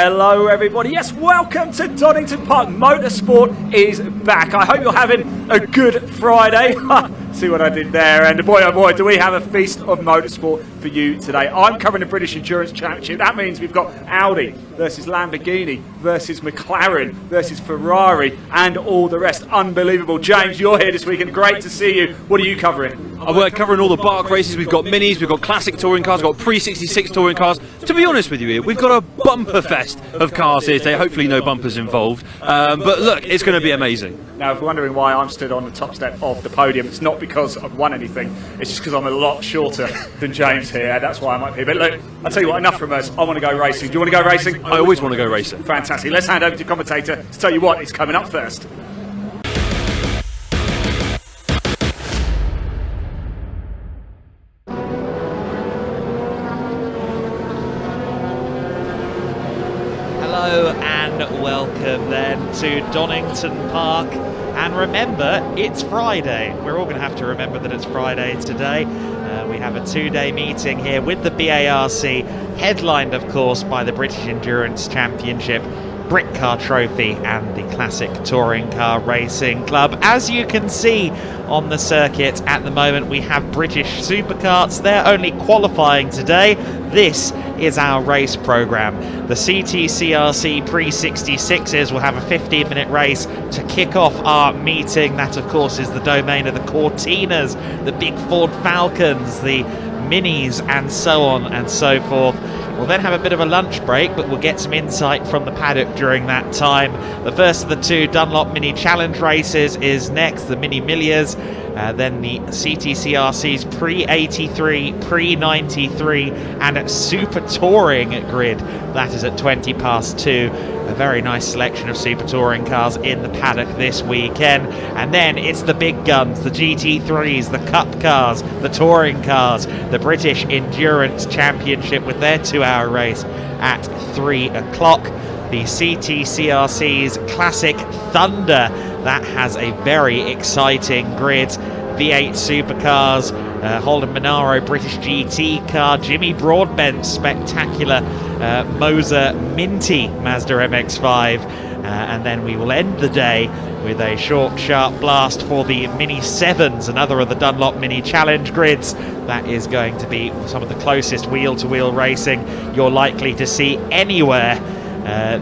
Hello everybody, yes, welcome to Donington Park. Motorsport is back. I hope you're having a good Friday. See what I did there, and boy oh boy, do we have a feast of motorsport for you today. I'm covering the British Endurance Championship. That means we've got Audi versus Lamborghini versus McLaren versus Ferrari and all the rest. Unbelievable. James, you're here this weekend. Great to see you. What are you covering? We're covering all the BARC races. We've got minis, we've got classic touring cars, we've got Pre-66 touring cars. To be honest with you here, we've got a bumper fest of cars here today. Hopefully no bumpers involved. But look, it's going to be amazing. Now, if you're wondering why I'm stood on the top step of the podium, it's not because I've won anything. It's just because I'm a lot shorter than James here. That's why I'm up here. But look, I'll tell you what, enough from us. I want to go racing. Do you want to go racing? I always want to go racing. Fantastic. Let's hand over to the commentator to tell you what is coming up first. Hello and welcome then to Donington Park, and remember, it's Friday. We're all going to have to remember that it's Friday today. We have a two-day meeting here with the BARC, headlined of course by the British Endurance Championship, Brick Car Trophy and the Classic Touring Car Racing Club. As you can see on the circuit at the moment, we have British supercarts. They're only qualifying today. This is our race program. The CTCRC Pre-66s will have a 15-minute race to kick off our meeting. That of course is the domain of the Cortinas, the big Ford Falcons, the Minis and so on and so forth. We'll then have a bit of a lunch break, but we'll get some insight from the paddock during that time. The first of the two Dunlop Mini Challenge races is next, the Mini Miglias, then the CTCRC's Pre-83, Pre-93 and Super Touring grid. That is at 20 past 2. A very nice selection of Super Touring cars in the paddock this weekend. And then it's the big guns, the GT3s, the Cup cars, the Touring cars, the British Endurance Championship with their 2-hour race at 3 o'clock. The CTCRC's Classic Thunder, that has a very exciting grid. V8 supercars, Holden Monaro British GT car, Jimmy Broadbent's spectacular Moser Minty Mazda MX-5, and then we will end the day with a short, sharp blast for the Mini 7s, another of the Dunlop Mini Challenge grids. That is going to be some of the closest wheel-to-wheel racing you're likely to see anywhere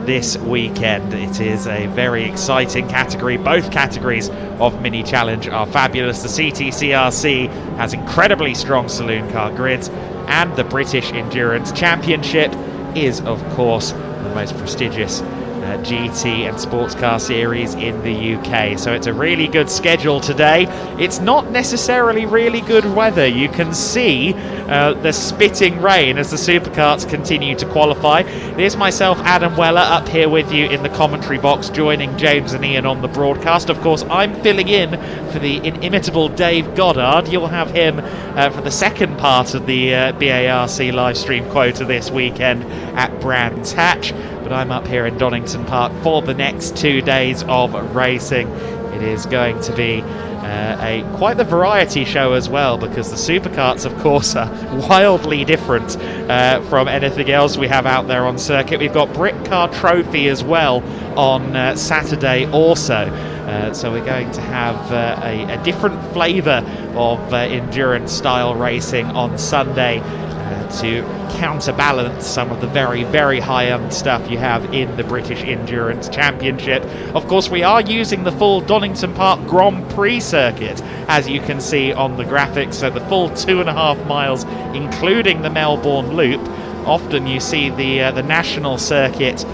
this weekend. It is a very exciting category. Both categories of Mini Challenge are fabulous. The CTCRC has incredibly strong saloon car grids, and the British Endurance Championship is of course the most prestigious GT and sports car series in the UK. So it's a really good schedule today. It's not necessarily really good weather. You can see the spitting rain as the supercarts continue to qualify. There's myself, Adam Weller, up here with you in the commentary box, joining James and Ian on the broadcast. Of course, I'm filling in for the inimitable Dave Goddard. You'll have him for the second part of the BARC live stream quota this weekend at Brands Hatch. But I'm up here in Donington Park for the next 2 days of racing. It is going to be quite the variety show as well, because the supercarts of course are wildly different from anything else we have out there on circuit. We've got Brick Car Trophy as well on Saturday also. So we're going to have a different flavour of endurance style racing on Sunday to counterbalance some of the very, very high-end stuff you have in the British Endurance Championship. Of course, we are using the full Donington Park Grand Prix circuit, as you can see on the graphics, so the full 2.5 miles, including the Melbourne Loop. Often you see the national circuit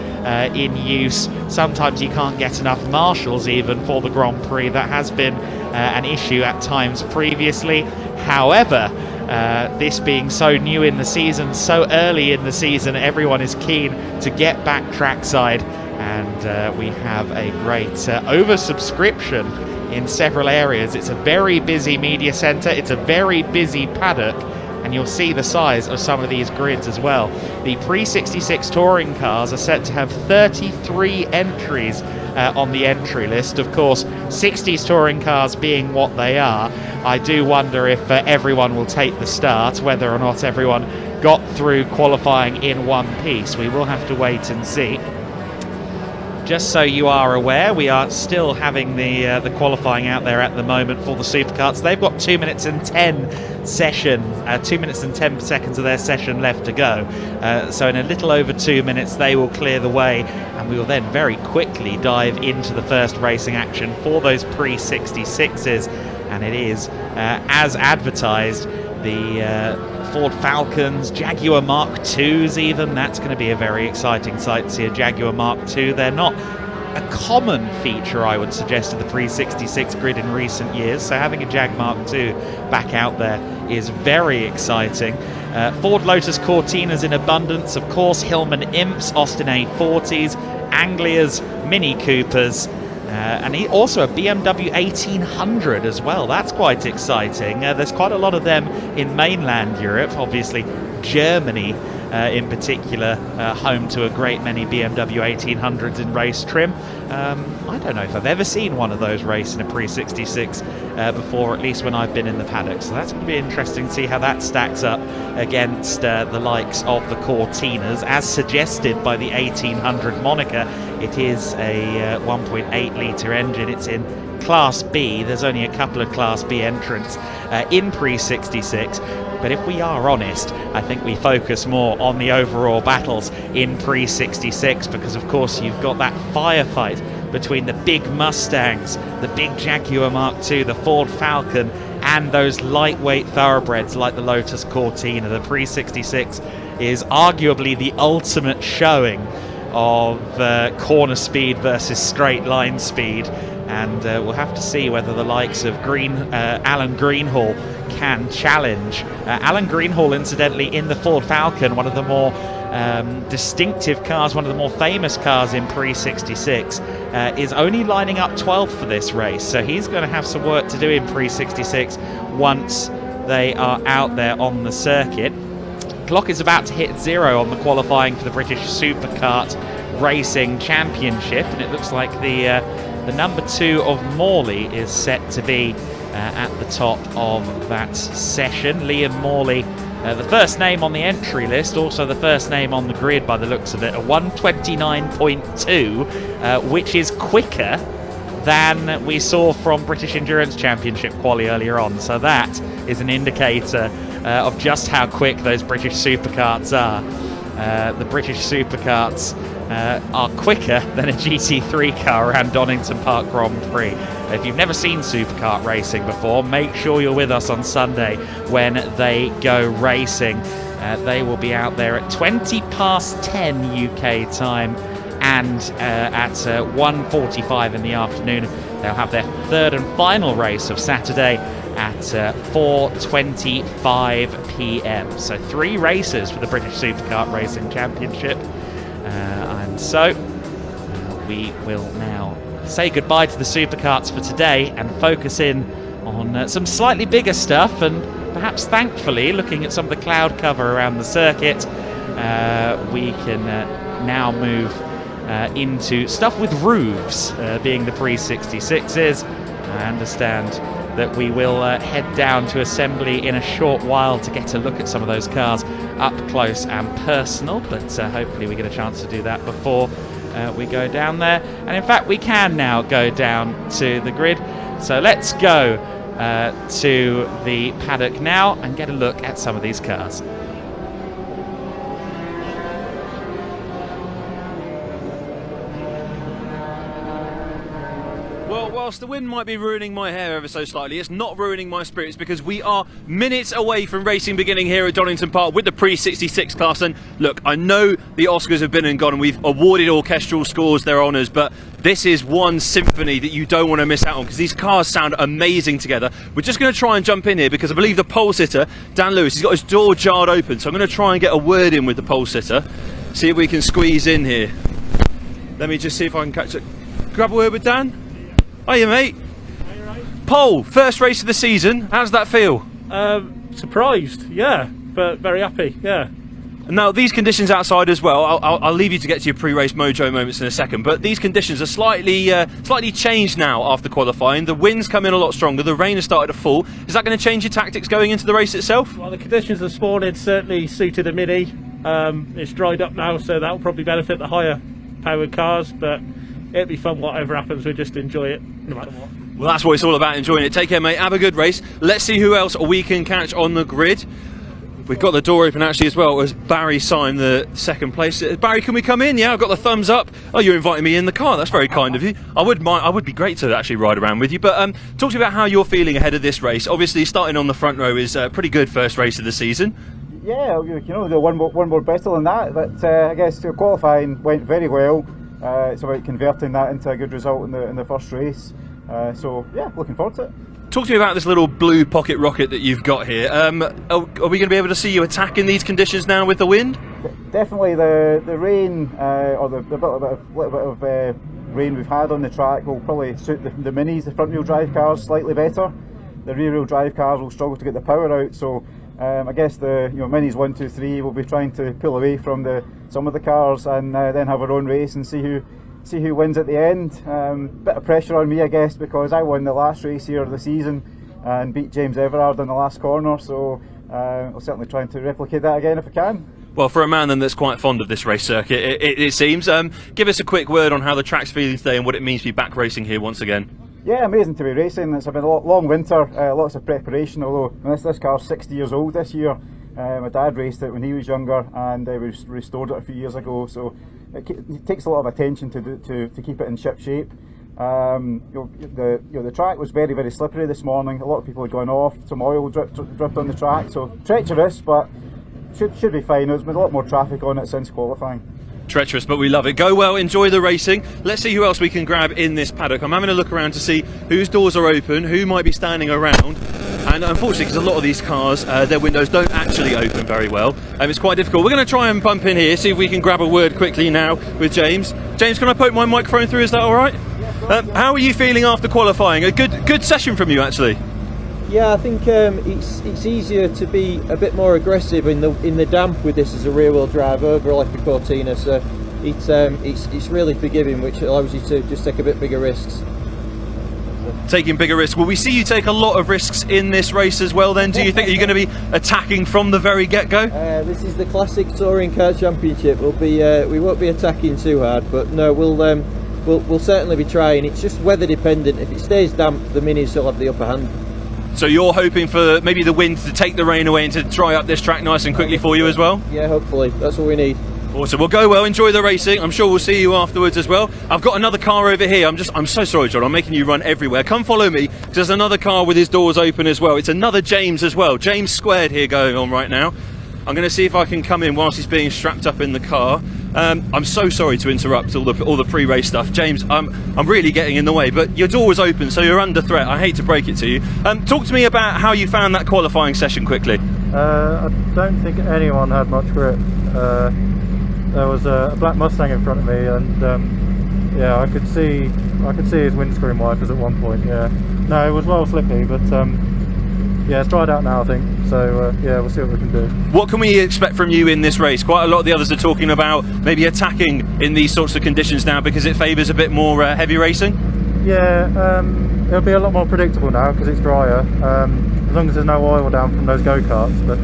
in use. Sometimes you can't get enough marshals even for the Grand Prix. That has been an issue at times previously. However, this being so new in the season, so early in the season, everyone is keen to get back trackside, and we have a great oversubscription in several areas. It's a very busy media centre, it's a very busy paddock, and you'll see the size of some of these grids as well. The Pre-66 touring cars are set to have 33 entries on the entry list. Of course, 60s touring cars being what they are, I do wonder if everyone will take the start, whether or not everyone got through qualifying in one piece. We will have to wait and see. Just so you are aware, we are still having the qualifying out there at the moment for the supercars. They've got 2 minutes and 10 2 minutes and 10 seconds of their session left to go. So in a little over 2 minutes, they will clear the way, and we will then very quickly dive into the first racing action for those pre-66s. And it is, as advertised, the Ford Falcons, Jaguar Mark IIs even. That's going to be a very exciting sight to see a Jaguar Mark II. They're not a common feature, I would suggest, of the pre-66 grid in recent years, so having a Jag Mark II back out there is very exciting. Ford Lotus Cortinas in abundance, of course, Hillman Imps, Austin A40s, Anglias, Mini Coopers, and also a BMW 1800 as well. That's quite exciting. There's quite a lot of them in mainland Europe, obviously Germany in particular, home to a great many BMW 1800s in race trim. I don't know if I've ever seen one of those race in a pre-66 before, at least when I've been in the paddock. So that's going to be interesting to see how that stacks up against the likes of the Cortinas. As suggested by the 1800 moniker, it is a 1.8 litre engine. It's in Class B. There's only a couple of Class B entrants in pre-66. But if we are honest, I think we focus more on the overall battles in pre-66, because of course you've got that firefight between the big Mustangs, the big Jaguar Mark II, the Ford Falcon, and those lightweight thoroughbreds like the Lotus Cortina. The pre-66 is arguably the ultimate showing of corner speed versus straight line speed, and we'll have to see whether the likes of Alan Greenhall can challenge. Alan Greenhall, incidentally, in the Ford Falcon, one of the more distinctive cars, one of the more famous cars in pre-66, is only lining up 12th for this race, so he's going to have some work to do in pre-66 once they are out there on the circuit. Clock is about to hit 0 on the qualifying for the British Superkart Racing Championship, and it looks like the number 2 of Morley is set to be at the top of that session. Liam Morley, the first name on the entry list, also the first name on the grid by the looks of it, a 129.2, which is quicker than we saw from British Endurance Championship quali earlier on. So that is an indicator of just how quick those British supercarts are. The British supercarts are quicker than a GT3 car around Donington Park Grand Prix. If you've never seen supercart racing before, make sure you're with us on Sunday when they go racing. They will be out there at 20 past 10 UK time, and at 1:45 in the afternoon they'll have their third and final race of Saturday at 4:25 p.m. So 3 races for the British Superkart Racing Championship, and so we will now say goodbye to the supercarts for today and focus in on some slightly bigger stuff, and perhaps thankfully, looking at some of the cloud cover around the circuit, we can now move into stuff with roofs, being the pre-66s. I understand that we will head down to assembly in a short while to get a look at some of those cars up close and personal, but hopefully we get a chance to do that before we go down there. And in fact, we can now go down to the grid, so let's go to the paddock now and get a look at some of these cars. Well, whilst the wind might be ruining my hair ever so slightly, it's not ruining my spirits, because we are minutes away from racing beginning here at Donington Park with the pre-66 class. And look, I know the Oscars have been and gone and we've awarded orchestral scores their honours, but this is one symphony that you don't want to miss out on, because these cars sound amazing together. We're just going to try and jump in here because I believe the pole sitter, Dan Lewis, he's got his door jarred open, so I'm going to try and get a word in with the pole sitter, see if we can squeeze in here. Let me just see if I can catch it. Grab a word with Dan. Hiya, mate. Are you right? Pole, first race of the season. How does that feel? Surprised, yeah, but very happy, yeah. Now, these conditions outside as well, I'll leave you to get to your pre-race mojo moments in a second, but these conditions are slightly changed now after qualifying. The winds come in a lot stronger, the rain has started to fall. Is that going to change your tactics going into the race itself? Well, the conditions this morning certainly suited the Mini. It's dried up now, so that'll probably benefit the higher powered cars, but it'll be fun whatever happens. We'll just enjoy it no matter what. Well, that's what it's all about, enjoying it. Take care, mate. Have a good race. Let's see who else we can catch on the grid. We've got the door open actually as well as Barry signed the second place. Barry, can we come in? Yeah, I've got the thumbs up. Oh, you're inviting me in the car. That's very kind of you. I would be great to actually ride around with you. But talk to me about how you're feeling ahead of this race. Obviously, starting on the front row is a pretty good first race of the season. Yeah, you know, the one more better than that. But I guess the qualifying went very well. It's about converting that into a good result in the first race. So yeah, looking forward to it. Talk to me about this little blue pocket rocket that you've got here. Are we going to be able to see you attack in these conditions now with the wind? Definitely the rain, or the little bit of rain we've had on the track will probably suit the minis, the front wheel drive cars, slightly better. The rear wheel drive cars will struggle to get the power out. So I guess the minis 1, 2, 3 will be trying to pull away from some of the cars and then have our own race and see who wins at the end. Bit of pressure on me, I guess, because I won the last race here of the season and beat James Everard in the last corner, so I'll certainly try to replicate that again if I can. Well, for a man then that's quite fond of this race circuit, it seems. Give us a quick word on how the track's feeling today and what it means to be back racing here once again. Yeah, amazing to be racing. It's been a long winter, lots of preparation, although this car's 60 years old this year. My dad raced it when he was younger and we restored it a few years ago, so it takes a lot of attention to keep it in ship shape. The track was very slippery this morning. A lot of people had gone off. Some oil dripped on the track, so treacherous, but should be fine. There's been a lot more traffic on it since qualifying. Treacherous, but we love it. Go well, enjoy the racing. Let's see who else we can grab in this paddock. I'm having a look around to see whose doors are open, who might be standing around. And unfortunately, because a lot of these cars, their windows don't actually open very well. It's quite difficult. We're going to try and bump in here, see if we can grab a word quickly now with James. James, can I poke my microphone through? Is that all right? How are you feeling after qualifying? A good session from you, actually. Yeah, I think it's easier to be a bit more aggressive in the damp with this as a rear-wheel drive over electric Cortina. So it's really forgiving, which allows you to just take a bit bigger risks. Taking bigger risks. Will we see you take a lot of risks in this race as well then? Do you think you're going to be attacking from the very get-go? This is the classic Touring Car Championship. We won't be attacking too hard, but no, we'll certainly be trying. It's just weather dependent. If it stays damp, the minis will have the upper hand. So you're hoping for maybe the wind to take the rain away and to dry up this track nice and quickly for you as well? Yeah, hopefully. That's what we need. Awesome. Well, go well, enjoy the racing. I'm sure we'll see you afterwards as well. I've got another car over here. I'm so sorry, John. I'm making you run everywhere. Come follow me. There's another car with his doors open as well. It's another James as well. James squared here going on right now. I'm going to see if I can come in whilst he's being strapped up in the car. I'm so sorry to interrupt all the pre-race stuff. James, I'm really getting in the way, but your door was open, so you're under threat. I hate to break it to you. Talk to me about how you found that qualifying session quickly. I don't think anyone had much grip. There was a black Mustang in front of me, and yeah, I could see his windscreen wipers at one point. Yeah, no, it was well slippy, but yeah, it's dried out now, I think. So yeah, we'll see what we can do. What can we expect from you in this race? Quite a lot of the others are talking about maybe attacking in these sorts of conditions now because it favours a bit more heavy racing. Yeah, it'll be a lot more predictable now because it's drier. As long as there's no oil down from those go-karts. But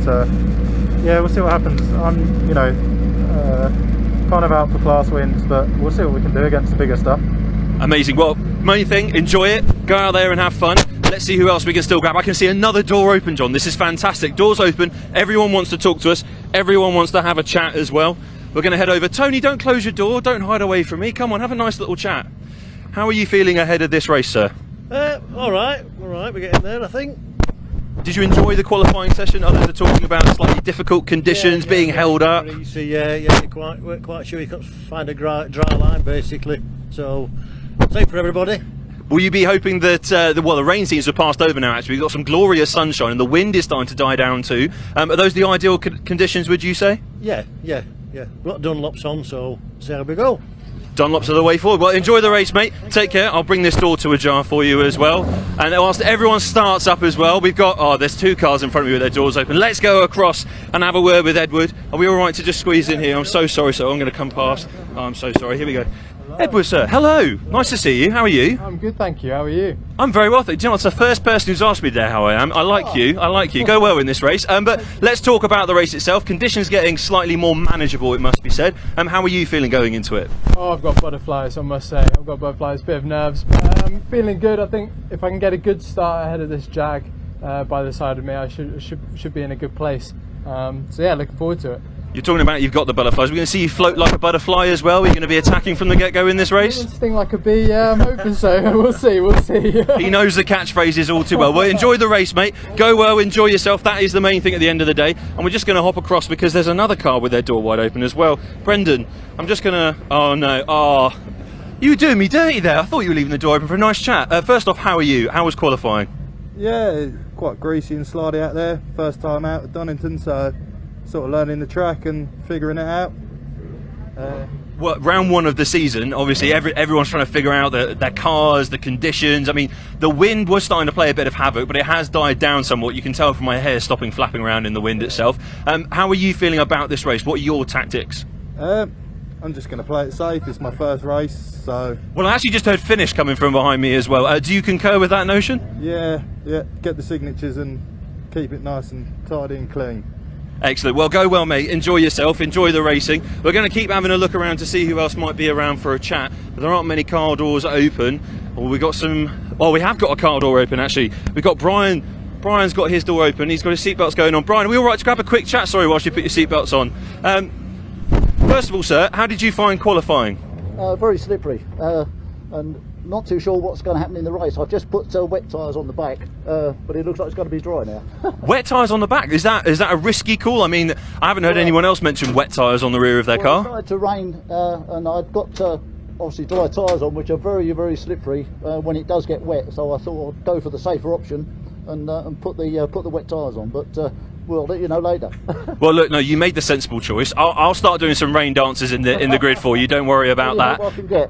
yeah, we'll see what happens. I'm, kind of out for class wins, but we'll see what we can do against the bigger stuff. Amazing. Well, main thing, enjoy it. Go out there and have fun. Let's see who else we can still grab. I can see another door open, John. This is fantastic. Doors open. Everyone wants to talk to us. Everyone wants to have a chat as well. We're going to head over. Tony, don't close your door. Don't hide away from me. Come on, have a nice little chat. How are you feeling ahead of this race, sir? All right. We're getting there, I think. Did you enjoy the qualifying session? Others are talking about slightly difficult conditions, being held up. Weren't quite sure you could find a dry line, basically. So, safe for everybody. Will you be hoping that, the rain seems to have passed over now, actually? We've got some glorious sunshine and the wind is starting to die down too. Are those the ideal conditions, would you say? Yeah. Got Dunlops on, so see how we go. Dunlops are the way forward. Well, enjoy the race, mate. Take care. I'll bring this door to ajar for you as well. And whilst everyone starts up as well, we've got, there's 2 cars in front of me with their doors open. Let's go across and have a word with Edward. Are we all right to just squeeze in here? I'm so sorry, sir. I'm going to come past. Oh, I'm so sorry. Here we go. Edward, sir, hello. Nice to see you. How are you? I'm good, thank you. How are you? I'm very well. Do you know, it's the first person who's asked me there how I am. I like you. I like you. Go well in this race. But let's talk about the race itself. Conditions getting slightly more manageable, it must be said. How are you feeling going into it? Oh, I've got butterflies, I must say. I've got butterflies, a bit of nerves. But I'm feeling good. I think if I can get a good start ahead of this Jag by the side of me, I should be in a good place. So yeah, looking forward to it. You're talking about you've got the butterflies. We're going to see you float like a butterfly as well. We're going to be attacking from the get-go in this race. Sting like a bee, yeah, I'm hoping so. We'll see. He knows the catchphrases all too well. Well, enjoy the race, mate. Go well, enjoy yourself. That is the main thing at the end of the day. And we're just going to hop across because there's another car with their door wide open as well. Brendan, I'm just going to... Oh, no. Oh, you were doing me dirty there. I thought you were leaving the door open for a nice chat. First off, how are you? How was qualifying? Yeah, quite greasy and slidey out there. First time out at Donington, so sort of learning the track and figuring it out. Well, round 1 of the season, obviously everyone's trying to figure out their cars, the conditions. I mean, the wind was starting to play a bit of havoc, but it has died down somewhat. You can tell from my hair stopping flapping around in the wind itself. How are you feeling about this race? What are your tactics? I'm just going to play it safe. It's my first race, so... Well, I actually just heard finish coming from behind me as well. Do you concur with that notion? Yeah, get the signatures and keep it nice and tidy and clean. Excellent. Well, go well, mate. Enjoy yourself. Enjoy the racing. We're going to keep having a look around to see who else might be around for a chat. But there aren't many car doors open. Well, we got some... Well, we have got a car door open, actually. We've got Brian. Brian's got his door open. He's got his seatbelts going on. Brian, are we all right to grab a quick chat? Sorry, whilst you put your seatbelts on. First of all, sir, how did you find qualifying? Very slippery. And not too sure what's going to happen in the race. I've just put wet tyres on the back, but it looks like it's going to be dry now. Wet tyres on the back? Is that a risky call? I mean, I haven't heard anyone else mention wet tyres on the rear of their car. It started to rain, and I've got obviously dry tyres on, which are very, very slippery when it does get wet. So I thought I'd go for the safer option and put the wet tyres on. But we'll let you know later. Well, look, no, you made the sensible choice. I'll start doing some rain dances in the grid for you. Don't worry about that. I can get.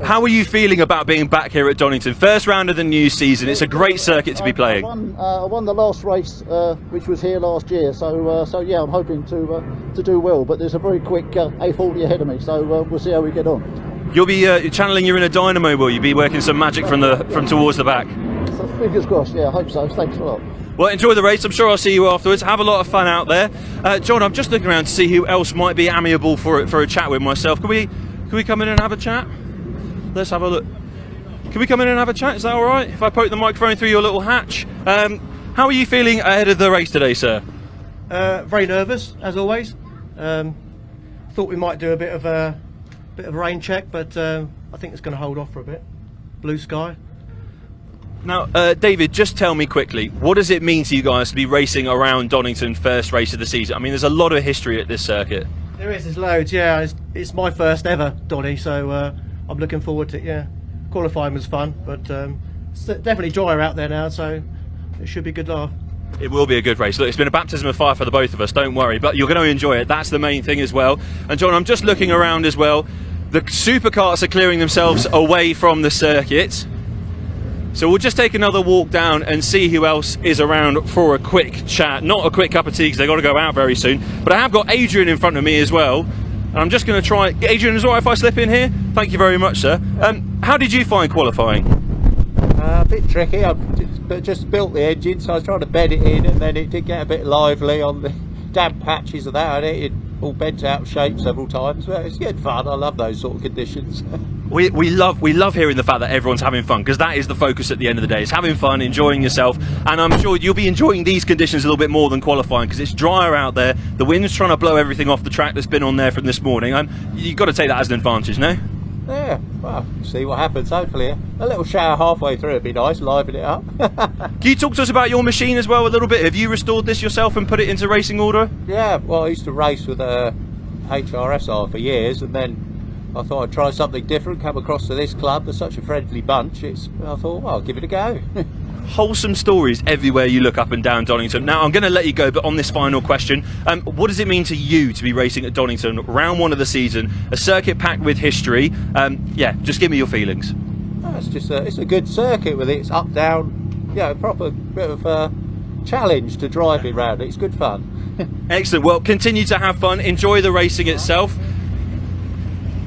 How are you feeling about being back here at Donington? First round of the new season. It's a great circuit to be playing. I won the last race, which was here last year. So yeah, I'm hoping to do well. But there's a very quick A40 ahead of me. So we'll see how we get on. You'll be channeling your inner dynamo, will you? Be working some magic from towards the back. So fingers crossed. Yeah, I hope so. Thanks a lot. Well, enjoy the race. I'm sure I'll see you afterwards. Have a lot of fun out there. John, I'm just looking around to see who else might be amiable for a chat with myself. Can we come in and have a chat? Let's have a look. Can we come in and have a chat? Is that all right? If I poke the microphone through your little hatch. How are you feeling ahead of the race today, sir? Very nervous, as always. Thought we might do a bit of a rain check, but I think it's going to hold off for a bit. Blue sky. Now, David, just tell me quickly, what does it mean to you guys to be racing around Donington first race of the season? I mean, there's a lot of history at this circuit. There's loads, yeah. It's my first ever, Donny, so I'm looking forward to it, yeah. Qualifying was fun, but it's definitely drier out there now, so it should be a good laugh. It will be a good race. Look, it's been a baptism of fire for the both of us, don't worry, but you're going to enjoy it. That's the main thing as well. And John, I'm just looking around as well. The supercars are clearing themselves away from the circuit. So we'll just take another walk down and see who else is around for a quick chat. Not a quick cup of tea because they've got to go out very soon. But I have got Adrian in front of me as well. And I'm just going to try... Adrian, is it all right if I slip in here? Thank you very much, sir. How did you find qualifying? A bit tricky. I just built the engine, so I was trying to bed it in, and then it did get a bit lively on the damp patches of that, and it all bent out of shape several times. But it's good fun. I love those sort of conditions. We love hearing the fact that everyone's having fun, because that is the focus at the end of the day. It's having fun, enjoying yourself, and I'm sure you'll be enjoying these conditions a little bit more than qualifying, because it's drier out there. The wind's trying to blow everything off the track that's been on there from this morning. You've got to take that as an advantage, no? Yeah, well, see what happens. Hopefully a little shower halfway through would be nice, liven it up. Can you talk to us about your machine as well a little bit? Have you restored this yourself and put it into racing order? Yeah, well, I used to race with a HRSR for years, and then I thought I'd try something different, come across to this club. They're such a friendly bunch. I thought, well, I'll give it a go. wholesome stories everywhere you look up and down Donington. Now, I'm going to let you go, but on this final question, what does it mean to you to be racing at Donington, round 1 of the season, a circuit packed with history? Yeah, just give me your feelings. It's a good circuit with its up down, proper bit of challenge to driving round. It's good fun. Excellent. Well, continue to have fun. Enjoy the racing itself.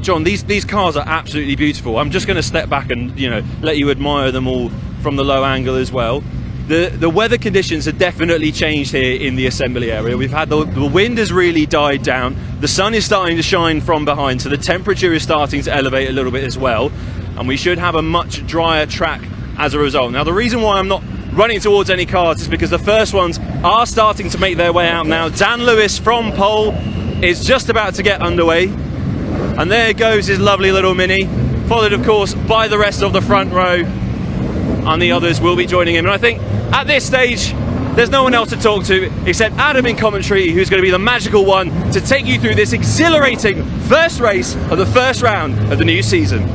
John, these cars are absolutely beautiful. I'm just going to step back and let you admire them all from the low angle as well. The weather conditions have definitely changed here in the assembly area. We've had the wind has really died down. The sun is starting to shine from behind, so the temperature is starting to elevate a little bit as well. And we should have a much drier track as a result. Now, the reason why I'm not running towards any cars is because the first ones are starting to make their way out now. Dan Lewis from pole is just about to get underway. And there goes his lovely little Mini, followed of course by the rest of the front row, and the others will be joining him. And I think at this stage there's no one else to talk to except Adam in commentary, who's going to be the magical one to take you through this exhilarating first race of the first round of the new season.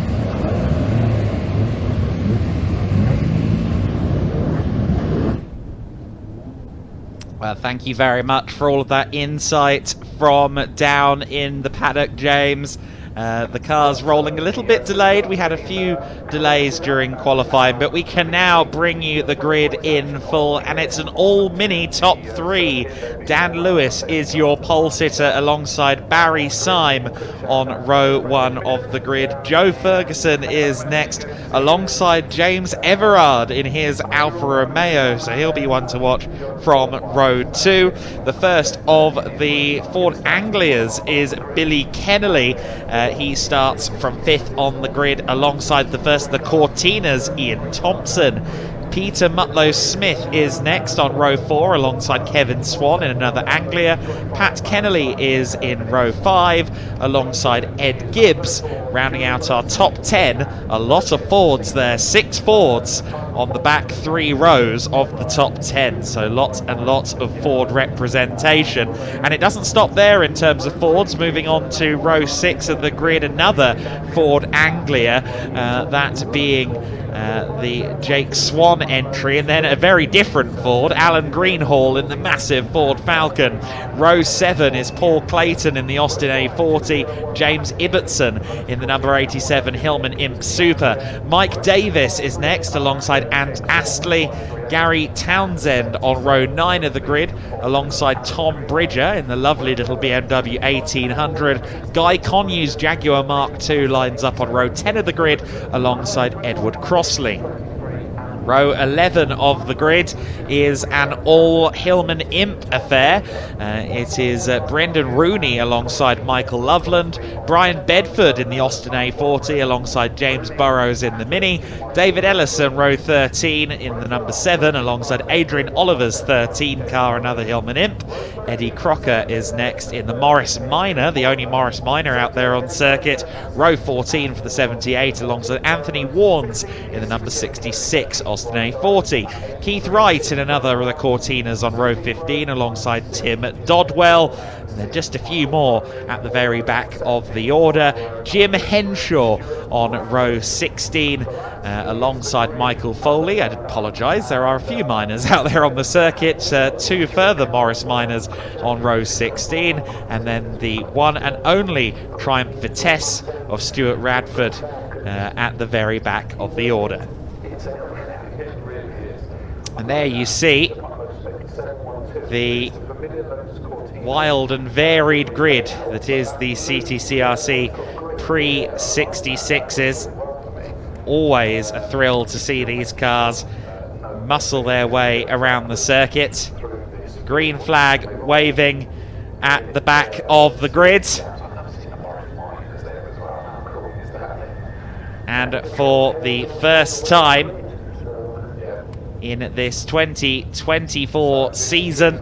Well, thank you very much for all of that insight from down in the paddock, James. The car's rolling a little bit delayed. We had a few delays during qualifying, but we can now bring you the grid in full, and it's an all-mini top 3. Dan Lewis is your pole sitter alongside Barry Syme on row 1 of the grid. Joe Ferguson is next alongside James Everard in his Alfa Romeo, so he'll be one to watch from row 2. The first of the Ford Anglias is Billy Kennelly. He starts from 5th on the grid alongside the first of the Cortinas, Ian Thompson. Peter Mutlow-Smith is next on row 4 alongside Kevin Swan in another Anglia. Pat Kennelly is in row 5 alongside Ed Gibbs. Rounding out our top 10, a lot of Fords there, 6 Fords on the back 3 rows of the top 10. So lots and lots of Ford representation. And it doesn't stop there in terms of Fords. Moving on to row 6 of the grid, another Ford Anglia, that being the Jake Swan entry, and then a very different Ford, Alan Greenhall in the massive Ford Falcon. Row 7 is Paul Clayton in the Austin A40, James Ibbotson in the number 87 Hillman Imp Super. Mike Davis is next alongside Ant Astley. Gary Townsend on row 9 of the grid alongside Tom Bridger in the lovely little BMW 1800. Guy Conyers Jaguar Mark II lines up on row 10 of the grid alongside Edward Crossley. Row 11 of the grid is an all Hillman Imp affair. It is Brendan Rooney alongside Michael Loveland, Brian Bedford in the Austin A40 alongside James Burrows in the Mini, David Ellison row 13 in the number 7 alongside Adrian Oliver's 13 car, another Hillman Imp. Eddie Crocker is next in the Morris Minor, the only Morris Minor out there on circuit. Row 14 for the 78 alongside Anthony Warnes in the number 66 Austin A40. Keith Wright in another of the Cortinas on row 15 alongside Tim Dodwell. And then just a few more at the very back of the order. Jim Henshaw on row 16 alongside Michael Foley. I apologise, there are a few minors out there on the circuit. 2 further Morris minors on row 16. And then the one and only Triumph Vitesse of Stuart Radford at the very back of the order. And there you see the wild and varied grid that is the CTCRC Pre-66s. Always a thrill to see these cars muscle their way around the circuit. Green flag waving at the back of the grid. And for the first time in this 2024 season,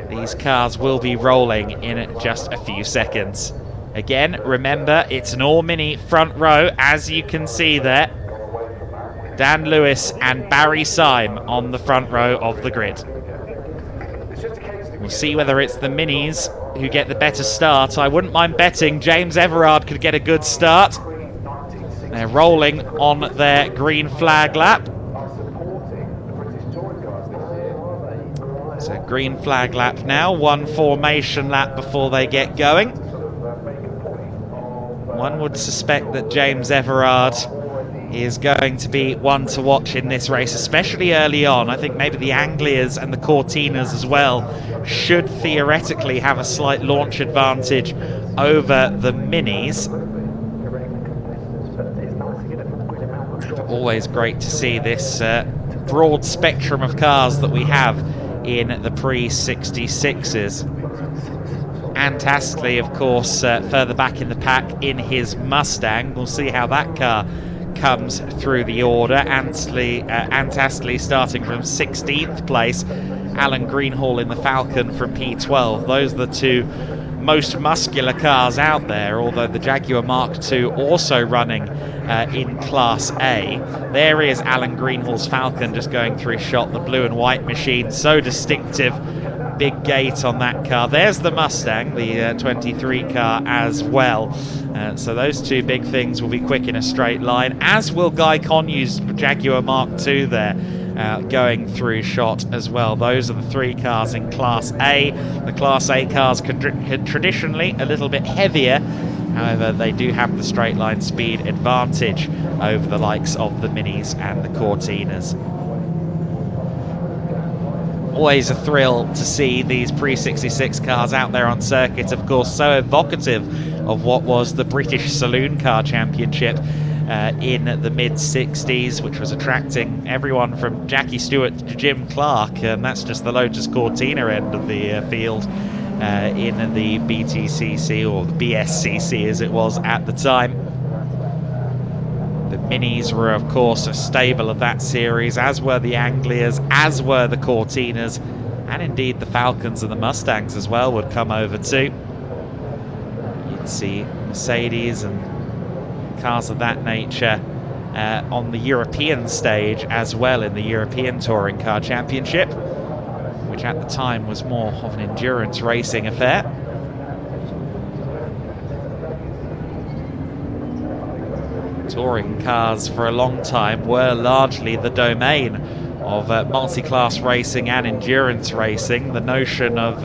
these cars will be rolling in just a few seconds. Again, remember, it's an all-mini front row, as you can see there. Dan Lewis and Barry Syme on the front row of the grid. We'll see whether it's the minis who get the better start. I wouldn't mind betting James Everard could get a good start. They're rolling on their green flag lap. Green flag lap now, one formation lap before they get going. One would suspect that James Everard is going to be one to watch in this race, especially early on. I think maybe the Anglias and the Cortinas as well should theoretically have a slight launch advantage over the Minis. But always great to see this broad spectrum of cars that we have in the pre-66s. Ant Astley, of course, further back in the pack in his Mustang. We'll see how that car comes through the order. Ant Astley starting from 16th place. Alan Greenhall in the Falcon from P12. Those are the two most muscular cars out there, although the Jaguar Mark II also running in Class A. There is Alan Greenhall's Falcon just going through shot, the blue and white machine, so distinctive. Big gate on that car. There's the Mustang, the 23 car as well. So those two big things will be quick in a straight line, as will Guy Conyu's Jaguar Mark II there, going through shot as well. Those are the three cars in Class A. The Class A cars traditionally a little bit heavier. However, they do have the straight line speed advantage over the likes of the Minis and the Cortinas. Always a thrill to see these pre-66 cars out there on circuit, of course, so evocative of what was the British Saloon Car Championship in the mid-60s, which was attracting everyone from Jackie Stewart to Jim Clark, and that's just the Lotus Cortina end of the field in the BTCC, or the BSCC as it was at the time. The Minis were, of course, a stable of that series, as were the Anglias, as were the Cortinas, and indeed the Falcons and the Mustangs as well would come over too. You'd see Mercedes and cars of that nature on the European stage as well in the European Touring Car Championship, which at the time was more of an endurance racing affair. Touring cars for a long time were largely the domain of multi-class racing and endurance racing. The notion of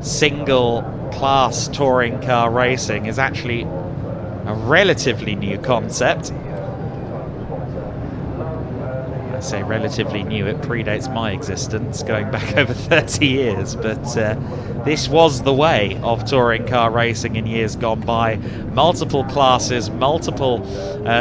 single-class touring car racing is actually a relatively new concept. I say relatively new, it predates my existence, going back over 30 years, but this was the way of touring car racing in years gone by. Multiple classes, multiple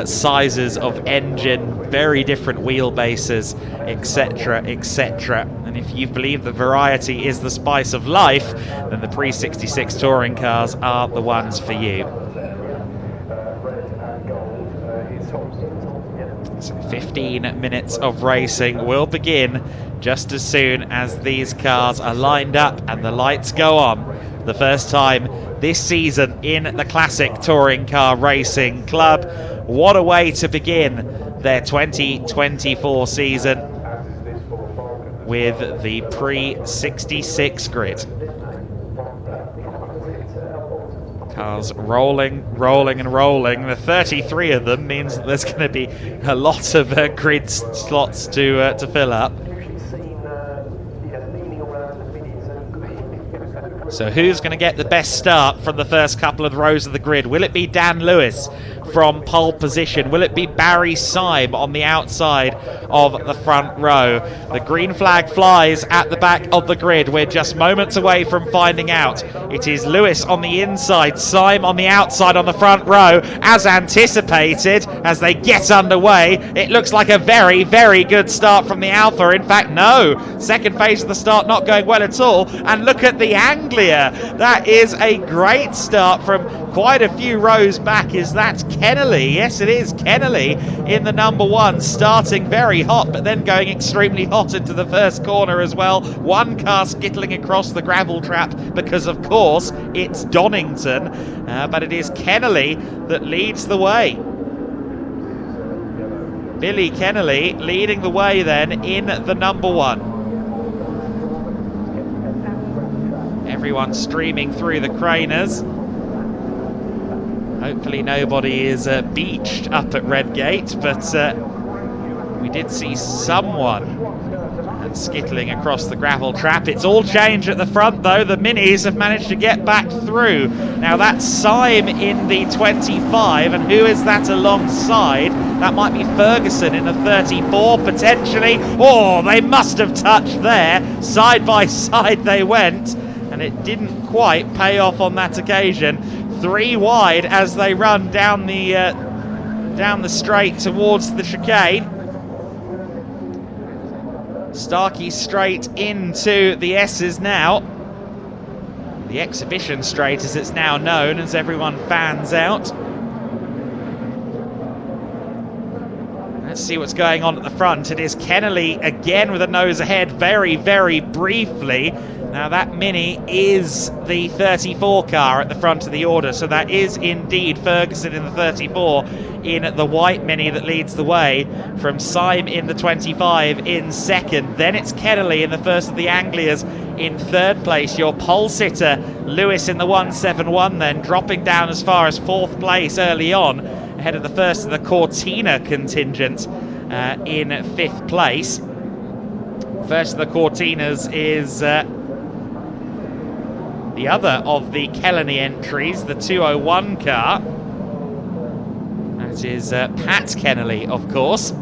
sizes of engine, very different wheelbases, etc., etc. And if you believe that variety is the spice of life, then the pre-66 touring cars are the ones for you. So 15 minutes of racing will begin just as soon as these cars are lined up and the lights go on. The first time this season in the Classic Touring Car Racing Club. What a way to begin their 2024 season with the pre-66 grid. Cars rolling, rolling and rolling. The 33 of them means that there's going to be a lot of grid slots to fill up. So who's going to get the best start from the first couple of rows of the grid? Will it be Dan Lewis from pole position? Will it be Barry Syme on the outside of the front row? The green flag flies at the back of the grid. We're just moments away from finding out. It is Lewis on the inside, Syme on the outside on the front row, as anticipated. As they get underway, it looks like a very, very good start from the Alpha. In fact, no, second phase of the start not going well at all. And look at the Anglia. That is a great start from quite a few rows back. Is that Kennelly? Yes, it is Kennelly in the number one, starting very hot, but then going extremely hot into the first corner as well. One car skittling across the gravel trap because, of course, it's Donington, but it is Kennelly that leads the way. Billy Kennelly leading the way then in the number one. Everyone streaming through the craners. Hopefully nobody is beached up at Redgate, but we did see someone skittling across the gravel trap. It's all changed at the front though. The Minis have managed to get back through. Now that's Syme in the 25, and who is that alongside? That might be Ferguson in the 34 potentially. Oh, they must have touched there. Side by side they went, and it didn't quite pay off on that occasion. 3 wide as they run down the straight towards the chicane. Starkey straight into the S's now. The exhibition straight as it's now known, as everyone fans out. Let's see what's going on at the front. It is Kennelly again with a nose ahead very, very briefly. Now that Mini is the 34 car at the front of the order, so that is indeed Ferguson in the 34 in the white Mini that leads the way, from Syme in the 25 in second. Then it's Kennelly in the first of the Anglias in third place. Your pole sitter Lewis in the 171 then dropping down as far as fourth place early on, ahead of the first of the Cortina contingent in fifth place. First of the Cortinas is the other of the Kellenny entries, the 201 car. That is Pat Kennelly, of course.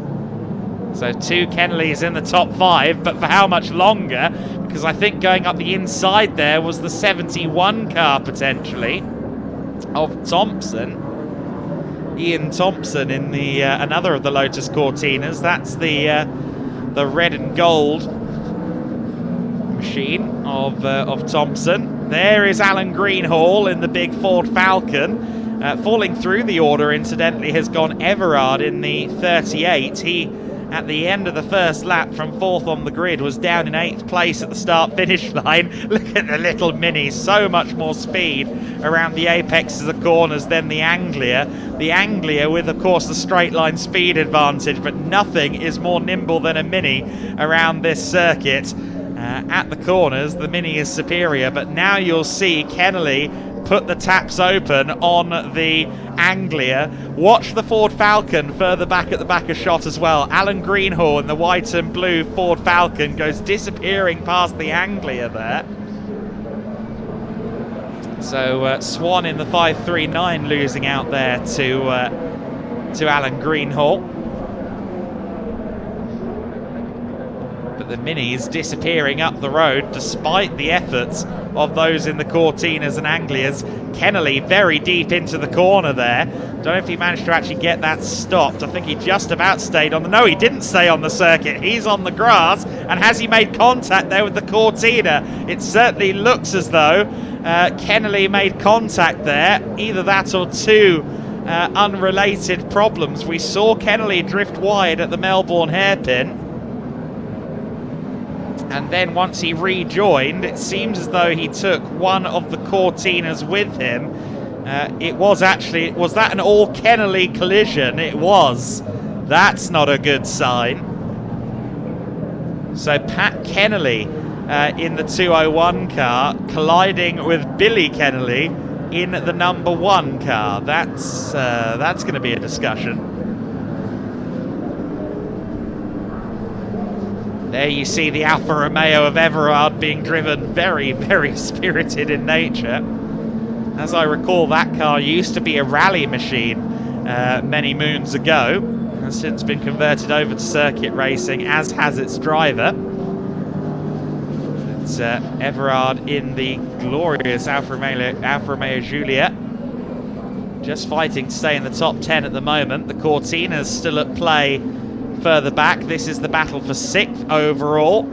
So 2 Kennellys in the top 5, but for how much longer? Because I think going up the inside there was the 71 car potentially of Thompson. Ian Thompson in the another of the Lotus Cortinas. That's the red and gold machine of Thompson. There is Alan Greenhall in the big Ford Falcon. Falling through the order, incidentally, has gone Everard in the 38. He, at the end of the first lap from 4th on the grid, was down in 8th place at the start-finish line. Look at the little Mini, so much more speed around the apex of the corners than the Anglia. The Anglia with, of course, the straight-line speed advantage, but nothing is more nimble than a Mini around this circuit. At the corners, the Mini is superior, but now you'll see Kennelly put the taps open on the Anglia. Watch the Ford Falcon further back at the back of shot as well. Alan Greenhall in the white and blue Ford Falcon goes disappearing past the Anglia there. So Swan in the 539 losing out there to Alan Greenhall. But the Mini's disappearing up the road despite the efforts of those in the Cortinas and Anglias. Kennelly very deep into the corner there. Don't know if he managed to actually get that stopped. I think he just about stayed on the... No, he didn't stay on the circuit. He's on the grass. And has he made contact there with the Cortina? It certainly looks as though Kennelly made contact there. Either that or 2 unrelated problems. We saw Kennelly drift wide at the Melbourne hairpin. And then once he rejoined, it seems as though he took one of the Cortinas with him. Was that an all Kennelly collision? It was. That's not a good sign. So Pat Kennelly in the 201 car colliding with Billy Kennelly in the number 1 car. That's going to be a discussion. There you see the Alfa Romeo of Everard being driven very, very spirited in nature. As I recall, that car used to be a rally machine many moons ago. Has since been converted over to circuit racing, as has its driver. It's Everard in the glorious Alfa Romeo Giulia. Just fighting to stay in the top 10 at the moment. The Cortina's still at play further back. This is the battle for 6th overall.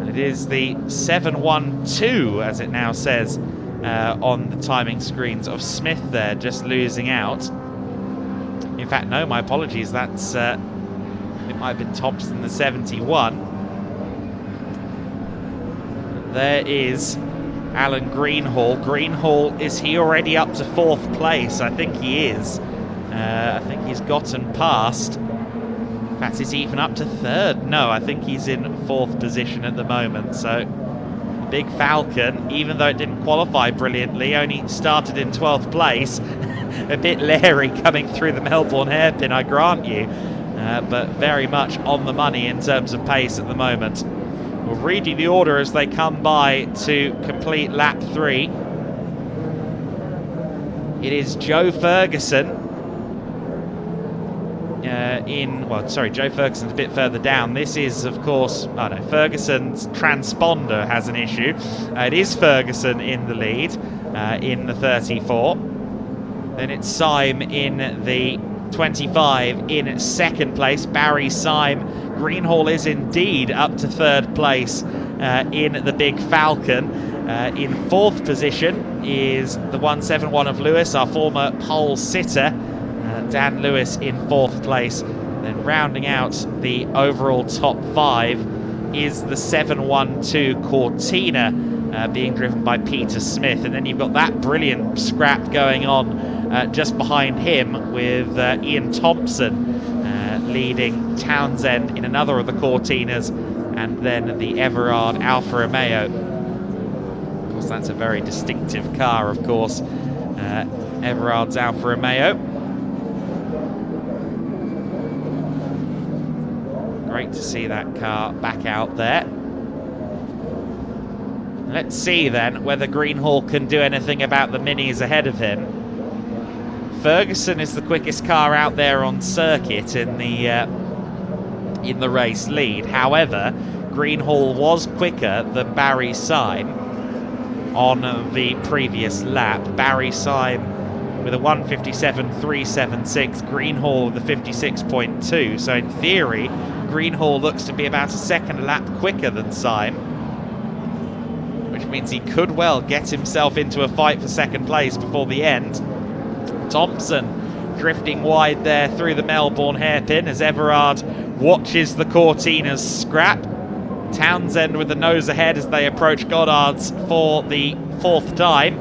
It is the 712, as it now says on the timing screens, of Smith there, just losing out. In fact, no, my apologies. That's it might have been Thompson, the 71. There is Alan Greenhall. Greenhall, is he already up to 4th place? I think he is. I think he's gotten past. In fact, is he even up to 3rd? No, I think he's in 4th position at the moment. So, the big Falcon, even though it didn't qualify brilliantly, only started in 12th place. A bit leery coming through the Melbourne hairpin, I grant you. but very much on the money in terms of pace at the moment. We'll read you the order as they come by to complete lap 3. It is Joe Ferguson Joe Ferguson's a bit further down. This is, of course, Ferguson's transponder has an issue. It is Ferguson in the lead in the 34. Then it's Syme in the 25 in second place. Barry Syme. Greenhall is indeed up to third place in the Big Falcon. In fourth position is the 171 of Lewis, our former pole sitter. Dan Lewis in fourth place. Then rounding out the overall top 5 is the 712 Cortina, being driven by Peter Smith. And then you've got that brilliant scrap going on just behind him with Ian Thompson leading Townsend in another of the Cortinas, and then the Everard Alfa Romeo. Of course, that's a very distinctive car, of course, Everard's Alfa Romeo. Great to see that car back out there. Let's see then whether Greenhall can do anything about the minis ahead of him. Ferguson is the quickest car out there on circuit in the race lead. However, Greenhall was quicker than Barry Syme on the previous lap. Barry Syme with a 1:57.376, Greenhall with a 56.2. So in theory, Greenhall looks to be about a second lap quicker than Syme, which means he could well get himself into a fight for second place before the end. Thompson drifting wide there through the Melbourne hairpin as Everard watches the Cortinas scrap. Townsend with the nose ahead as they approach Goddard's for the 4th time.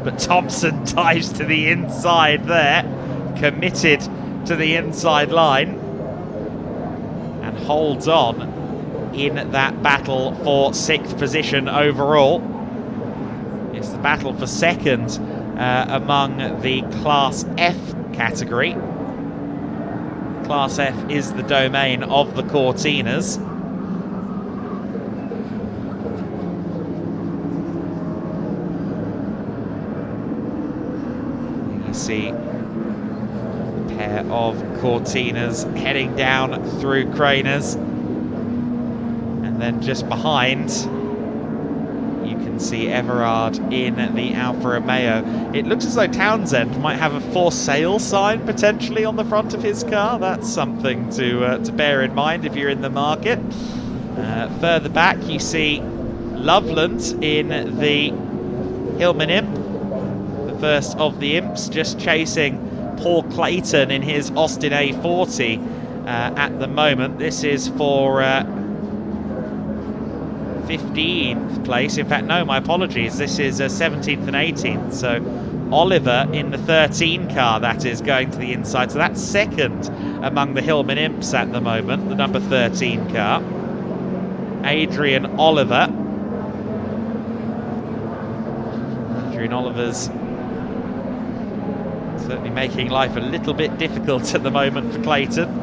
But Thompson dives to the inside there, committed to the inside line, and holds on in that battle for 6th position overall. It's the battle for 2nd among the Class F category. Class F is the domain of the Cortinas. You see a pair of Cortinas heading down through Craners, and then just behind you can see Everard in the Alfa Romeo. It looks as though Townsend might have a for sale sign potentially on the front of his car. That's something to bear in mind if you're in the market. Further back you see Loveland in the Hillman Imp, the first of the Imps, just chasing Paul Clayton in his Austin A40 at the moment. This is for 15th place. In fact, no, my apologies. This is 17th and 18th. So Oliver in the 13 car, that is, going to the inside. So that's second among the Hillman Imps at the moment, the number 13 car. Adrian Oliver. Adrian Oliver's certainly making life a little bit difficult at the moment for Clayton.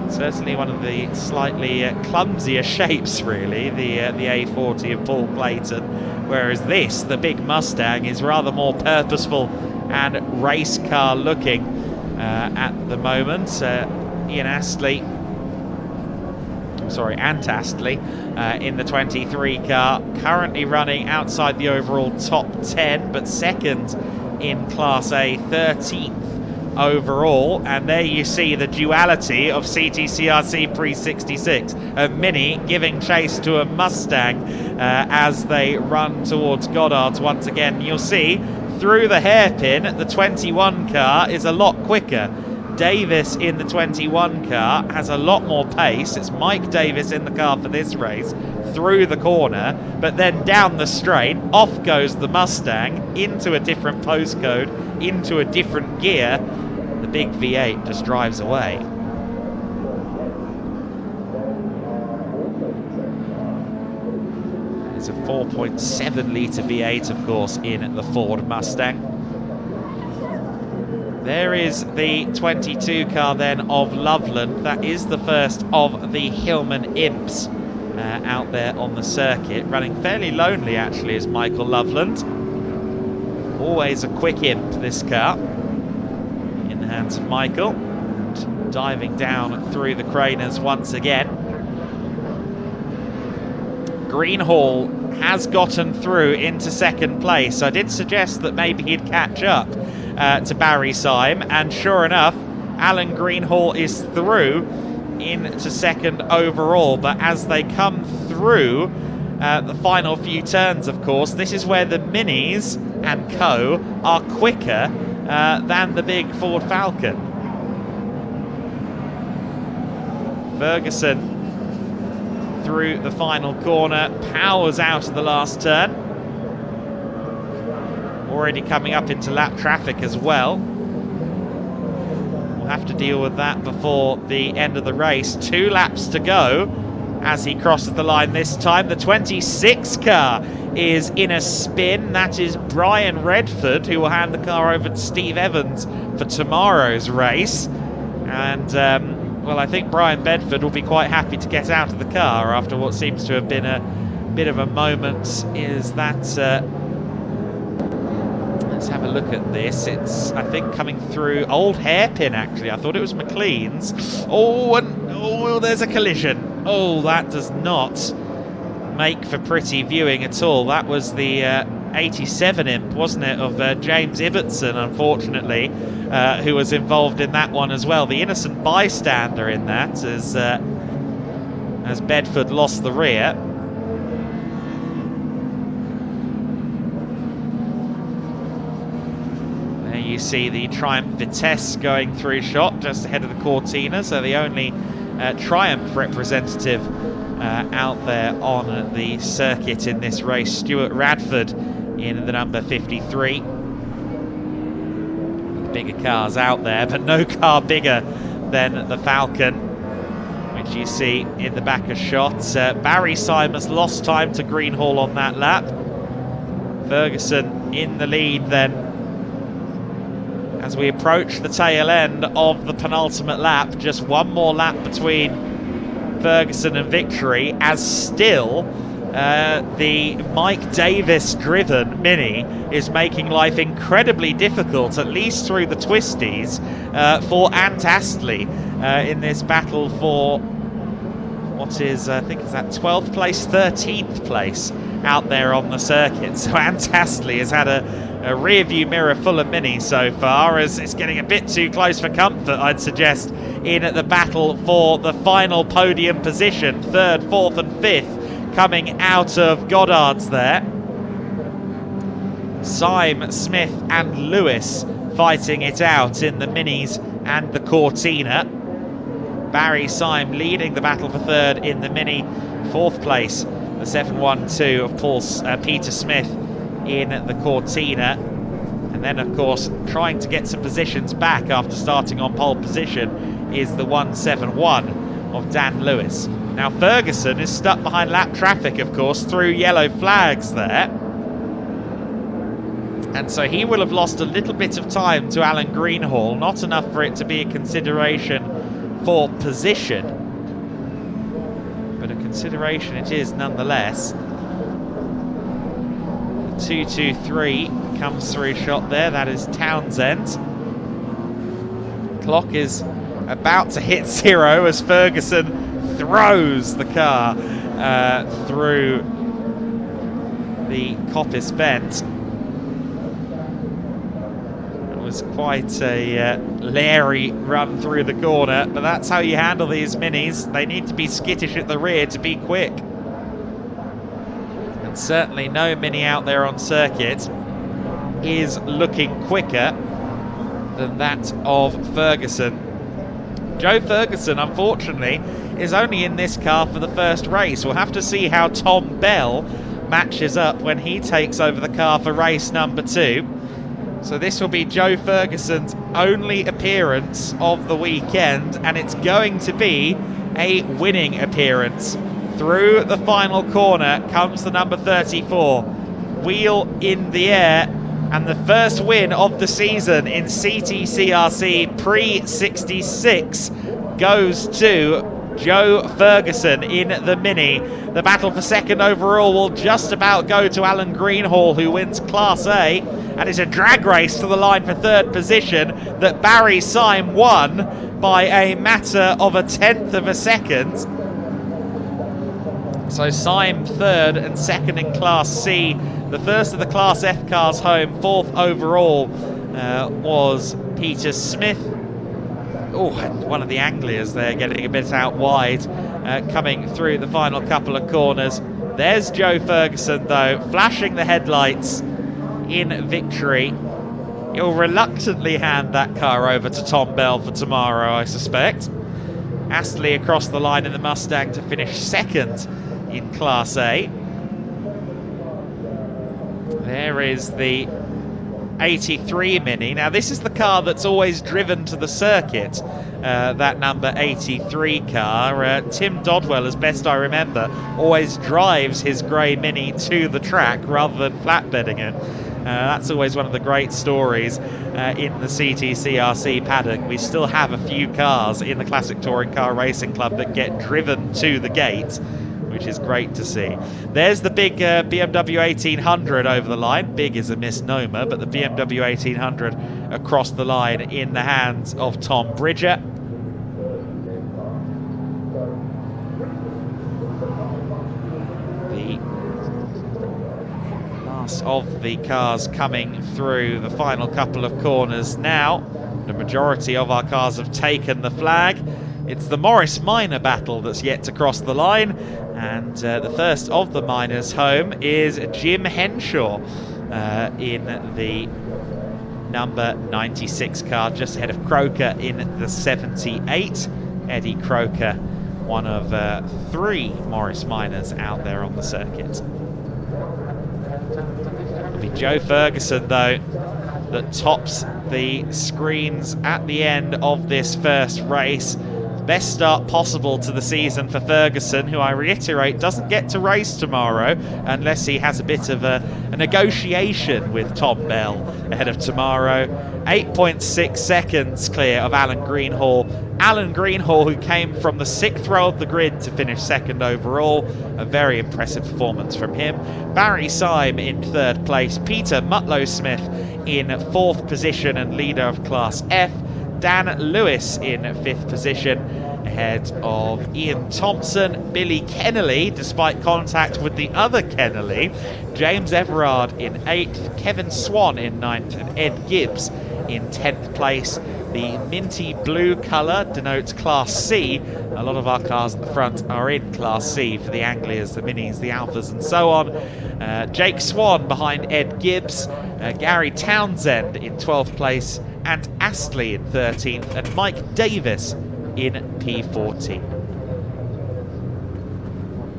Certainly one of the slightly clumsier shapes, really, the A40 of Paul Clayton, whereas this, the big Mustang, is rather more purposeful and race car looking at the moment. Ant Astley in the 23 car, currently running outside the overall top 10, but second in Class A, 13th overall. And there you see the duality of CTCRC Pre-66, a Mini giving chase to a Mustang as they run towards Goddard's once again. You'll see through the hairpin, the 21 car is a lot quicker. Davis in the 21 car has a lot more pace. It's Mike Davis in the car for this race, through the corner, but then down the straight, off goes the Mustang into a different postcode, into a different gear. The big V8 just drives away. There's a 4.7 litre V8, of course, in the Ford Mustang. There is the 22 car then of Loveland. That is the first of the Hillman Imps out there on the circuit. Running fairly lonely actually is Michael Loveland. Always a quick imp, this car. In the hands of Michael. And diving down through the craners once again. Greenhall has gotten through into second place. I did suggest that maybe he'd catch up to Barry Syme, and sure enough, Alan Greenhall is through into second overall. But as they come through the final few turns, of course, this is where the Minis and Co are quicker than the big Ford Falcon. Ferguson through the final corner, powers out of the last turn. Already coming up into lap traffic as well. We'll have to deal with that before the end of the race. 2 laps to go as he crosses the line this time. The 26 car is in a spin. That is Brian Redford, who will hand the car over to Steve Evans for tomorrow's race. And well, I think Brian Bedford will be quite happy to get out of the car after what seems to have been a bit of a moment. Is that let's have a look at this. It's, I think, coming through old hairpin actually. I thought it was McLean's. Oh, there's a collision. Oh, that does not make for pretty viewing at all. That was the 87 imp, wasn't it, of James Ibbotson, unfortunately, who was involved in that one as well. The innocent bystander in that as Bedford lost the rear. There you see the Triumph Vitesse going through shot just ahead of the Cortina, so the only Triumph representative out there on the circuit in this race. Stuart Radford in the number 53. Bigger cars out there, but no car bigger than the Falcon, which you see in the back of shot. Barry Syme has lost time to Greenhall on that lap. Ferguson in the lead then as we approach the tail end of the penultimate lap. Just one more lap between Ferguson and victory, as still the Mike Davis driven Mini is making life incredibly difficult, at least through the twisties, for Ant Astley in this battle for what is, I think, is that 12th place, 13th place out there on the circuit. So Ant Astley has had a rear view mirror full of Minis so far, as it's getting a bit too close for comfort, I'd suggest, in the battle for the final podium position. 3rd, 4th and 5th coming out of Goddard's there. Syme, Smith and Lewis fighting it out in the Minis and the Cortina. Barry Syme leading the battle for 3rd in the Mini. 4th place, the 712 of Peter Smith in the Cortina. And then, of course, trying to get some positions back after starting on pole position is the 171 of Dan Lewis. Now, Ferguson is stuck behind lap traffic, of course, through yellow flags there. And so he will have lost a little bit of time to Alan Greenhall, not enough for it to be a consideration for position, but a consideration it is nonetheless. 223 comes through shot there. That is Townsend. Clock is about to hit 0 as Ferguson throws the car through the coppice bend. It was quite a leery run through the corner, but that's how you handle these Minis. They need to be skittish at the rear to be quick. And certainly no Mini out there on circuit is looking quicker than that of Ferguson. Joe Ferguson, unfortunately, is only in this car for the first race. We'll have to see how Tom Bell matches up when he takes over the car for race number 2. So this will be Joe Ferguson's only appearance of the weekend, and it's going to be a winning appearance. Through the final corner comes the number 34. Wheel in the air And the first win of the season in CTCRC Pre-66 goes to Joe Ferguson in the Mini. The battle for second overall will just about go to Alan Greenhall, who wins Class A, and it's a drag race to the line for third position that Barry Syme won by a matter of a tenth of a second. So Syme third and second in Class C. The first of the Class F cars home, fourth overall, was Peter Smith. Oh, and one of the Anglias there getting a bit out wide, coming through the final couple of corners. There's Joe Ferguson, though, flashing the headlights in victory. He'll reluctantly hand that car over to Tom Bell for tomorrow, I suspect. Astley across the line in the Mustang to finish second in Class A. There is the 83 Mini. Now this is the car that's always driven to the circuit, that number 83 car. Tim Dodwell, as best I remember, always drives his grey Mini to the track rather than flatbedding it. That's always one of the great stories in the CTCRC paddock. We still have a few cars in the Classic Touring Car Racing Club that get driven to the gate, which is great to see. There's the big BMW 1800 over the line. Big is a misnomer, but the BMW 1800 across the line in the hands of Tom Bridger. The last of the cars coming through the final couple of corners now. The majority of our cars have taken the flag. It's the Morris Minor battle that's yet to cross the line, and the first of the minors home is Jim Henshaw in the number 96 car, just ahead of Croker in the 78. Eddie Croker, one of 3 Morris Minors out there on the circuit. It'll be Joe Ferguson, though, that tops the screens at the end of this first race. Best start possible to the season for Ferguson, who I reiterate doesn't get to race tomorrow unless he has a bit of a negotiation with Tom Bell ahead of tomorrow. 8.6 seconds clear of Alan Greenhall. Alan Greenhall, who came from the 6th row of the grid to finish second overall. A very impressive performance from him. Barry Syme in 3rd place. Peter Mutlow-Smith in 4th position and leader of Class F. Dan Lewis in 5th position, ahead of Ian Thompson. Billy Kennelly, despite contact with the other Kennelly. James Everard in 8th, Kevin Swan in 9th, and Ed Gibbs in 10th place. The minty blue colour denotes Class C. A lot of our cars at the front are in Class C for the Anglias, the Minis, the Alphas and so on. Jake Swan behind Ed Gibbs, Gary Townsend in 12th place, and Astley in 13th, and Mike Davis in P14.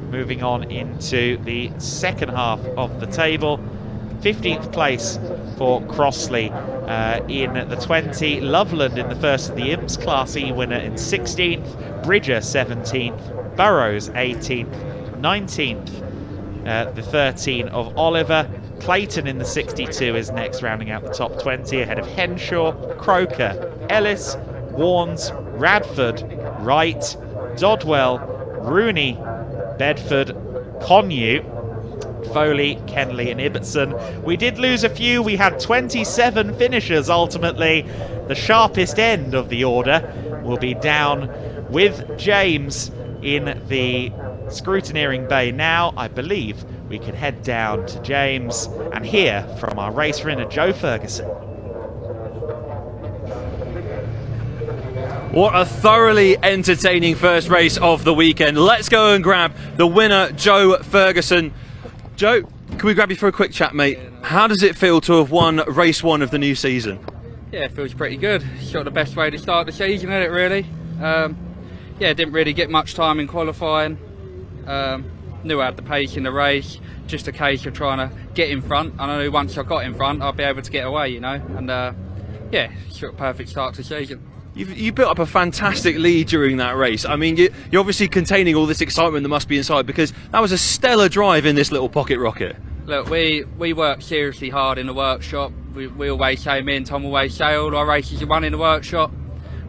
Moving on into the second half of the table. 15th place for Crossley in the 20. Loveland in the first of the Imps, Class E winner in 16th. Bridger 17th. Burrows 18th. 19th, the 13 of Oliver. Clayton in the 62 is next, rounding out the top 20, ahead of Henshaw, Croker, Ellis, Warnes, Radford, Wright, Dodwell, Rooney, Bedford, Connew, Foley, Kenley and Ibbotson. We did lose a few. We had 27 finishers ultimately. The sharpest end of the order will be down with James in the scrutineering bay now. I believe we can head down to James and hear from our race winner, Joe Ferguson. What a thoroughly entertaining first race of the weekend. Let's go and grab the winner, Joe Ferguson. Joe, can we grab you for a quick chat, mate? How does it feel to have won race 1 of the new season? Yeah, it feels pretty good. Sort of the best way to start the season, isn't it, really? Yeah, didn't really get much time in qualifying. Knew I had the pace in the race, just a case of trying to get in front. I know once I got in front, I'll be able to get away, you know. And yeah, sort of perfect start to the season. You built up a fantastic lead during that race. I mean, you're obviously containing all this excitement that must be inside, because that was a stellar drive in this little pocket rocket. Look, we work seriously hard in the workshop. We always say, me and Tom always say, all our races are run in the workshop.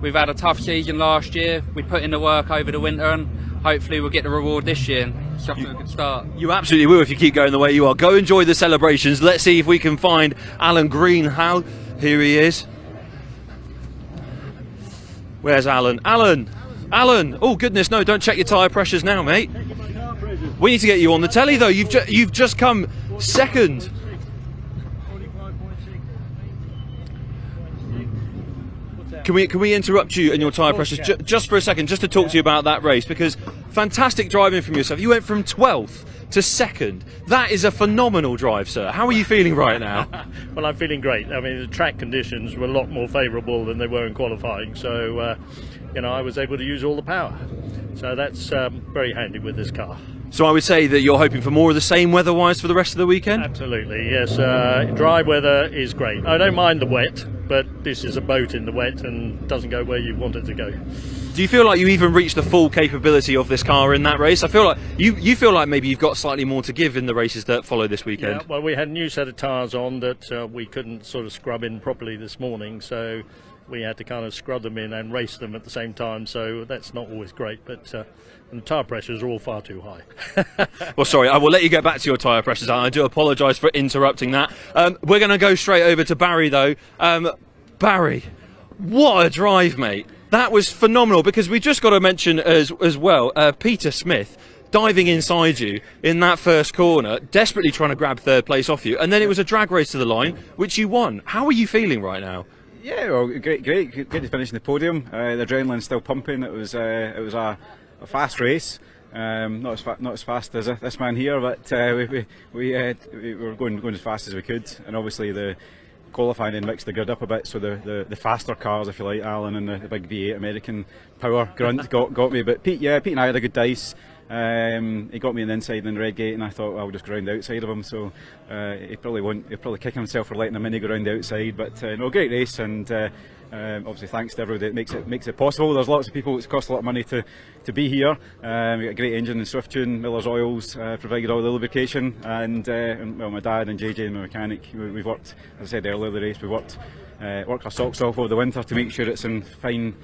We've had a tough season last year. We put in the work over the winter, and hopefully we'll get the reward this year. And it's off to a good start. You absolutely will if you keep going the way you are. Go enjoy the celebrations. Let's see if we can find Alan Greenhow. Here he is. Where's Alan? Alan! Oh goodness, no! Don't check your tyre pressures now, mate. We need to get you on the telly, though. You've just come second. Can we interrupt you and your tyre pressures just for a second, just to talk to you about that race? Because fantastic driving from yourself. You went from 12th to 2nd. That is a phenomenal drive, sir. How are you feeling right now? Well, I'm feeling great. I mean, the track conditions were a lot more favourable than they were in qualifying, so you know, I was able to use all the power. So that's very handy with this car. So I would say that you're hoping for more of the same weather-wise for the rest of the weekend? Absolutely, yes. Dry weather is great. I don't mind the wet, but this is a boat in the wet and doesn't go where you want it to go. Do you feel like you even reached the full capability of this car in that race? I feel like you feel like maybe you've got slightly more to give in the races that follow this weekend. Yeah, well, we had a new set of tyres on that we couldn't sort of scrub in properly this morning, so we had to kind of scrub them in and race them at the same time, so that's not always great, but and the tyre pressures are all far too high. Well, sorry, I will let you get back to your tyre pressures. I do apologise for interrupting that. We're going to go straight over to Barry, though. Barry, what a drive, mate. That was phenomenal, because we just got to mention as well, Peter Smith diving inside you in that first corner, desperately trying to grab third place off you, and then it was a drag race to the line, which you won. How are you feeling right now? Yeah, well, great to finish in the podium. The adrenaline's still pumping. It was a fast race, not as fast as this man here, but we were going as fast as we could, and obviously the qualifying and mixed the grid up a bit, so the faster cars, if you like, Alan, and the big V8 American power grunt got me. But Pete and I had a good dice. He got me on the inside in the red gate, and I thought, well, I'll just go around the outside of him. So he'll probably kick himself for letting a Mini go around the outside. But no, great race, and obviously thanks to everybody that makes it possible. There's lots of people. It's cost a lot of money to be here. We got a great engine in Swiftune. Miller's Oils provided all the lubrication, and well, my dad and JJ, my mechanic, we've worked, as I said earlier, the race. We worked our socks off over the winter to make sure it's in fine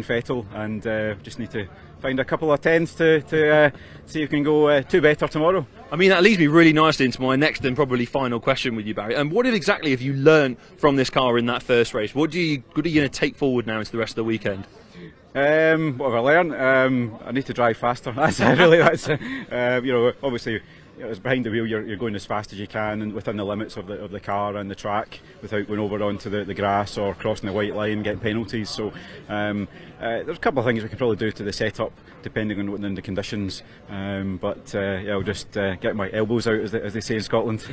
fettle, and just need to find a couple of tens to see if we can go 2 better tomorrow. I mean, that leads me really nicely into my next and probably final question with you, Barry. And what exactly have you learned from this car in that first race? What are you going to take forward now into the rest of the weekend? What have I learned? I need to drive faster. That's you know, obviously, as behind the wheel, you're going as fast as you can and within the limits of the car and the track, without going over onto the grass or crossing the white line, getting penalties. So there's a couple of things we can probably do to the setup depending on the conditions. But yeah, I'll just get my elbows out, as they say in Scotland.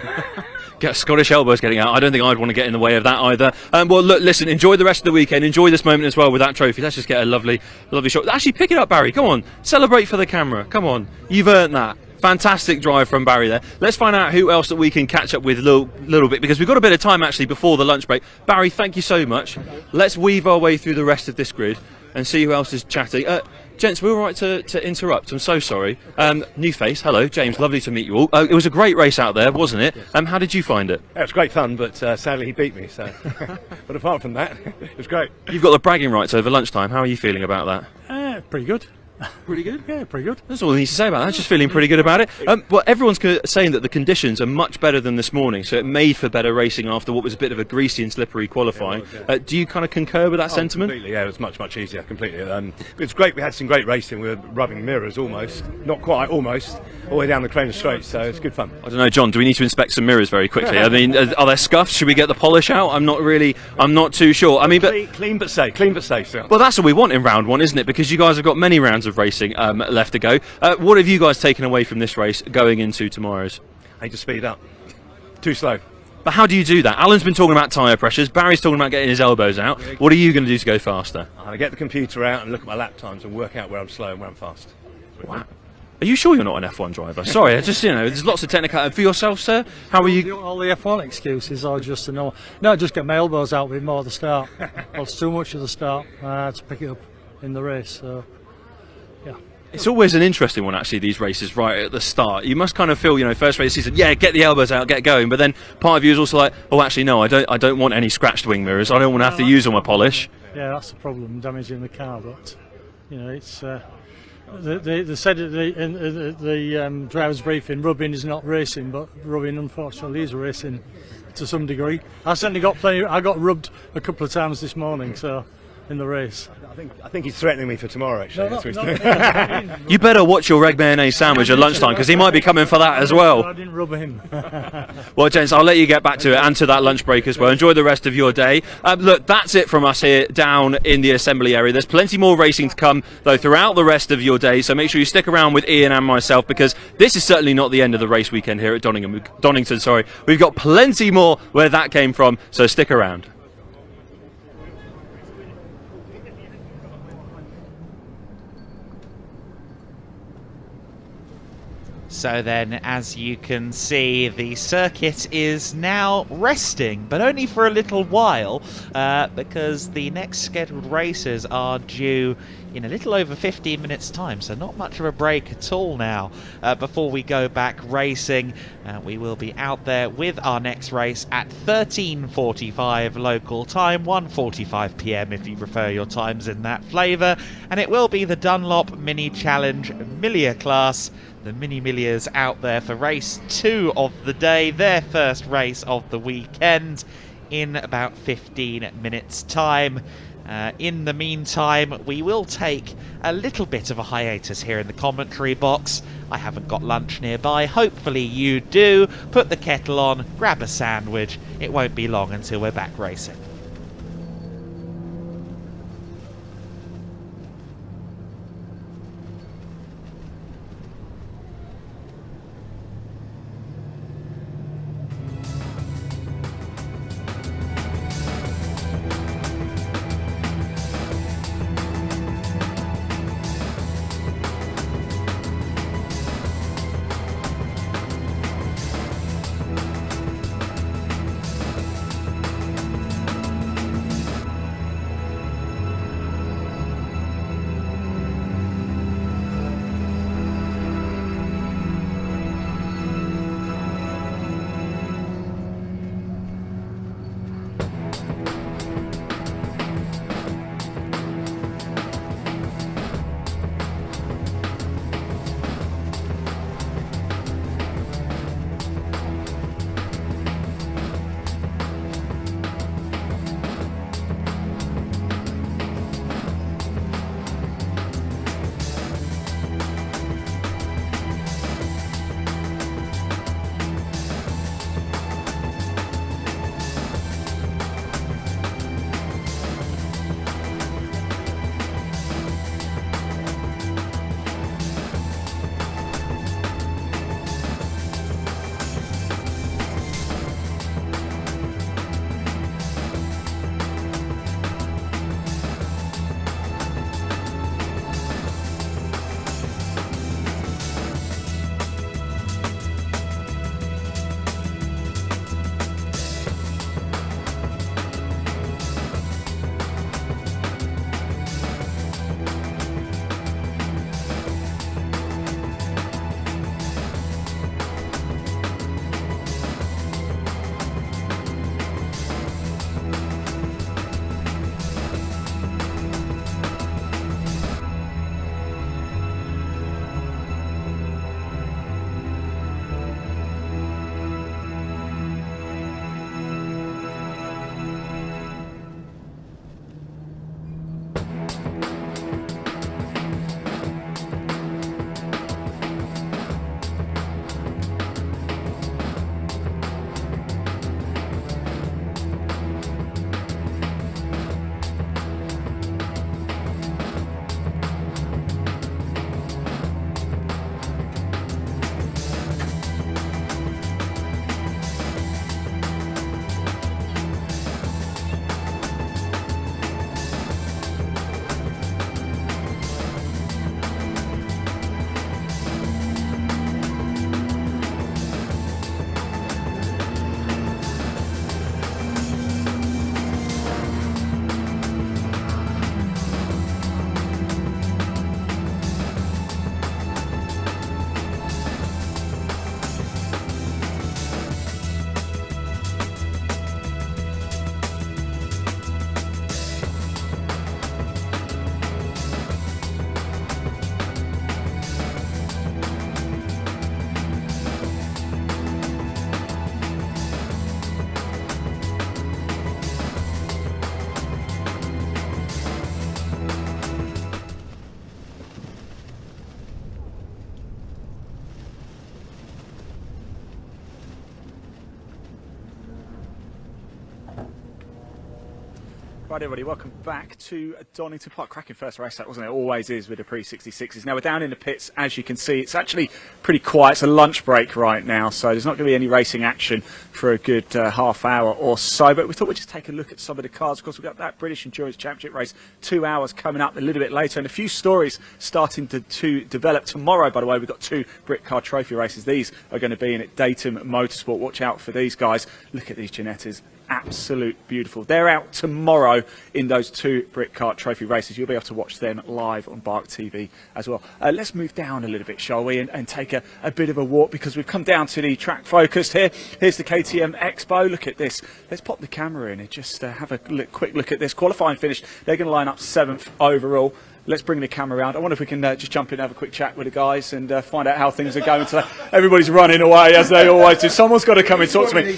Get Scottish elbows getting out. I don't think I'd want to get in the way of that either. Well, look, listen, enjoy the rest of the weekend. Enjoy this moment as well with that trophy. Let's just get a lovely shot. Actually, pick it up, Barry. Come on, celebrate for the camera. Come on, you've earned that. Fantastic drive from Barry there. Let's find out who else that we can catch up with a little bit, because we've got a bit of time actually before the lunch break. Barry, thank you so much. Let's weave our way through the rest of this grid and see who else is chatting. Gents, we're all right to interrupt. I'm so sorry. New face, hello, James. Lovely to meet you all. It was a great race out there, wasn't it? How did you find it? It was great fun, but sadly he beat me. So, but apart from that, it was great. You've got the bragging rights over lunchtime. How are you feeling about that? Pretty good. Pretty good? Yeah, pretty good. That's all I need to say about that. Just feeling pretty good about it. Well, everyone's saying that the conditions are much better than this morning, so it made for better racing after what was a bit of a greasy and slippery qualifying. Do you kind of concur with that sentiment? Completely, yeah, it was much easier, completely. It's great, we had some great racing, we were rubbing mirrors almost, not quite, almost, all the way down the Crane Straight, so it's good fun. I don't know, John, do we need to inspect some mirrors very quickly? I mean, are there scuffs? Should we get the polish out? I'm not too sure. I mean, but clean but safe, so. Well, that's what we want in round one, isn't it? Because you guys have got many rounds of racing left to go. What have you guys taken away from this race going into tomorrow's? I need to speed up. Too slow. But how do you do that? Alan's been talking about tyre pressures. Barry's talking about getting his elbows out. What are you going to do to go faster? I'm going to get the computer out and look at my lap times and work out where I'm slow and where I'm fast. Wow. Are you sure you're not an F1 driver? Sorry, I just, there's lots of technical. For yourself, sir, how are you? All the F1 excuses are just to know. No, just get my elbows out with more at the start. Well, it's too much at the start to pick it up in the race. So, yeah. It's always an interesting one, actually, these races right at the start. You must kind of feel, first race of the season, yeah, get the elbows out, get going. But then part of you is also like, oh, actually, no, I don't want any scratched wing mirrors. I don't want to have to use all my polish. Yeah, that's the problem, damaging the car. But it's they said in the driver's briefing, rubbing is not racing, but rubbing, unfortunately, is racing to some degree. I certainly got plenty. I got rubbed a couple of times this morning, so in the race. I think he's threatening me for tomorrow, actually. You better watch your egg mayonnaise sandwich at lunchtime, because he might be coming for that as well. I didn't rub him. Well, gents, I'll let you get back to it and to that lunch break as well. Enjoy the rest of your day. Look, that's it from us here down in the assembly area. There's plenty more racing to come, though, throughout the rest of your day, so make sure you stick around with Ian and myself, because this is certainly not the end of the race weekend here at Donington. We've got plenty more where that came from, so stick around. So then, as you can see, the circuit is now resting, but only for a little while, because the next scheduled races are due in a little over 15 minutes time, so not much of a break at all now before we go back racing. We will be out there with our next race at 13:45 local time, 1:45 PM if you prefer your times in that flavour, and it will be the Dunlop Mini Challenge Miglia class. The Mini Miglias out there for race 2 of the day, their first race of the weekend, in about 15 minutes time. In the meantime, we will take a little bit of a hiatus here in the commentary box. I haven't got lunch nearby. Hopefully you do. Put the kettle on, grab a sandwich. It won't be long until we're back racing. Right, everybody, welcome back to Donington Park. Cracking first race, that wasn't it? Always is with the Pre-66s. Now we're down in the pits, as you can see. It's actually pretty quiet. It's a lunch break right now, so there's not going to be any racing action for a good half hour or so. But we thought we'd just take a look at some of the cars. Of course, we've got that British Endurance Championship race, 2 hours coming up a little bit later, and a few stories starting to develop tomorrow. By the way, we've got 2 Brit Car Trophy races. These are going to be in at Dayton Motorsport. Watch out for these guys. Look at these Ginettas. Absolute beautiful. They're out tomorrow in those 2 Brit Kart Trophy races. You'll be able to watch them live on BARC TV as well. Let's move down a little bit, shall we, and take a bit of a walk, because we've come down to the track focus here. Here's the KTM Expo. Look at this. Let's pop the camera in and just have a quick look at this. Qualifying finish. They're going to line up 7th overall. Let's bring the camera around. I wonder if we can just jump in and have a quick chat with the guys and find out how things are going today. Everybody's running away, as they always do. Someone's got to come and talk to me.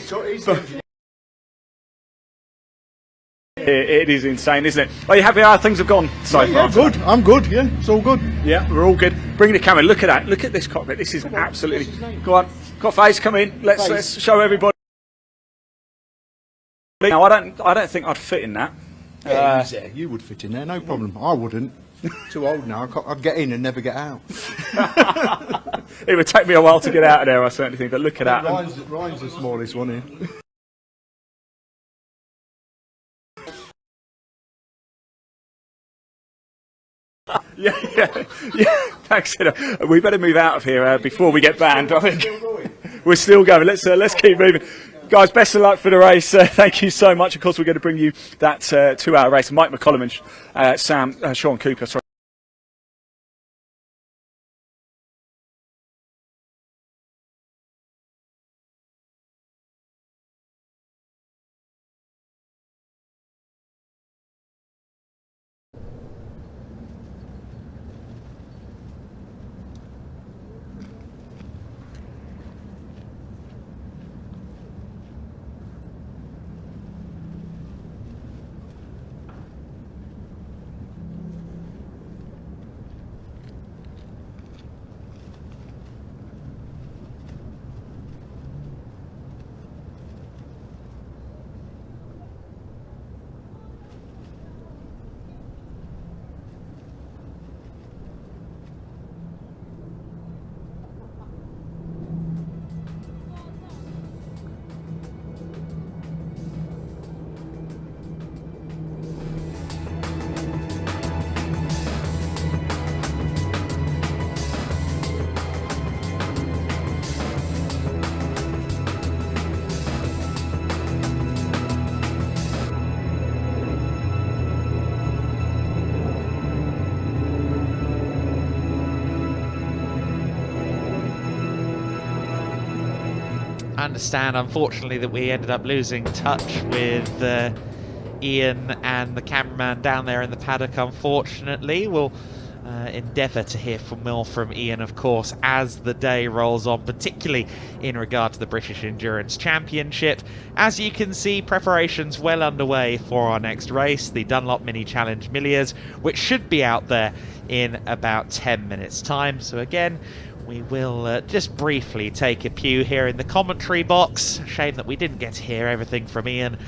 It is insane, isn't it? Are you happy how things have gone so far? Yeah, good. I'm good. Yeah, it's all good. Yeah, we're all good. Bring the camera. Look at that. Look at this cockpit. This is absolutely. Go on, got Faze, come in. Let's show everybody. Now, I don't think I'd fit in that. Yeah, you would fit in there, no problem. I wouldn't. Too old now. I'd get in and never get out. It would take me a while to get out of there, I certainly think. But look at that. Ryan's the smallest one here. Yeah. Thanks. We better move out of here before we get banned. I think we're still going. Let's keep moving, guys. Best of luck for the race. Thank you so much. Of course, we're going to bring you that 2-hour race. Mike McCollum and Sean Cooper. Sorry. I understand, unfortunately, that we ended up losing touch with Ian and the cameraman down there in the paddock. Unfortunately, we'll endeavour to hear more from Ian, of course, as the day rolls on, particularly in regard to the British Endurance Championship. As you can see, preparations well underway for our next race, the Dunlop Mini Challenge Miglias, which should be out there in about 10 minutes' time. So again, we will just briefly take a pew here in the commentary box. Shame that we didn't get to hear everything from Ian,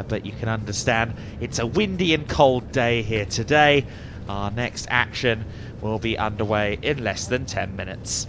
but you can understand it's a windy and cold day here today. Our next action will be underway in less than 10 minutes.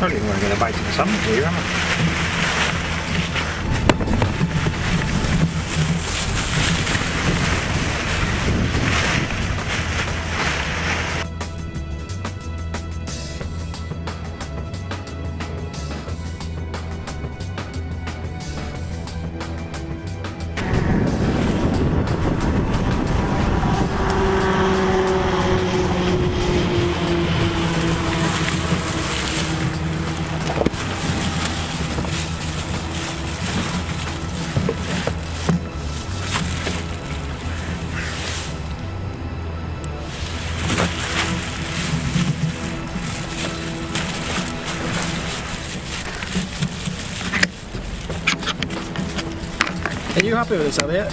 Probably want to get a bite of something here, am I? Are you happy with this, Elliot?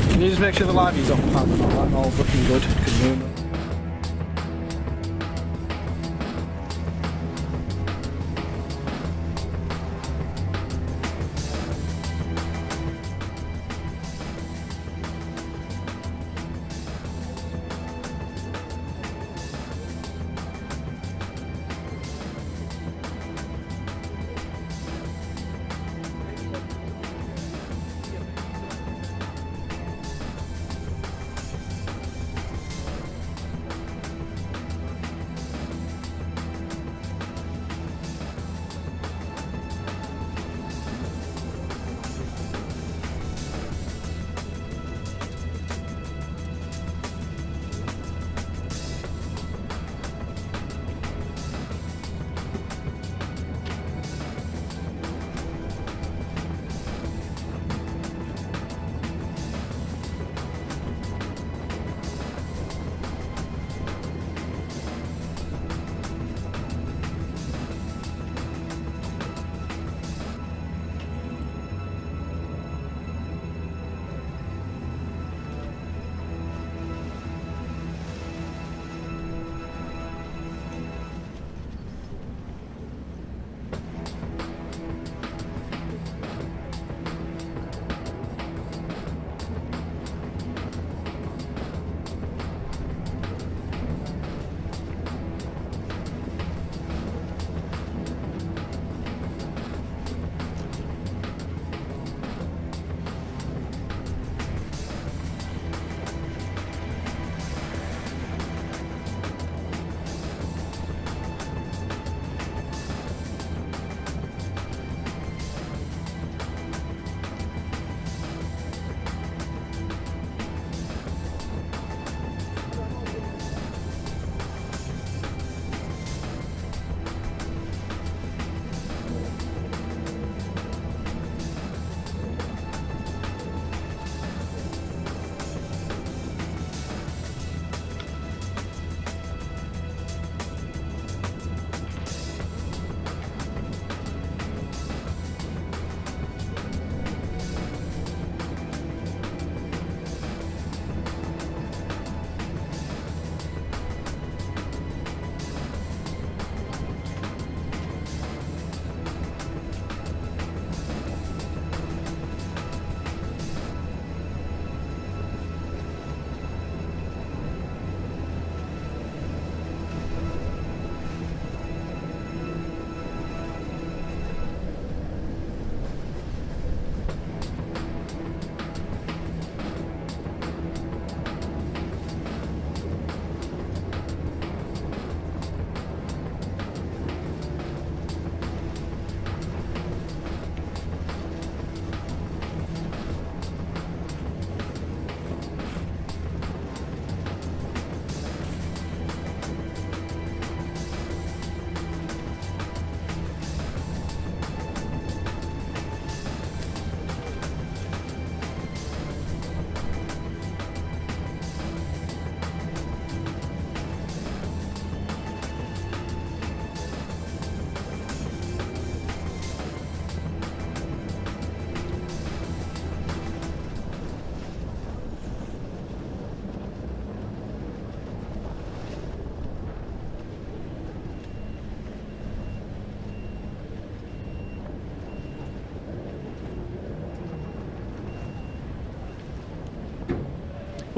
Can you just make sure the livey's on pan and all that and all looking good?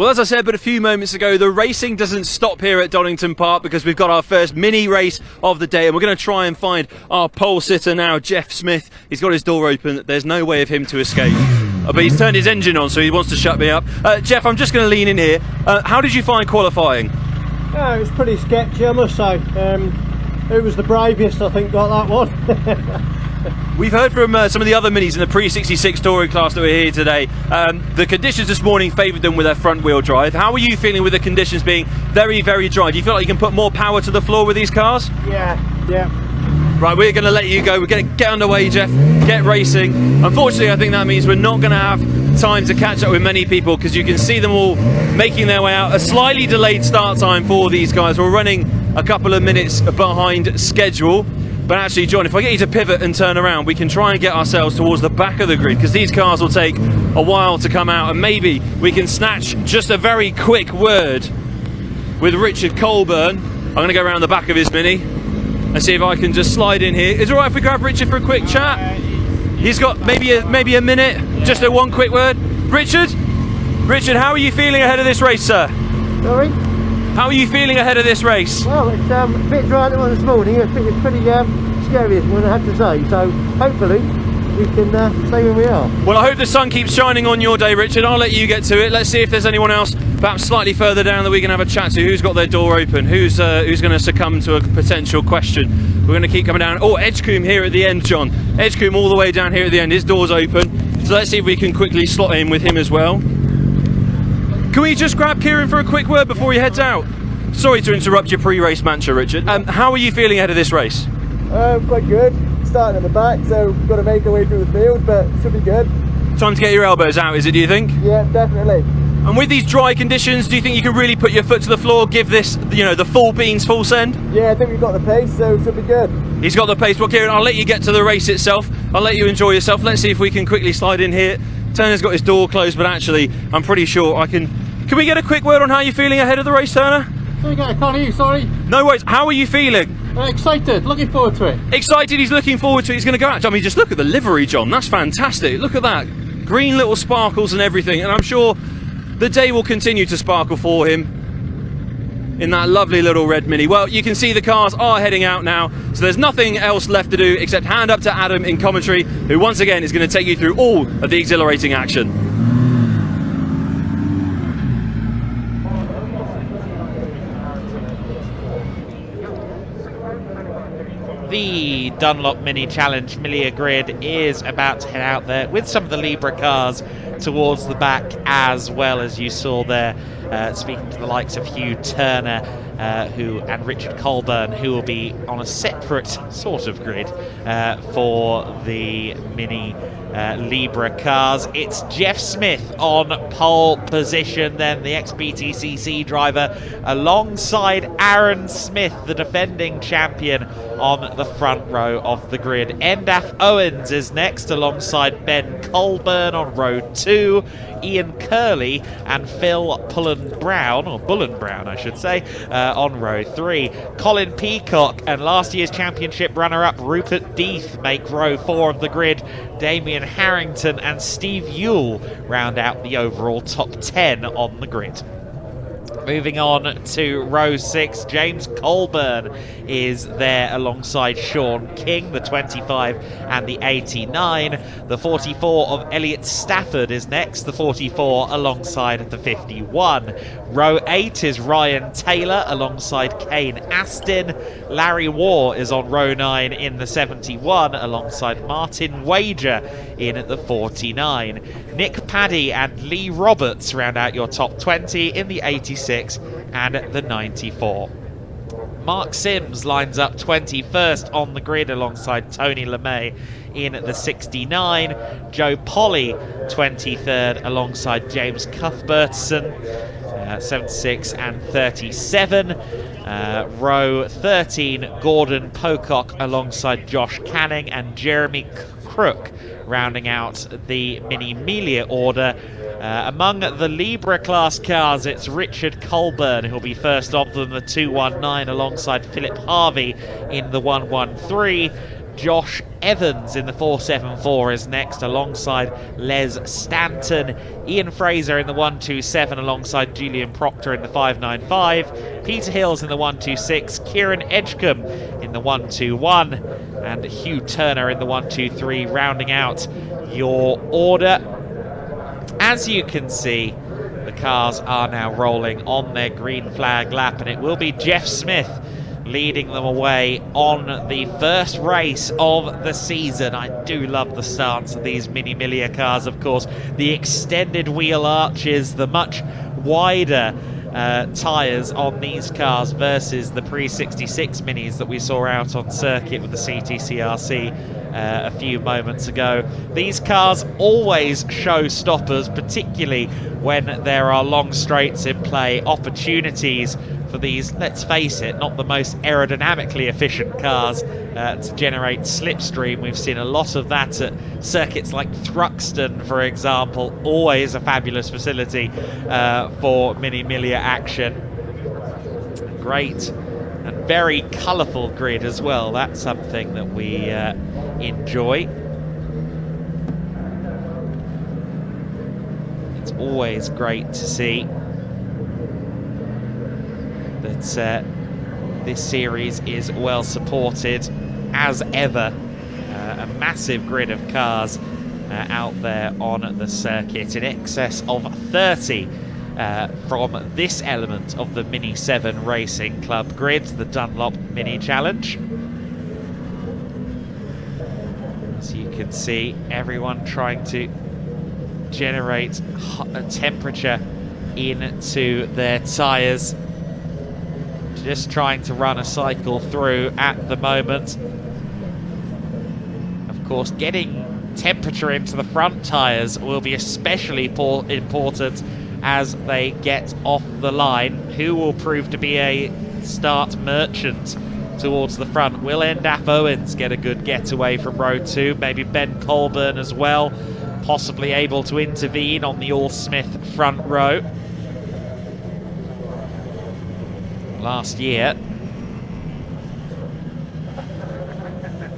Well, as I said but a few moments ago, the racing doesn't stop here at Donington Park because we've got our first mini race of the day, and we're going to try and find our pole sitter now, Jeff Smith. He's got his door open. There's no way of him to escape. But he's turned his engine on, so he wants to shut me up. Jeff, I'm just going to lean in here. How did you find qualifying? Yeah, it was pretty sketchy, I must say. It was the bravest, I think, got that one. We've heard from some of the other minis in the Pre-66 touring class that were here today. The conditions this morning favoured them with their front wheel drive. How are you feeling with the conditions being very, very dry? Do you feel like you can put more power to the floor with these cars? Yeah. Right, we're going to let you go. We're going to get underway, Jeff, get racing. Unfortunately, I think that means we're not going to have time to catch up with many people because you can see them all making their way out. A slightly delayed start time for these guys. We're running a couple of minutes behind schedule. But actually, John, if I get you to pivot and turn around, we can try and get ourselves towards the back of the grid because these cars will take a while to come out, and maybe we can snatch just a very quick word with Richard Colburn. I'm going to go around the back of his Mini and see if I can just slide in here. Is it all right if we grab Richard for a quick chat? He's got maybe a minute, just a one quick word. Richard, how are you feeling ahead of this race, sir? Sorry? How are you feeling ahead of this race? Well, it's a bit dry than one this morning. It's pretty scary, this one, I have to say. So hopefully we can stay where we are. Well, I hope the sun keeps shining on your day, Richard. I'll let you get to it. Let's see if there's anyone else, perhaps slightly further down, that we can have a chat to. Who's got their door open? Who's going to succumb to a potential question? We're going to keep coming down. Oh, Edgecombe here at the end, John. Edgecombe all the way down here at the end. His door's open. So let's see if we can quickly slot in with him as well. Can we just grab Kieran for a quick word before he heads out? Sorry to interrupt your pre-race mantra, Richard. How are you feeling ahead of this race? Quite good. Starting at the back, so we've got to make our way through the field, but should be good. Time to get your elbows out, is it, do you think? Yeah, definitely. And with these dry conditions, do you think you can really put your foot to the floor, give this, the full beans, full send? Yeah, I think we've got the pace, so it should be good. He's got the pace. Well, Kieran, I'll let you get to the race itself. I'll let you enjoy yourself. Let's see if we can quickly slide in here. Turner's got his door closed, but actually, I'm pretty sure I can... Can we get a quick word on how you're feeling ahead of the race, Turner? I can't hear you, sorry. No worries. How are you feeling? Excited, looking forward to it. Excited, he's looking forward to it. He's going to go out. I mean, just look at the livery, John. That's fantastic. Look at that. Green little sparkles and everything. And I'm sure the day will continue to sparkle for him in that lovely little red Mini. Well, you can see the cars are heading out now, so there's nothing else left to do except hand up to Adam in commentary, who once again is going to take you through all of the exhilarating action. The Dunlop Mini Challenge Miglia grid is about to head out there with some of the Libra cars towards the back, as well as you saw there, speaking to the likes of Hugh Turner and Richard Colburn, who will be on a separate sort of grid for the Mini Libra cars. It's Jeff Smith on pole position, then the ex-BTCC driver, alongside Aaron Smith, the defending champion, on the front row of the grid. Endaf Owens is next, alongside Ben Colburn on row 2, Ian Curley and Phil Bullen Brown I should say, on row 3. Colin Peacock and last year's championship runner-up Rupert Death make row 4 of the grid. Damien Harrington and Steve Ewell round out the overall top 10 on the grid. Moving on to row 6, James Colburn is there alongside Sean King, the 25 and the 89. The 44 of Elliot Stafford is next, the 44 alongside the 51. Row 8 is Ryan Taylor alongside Kane Astin. Larry Waugh is on row 9 in the 71 alongside Martin Wager in at the 49. Nick Paddy and Lee Roberts round out your top 20 in the 86 and the 94. Mark Sims lines up 21st on the grid alongside Tony LeMay in the 69. Joe Polly 23rd alongside James Cuthbertson, 76 and 37. Row 13, Gordon Pocock alongside Josh Canning and Jeremy Crook rounding out the Mini Miglia order. Among the Libra class cars, it's Richard Colburn who'll be first of them, the 219, alongside Philip Harvey in the 113. Josh Evans in the 474 is next, alongside Les Stanton. Ian Fraser in the 127 alongside Julian Proctor in the 595. Peter Hills in the 126. Kieran Edgecombe in the 121. And Hugh Turner in the 123, rounding out your order. As you can see, the cars are now rolling on their green flag lap, and it will be Jeff Smith leading them away on the first race of the season. I do love the stance of these Mini Miglia cars, of course. The extended wheel arches, the much wider tyres on these cars versus the Pre-66 Minis that we saw out on circuit with the CTCRC a few moments ago. These cars always show stoppers, particularly when there are long straights in play, opportunities for these, let's face it, not the most aerodynamically efficient cars to generate slipstream. We've seen a lot of that at circuits like Thruxton, for example. Always a fabulous facility for Mini Miglia action. Great and very colourful grid as well. That's something that we enjoy. It's always great to see that this series is well supported as ever. A massive grid of cars out there on the circuit, in excess of 30 from this element of the Mini 7 Racing Club grid, the Dunlop Mini Challenge. As you can see, everyone trying to generate a temperature into their tyres. Just trying to run a cycle through at the moment. Of course, getting temperature into the front tyres will be especially important as they get off the line. Who will prove to be a start merchant towards the front? Will Endaf Owens get a good getaway from row 2? Maybe Ben Colburn as well, possibly able to intervene on the All-Smith front row. Last year,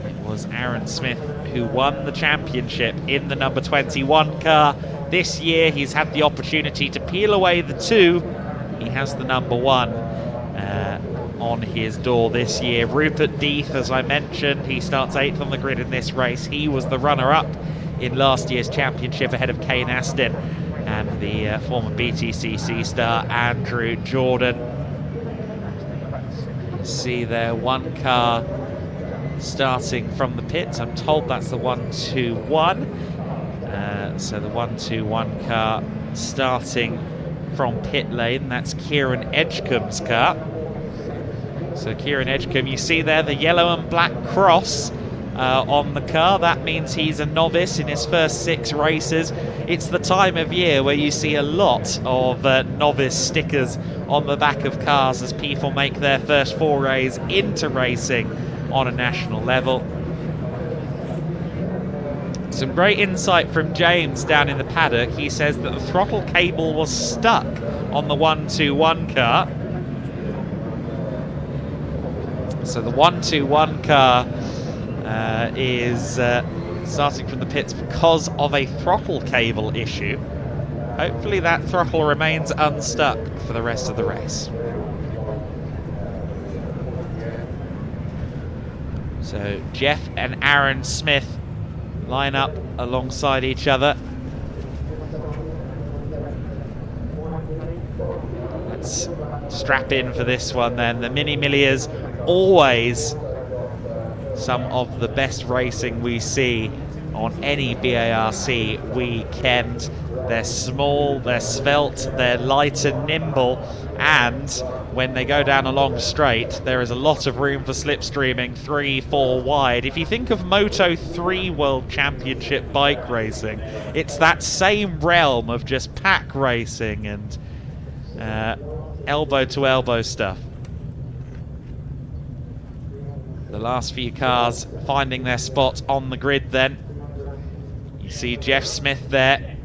it was Aaron Smith who won the championship in the number 21 car. This year, he's had the opportunity to peel away the 2. He has the number 1 on his door this year. Rupert Death, as I mentioned, he starts 8th on the grid in this race. He was the runner-up in last year's championship ahead of Kane Aston and the former BTCC star Andrew Jordan. See there, one car starting from the pits. I'm told that's the 121. So the 121 car starting from pit lane. That's Kieran Edgecombe's car. So Kieran Edgecombe, you see there the yellow and black cross on the car. That means he's a novice in his first 6 races. It's the time of year where you see a lot of novice stickers on the back of cars as people make their first forays into racing on a national level. Some great insight from James down in the paddock. He says that the throttle cable was stuck on the 121 car. So the 121 car is starting from the pits because of a throttle cable issue. Hopefully that throttle remains unstuck for the rest of the race. So Jeff and Aaron Smith line up alongside each other. Let's strap in for this one then. The Mini Miglias, always some of the best racing we see on any BARC weekend. They're small, they're svelte, they're light and nimble, and when they go down a long straight, there is a lot of room for slipstreaming 3-4 wide. If you think of Moto3 World Championship bike racing, it's that same realm of just pack racing and elbow-to-elbow stuff. The last few cars finding their spot on the grid then. You see Jeff Smith there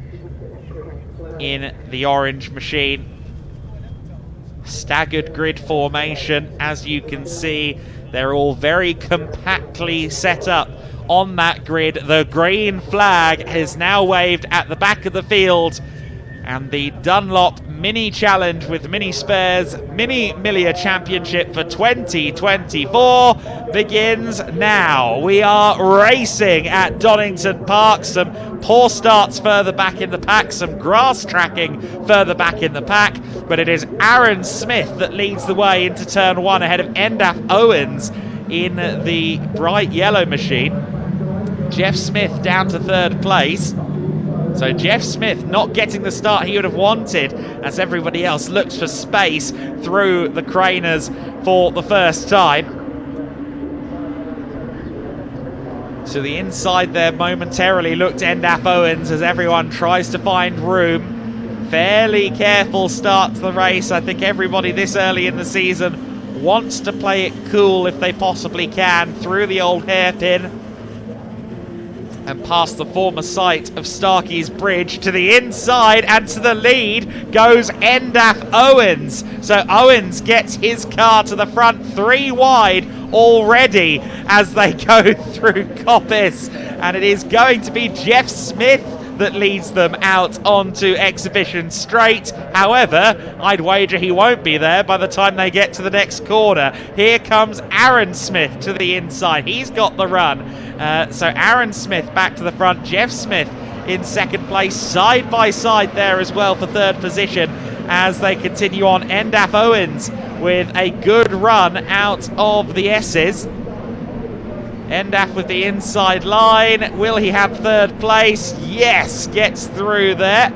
in the orange machine. Staggered grid formation, as you can see. They're all very compactly set up on that grid. The green flag is now waved at the back of the field, and the Dunlop Mini Challenge with Mini Spares Mini Miglia Championship for 2024 begins now. We are racing at Donington Park. Some poor starts further back in the pack, some grass tracking further back in the pack, but it is Aaron Smith that leads the way into turn 1 ahead of Endaf Owens in the bright yellow machine. Jeff Smith down to 3rd place. So Jeff Smith not getting the start he would have wanted as everybody else looks for space through the Craners for the first time. To the inside there momentarily looked Endaf Owens as everyone tries to find room. Fairly careful start to the race. I think everybody this early in the season wants to play it cool if they possibly can through the old hairpin and past the former site of Starkey's Bridge. To the inside and to the lead goes Endaf Owens. So Owens gets his car to the front, 3 wide already as they go through Coppice, and it is going to be Jeff Smith that leads them out onto Exhibition Straight. However, I'd wager he won't be there by the time they get to the next corner. Here comes Aaron Smith to the inside. He's got the run. So Aaron Smith back to the front. Jeff Smith in 2nd place, side by side there as well for 3rd position as they continue on. Endaf Owens with a good run out of the S's. Endaf with the inside line. Will he have 3rd place? Yes, gets through there.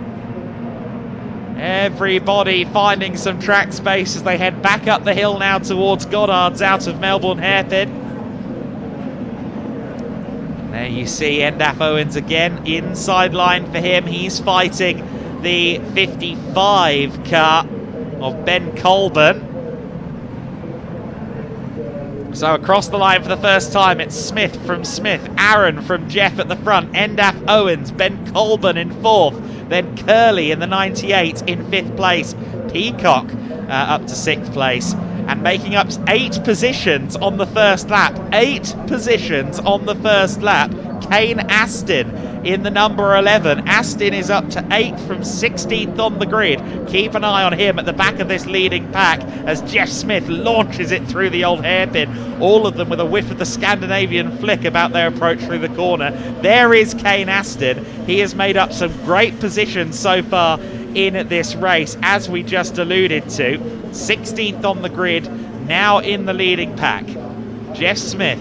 Everybody finding some track space as they head back up the hill now towards Goddard's out of Melbourne hairpin. There you see Endaf Owens again, inside line for him. He's fighting the 55 car of Ben Colburn. So across the line for the first time, it's Smith from Smith, Aaron from Jeff at the front, Endaf Owens, Ben Colburn in 4th, then Curley in the 98 in 5th place, Peacock up to 6th place, and making up 8 positions on the first lap. 8 positions on the first lap. Kane Aston in the number 11. Aston is up to 8th from 16th on the grid. Keep an eye on him at the back of this leading pack as Jeff Smith launches it through the old hairpin. All of them with a whiff of the Scandinavian flick about their approach through the corner. There is Kane Aston. He has made up some great positions so far in this race, as we just alluded to. 16th on the grid, now in the leading pack. Jeff Smith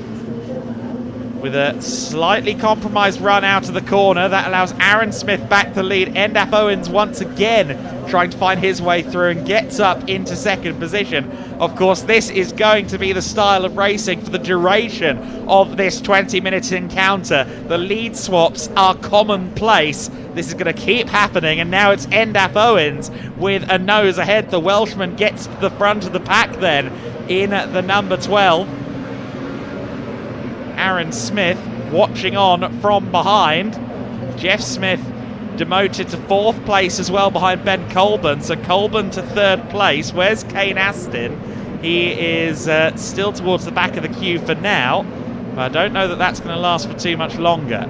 with a slightly compromised run out of the corner. That allows Aaron Smith back to lead. Endaf Owens once again trying to find his way through and gets up into 2nd position. Of course, this is going to be the style of racing for the duration of this 20-minute encounter. The lead swaps are commonplace. This is going to keep happening, and now it's Endaf Owens with a nose ahead. The Welshman gets to the front of the pack then in the number 12. Aaron Smith watching on from behind. Jeff Smith demoted to 4th place as well behind Ben Colburn. So Colburn to 3rd place. Where's Kane Aston? He is still towards the back of the queue for now, but I don't know that that's going to last for too much longer.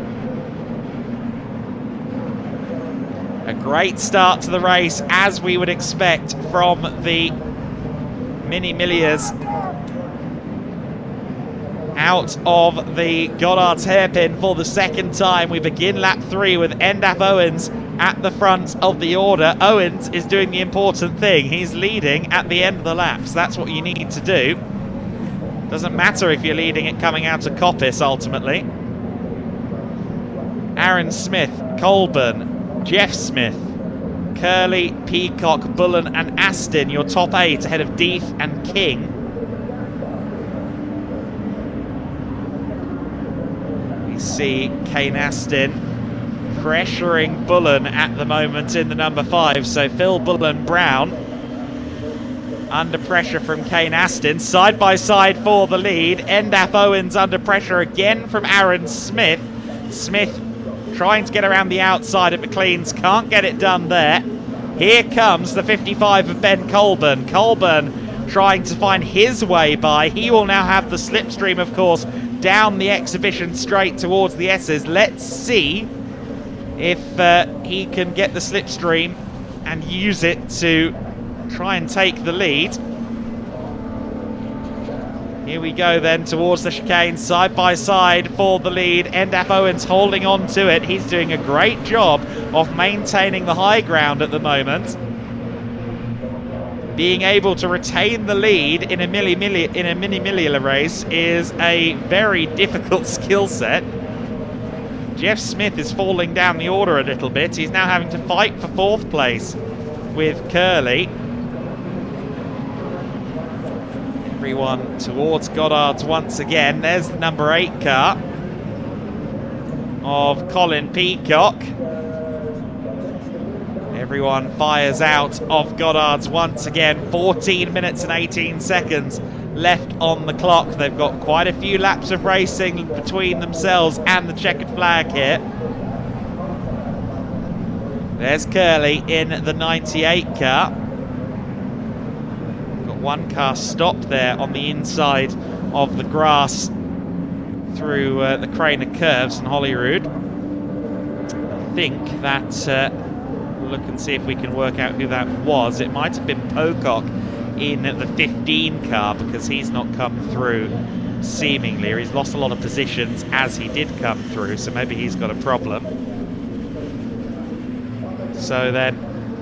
A great start to the race, as we would expect from the Mini Miglias. Out of the Goddard's hairpin for the 2nd time. We begin lap 3 with Endaf Owens at the front of the order. Owens is doing the important thing. He's leading at the end of the laps. That's what you need to do. Doesn't matter if you're leading it coming out of Coppice ultimately. Aaron Smith, Colburn, Jeff Smith, Curley, Peacock, Bullen and Aston, your top 8 ahead of Deeth and King. We see Kane Aston pressuring Bullen at the moment in the number 5. So Phil Bullen Brown under pressure from Kane Aston, side by side for the lead. Endaf Owens under pressure again from Aaron Smith. Smith trying to get around the outside of McLean's, can't get it done there. Here comes the 55 of Ben Colburn. Colburn trying to find his way by. He will now have the slipstream, of course, down the exhibition straight towards the S's. Let's see if he can get the slipstream and use it to try and take the lead. Here we go then towards the chicane, side by side for the lead. Endaf Owens holding on to it. He's doing a great job of maintaining the high ground at the moment. Being able to retain the lead in a mini Miglia race is a very difficult skill set. Jeff Smith is falling down the order a little bit. He's now having to fight for 4th place with Curly. Everyone towards Goddard's once again. There's the number 8 car of Colin Peacock. Everyone fires out of Goddard's once again. 14 minutes and 18 seconds left on the clock. They've got quite a few laps of racing between themselves and the checkered flag here. There's Curly in the 98 car. Got one car stopped there on the inside of the grass through the Craner Curves and Holyrood. I think that we'll look and see if we can work out who that was. It might have been Pocock in the 15 car, because he's not come through seemingly, or he's lost a lot of positions as he did come through, so maybe he's got a problem. So then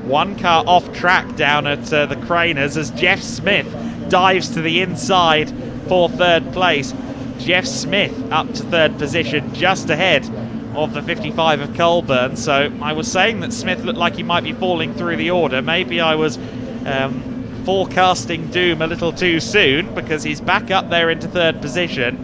one car off track down at the Craners as Jeff Smith dives to the inside for 3rd place. Jeff Smith up to 3rd position, just ahead of the 55 of Colburn. So I was saying that Smith looked like he might be falling through the order. Maybe I was forecasting doom a little too soon, because he's back up there into 3rd position.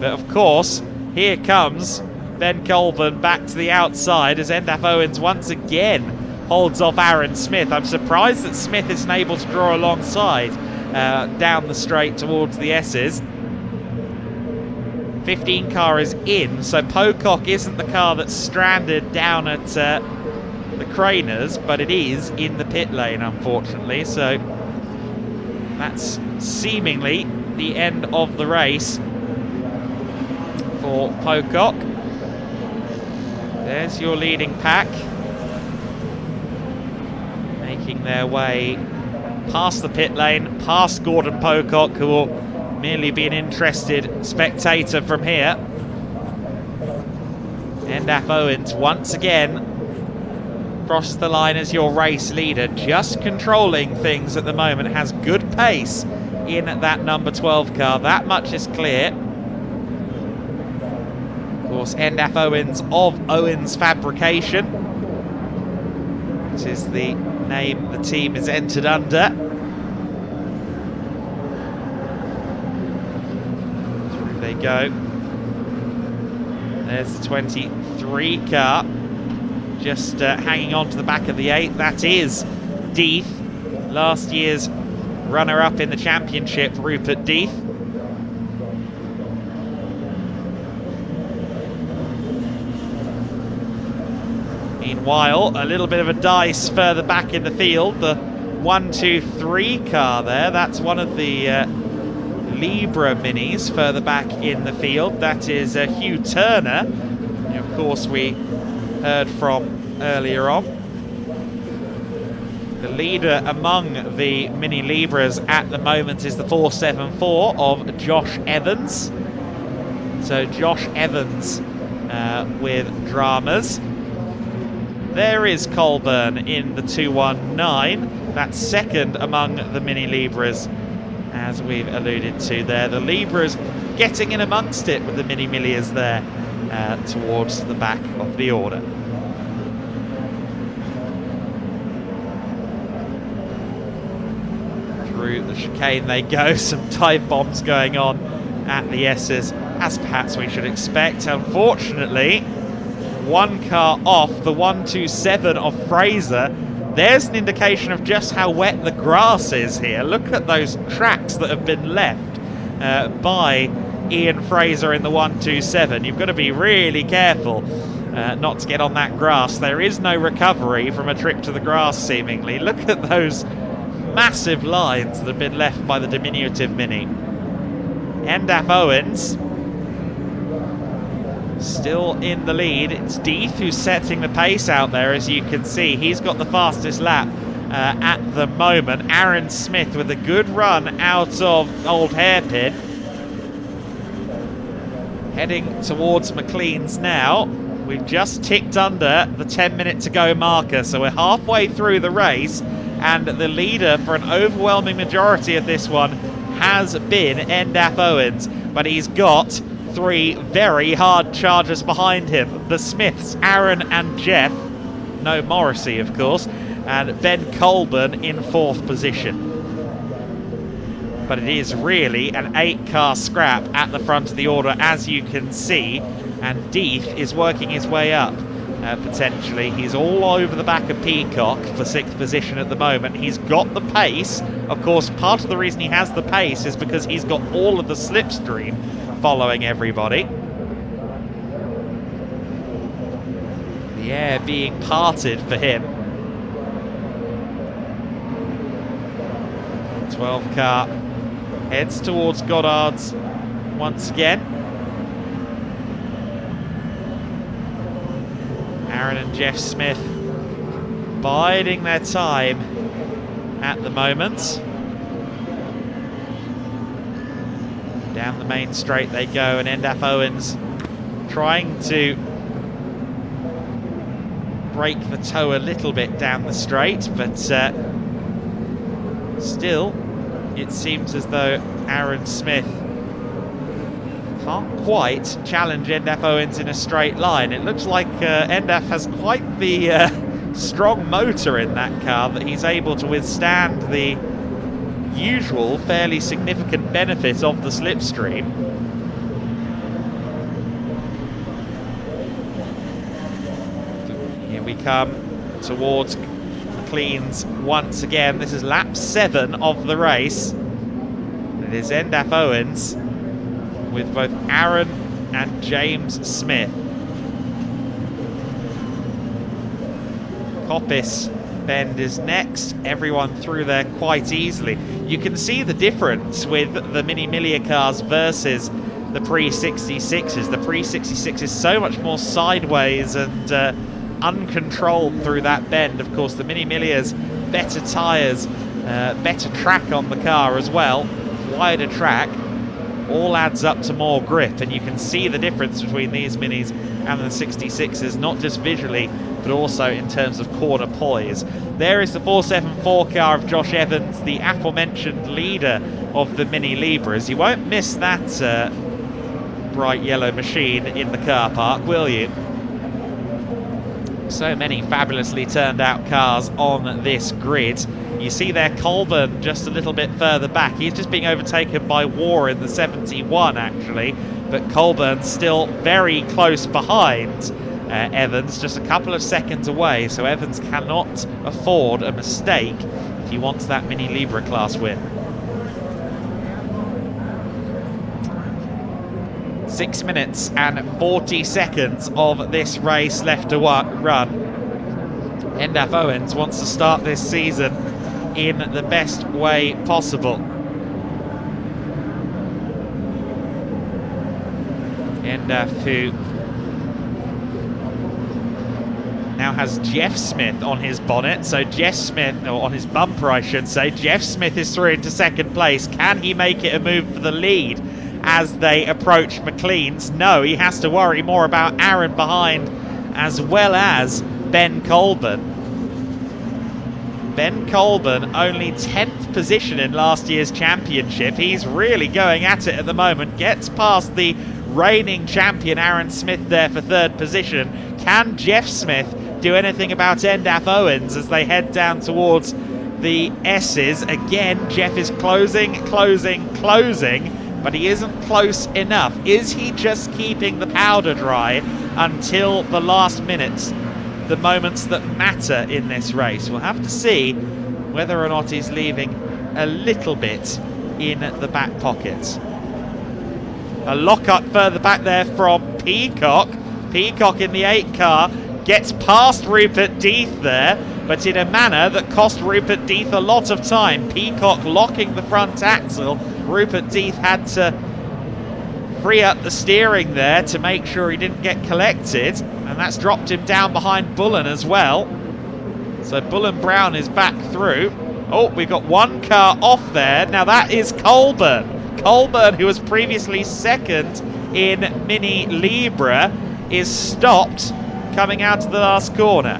But of course, here comes Ben Colburn back to the outside as Endaf Owens once again holds off Aaron Smith. I'm surprised that Smith isn't able to draw alongside down the straight towards the S's. 15 car is in, so Pocock isn't the car that's stranded down at the Craners, but it is in the pit lane, unfortunately. So that's seemingly the end of the race for Pocock. There's your leading pack, making their way past the pit lane, past Gordon Pocock, who will merely be an interested spectator from here. Endaf Owens once again across the line as your race leader, just controlling things at the moment, has good pace in that number 12 car, that much is clear. Of course, Endaf Owens of Owens Fabrication, which is the name the team is entered under. Through they go. There's the 23 car, just hanging on to the back of the 8. That is Death, last year's runner-up in the championship, Rupert Death. Meanwhile, a little bit of a dice further back in the field. The 1-2-3 car there, that's one of the Libra minis further back in the field. That is Hugh Turner, who of course we heard from earlier on. The leader among the Mini Libras at the moment is the 474 of Josh Evans. So Josh Evans with dramas. There is Colburn in the 219. That's second among the Mini Libras, as we've alluded to there. The Libras getting in amongst it with the Mini Miglias there towards the back of the order. Through the chicane they go, some dive bombs going on at the S's, as perhaps we should expect. Unfortunately, one car off, the 127 of Fraser. There's an indication of just how wet the grass is here. Look at those tracks that have been left by Ian Fraser in the 127. You've got to be really careful not to get on that grass. There is no recovery from a trip to the grass, seemingly. Look at those massive lines that have been left by the diminutive Mini. Endaf Owens still in the lead. It's Deeth who's setting the pace out there, as you can see. He's got the fastest lap at the moment. Aaron Smith with a good run out of Old Hairpin. Heading towards McLean's now. We've just ticked under the 10-minute to go marker, so we're halfway through the race, and the leader for an overwhelming majority of this one has been Endaf Owens, but he's got 3 very hard chargers behind him. The Smiths, Aaron and Jeff, no Morrissey of course, and Ben Colburn in 4th position. But it is really an 8-car scrap at the front of the order, as you can see, and Deeth is working his way up. Potentially, he's all over the back of Peacock for 6th position at the moment. He's got the pace. Of course, part of the reason he has the pace is because he's got all of the slipstream following everybody. The air being parted for him. 12 car heads towards Goddard's once again. Aaron and Jeff Smith biding their time at the moment. Down the main straight they go, and Endaf Owens trying to break the toe a little bit down the straight, but still it seems as though Aaron Smith can't quite challenge Endaf Owens in a straight line. It looks like Endaf has quite the strong motor in that car, that he's able to withstand the usual fairly significant benefit of the slipstream. Here we come towards McLean's once again. This is lap 7 of the race. It is Endaf Owens with both Aaron and James Smith. Coppice Bend is next. Everyone through there quite easily. You can see the difference with the Mini Miglia cars versus the Pre-66s. The Pre-66 is so much more sideways and uncontrolled through that bend. Of course, the Mini Miglia's better tyres, better track on the car as well, wider track, all adds up to more grip, and you can see the difference between these Minis and the 66s, not just visually but also in terms of corner poise. There is the 474 car of Josh Evans, the aforementioned leader of the Mini Libras. You won't miss that bright yellow machine in the car park, will you? So many fabulously turned out cars on this grid. You see there Colburn just a little bit further back. He's just being overtaken by War in the 71 actually, but Colburn still very close behind Evans, just a couple of seconds away, so Evans cannot afford a mistake if he wants that Mini Libra class win. 6 minutes and 40 seconds of this race left to run. Endaf Owens wants to start this season in the best way possible. Endaf, who now has Jeff Smith on his bonnet, so Jeff Smith, or on his bumper I should say, Jeff Smith is through into 2nd place. Can he make it a move for the lead as they approach McLean's? No, he has to worry more about Aaron behind, as well as Ben Colburn. Ben Colburn, only 10th position in last year's championship. He's really going at it at the moment. Gets past the reigning champion Aaron Smith there for 3rd position. Can Jeff Smith do anything about Endaf Owens as they head down towards the S's? Again, Jeff is closing, but he isn't close enough. Is he just keeping the powder dry until the last minutes, the moments that matter in this race? We'll have to see whether or not he's leaving a little bit in the back pocket. A lockup further back there from Peacock. Peacock in the 8 car Gets past Rupert Death there, but in a manner that cost Rupert Death a lot of time. Peacock locking the front axle. Rupert Death had to free up the steering there to make sure he didn't get collected, and that's dropped him down behind Bullen as well. So Bullen Brown is back through. Oh, we've got one car off there. Now that is Colburn. Colburn, who was previously second in Mini Libra, is stopped coming out to the last corner.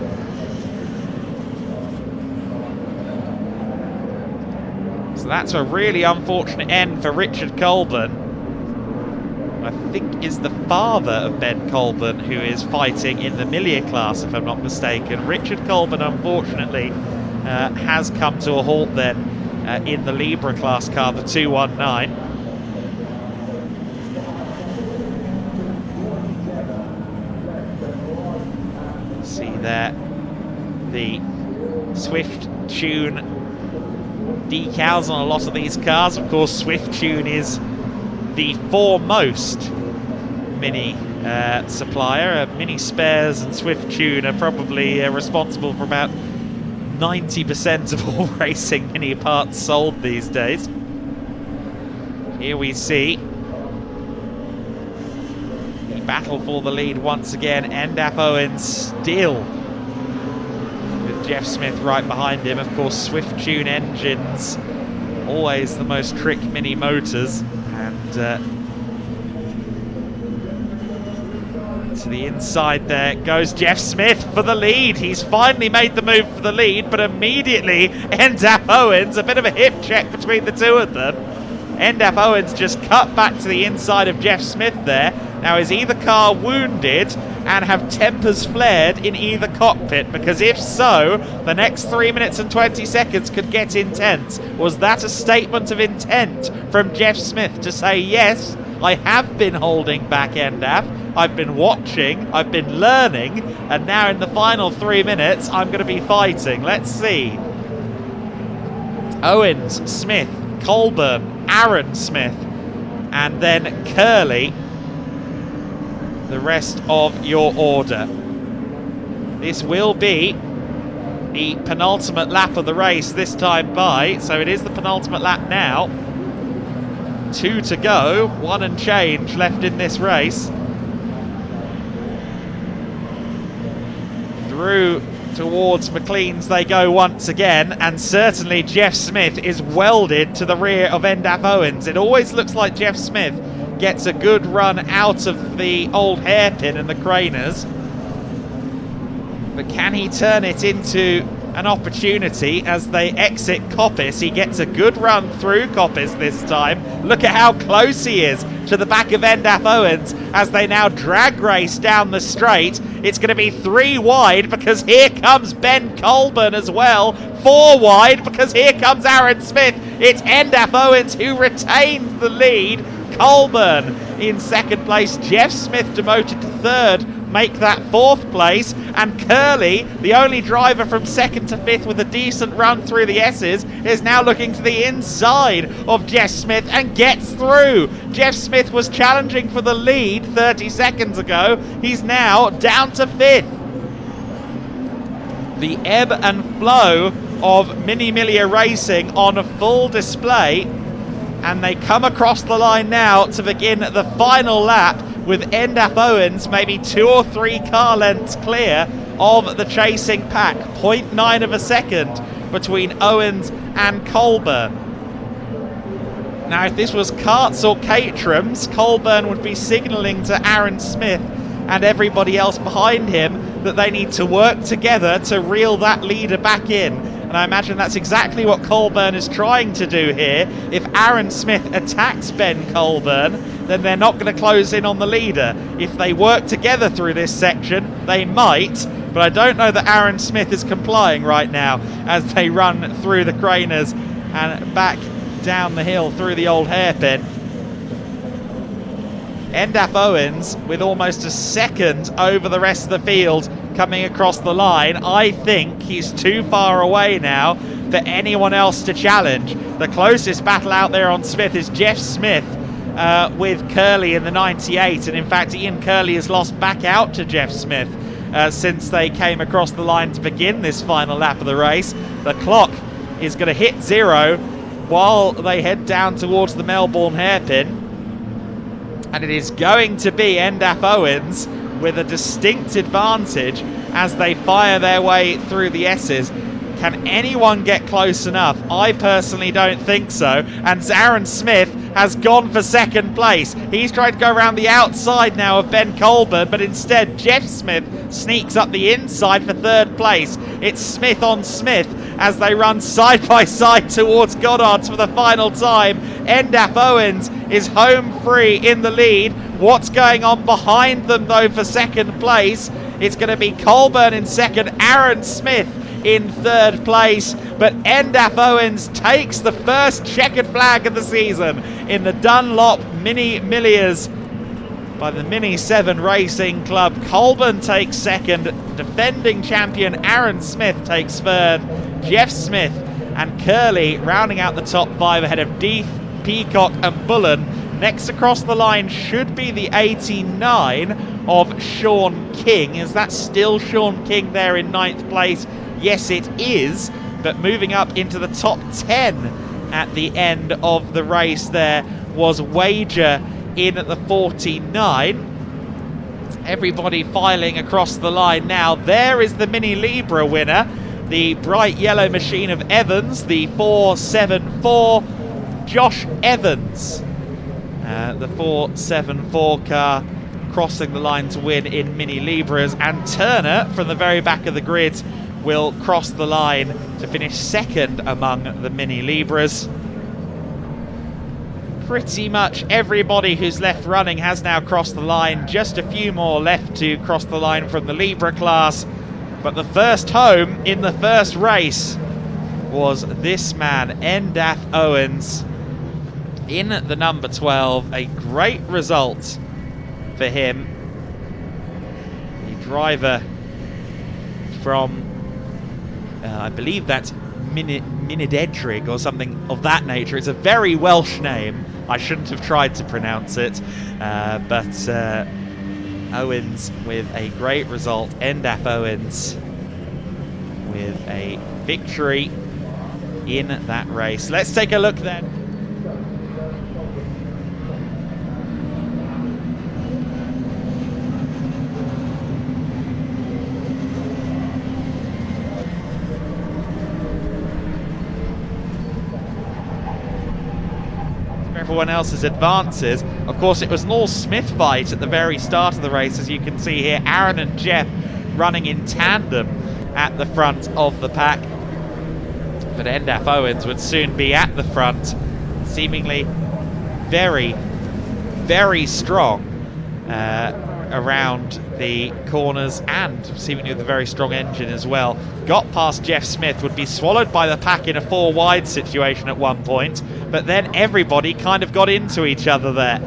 So that's a really unfortunate end for Richard Colburn. I think is the father of Ben Colburn, who is fighting in the Miglia class, if I'm not mistaken. Richard Colburn, unfortunately, has come to a halt then in the Libra class car, the 219. See there the Swift Tune decals on a lot of these cars. Of course, Swift Tune is the foremost Mini supplier. Mini Spares and Swift Tune are probably responsible for about 90% of all racing Mini parts sold these days. Here we see the battle for the lead once again. Endap Owens still with Jeff Smith right behind him. Of course, Swift Tune engines, always the most trick Mini motors. And to the inside there goes Jeff Smith for the lead. He's finally made the move for the lead, but immediately Endap Owens, a bit of a hip check between the two of them. Endap Owens just cut back to the inside of Jeff Smith there. Now, is either car wounded and have tempers flared in either cockpit? Because if so, the next 3 minutes and 20 seconds could get intense. Was that a statement of intent from Jeff Smith to say, yes, I have been holding back Endap, I've been watching, I've been learning, and now in the final 3 minutes, I'm going to be fighting. Let's see. Owens, Smith, Colburn, Aaron Smith, and then Curley, the rest of your order. This will be the penultimate lap of the race this time by, so it is the penultimate lap now. 2 to go, 1 and change left in this race. Through towards McLean's they go once again, and certainly Jeff Smith is welded to the rear of Endap Owens. It always looks like Jeff Smith gets a good run out of the old hairpin and the craners, but can he turn it into an opportunity as they exit Coppice? He gets a good run through Coppice this time. Look at how close he is to the back of Endap Owens as they now drag race down the straight. It's going to be 3 wide because here comes Ben Colburn as well. 4 wide because here comes Aaron Smith. It's Endap Owens who retains the lead. Colburn in second place. Jeff Smith demoted to third, make that 4th place, and Curley, the only driver from 2nd to 5th with a decent run through the S's, is now looking to the inside of Jeff Smith and gets through. Jeff Smith was challenging for the lead 30 seconds ago. He's now down to 5th. The ebb and flow of Mini Miglia racing on a full display, and they come across the line now to begin the final lap with Endap Owens maybe 2 or 3 car lengths clear of the chasing pack. 0.9 of a second between Owens and Colburn. Now, if this was karts or Caterhams, Colburn would be signalling to Aaron Smith and everybody else behind him that they need to work together to reel that leader back in. And I imagine that's exactly what Colburn is trying to do here. If Aaron Smith attacks Ben Colburn, then they're not going to close in on the leader. If they work together through this section, they might, but I don't know that Aaron Smith is complying right now as they run through the craners and back down the hill through the old hairpin. Endap Owens with almost a second over the rest of the field coming across the line. I think he's too far away now for anyone else to challenge. The closest battle out there on Smith is Jeff Smith with Curley in the 98, and in fact Ian Curley has lost back out to Jeff Smith since they came across the line to begin this final lap of the race. The clock is going to hit 0 while they head down towards the Melbourne hairpin, and it is going to be Endaf Owens with a distinct advantage as they fire their way through the S's. Can anyone get close enough? I personally don't think so. And Aaron Smith has gone for second place. He's tried to go around the outside now of Ben Colburn, but instead Jeff Smith sneaks up the inside for third place. It's Smith on Smith as they run side by side towards Goddard's for the final time. Endaf Owens is home free in the lead. What's going on behind them though for second place? It's going to be Colburn in second, Aaron Smith in third place, but Endaf Owens takes the first checkered flag of the season in the Dunlop Mini Millias by the Mini 7 Racing Club. Colburn takes second, defending champion Aaron Smith takes third, Jeff Smith and Curley rounding out the top 5 ahead of Deeth, Peacock and Bullen. Next across the line should be the 89 of Sean King. Is that still Sean King there in 9th place? Yes, it is, but moving up into the top 10 at the end of the race there was Wager in at the 49. Everybody filing across the line now. There is the Mini Libra winner, the bright yellow machine of Evans, the 474, Josh Evans. The 474 car crossing the line to win in Mini Libras, and Turner from the very back of the grid will cross the line to finish second among the Mini Libras. Pretty much everybody who's left running has now crossed the line. Just a few more left to cross the line from the Libra class. But the first home in the first race was this man, Endaf Owens, in the number 12. A great result for him. The driver from I believe that's Minidedrig or something of that nature. It's a very Welsh name. I shouldn't have tried to pronounce it. But Owens with a great result. Endaf Owens with a victory in that race. Let's take a look then. Everyone else's advances. Of course, it was an all-Smith fight at the very start of the race, as you can see here. Aaron and Jeff running in tandem at the front of the pack. But Endaf Owens would soon be at the front, seemingly very, very strong around the corners, and seemingly with a very strong engine as well. Got past Jeff Smith, would be swallowed by the pack in a 4-wide situation at one point, but then everybody kind of got into each other there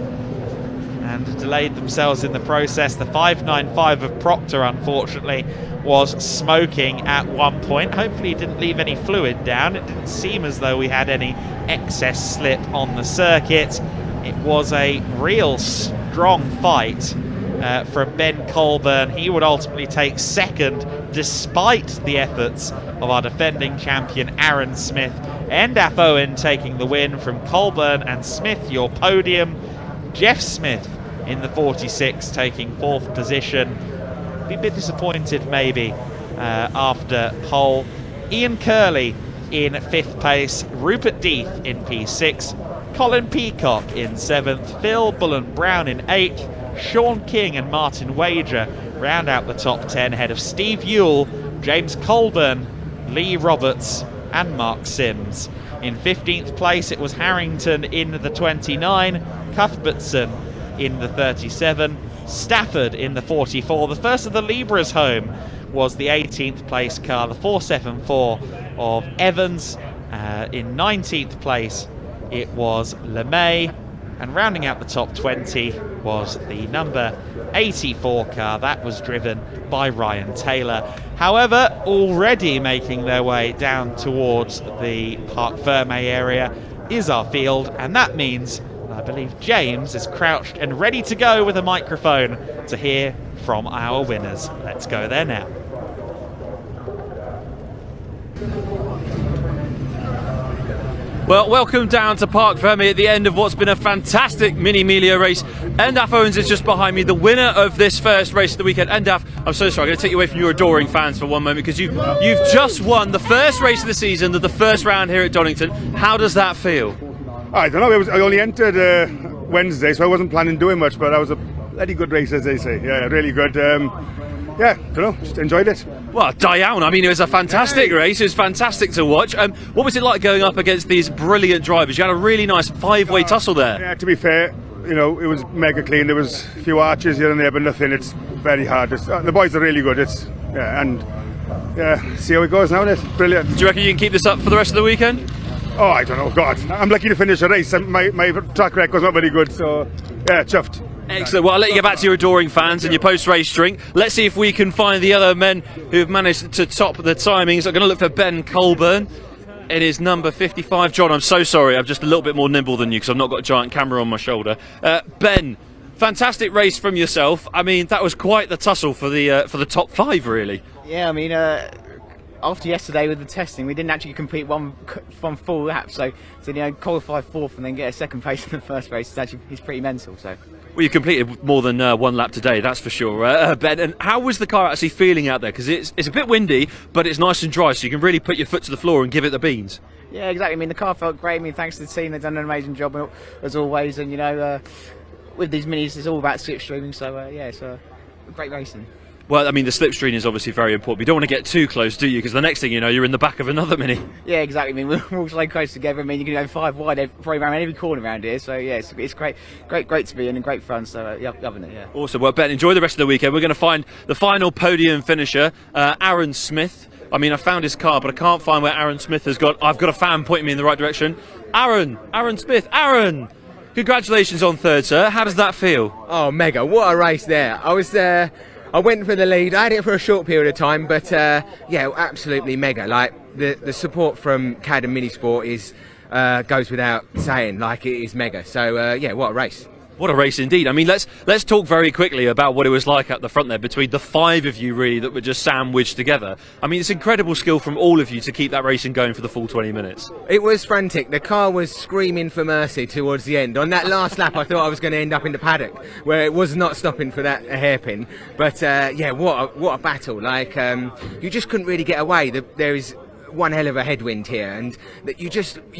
and delayed themselves in the process. The 595 of Proctor, unfortunately, was smoking at one point. Hopefully he didn't leave any fluid down. It didn't seem as though we had any excess slip on the circuit. It was a real strong fight from Ben Colburn. He would ultimately take second despite the efforts of our defending champion Aaron Smith. Endaf Owen taking the win from Colburn and Smith, your podium. Jeff Smith in the 46 taking 4th position. Be a bit disappointed maybe after pole. Ian Curley in 5th place, Rupert Deeth in P6, Colin Peacock in 7th, Phil Bullen Brown in 8th, Sean King and Martin Wager round out the top 10 ahead of Steve Ewell, James Colburn, Lee Roberts and Mark Sims. In 15th place it was Harrington in the 29, Cuthbertson in the 37, Stafford in the 44. The first of the Libras home was the 18th place car, the 474 of Evans. In 19th place it was LeMay, and rounding out the top 20 was the number 84 car. That was driven by Ryan Taylor. However, already making their way down towards the Parc Ferme area is our field, and that means I believe James is crouched and ready to go with a microphone to hear from our winners. Let's go there now. Well, welcome down to Park Fermé at the end of what's been a fantastic Mini Miglia race. Endaf Owens is just behind me, the winner of this first race of the weekend. Endaf, I'm so sorry, I'm going to take you away from your adoring fans for one moment, because you've just won the first race of the season, the first round here at Donington. How does that feel? I don't know, I only entered Wednesday, so I wasn't planning doing much, but that was a bloody good race, as they say. Yeah, really good. Yeah, don't know, just enjoyed it. Well, Diane, I mean, it was a fantastic race. It was fantastic to watch. What was it like going up against these brilliant drivers? You had a really nice five-way tussle there. Yeah, to be fair, you know, it was mega clean. There was a few arches here and there, but nothing. It's very hard. The boys are really good. See how it goes now. It's brilliant. Do you reckon you can keep this up for the rest of the weekend? Oh, I don't know. God, I'm lucky to finish a race. My track record's not very good, so yeah, chuffed. Excellent. Well, I'll let you get back to your adoring fans and your post-race drink. Let's see if we can find the other men who've managed to top the timings. I'm going to look for Ben Colburn. It is number 55. John, I'm so sorry. I'm just a little bit more nimble than you because I've not got a giant camera on my shoulder. Ben, fantastic race from yourself. I mean, that was quite the tussle for the top five, really. Yeah, I mean, after yesterday with the testing, we didn't actually complete one full lap, so you know, qualify fourth and then get a second place in the first race is pretty mental. So. Well, you completed more than one lap today, that's for sure, Ben. And how was the car actually feeling out there? Because it's a bit windy, but it's nice and dry, so you can really put your foot to the floor and give it the beans. Yeah, exactly. I mean, the car felt great. I mean, thanks to the team, they've done an amazing job as always. And you know, with these minis, it's all about slipstreaming. So yeah, it's great racing. Well, I mean, the slipstream is obviously very important. You don't want to get too close, do you? Because the next thing you know, you're in the back of another Mini. Yeah, exactly. I mean, we're all so close together. I mean, you can go 5 wide probably around every corner around here. So yeah, it's great to be in and great fun. So loving it. Yeah. Awesome. Well, Ben, enjoy the rest of the weekend. We're going to find the final podium finisher, Aaron Smith. I mean, I found his car, but I can't find where Aaron Smith has got. I've got a fan pointing me in the right direction. Aaron Smith. Aaron, congratulations on third, sir. How does that feel? Oh, mega! What a race there. I went for the lead. I had it for a short period of time, but yeah, absolutely mega. Like the support from CAD and Minisport goes without saying. Like, it is mega. So yeah, what a race. What a race indeed. I mean, let's talk very quickly about what it was like at the front there between the 5 of you really that were just sandwiched together. I mean, it's incredible skill from all of you to keep that racing going for the full 20 minutes. It was frantic. The car was screaming for mercy towards the end. On that last lap, I thought I was going to end up in the paddock, where it was not stopping for that hairpin. But yeah, what a battle. Like, you just couldn't really get away. There is one hell of a headwind here, and that you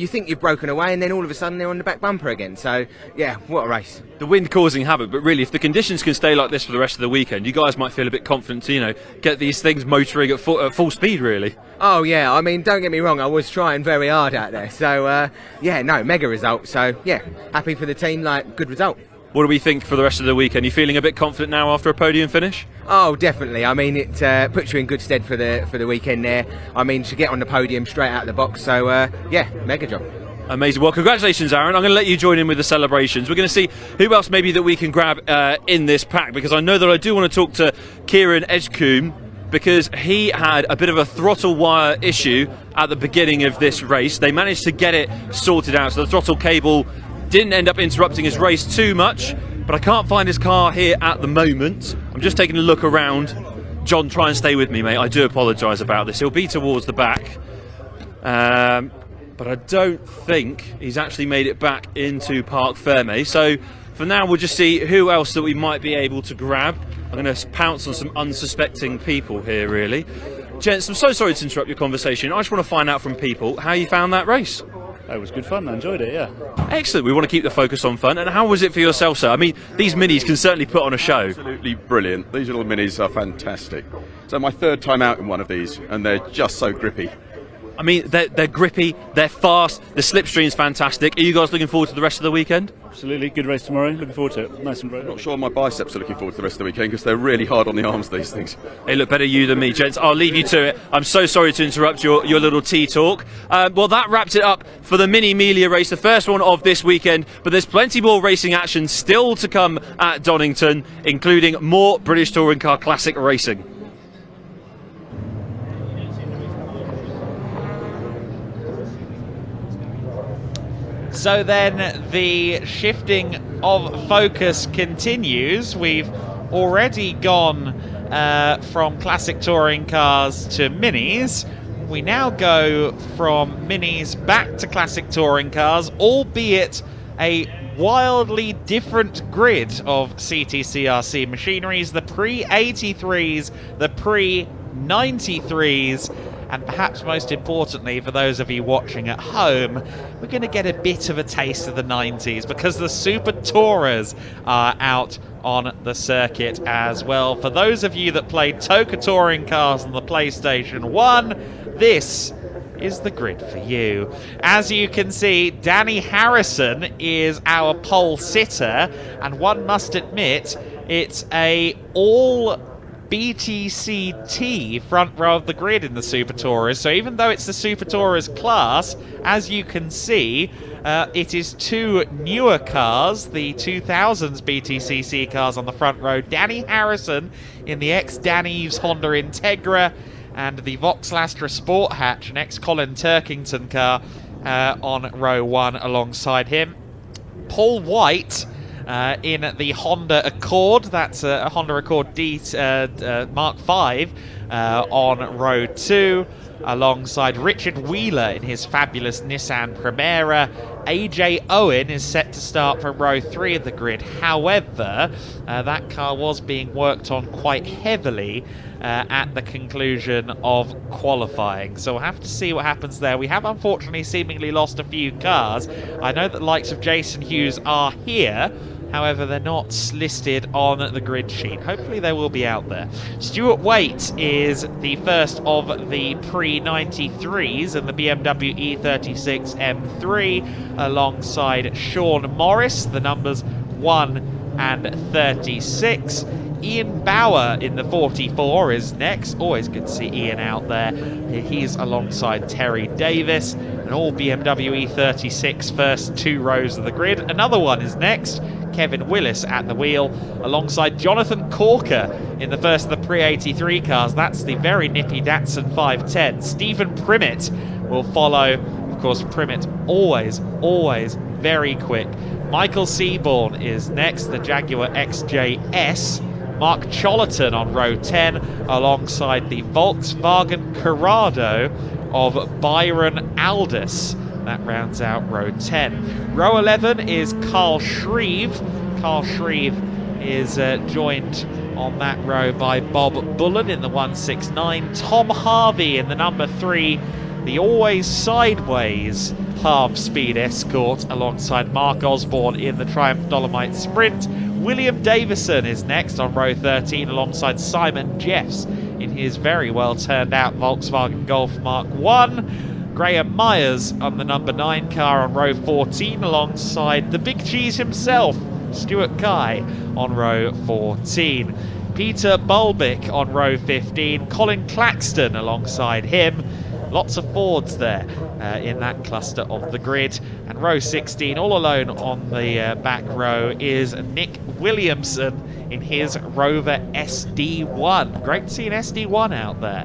think you've broken away, and then all of a sudden they're on the back bumper again. So yeah, what a race. The wind causing havoc, but really if the conditions can stay like this for the rest of the weekend, you guys might feel a bit confident to, you know, get these things motoring at full speed really. Oh yeah, I mean, don't get me wrong, I was trying very hard out there. So yeah, no, mega result. So yeah, happy for the team, like, good result. What do we think for the rest of the weekend? Are you feeling a bit confident now after a podium finish? Oh, definitely. I mean, it puts you in good stead for the weekend there. I mean, to get on the podium straight out of the box. So yeah, mega job. Amazing. Well, congratulations, Aaron. I'm going to let you join in with the celebrations. We're going to see who else maybe that we can grab in this pack, because I know that I do want to talk to Kieran Edgecombe, because he had a bit of a throttle wire issue at the beginning of this race. They managed to get it sorted out, so the throttle cable didn't end up interrupting his race too much, but I can't find his car here at the moment. I'm just taking a look around. John, try and stay with me, mate. I do apologise about this. He'll be towards the back. But I don't think he's actually made it back into Park Fermé. So for now, we'll just see who else that we might be able to grab. I'm going to pounce on some unsuspecting people here, really. Gents, I'm so sorry to interrupt your conversation. I just want to find out from people how you found that race. It was good fun. I enjoyed it, yeah. Excellent. We want to keep the focus on fun. And how was it for yourself, sir? I mean, these minis can certainly put on a show. Absolutely brilliant. These little minis are fantastic. So my third time out in one of these, and they're just so grippy. I mean, they're grippy, they're fast, the slipstream's fantastic. Are you guys looking forward to the rest of the weekend? Absolutely. Good race tomorrow. Looking forward to it. Nice and bright. I'm not sure my biceps are looking forward to the rest of the weekend because they're really hard on the arms, these things. Hey, look, better you than me, gents. I'll leave you to it. I'm so sorry to interrupt your little tea talk. Well, that wraps it up for the Mini Miglia race, the first one of this weekend. But there's plenty more racing action still to come at Donington, including more British Touring Car Classic racing. So then the shifting of focus continues. We've already gone from classic touring cars to minis. We now go from minis back to classic touring cars, albeit a wildly different grid of CTCRC machineries, the pre-83s, the pre-93s, and perhaps most importantly for those of you watching at home, we're going to get a bit of a taste of the 90s because the Super Tourers are out on the circuit as well. For those of you that played Toka touring cars on the PlayStation 1, this is the grid for you. As you can see, Danny Harrison is our pole sitter, and one must admit it's a all BTCT front row of the grid in the Super Tourers. So even though it's the Super Tourers class, as you can see, it is two newer cars, the 2000s BTCC cars on the front row. Danny Harrison in the ex-Dan Eves Honda Integra, and the Vauxhall Astra Sport Hatch, an ex-Colin Turkington car, on row 1 alongside him. Paul White in the Honda Accord, that's a Honda Accord D Mark V on row 2, alongside Richard Wheeler in his fabulous Nissan Primera. AJ Owen is set to start from row 3 of the grid. However, that car was being worked on quite heavily at the conclusion of qualifying. So we'll have to see what happens there. We have unfortunately seemingly lost a few cars. I know that the likes of Jason Hughes are here. However, they're not listed on the grid sheet. Hopefully they will be out there. Stuart Waite is the first of the pre-93s in the BMW E36 M3 alongside Sean Morris, the numbers 1 and 36. Ian Bauer in the 44 is next. Always good to see Ian out there. He's alongside Terry Davis. An all BMW E36 first 2 rows of the grid. Another one is next. Kevin Willis at the wheel alongside Jonathan Corker in the first of the pre-83 cars. That's the very nippy Datsun 510. Stephen Primmett will follow. Of course, Primmett always very quick. Michael Seaborn is next, the Jaguar XJS. Mark Chollerton on row 10 alongside the Volkswagen Corrado of Byron Aldous. That rounds out row 10. Row 11 is Carl Shreve. Carl Shreve is joined on that row by Bob Bullen in the 169. Tom Harvey in the number 3, the always sideways half-speed Escort alongside Mark Osborne in the Triumph Dolomite Sprint. William Davison is next on row 13 alongside Simon Jeffs in his very well turned out Volkswagen Golf Mark 1. Graham Myers on the number 9 car on row 14 alongside the Big Cheese himself, Stuart Guy, on row 14. Peter Bulbick on row 15, Colin Claxton alongside him. Lots of Fords there in that cluster of the grid. And row 16, all alone on the back row, is Nick Williamson in his Rover SD1. Great to see an SD1 out there.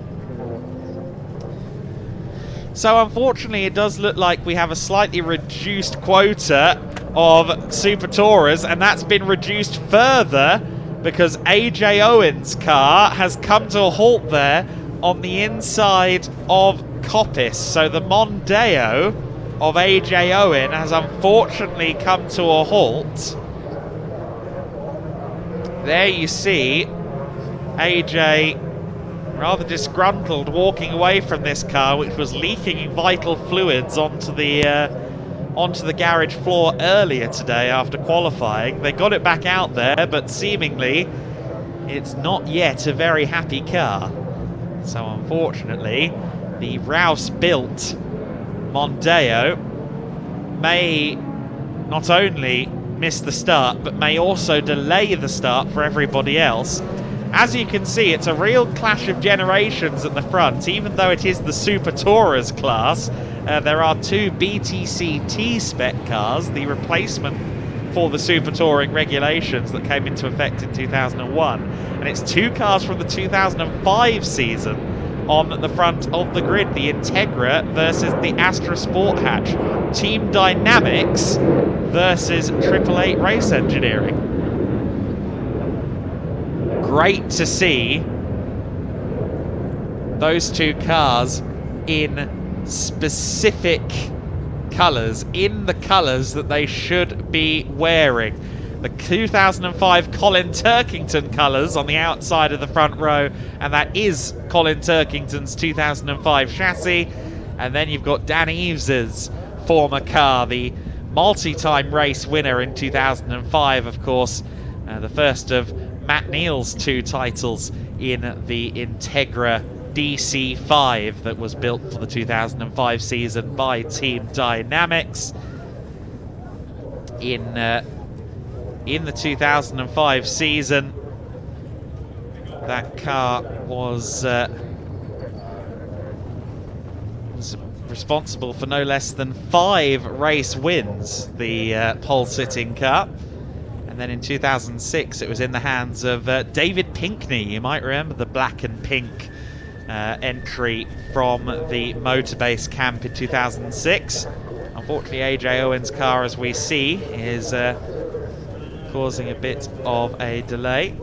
So unfortunately it does look like we have a slightly reduced quota of Super Tourers, and that's been reduced further because AJ Owen's car has come to a halt there on the inside of Coppice. So the Mondeo of AJ Owen has unfortunately come to a halt. There you see AJ rather disgruntled walking away from this car, which was leaking vital fluids onto the garage floor earlier today after qualifying. They got it back out there, but seemingly it's not yet a very happy car. So unfortunately, the Rouse-built Mondeo may not only miss the start, but may also delay the start for everybody else. As you can see, it's a real clash of generations at the front. Even though it is the Super Tourers class, there are 2 BTCT spec cars, the replacement for the Super Touring regulations that came into effect in 2001. And it's 2 cars from the 2005 season on the front of the grid, the Integra versus the Astra Sport Hatch. Team Dynamics versus 888 Race Engineering. great to see those two cars in specific colours, in the colours that they should be wearing. The 2005 Colin Turkington colours on the outside of the front row, and that is Colin Turkington's 2005 chassis. And then you've got Dan Eaves's former car, the multi-time race winner in 2005, of course, the first of Matt Neal's 2 titles in the Integra DC5 that was built for the 2005 season by Team Dynamics. In the 2005 season, that car was responsible for no less than 5 race wins, the pole-sitting car. And then in 2006, it was in the hands of David Pinkney. You might remember the black and pink entry from the Motorbase camp in 2006. Unfortunately, AJ Owen's car, as we see, is causing a bit of a delay.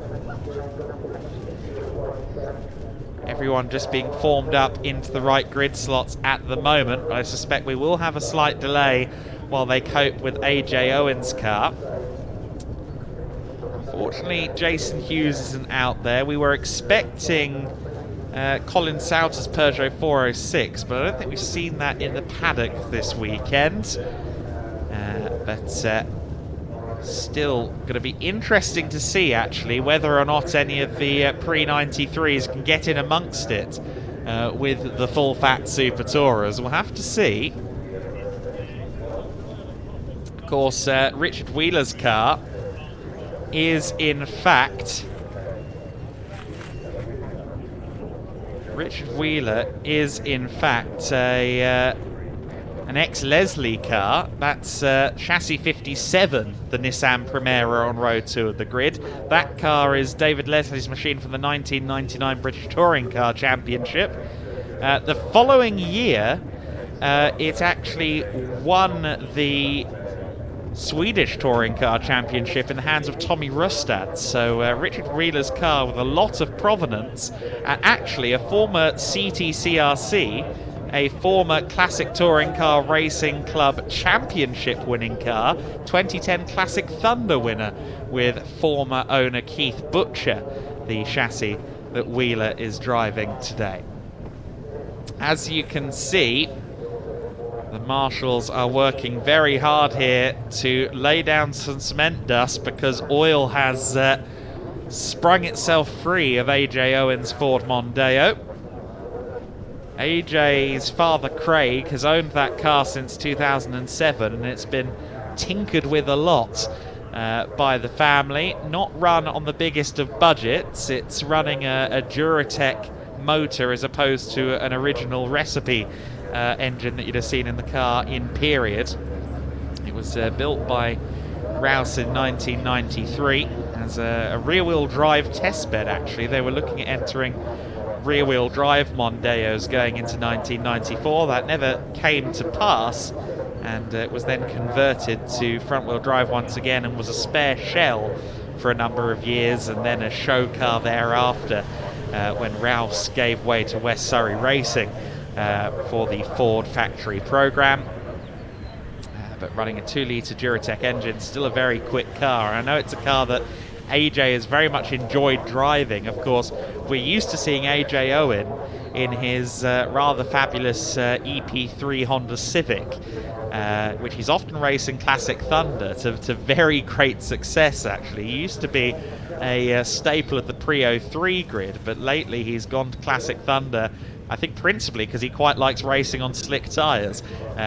Everyone just being formed up into the right grid slots at the moment, but I suspect we will have a slight delay while they cope with AJ Owen's car. Unfortunately, Jason Hughes isn't out there. We were expecting Colin Sauter's Peugeot 406, but I don't think we've seen that in the paddock this weekend. But still going to be interesting to see, actually, whether or not any of the pre-93s can get in amongst it with the full-fat Super Tourers. We'll have to see. Of course, Richard Wheeler's car is in fact... Richard Wheeler is in fact an ex-Leslie car. That's chassis 57, the Nissan Primera on row 2 of the grid. That car is David Leslie's machine from the 1999 British Touring Car Championship. The following year, it actually won the Swedish Touring Car Championship in the hands of Tommy Rustad. So Richard Wheeler's car with a lot of provenance, and actually a former CTCRC, a former Classic Touring Car Racing Club Championship winning car, 2010 Classic Thunder winner with former owner Keith Butcher, the chassis that Wheeler is driving today. As you can see, the marshals are working very hard here to lay down some cement dust because oil has sprung itself free of AJ Owen's Ford Mondeo. AJ's father Craig has owned that car since 2007, and it's been tinkered with a lot by the family. Not run on the biggest of budgets. It's running a Duratec motor as opposed to an original recipe engine that you'd have seen in the car in period. It was built by Rouse in 1993 as a rear-wheel drive test bed, actually. They were looking at entering rear-wheel drive Mondeos going into 1994. That never came to pass, and it was then converted to front-wheel drive once again and was a spare shell for a number of years, and then a show car thereafter when Rouse gave way to West Surrey Racing for the Ford factory program. But running a 2-litre Duratec engine, still a very quick car. I know it's a car that AJ has very much enjoyed driving. Of course, we're used to seeing AJ Owen in his rather fabulous EP3 Honda Civic, which he's often racing Classic Thunder to very great success, actually. He used to be a staple of the Pre-03 grid, but lately he's gone to Classic Thunder, I think principally because he quite likes racing on slick tyres,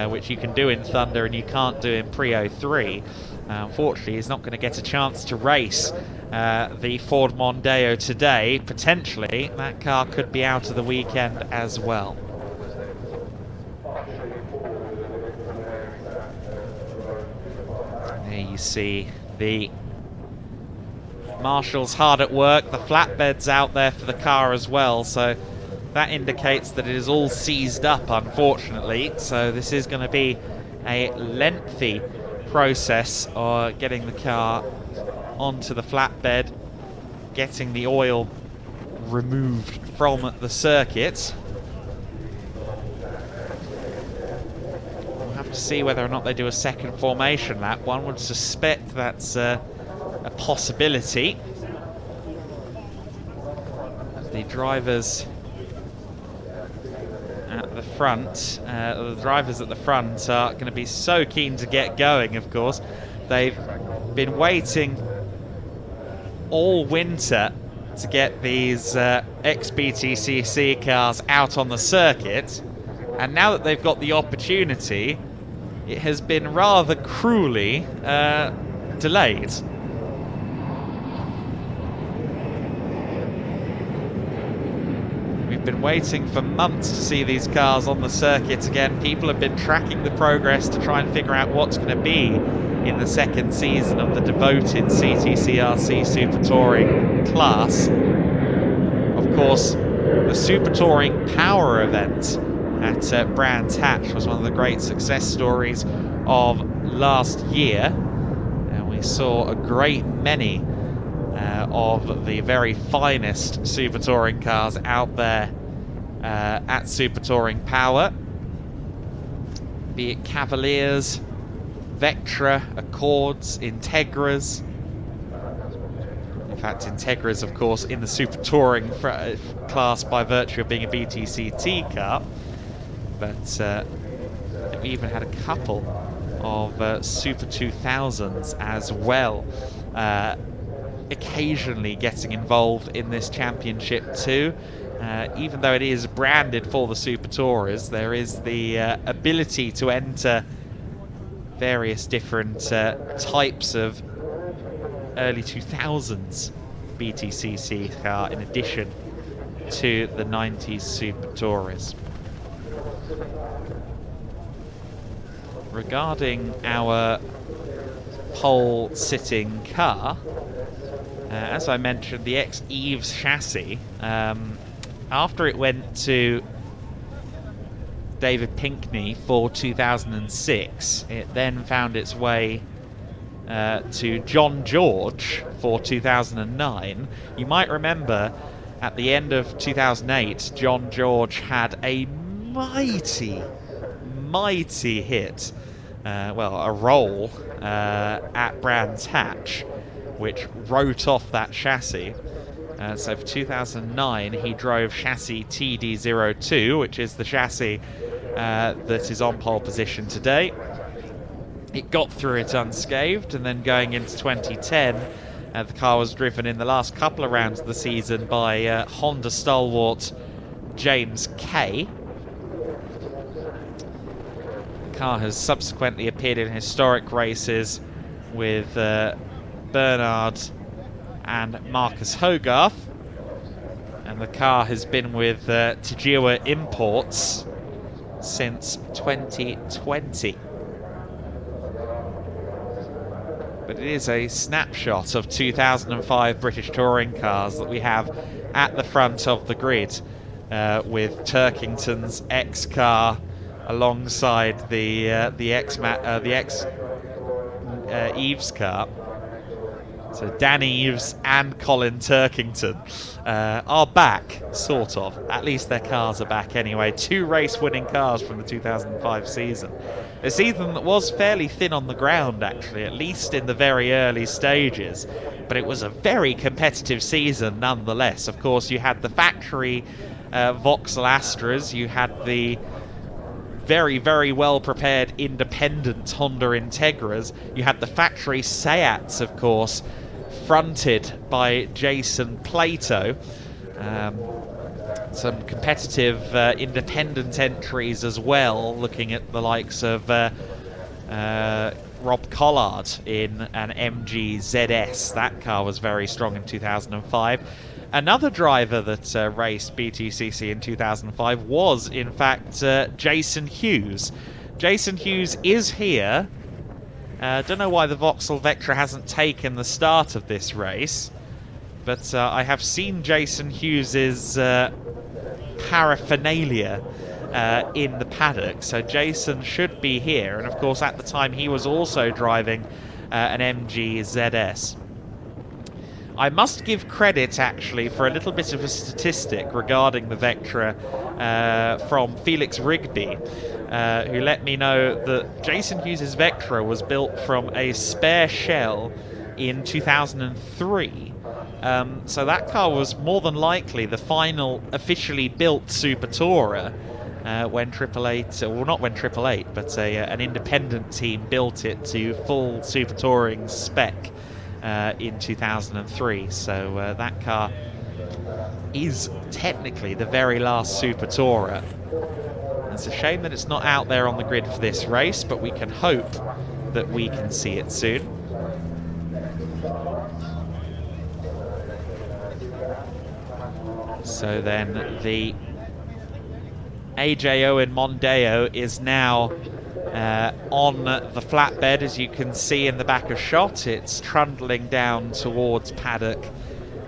which you can do in Thunder and you can't do in Pre-03. Unfortunately, he's not going to get a chance to race the Ford Mondeo today. Potentially, that car could be out of the weekend as well. There you see the marshals hard at work. The flatbed's out there for the car as well, so that indicates that it is all seized up, unfortunately. So this is going to be a lengthy process of getting the car onto the flatbed getting the oil removed from the circuit. We'll have to see whether or not they do a second formation lap. One would suspect that's a possibility. The drivers at the front, are going to be so keen to get going, of course. They've been waiting all winter to get these ex-BTCC cars out on the circuit, and now that they've got the opportunity, it has been rather cruelly delayed. We've been waiting for months to see these cars on the circuit again. People have been tracking the progress to try and figure out what's going to be in the second season of the devoted CTCRC Super Touring class. Of course, the Super Touring Power event at Brands Hatch was one of the great success stories of last year, and we saw a great many of the very finest Super Touring cars out there at Super Touring Power, be it Cavaliers, Vectra, Accords, Integras. In fact, Integras, of course, in the Super Touring class by virtue of being a BTCT car, but we even had a couple of Super 2000s as well, occasionally getting involved in this championship too. Even though it is branded for the Super Tourers, there is the ability to enter various different types of early 2000s BTCC car in addition to the 90s Super Tourers. Regarding our pole sitting car, as I mentioned, the ex-Eves chassis, after it went to David Pinkney for 2006, it then found its way to John George for 2009. You might remember at the end of 2008, John George had a mighty hit, a roll at Brands Hatch, which wrote off that chassis. So for 2009, he drove chassis TD02, which is the chassis that is on pole position today. It got through it unscathed, and then going into 2010, the car was driven in the last couple of rounds of the season by Honda stalwart James Kay. The car has subsequently appeared in historic races with Bernard and Marcus Hogarth, and the car has been with Tajiwa Imports since 2020. But it is a snapshot of 2005 British touring cars that we have at the front of the grid, with Turkington's X car alongside the ex Eves car. So Dan Eves and Colin Turkington are back, sort of. At least their cars are back anyway. Two race-winning cars from the 2005 season. A season that was fairly thin on the ground, actually, at least in the very early stages. But it was a very competitive season nonetheless. Of course, you had the factory Vauxhall Astras, you had the very, very well-prepared independent Honda Integras, you had the factory Seats, of course, fronted by Jason Plato. Some competitive independent entries as well, looking at the likes of Rob Collard in an MG ZS. That car was very strong in 2005. Another driver that raced BTCC in 2005 was, in fact, Jason Hughes. Jason Hughes is here. Don't know why the Vauxhall Vectra hasn't taken the start of this race, but I have seen Jason Hughes's paraphernalia in the paddock, so Jason should be here. And of course, at the time, he was also driving an MG ZS. I must give credit actually for a little bit of a statistic regarding the Vectra from Felix Rigby, who let me know that Jason Hughes' Vectra was built from a spare shell in 2003. So that car was more than likely the final officially built Super Tourer when 888, well not when 888, but an independent team built it to full Super Touring spec in 2003. So that car is technically the very last Super Tourer. It's a shame that it's not out there on the grid for this race, but we can hope that we can see it soon. So then the AJ Owen Mondeo is now on the flatbed, as you can see in the back of shot. It's trundling down towards paddock.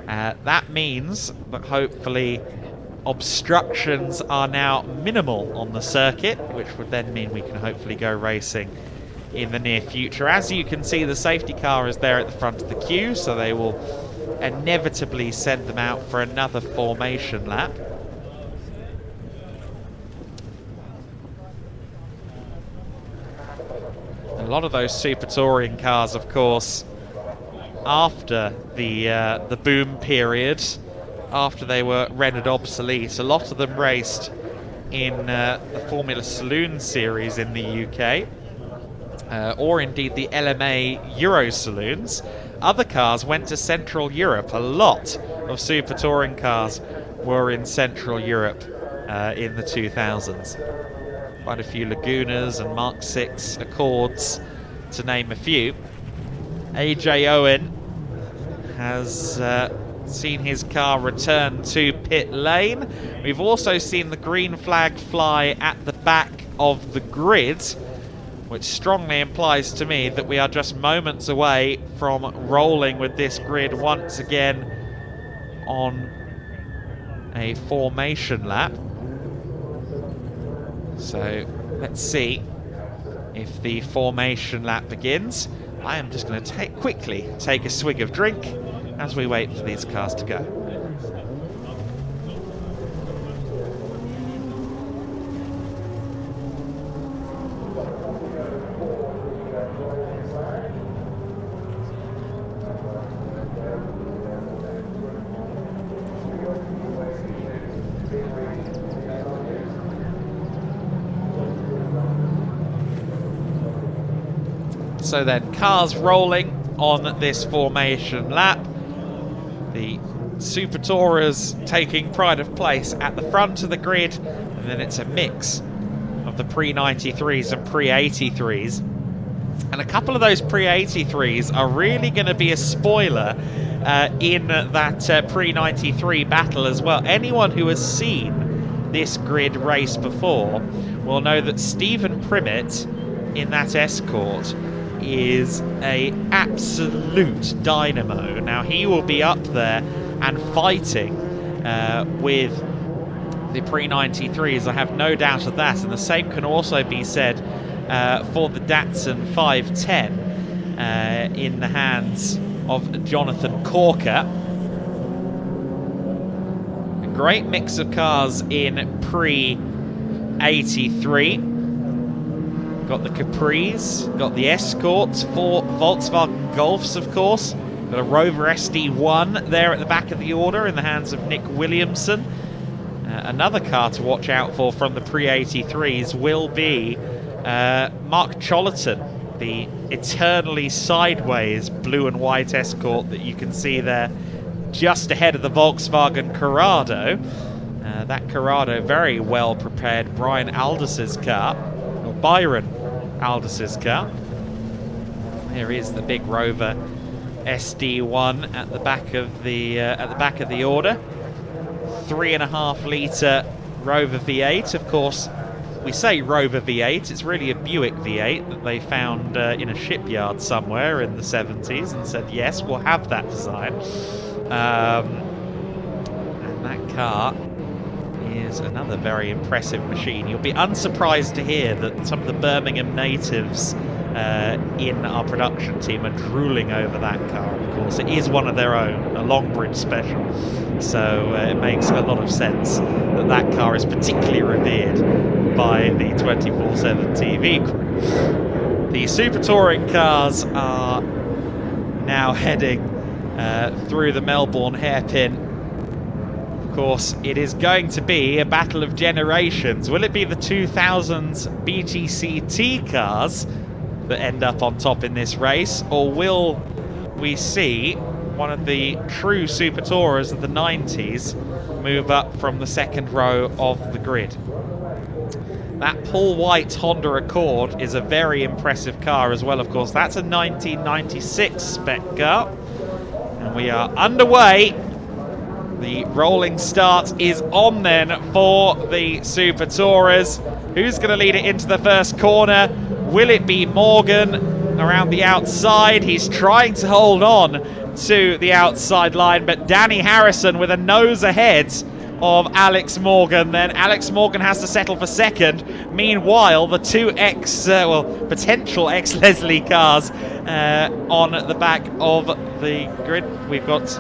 That means that hopefully obstructions are now minimal on the circuit, which would then mean we can hopefully go racing in the near future. As you can see, the safety car is there at the front of the queue, so they will inevitably send them out for another formation lap. A lot of those Super Touring cars, of course, after the boom period, after they were rendered obsolete, a lot of them raced in the Formula Saloon series in the UK, or indeed the LMA Euro Saloons. Other cars went to Central Europe. A lot of Super Touring cars were in Central Europe in the 2000s. Quite a few Lagunas and Mark 6 Accords, to name a few. AJ Owen has seen his car return to pit lane. We've also seen the green flag fly at the back of the grid, which strongly implies to me that we are just moments away from rolling with this grid once again on a formation lap. So let's see if the formation lap begins. I am just going to quickly take a swig of drink as we wait for these cars to go. So then, cars rolling on this formation lap. The Super Tourers taking pride of place at the front of the grid, and then it's a mix of the pre-93s and pre-83s. And a couple of those pre-83s are really going to be a spoiler in that pre-93 battle as well. Anyone who has seen this grid race before will know that Stephen Primmett in that Escort is a absolute dynamo. Now he will be up there and fighting with the pre-93s, I have no doubt of that, and the same can also be said for the Datsun 510 in the hands of Jonathan Corker. A great mix of cars in pre-83. Got the Capris, got the Escorts, 4 Volkswagen Golfs, of course. Got a Rover SD1 there at the back of the order in the hands of Nick Williamson. Another car to watch out for from the pre-83s will be Mark Chollerton, the eternally sideways blue and white Escort that you can see there just ahead of the Volkswagen Corrado. That Corrado very well prepared Brian Aldis's car. Byron Aldis's car. There is the big Rover SD1 at the back of the order. 3.5 litre Rover V8. Of course, we say Rover V8. It's really a Buick V8 that they found in a shipyard somewhere in the 70s and said, yes, we'll have that design. And that car is another very impressive machine. You'll be unsurprised to hear that some of the Birmingham natives in our production team are drooling over that car, of course. It is one of their own, a Longbridge special, so it makes a lot of sense that that car is particularly revered by the 24/7 TV crew. The Super Touring cars are now heading through the Melbourne hairpin. Of course, it is going to be a battle of generations. Will it be the 2000s BTCT cars that end up on top in this race, or will we see one of the true Super Tourers of the 90s move up from the second row of the grid? That Paul White Honda Accord is a very impressive car as well, of course. That's a 1996 spec car. And we are underway. The rolling start is on then for the Super Tourers. Who's going to lead it into the first corner? Will it be Morgan around the outside? He's trying to hold on to the outside line, but Danny Harrison with a nose ahead of Alex Morgan. Then Alex Morgan has to settle for second. Meanwhile, the two potential ex-Leslie cars on the back of the grid. We've got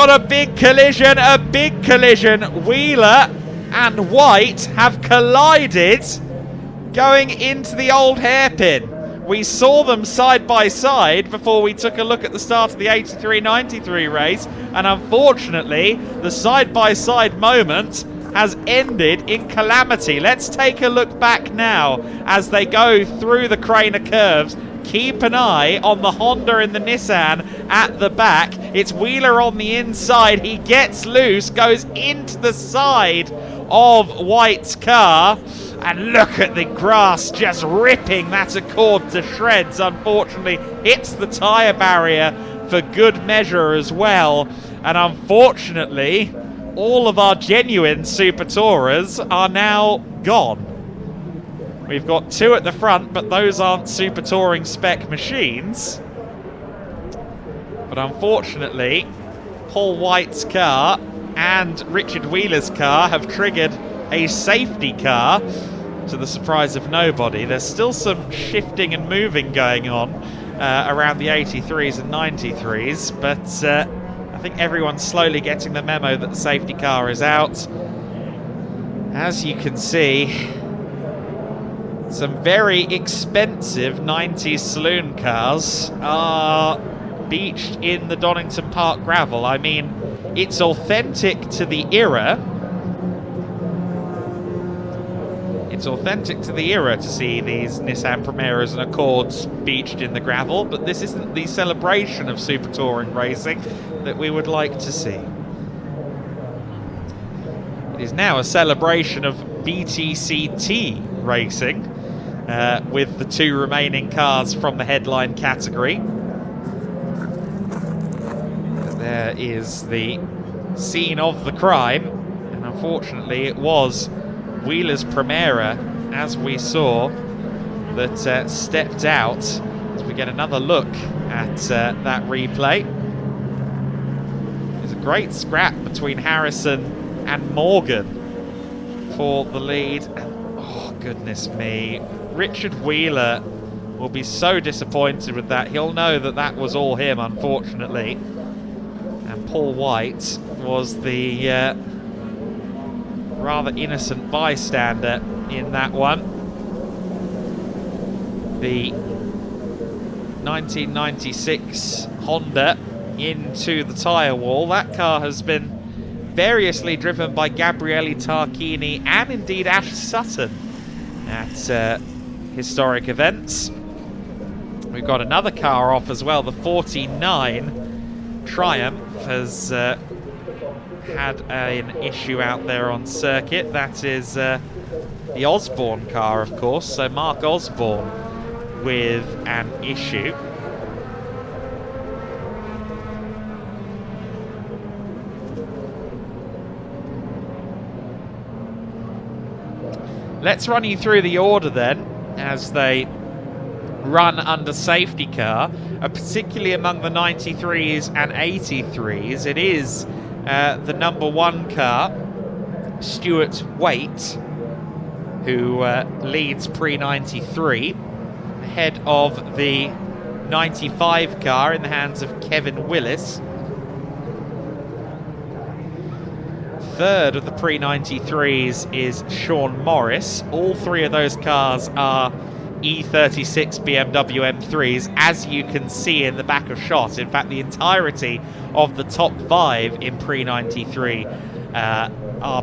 a big collision. Wheeler and White have collided going into the old hairpin. We saw them side by side before we took a look at the start of the 83-93 race, and unfortunately the side by side moment has ended in calamity. Let's take a look back now as they go through the Craner curves. Keep an eye on the Honda and the Nissan at the back. It's Wheeler on the inside. He gets loose, goes into the side of White's car. And look at the grass just ripping that Accord to shreds. Unfortunately, hits the tyre barrier for good measure as well. And unfortunately, all of our genuine Super Tourers are now gone. We've got two at the front, but those aren't Super Touring spec machines. But unfortunately, Paul White's car and Richard Wheeler's car have triggered a safety car, to the surprise of nobody. There's still some shifting and moving going on around the 83s and 93s, but I think everyone's slowly getting the memo that the safety car is out. As you can see, some very expensive 90s saloon cars are beached in the Donington Park gravel. I mean, it's authentic to the era. It's authentic to the era to see these Nissan Primeras and Accords beached in the gravel, but this isn't the celebration of Super Touring racing that we would like to see. It is now a celebration of BTCT racing, with the two remaining cars from the headline category. There is the scene of the crime, and unfortunately it was Wheeler's Primera, as we saw, that stepped out. As we get another look at that replay, there's a great scrap between Harrison and Morgan for the lead. And, oh goodness me, Richard Wheeler will be so disappointed with that. He'll know that that was all him, unfortunately. And Paul White was the rather innocent bystander in that one. The 1996 Honda into the tyre wall. That car has been variously driven by Gabriele Tarquini and indeed Ash Sutton at historic events. We've got another car off as well. The 49 Triumph has had an issue out there on circuit. That is the Osborne car, of course. So Mark Osborne with an issue. Let's run you through the order then as they run under safety car, particularly among the 93s and 83s. It is the number one car, Stuart Waite, who leads Pre-93, ahead of the 95 car in the hands of Kevin Willis. Third of the Pre-93s is Sean Morris. All three of those cars are E36 BMW M3s, as you can see in the back of shot. In fact, the entirety of the top 5 in Pre-93 are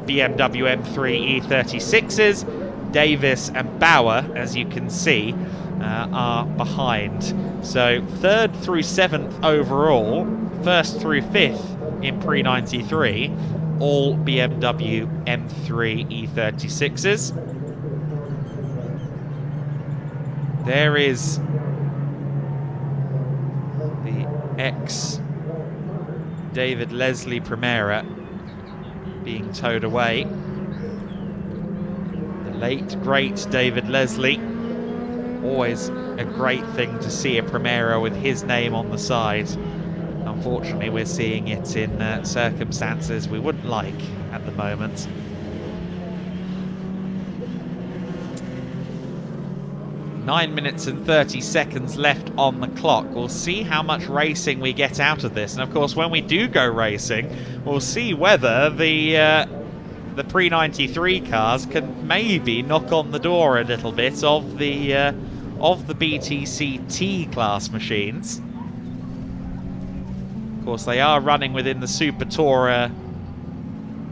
BMW M3 E36s. Davis and Bauer, as you can see, are behind. So 3rd through 7th overall, 1st through 5th in Pre-93, all BMW M3 E36s. There is the ex-David Leslie Primera being towed away. The late, great David Leslie. Always a great thing to see a Primera with his name on the side. Unfortunately, we're seeing it in circumstances we wouldn't like at the moment. Nine minutes and 30 seconds left on the clock. We'll see how much racing we get out of this. And of course, when we do go racing, we'll see whether the Pre-93 cars can maybe knock on the door a little bit of the BTC T-class machines. Of course, they are running within the Super Tourer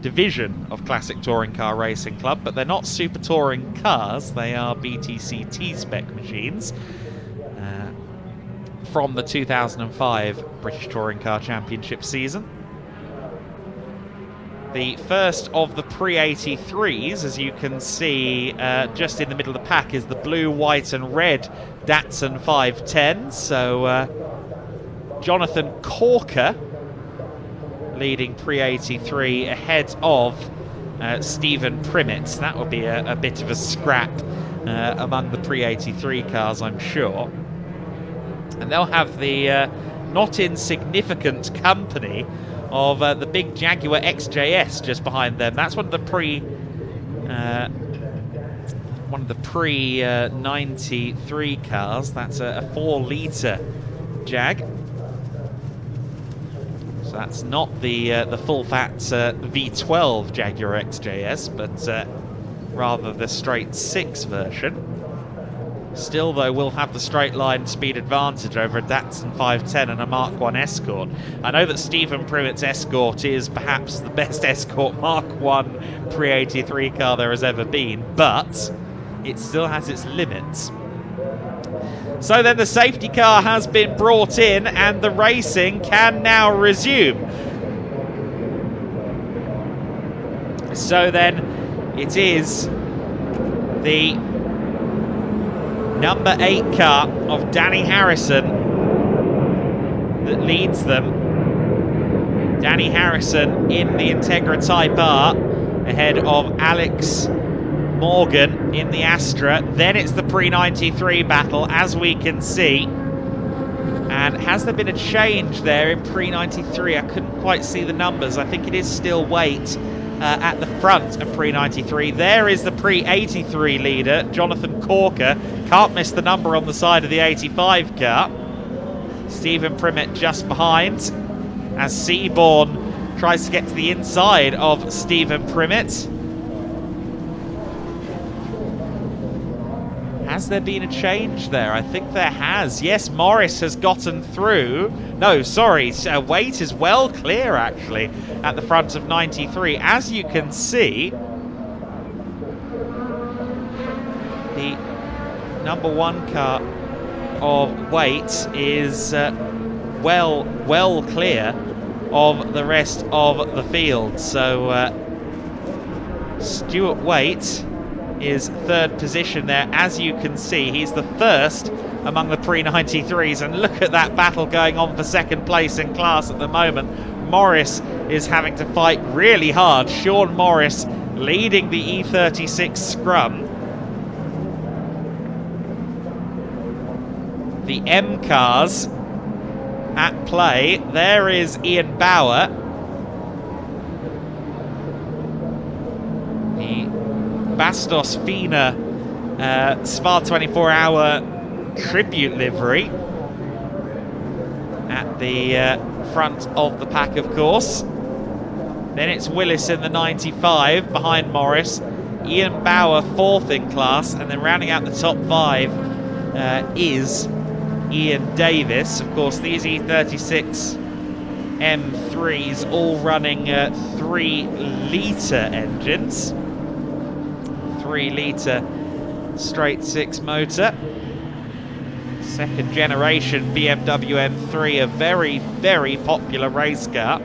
division of Classic Touring Car Racing Club, but they're not Super Touring cars. They are BTC T-spec machines from the 2005 British Touring Car Championship season. The first of the Pre-83s, as you can see just in the middle of the pack, is the blue, white and red Datsun 510. So Jonathan Corker leading Pre-83 ahead of Stephen Primmett. That will be a bit of a scrap among the Pre-83 cars, I'm sure. And they'll have the not insignificant company of the big Jaguar XJS just behind them. That's one of the Pre-93 cars. That's a 4-litre Jag. So that's not the full-fat V12 Jaguar XJS, but rather the straight 6 version. Still, though, we'll have the straight line speed advantage over a Datsun 510 and a Mark 1 Escort. I know that Stephen Primett's Escort is perhaps the best Escort Mark 1 Pre-83 car there has ever been, but it still has its limits. So then the safety car has been brought in and the racing can now resume. So then it is the number 8 car of Danny Harrison that leads them. Danny Harrison in the Integra Type R ahead of Alex Morgan in the Astra. Then it's the Pre-93 battle, as we can see. And has there been a change there in Pre-93? I couldn't quite see the numbers. I think it is still weight at the front of Pre-93. There is the Pre-83 leader, Jonathan Corker. Can't miss the number on the side of the 85 car. Stephen Primmett just behind as Seaborn tries to get to the inside of Stephen Primmett. Has there been a change there? I think there has. Yes, Morris has gotten through. No, sorry, Waite is well clear, actually, at the front of 93. As you can see, the number 1 car of Waite is well clear of the rest of the field. So Stuart Waite is 3rd position there. As you can see, he's the first among the Pre-93s, and look at that battle going on for 2nd place in class at the moment. Morris is having to fight really hard. Sean Morris leading the E36 scrum. The M cars at play. There is Ian Bauer. The Bastos Fina Spa 24-hour tribute livery at the front of the pack, of course. Then it's Willis in the 95 behind Morris. Ian Bauer 4th in class, and then rounding out the top 5 is Ian Davis. Of course, these E36 M3s all running 3-litre engines. 3-litre straight 6 motor. Second generation BMW M3, a very, very popular race car.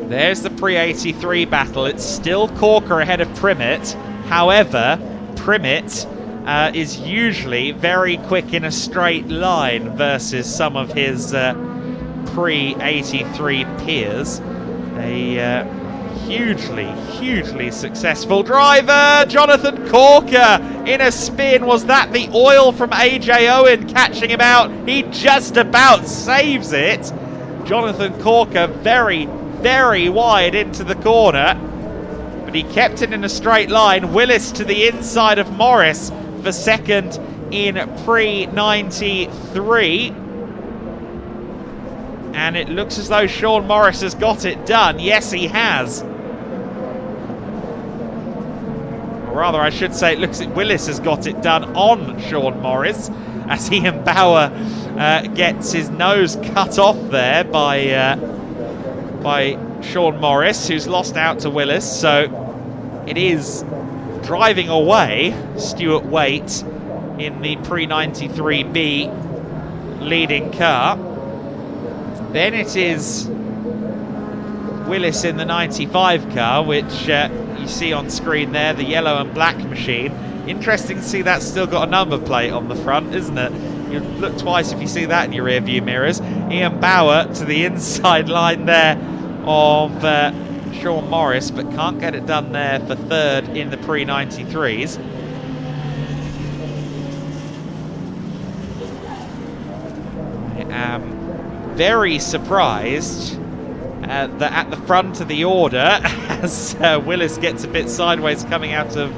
There's the pre-83 battle. It's still Corker ahead of Primmett. However, Primmett is usually very quick in a straight line versus some of his pre-83 peers. A hugely successful driver, Jonathan Corker, in a spin. Was that the oil from AJ Owen catching him out? He just about saves it. Jonathan Corker very wide into the corner, but he kept it in a straight line. Willis to the inside of Morris for second in pre-93. And it looks as though Sean Morris has got it done. Yes, he has. Or rather, I should say, it looks like Willis has got it done on Sean Morris, as Ian Bauer gets his nose cut off there by Sean Morris, who's lost out to Willis. So it is driving away Stuart Waite in the pre-93B leading car. Then it is Willis in the 95 car, which you see on screen there, the yellow and black machine. Interesting to see that's still got a number plate on the front, isn't it? You look twice if you see that in your rear view mirrors. Ian Bauer to the inside line there of Sean Morris, but can't get it done there for third in the pre-93s. I am very surprised that at the front of the order, as Willis gets a bit sideways coming out of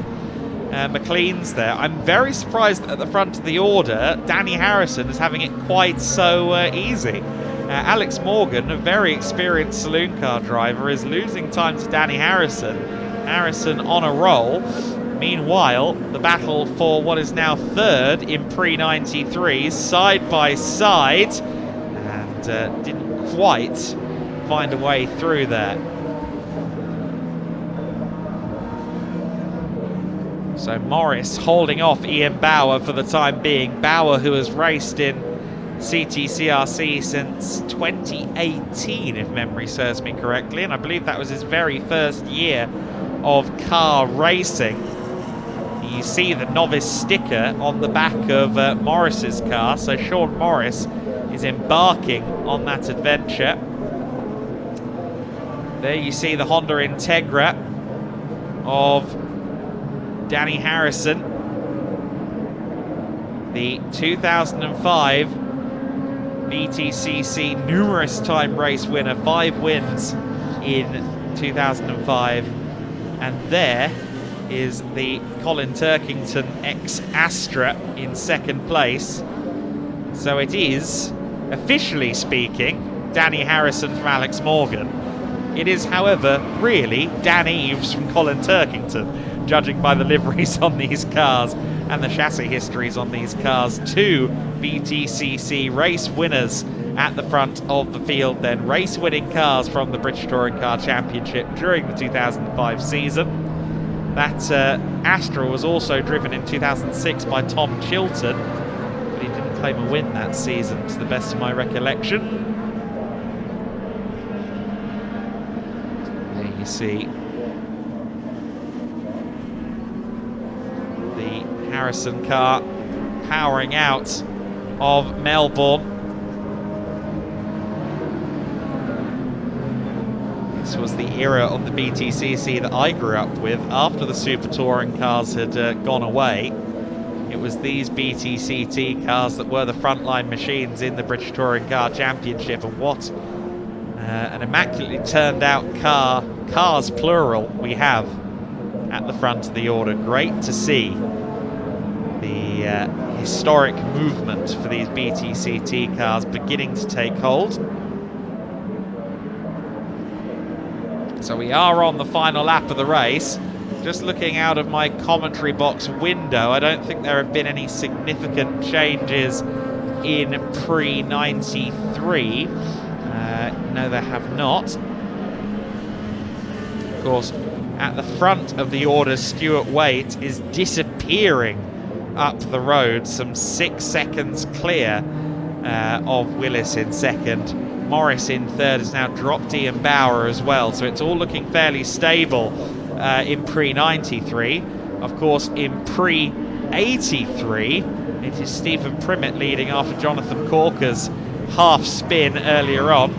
McLean's there, I'm very surprised that at the front of the order, Danny Harrison is having it quite so easy. Alex Morgan, a very experienced saloon car driver, is losing time to Danny Harrison. Harrison on a roll. Meanwhile, the battle for what is now third in pre-93s, side by side, and didn't quite find a way through there. So Morris holding off Ian Bauer for the time being. Bauer, who has raced in CTCRC since 2018, if memory serves me correctly, and I believe that was his very first year of car racing. You see the novice sticker on the back of Morris's car, so Sean Morris is embarking on that adventure. There you see the Honda Integra of Danny Harrison, the 2005 BTCC numerous time race winner, 5 wins in 2005. And there is the Colin Turkington ex-Astra in second place. So it is, officially speaking, Danny Harrison from Alex Morgan. It is, however, really Dan Eves from Colin Turkington, judging by the liveries on these cars and the chassis histories on these cars. 2 BTCC race winners at the front of the field, then race winning cars from the British Touring Car Championship during the 2005 season. That Astra was also driven in 2006 by Tom Chilton, but he didn't claim a win that season, to the best of my recollection. There you see the Harrison car powering out of Melbourne. This was the era of the BTCC that I grew up with. After the Super Touring cars had gone away, it was these BTCT cars that were the frontline machines in the British Touring Car Championship, and what An immaculately turned out cars plural, we have at the front of the order. Great to see the historic movement for these BTCT cars beginning to take hold. So we are on the final lap of the race. Just looking out of my commentary box window, I don't think there have been any significant changes in pre-93. No, there have not. Of course, at the front of the order, Stuart Waite is disappearing up the road, some 6 seconds clear of Willis in second. Morris in third has now dropped Ian Bauer as well, so it's all looking fairly stable in pre-93. Of course, in pre-83, it is Stephen Primmett leading after Jonathan Corker's half spin earlier on.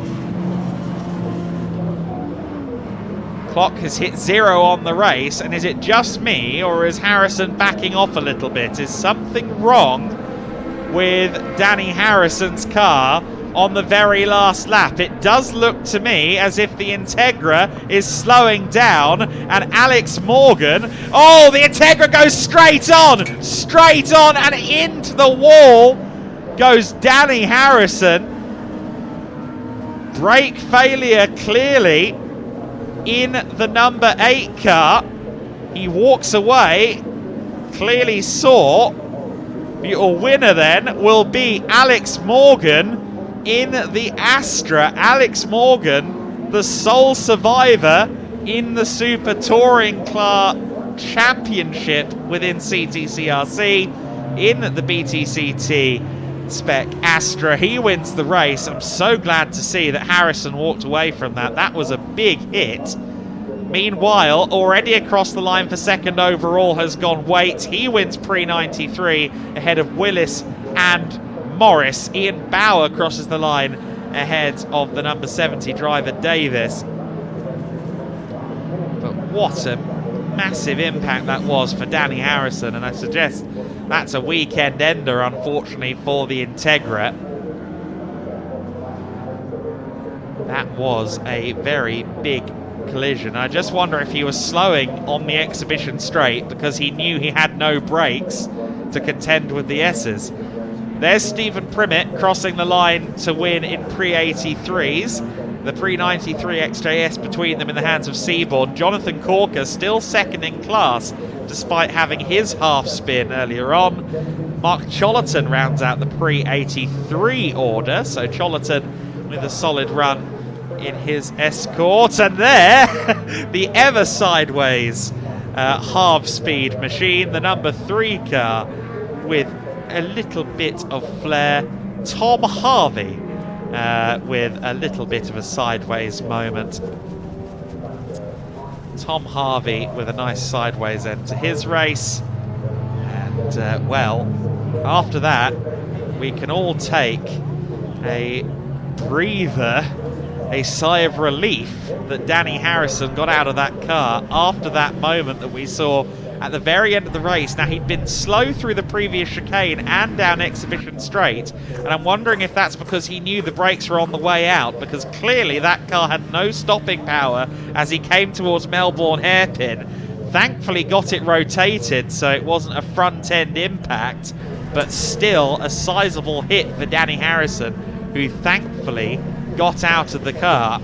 Clock has hit 0 on the race, and is it just me, or is Harrison backing off a little bit? Is something wrong with Danny Harrison's car on the very last lap? It does look to me as if the Integra is slowing down, and Alex Morgan, oh, the Integra goes straight on, and into the wall goes Danny Harrison. Brake failure clearly in the number 8 car. He walks away, clearly saw. Your winner then will be Alex Morgan in the Astra. Alex Morgan, the sole survivor in the Super Touring Car Championship within CTCRC in the BTCT spec Astra. He wins the race. I'm so glad to see that Harrison walked away from that. That was a big hit. Meanwhile, already across the line for second overall has gone Waite. He wins pre-93 ahead of Willis and Morris. Ian Bauer crosses the line ahead of the number 70 driver Davis. But what a massive impact that was for Danny Harrison, and I suggest that's a weekend ender, unfortunately, for the Integra. That was a very big collision. I just wonder if he was slowing on the exhibition straight because he knew he had no brakes to contend with the S's. There's Stephen Primmett crossing the line to win in pre-83s. The pre-93 XJS between them in the hands of Seaborn. Jonathan Corker still second in class despite having his half spin earlier on. Mark Chollerton rounds out the pre-83 order, so Chollerton with a solid run in his Escort. And there, the ever sideways half-speed machine, the number 3 car with a little bit of flair. Tom Harvey with a little bit of a sideways moment. Tom Harvey with a nice sideways end to his race. And, well, after that, we can all take a breather, a sigh of relief that Danny Harrison got out of that car after that moment that we saw at the very end of the race. Now, he'd been slow through the previous chicane and down exhibition straight, and I'm wondering if that's because he knew the brakes were on the way out, because clearly that car had no stopping power as he came towards Melbourne hairpin. Thankfully got it rotated so it wasn't a front end impact, but still a sizable hit for Danny Harrison, who thankfully got out of the car.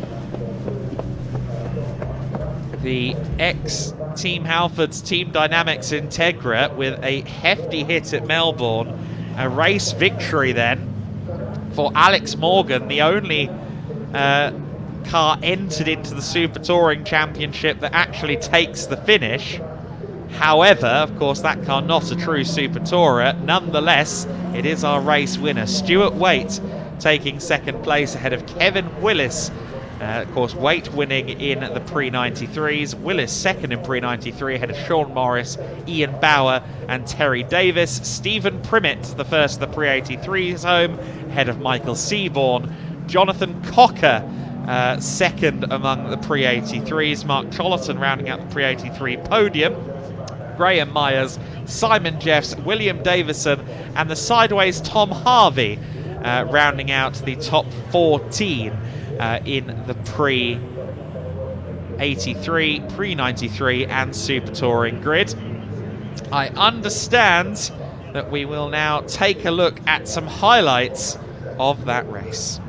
The ex-Team Halford's Team Dynamics Integra with a hefty hit at Melbourne. A race victory then for Alex Morgan, the only car entered into the Super Touring Championship that actually takes the finish. However, of course, that car not a true Super Tourer. Nonetheless, it is our race winner. Stuart Waite taking second place ahead of Kevin Willis. Of course, Waite winning in the pre-93s. Willis second in pre-93 ahead of Sean Morris, Ian Bauer and Terry Davis. Stephen Primmett, the first of the pre-83s home, ahead of Michael Seaborn. Jonathan Cocker, second among the pre-83s. Mark Chollerton rounding out the pre-83 podium. Graham Myers, Simon Jeffs, William Davison and the sideways Tom Harvey rounding out the top 14 in the Pre-83, Pre-93 and Super Touring grid. I understand that we will now take a look at some highlights of that race.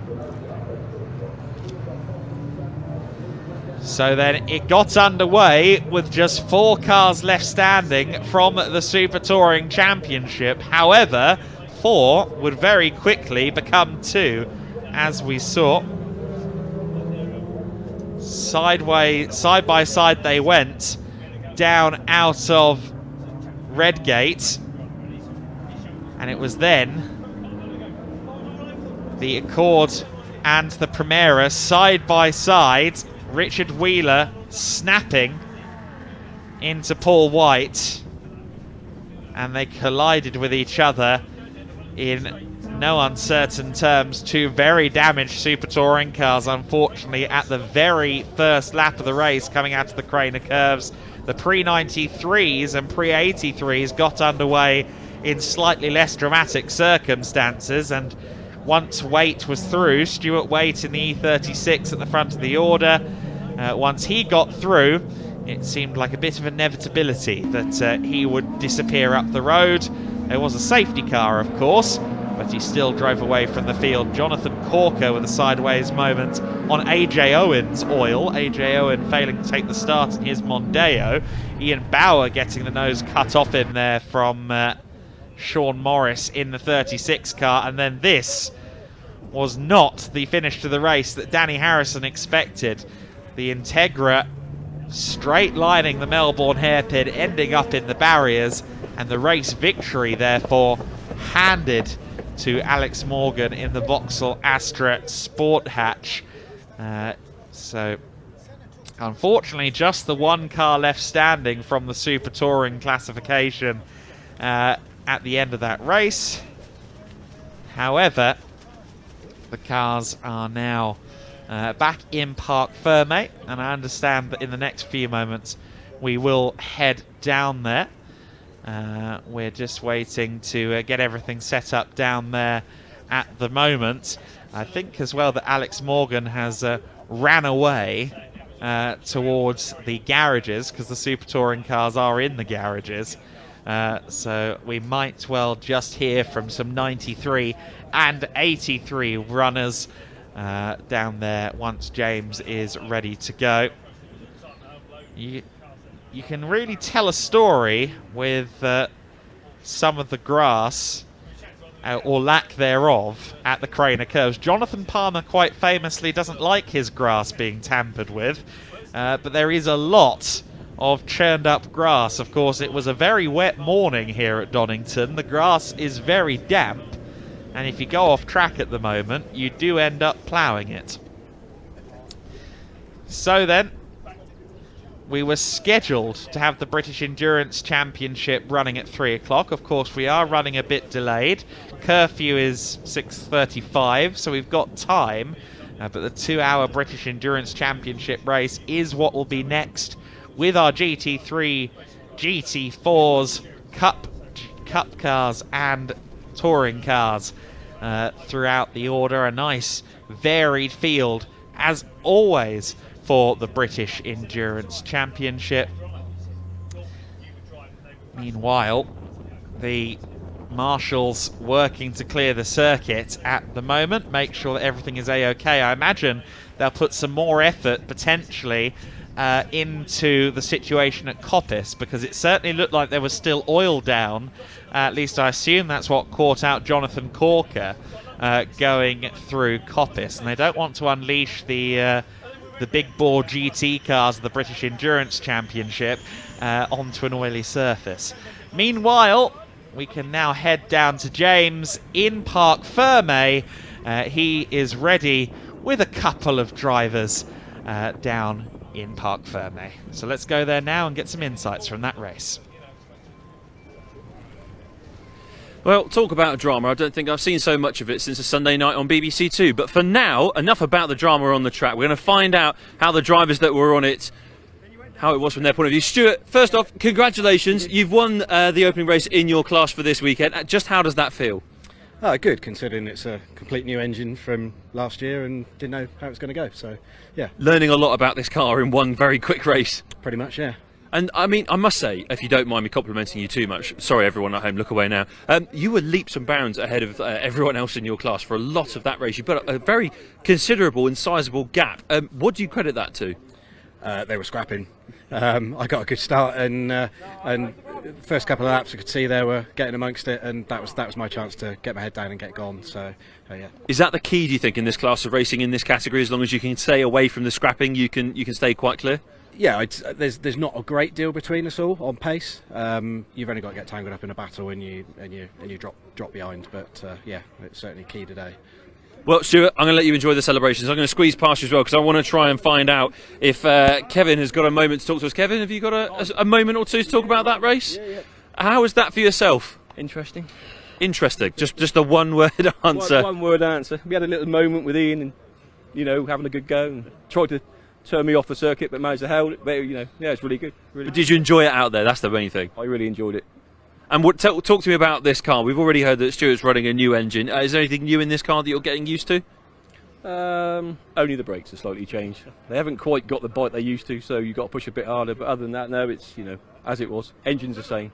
So then it got underway with just 4 cars left standing from the Super Touring Championship. However, 4 would very quickly become 2, as we saw. Side by side they went down out of Redgate, and it was then the Accord and the Primera side by side. Richard Wheeler snapping into Paul White, and they collided with each other in no uncertain terms. 2 very damaged Super Touring cars, unfortunately, at the very first lap of the race coming out of the Craner curves. The Pre-93s and Pre-83s got underway in slightly less dramatic circumstances, and once Waite was through, Stuart Waite in the E36 at the front of the order, once he got through, it seemed like a bit of inevitability that he would disappear up the road. There was a safety car, of course, but he still drove away from the field. Jonathan Corker with a sideways moment on AJ Owen's oil. AJ Owen failing to take the start in his Mondeo. Ian Bauer getting the nose cut off him there from Sean Morris in the 36 car. And then this was not the finish to the race that Danny Harrison expected. The Integra straight lining the Melbourne hairpin, ending up in the barriers, and the race victory therefore handed to Alex Morgan in the Vauxhall Astra Sport Hatch. So unfortunately just the 1 car left standing from the Super Touring classification at the end of that race. However, the cars are now back in Parc Fermé, and I understand that in the next few moments we will head down there. We're just waiting to get everything set up down there at the moment. I think as well that Alex Morgan has ran away towards the garages, because the Super Touring cars are in the garages. So we might well just hear from some 93 and 83 runners down there once James is ready to go. You can really tell a story with some of the grass or lack thereof at the Craner curves. Jonathan Palmer quite famously doesn't like his grass being tampered with, but there is a lot of churned up grass. Of course, it was a very wet morning here at Donington. The grass is very damp, and if you go off track at the moment, you do end up ploughing it. So then, we were scheduled to have the British Endurance Championship running at 3 o'clock. Of course, we are running a bit delayed. Curfew is 6:35, so we've got time. But the 2-hour British Endurance Championship race is what will be next, with our GT3, GT4s, Cup cars and touring cars throughout the order. A nice varied field, as always, for the British Endurance Championship. Meanwhile, the marshals working to clear the circuit at the moment, make sure that everything is a-okay. I imagine they'll put some more effort potentially into the situation at Coppice, because it certainly looked like there was still oil down. At least I assume that's what caught out Jonathan Corker going through Coppice, and they don't want to unleash the big bore GT cars of the British Endurance Championship onto an oily surface. Meanwhile, we can now head down to James in Parc Fermé. He is ready with a couple of drivers down in Parc Fermé. So let's go there now and get some insights from that race. Well, talk about drama. I don't think I've seen so much of it since a Sunday night on BBC Two. But for now, enough about the drama on the track. We're going to find out how the drivers that were on it, how it was from their point of view. Stuart, first off, congratulations. You've won the opening race in your class for this weekend. Just how does that feel? Good, considering it's a complete new engine from last year and didn't know how it's going to go. So, yeah. Learning a lot about this car in one very quick race. Pretty much, yeah. And I mean, I must say, if you don't mind me complimenting you too much, sorry everyone at home, look away now. You were leaps and bounds ahead of everyone else in your class for a lot of that race. You put a very considerable and sizable gap. What do you credit that to? They were scrapping. I got a good start, and first couple of laps I could see they were getting amongst it, and that was my chance to get my head down and get gone. So, yeah. Is that the key, do you think, in this class of racing, in this category? As long as you can stay away from the scrapping, you can stay quite clear. Yeah, there's not a great deal between us all on pace. You've only got to get tangled up in a battle and you drop behind. But yeah, it's certainly key today. Well, Stuart, I'm going to let you enjoy the celebrations. I'm going to squeeze past you as well because I want to try and find out if Kevin has got a moment to talk to us. Kevin, have you got a moment or two to talk about that race? Yeah. How was that for yourself? Interesting. Interesting. Just a one-word answer. One-word answer. We had a little moment with Ian, and having a good go, and tried to turn me off the circuit, but managed to hold it. But yeah, it's really good. Really. Did you enjoy it out there? That's the main thing. I really enjoyed it. And talk to me about this car. We've already heard that Stuart's running a new engine. Is there anything new in this car that you're getting used to? Only the brakes are slightly changed. They haven't quite got the bite they used to, so you've got to push a bit harder. But other than that, no, it's as it was. Engine's the same.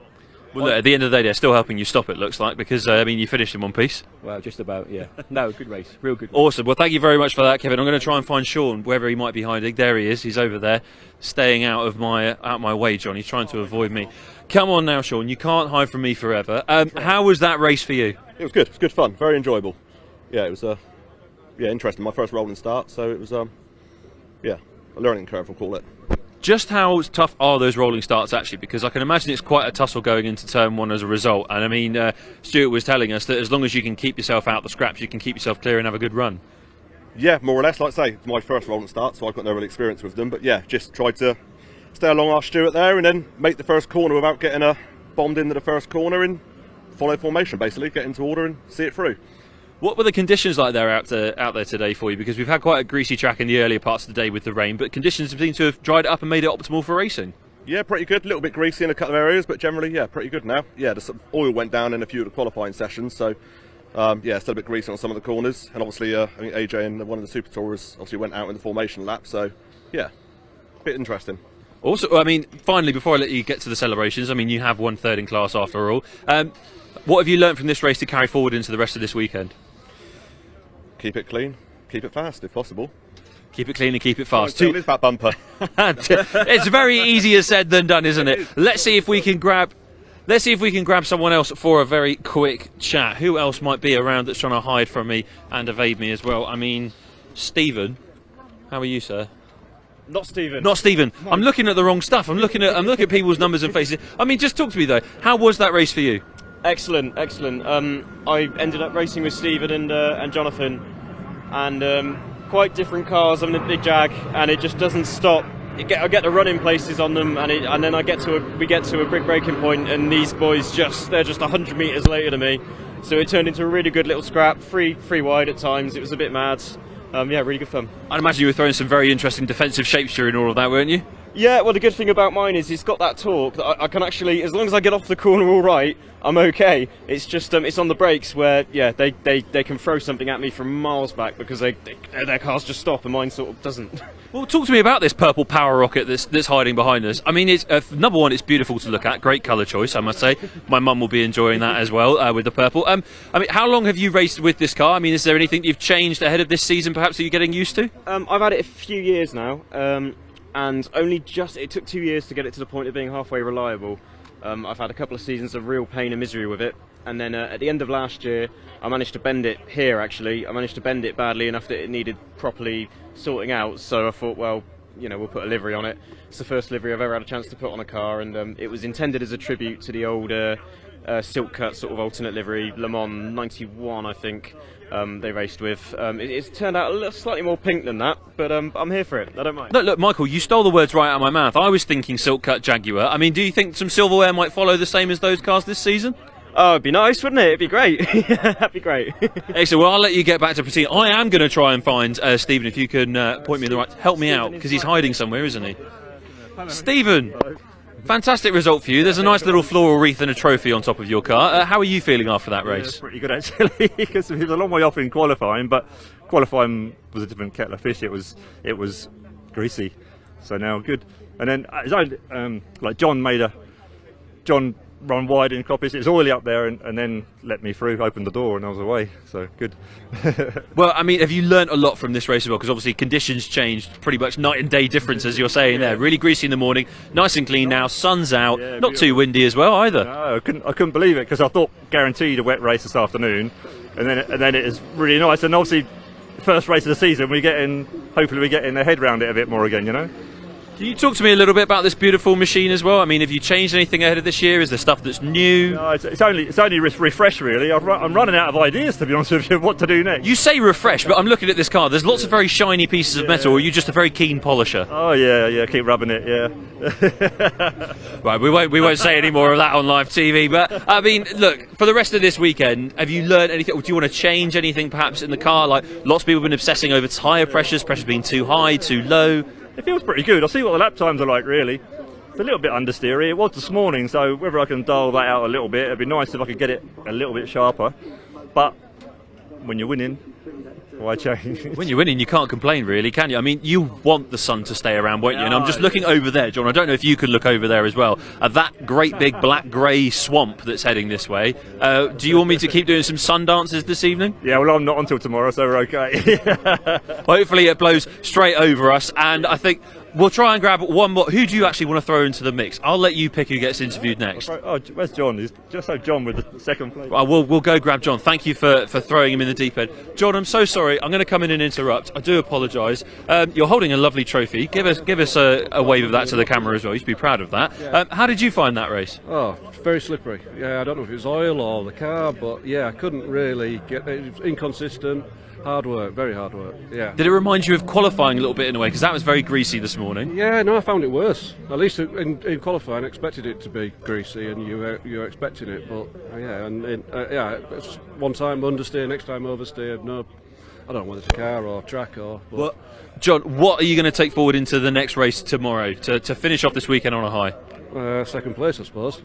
Well, look, at the end of the day, they're still helping you stop it, looks like, because, you finished in one piece. Well, just about, yeah. No, good race. Real good race. Awesome. Well, thank you very much for that, Kevin. I'm going to try and find Sean, wherever he might be hiding. There he is. He's over there, staying out of my way, John. He's trying to avoid me. Come on now, Sean. You can't hide from me forever. How was that race for you? It was good. It was good fun. Very enjoyable. Yeah, it was interesting. My first rolling start, so it was, a learning curve, we'll call it. Just how tough are those rolling starts actually? Because I can imagine it's quite a tussle going into turn one as a result. And I mean, Stuart was telling us that as long as you can keep yourself out the scraps, you can keep yourself clear and have a good run. Yeah, more or less. Like I say, it's my first rolling start, so I've got no real experience with them. But yeah, just tried to stay along our Stuart there and then make the first corner without getting bombed into the first corner and follow formation, basically, get into order and see it through. What were the conditions like there out there today for you? Because we've had quite a greasy track in the earlier parts of the day with the rain, but conditions seem to have dried it up and made it optimal for racing. Yeah, pretty good. A little bit greasy in a couple of areas, but generally, yeah, pretty good now. Yeah, the oil went down in a few of the qualifying sessions, so still a bit greasy on some of the corners. And obviously, I think AJ and one of the Super Tourers obviously went out in the formation lap, so yeah, a bit interesting. Also, I mean, finally, before I let you get to the celebrations, I mean, you have won third in class after all. What have you learned from this race to carry forward into the rest of this weekend? Keep it clean, keep it fast if possible. Keep it clean and keep it fast. It is that bumper. It's very easier said than done, isn't it? Let's see if we can grab someone else for a very quick chat. Who else might be around that's trying to hide from me and evade me as well? I mean, Stephen. How are you, sir? Not Stephen. Not Stephen. I'm looking at the wrong stuff. I'm looking at people's numbers and faces. I mean, just talk to me though. How was that race for you? Excellent. I ended up racing with Stephen and Jonathan, and quite different cars. I'm in a big Jag, and it just doesn't stop. I get the running places on them, and then we get to a big breaking point, and these boys they're just 100 metres later than me. So it turned into a really good little scrap, free wide at times. It was a bit mad. Really good fun. I'd imagine you were throwing some very interesting defensive shapes during all of that, weren't you? Yeah, well, the good thing about mine is it's got that torque that I can actually, as long as I get off the corner all right, I'm okay. It's just it's on the brakes where, yeah, they can throw something at me from miles back because their cars just stop and mine sort of doesn't. Well, talk to me about this purple power rocket that's hiding behind us. I mean, it's number one, it's beautiful to look at. Great colour choice, I must say. My mum will be enjoying that as well with the purple. I mean, how long have you raced with this car? I mean, is there anything you've changed ahead of this season, perhaps, that you're getting used to? I've had it a few years now. And it took 2 years to get it to the point of being halfway reliable. I've had a couple of seasons of real pain and misery with it, and then at the end of last year I managed to bend it here actually. I managed to bend it badly enough that it needed properly sorting out, so I thought, well, we'll put a livery on it. It's the first livery I've ever had a chance to put on a car, and it was intended as a tribute to the old silk cut sort of alternate livery, Le Mans 91 I think. They raced with. It's turned out a little slightly more pink than that, but I'm here for it. I don't mind. Look, Michael, you stole the words right out of my mouth. I was thinking silk cut Jaguar. I mean, do you think some silverware might follow the same as those cars this season? Oh, it'd be nice, wouldn't it? It'd be great. That'd be great. Excellent. Well, I'll let you get back to proceeding. I am going to try and find Stephen, if you can point me in the right. Help me out, because he's hiding somewhere, isn't he? Stephen. Fantastic result for you. There's a nice little floral wreath and a trophy on top of your car. How are you feeling after that race? Pretty good actually, because it was a long way off in qualifying, but qualifying was a different kettle of fish. It was greasy, so now good. And then like John run wide in Coppice. It's oily up there, and then let me through, opened the door, and I was away. So good. Well, I mean, have you learnt a lot from this race as well? Because obviously conditions changed, pretty much night and day difference, as you're saying there. Really greasy in the morning, nice and clean now. Sun's out, not too windy as well either. No, I couldn't believe it, because I thought guaranteed a wet race this afternoon, and then it is really nice. And obviously, first race of the season, hopefully we're getting a head round it a bit more again, you know. Can you talk to me a little bit about this beautiful machine as well? I mean, have you changed anything ahead of this year? Is there stuff that's new? No, it's only refresh really. I'm running out of ideas, to be honest with you, what to do next. You say refresh, but I'm looking at this car. There's lots of very shiny pieces of metal. Or are you just a very keen polisher? Oh yeah, keep rubbing it, yeah. Right, we won't say any more of that on live TV. But I mean, look, for the rest of this weekend, have you learned anything? Or do you want to change anything perhaps in the car? Like lots of people have been obsessing over tyre pressures being too high, too low. It feels pretty good. I'll see what the lap times are like, really. It's a little bit understeery. It was this morning, so whether I can dial that out a little bit, it'd be nice if I could get it a little bit sharper. But when you're winning, why change? When you're winning, you can't complain, really, can you? I mean, you want the sun to stay around, won't you? And I'm just looking over there, John. I don't know if you can look over there as well. At that great big black-grey swamp that's heading this way. Do you want me to keep doing some sun dances this evening? Yeah, well, I'm not until tomorrow, so we're okay. Hopefully it blows straight over us, and I think we'll try and grab one more. Who do you actually want to throw into the mix? I'll let you pick who gets interviewed next. Oh, where's John? He's just so John with the second place. We'll go grab John. Thank you for throwing him in the deep end. John, I'm so sorry. I'm going to come in and interrupt. I do apologise. You're holding a lovely trophy. Give us a wave of that to the camera as well. You should be proud of that. How did you find that race? Oh, very slippery. Yeah, I don't know if it was oil or the car, but yeah, I couldn't really get it. It was inconsistent. Hard work, very hard work, yeah. Did it remind you of qualifying a little bit in a way? Because that was very greasy this morning. Yeah, no, I found it worse. At least in qualifying, I expected it to be greasy, and you were expecting it. But yeah, it's one time understeer, next time oversteer. No, I don't know whether it's a car or track or. Well, John, what are you going to take forward into the next race tomorrow to finish off this weekend on a high? Second place, I suppose.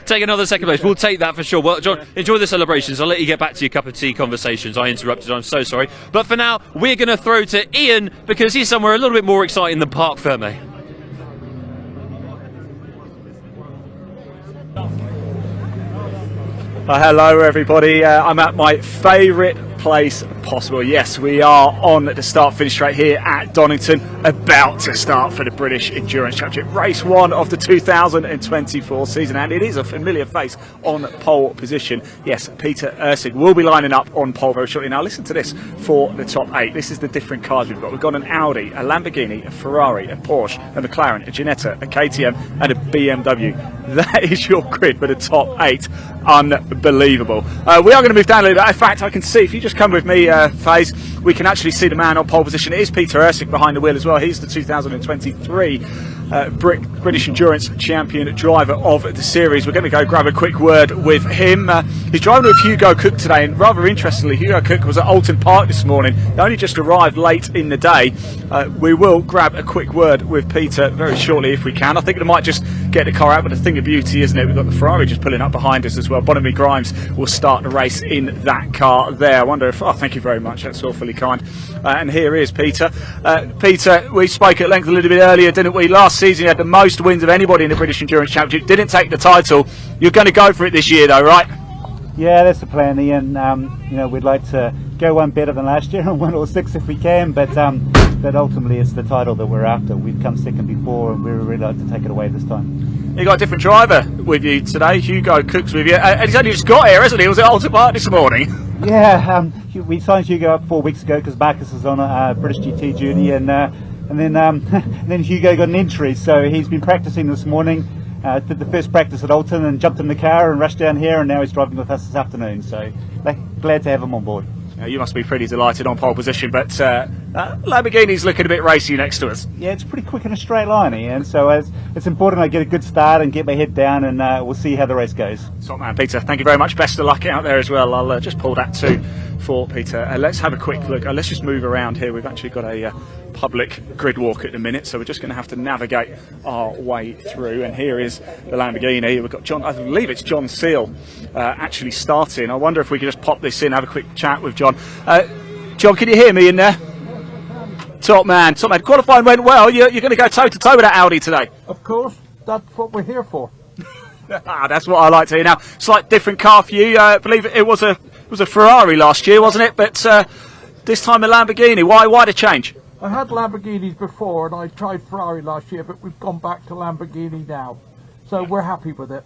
Take another second place. We'll take that for sure. Well, John, enjoy the celebrations. I'll let you get back to your cup of tea conversations. I interrupted. I'm so sorry. But for now, we're going to throw to Ian because he's somewhere a little bit more exciting than Parc Fermé. Hello everybody, I'm at my favourite place possible. Yes, we are on the start-finish straight here at Donington, about to start for the British Endurance Championship, race 1 of the 2024 season, and it is a familiar face on pole position. Yes, Peter Ursig will be lining up on pole very shortly. Now listen to this for the top 8. This is the different cars we've got. We've got an Audi, a Lamborghini, a Ferrari, a Porsche, a McLaren, a Ginetta, a KTM and a BMW. That is your grid for the top 8. Unbelievable. We are going to move down a little bit. In fact, I can see, if you just come with me, FaZe, we can actually see the man on pole position. It is Peter Ursig behind the wheel as well. He's the 2023 British Endurance Champion driver of the series. We're going to go grab a quick word with him. He's driving with Hugo Cook today, and rather interestingly, Hugo Cook was at Donington Park this morning. He only just arrived late in the day. We will grab a quick word with Peter very shortly if we can. I think it might just get the car out, but a thing of beauty, isn't it? We've got the Ferrari just pulling up behind us as well. Bonamy Grimes will start the race in that car there. I wonder if, oh, thank you very much, that's awfully kind. And here is Peter. Peter, we spoke at length a little bit earlier, didn't we? Last season you had the most wins of anybody in the British Endurance Championship, didn't take the title. You're going to go for it this year though, right? Yeah, that's the plan, Ian. You know, we'd like to go one better than last year and win all 6 if we can, but ultimately it's the title that we're after. We've come second before and we'd really like to take it away this time. You got a different driver with you today. Hugo Cook's with you, and he's only just got here, hasn't he? He was at Donington Park this morning. Yeah, we signed Hugo up 4 weeks ago because Marcus is on a British GT duty, and then Hugo got an injury, so he's been practicing this morning. Did the first practice at Alton and jumped in the car and rushed down here, and now he's driving with us this afternoon. So glad to have him on board. You must be pretty delighted on pole position, but Lamborghini's looking a bit racy next to us. Yeah, it's pretty quick in a straight line, Ian, so it's important I get a good start and get my head down, and we'll see how the race goes. Top man, Peter, thank you very much. Best of luck out there as well. I'll just pull that too for Peter. Let's have a quick look. Let's just move around here. We've actually got a public grid walk at the minute, so we're just going to have to navigate our way through. And here is the Lamborghini. We've got John, I believe it's John Seal actually starting. I wonder if we could just pop this in, have a quick chat with John. John, can you hear me in there? Top man, top man. Qualifying went well. You're going to go toe to toe with that Audi today. Of course, that's what we're here for. That's what I like to hear. Now, slight different car for you. I believe it was a Ferrari last year, wasn't it? But this time a Lamborghini. Why the change? I had Lamborghinis before, and I tried Ferrari last year, but we've gone back to Lamborghini now. So we're happy with it.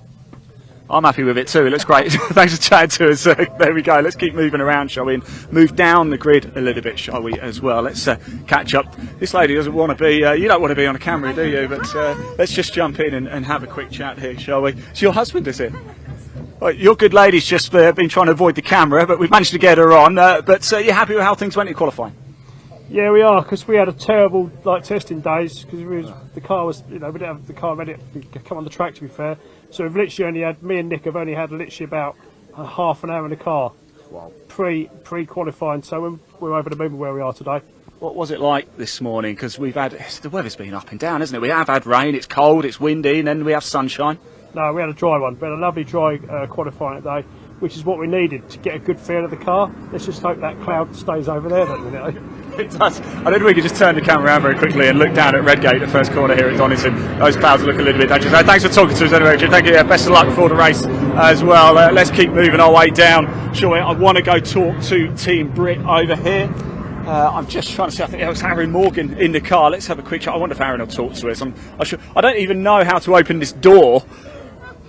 I'm happy with it too. It looks great. Thanks for chatting to us. There we go. Let's keep moving around, shall we? And move down the grid a little bit, shall we, as well? Let's catch up. This lady doesn't want to be, you don't want to be on a camera, do you? But let's just jump in and have a quick chat here, shall we? It's your husband, is it? Well, your good lady's just been trying to avoid the camera, but we've managed to get her on. But you're happy with how things went in qualifying? Yeah, we are, because we had a terrible testing days because the car was, we didn't have the car ready to come on the track, to be fair. So we've literally only had, me and Nick have only had literally about half an hour in the car. Wow. Pre-qualifying, so we're over the moon where we are today. What was it like this morning? Because the weather's been up and down, hasn't it? We have had rain, it's cold, it's windy, and then we have sunshine. No, we had a dry one. We had a lovely dry qualifying today, which is what we needed to get a good feel of the car. Let's just hope that cloud stays over there, don't we? It does. I don't think we could just turn the camera around very quickly and look down at Redgate, the first corner here at Donington. Those clouds look a little bit dangerous. Thanks for talking to us anyway, Richard. Thank you. Best of luck before the race as well. Let's keep moving our way down. Sure, I want to go talk to Team Brit over here. I'm just trying to see, I think it was Aaron Morgan in the car. Let's have a quick chat. I wonder if Aaron will talk to us. I don't even know how to open this door.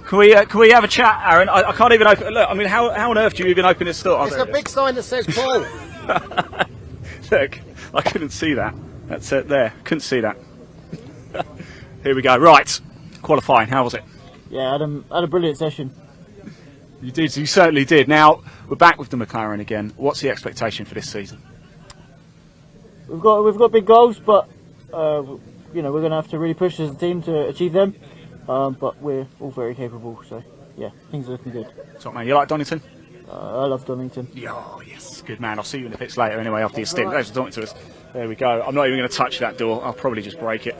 Can we have a chat, Aaron? I can't even open. Look, I mean, how on earth do you even open this door? It's a big sign that says Paul. Look, I couldn't see that. That's it there. Couldn't see that. Here we go. Right, qualifying. How was it? Yeah, I had a brilliant session. You did. You certainly did. Now we're back with the McLaren again. What's the expectation for this season? We've got big goals, but we're going to have to really push as a team to achieve them. But we're all very capable, so yeah, things are looking good. Top man, you like Donington? I love Donington. Oh yes, good man. I'll see you in the pits later anyway after your stint. Thanks for talking to us. There we go. I'm not even going to touch that door. I'll probably just break it.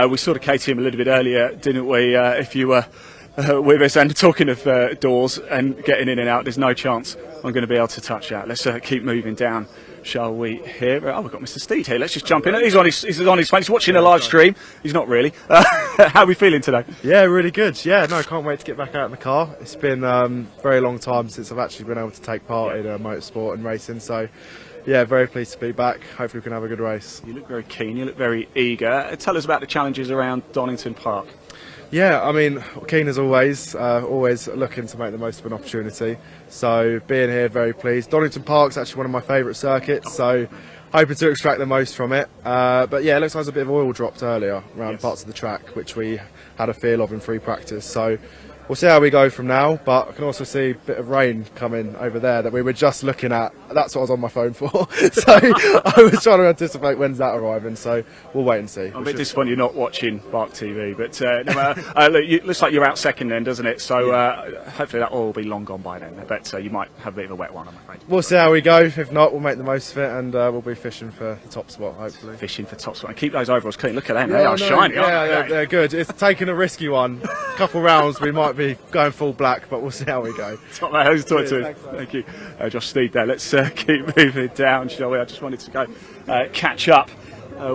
We saw the KTM a little bit earlier, didn't we? If you were with us, and talking of doors and getting in and out, there's no chance I'm going to be able to touch that. Let's keep moving down, shall we? Here, we've got Mr. Steed here. Let's just jump in. He's on his phone. He's watching a live stream. He's not really. How are we feeling today? Yeah, really good. Yeah, no, can't wait to get back out in the car. It's been a very long time since I've actually been able to take part in motorsport and racing. So, yeah, very pleased to be back. Hopefully, we can have a good race. You look very keen. You look very eager. Tell us about the challenges around Donington Park. Yeah, I mean, keen as always, always looking to make the most of an opportunity. So being here, very pleased. Donington Park's actually one of my favourite circuits, so hoping to extract the most from it. But yeah, it looks like there's a bit of oil dropped earlier around parts of the track, which we had a feel of in free practice. So we'll see how we go from now, but I can also see a bit of rain coming over there that we were just looking at. That's what I was on my phone for. So I was trying to anticipate when's that arriving, so we'll wait and see. I'm a bit disappointed you're not watching BARC TV, but look, it looks like you're out second then, doesn't it? So hopefully that oil will be long gone by then, but you might have a bit of a wet one, I'm afraid. We'll see how we go. If not, we'll make the most of it, and we'll be fishing for the top spot, hopefully. Fishing for top spot, and keep those overalls clean. Look at them, they are shiny, aren't they? They're good. It's taking a risky one. A couple rounds, we might be going full black, but we'll see how we go. Top man, who's talking to us? Thank you. Josh Steed there. Let's keep moving down, shall we? I just wanted to go catch up.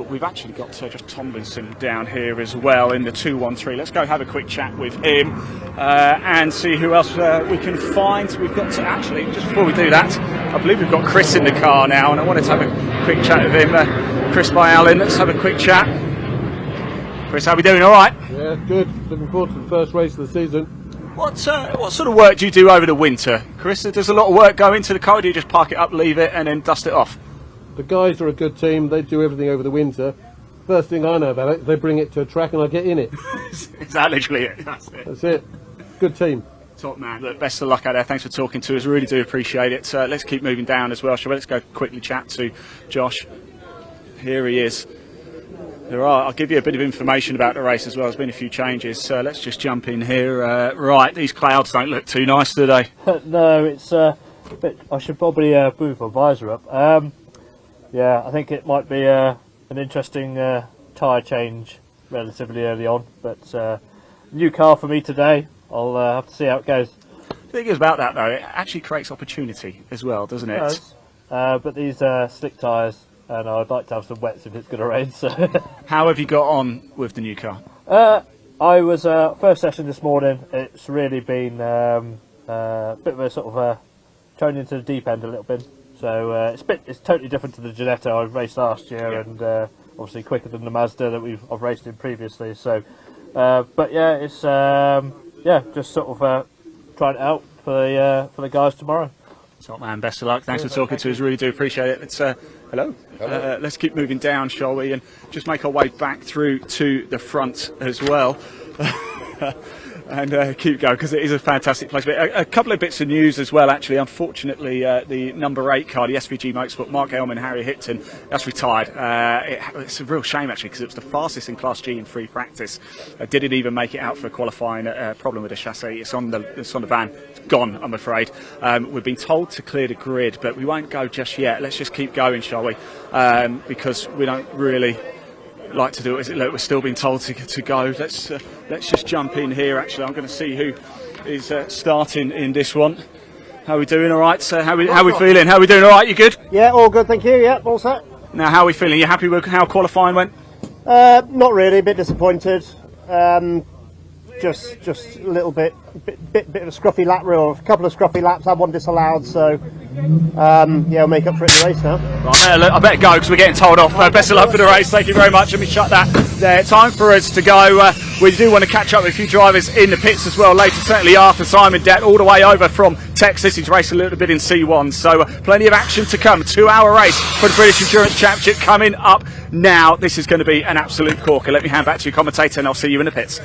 We've actually got Josh Tomlinson down here as well in the 213. Let's go have a quick chat with him and see who else we can find. We've got to actually, just before we do that, I believe we've got Chris in the car now, and I wanted to have a quick chat with him. Chris by Alan, let's have a quick chat. Chris, how are we doing? All right? Yeah, good. Looking forward to the first race of the season. What sort of work do you do over the winter, Chris? Does a lot of work go into the car, or do you just park it up, leave it, and then dust it off? The guys are a good team. They do everything over the winter. First thing I know about it, they bring it to a track and I get in it. Is that literally it? That's it. Good team. Top man. Look, best of luck out there. Thanks for talking to us. Really do appreciate it. Let's keep moving down as well, shall we? Let's go quickly chat to Josh. Here he is. I'll give you a bit of information about the race as well. There's been a few changes, so let's just jump in here. Right, these clouds don't look too nice, do they? No, it's a bit. I should probably move my visor up. Yeah, I think it might be a an interesting tyre change relatively early on, but new car for me today. I'll have to see how it goes. The thing is about that though, it actually creates opportunity as well, doesn't it? It does. But these slick tyres, and I'd like to have some wets if it's going to rain. So, how have you got on with the new car? I was first session this morning. It's really been a bit of a sort of thrown into the deep end a little bit. So it's totally different to the Ginetta I raced last year, and obviously quicker than the Mazda that I've raced in previously. So, but yeah, it's just sort of trying it out for the guys tomorrow. Top man, best of luck. Thanks for talking to us. Really do appreciate it. It's hello. Let's keep moving down, shall we, and just make our way back through to the front as well. And keep going, because it is a fantastic place. But a couple of bits of news as well, actually. Unfortunately, the number 8 car, the SVG Motorsport, Mark Elm and Harry Hipton, that's retired. It's a real shame, actually, because it was the fastest in Class G in free practice. Didn't even make it out for qualifying. Problem with the chassis. It's on the van. It's gone, I'm afraid. We've been told to clear the grid, but we won't go just yet. Let's just keep going, shall we? Because we don't really like to do it. Look, we're still being told to go. Let's just jump in here. Actually, I'm going to see who is starting in this one. How are we doing? All right. So how we feeling? How are we doing? All right. You good? Yeah, all good. Thank you. Yeah, all set. Now, how are we feeling? You happy with how qualifying went? Not really. A bit disappointed. Just a little bit of a scruffy lap rule. A couple of scruffy laps. Had one disallowed. So yeah, I'll make up for it in the race now. Right, I better go because we're getting told off. Best of luck for the race. Thank you very much. Let me shut that there. Time for us to go. We do want to catch up with a few drivers in the pits as well later. Certainly Arthur Simon Dett all the way over from Texas. He's raced a little bit in C1. So plenty of action to come. 2-hour race for the British Endurance Championship coming up now. This is going to be an absolute corker. Let me hand back to you, commentator, and I'll see you in the pits.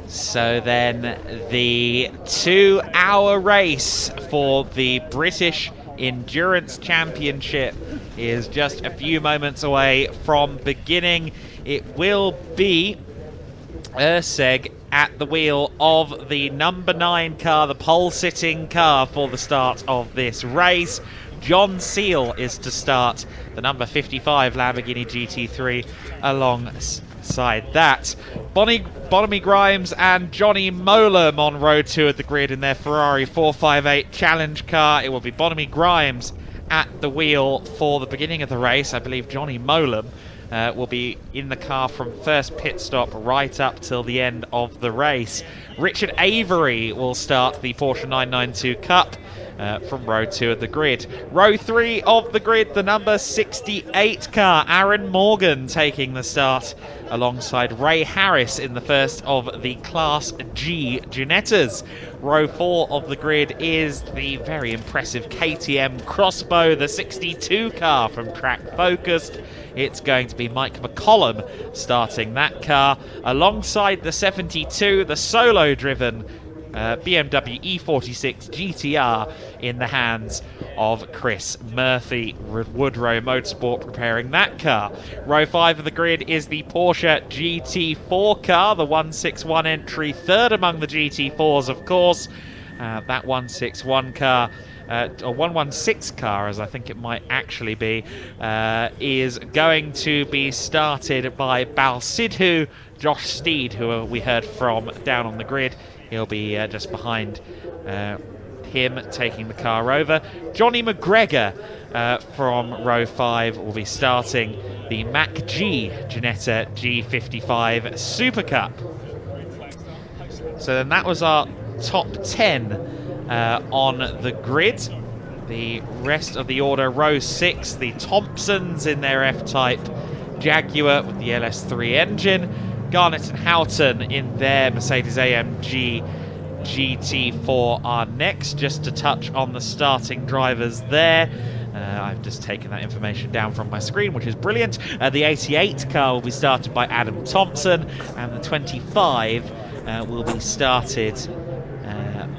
So then the 2-hour race for the British Endurance Championship is just a few moments away from beginning. It will be Urseg at the wheel of the number 9 car, the pole-sitting car for the start of this race. John Seal is to start the number 55 Lamborghini GT3 alongside that. Bonamy Grimes and Johnny Molam on row 2 of the grid in their Ferrari 458 Challenge car. It will be Bonamy Grimes at the wheel for the beginning of the race. I believe Johnny Molam will be in the car from first pit stop right up till the end of the race. Richard Avery will start the Porsche 992 Cup from row 2 of the grid. Row 3 of the grid, the number 68 car, Aaron Morgan taking the start alongside Ray Harris in the first of the Class G Ginettas. Row 4 of the grid is the very impressive KTM Crossbow, the 62 car from Track Focused. It's going to be Mike McCollum starting that car alongside the 72, the solo-driven BMW E46 GTR in the hands of Chris Murphy. Woodrow Motorsport preparing that car. Row 5 of the grid is the Porsche GT4 car, the 161 entry, third among the GT4s, of course. That 161 car, or 116 car, as I think it might actually be, is going to be started by Balsidhu Josh Steed, who we heard from down on the grid. He'll be just behind him, taking the car over. Johnny McGregor from row 5 will be starting the Mac G Ginetta G55 Super Cup. So then that was our top 10 on the grid. The rest of the order, row 6, the Thompsons in their F-Type Jaguar with the LS3 engine. Garnett and Houghton in their Mercedes-AMG GT4 are next. Just to touch on the starting drivers there. I've just taken that information down from my screen, which is brilliant. The 88 car will be started by Adam Thompson, and the 25 will be started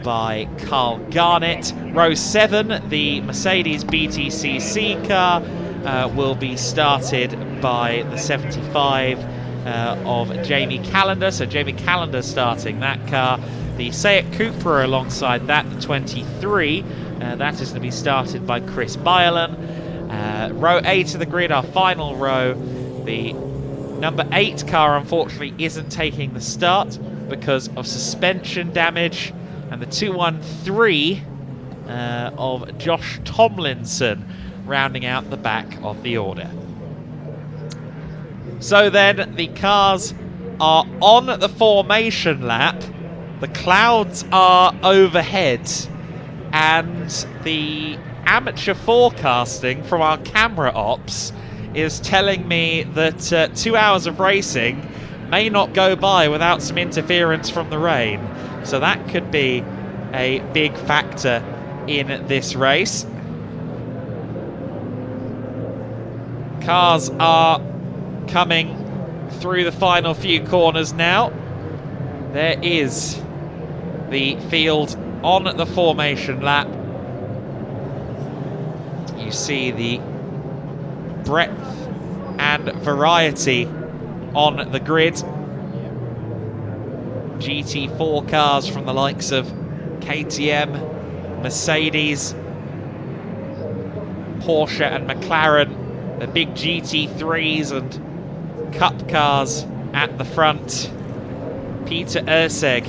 by Carl Garnett. Row 7, the Mercedes BTCC car will be started by the 75 of Jamie Callender. So Jamie Callender starting that car. the Seat Cupra alongside that, the 23. That is going to be started by Chris Byerlin. Row 8 of the grid, our final row. The number 8 car, unfortunately, isn't taking the start because of suspension damage. And the 213 of Josh Tomlinson rounding out the back of the order. So then the cars are on the formation lap. The clouds are overhead, and the amateur forecasting from our camera ops is telling me that 2 hours of racing may not go by without some interference from the rain. So that could be a big factor in this race. Cars are coming through the final few corners now. There is the field on the formation lap. You see the breadth and variety on the grid. GT4 cars from the likes of KTM, Mercedes, Porsche and McLaren, the big GT3s and Cup cars at the front. Peter Urseg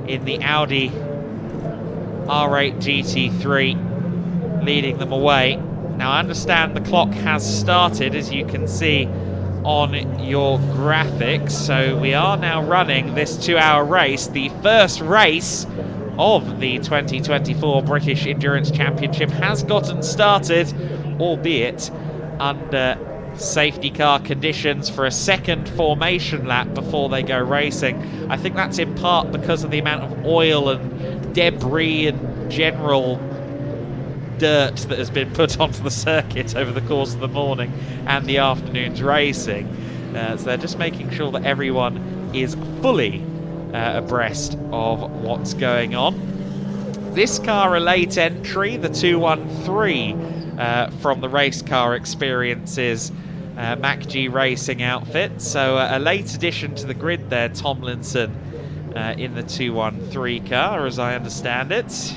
in the Audi R8 GT3 leading them away. Now I understand the clock has started, as you can see on your graphics, so we are now running this 2-hour race, the first race of the 2024 British Endurance Championship has gotten started, albeit under safety car conditions, for a second formation lap before they go racing. I think that's in part because of the amount of oil and debris and general dirt that has been put onto the circuit over the course of the morning and the afternoon's racing. So they're just making sure that everyone is fully abreast of what's going on. This car, a late entry, the 213 from the Race Car Experiences MacG Racing outfit. So a late addition to the grid there, Tomlinson in the 213 car, as I understand it.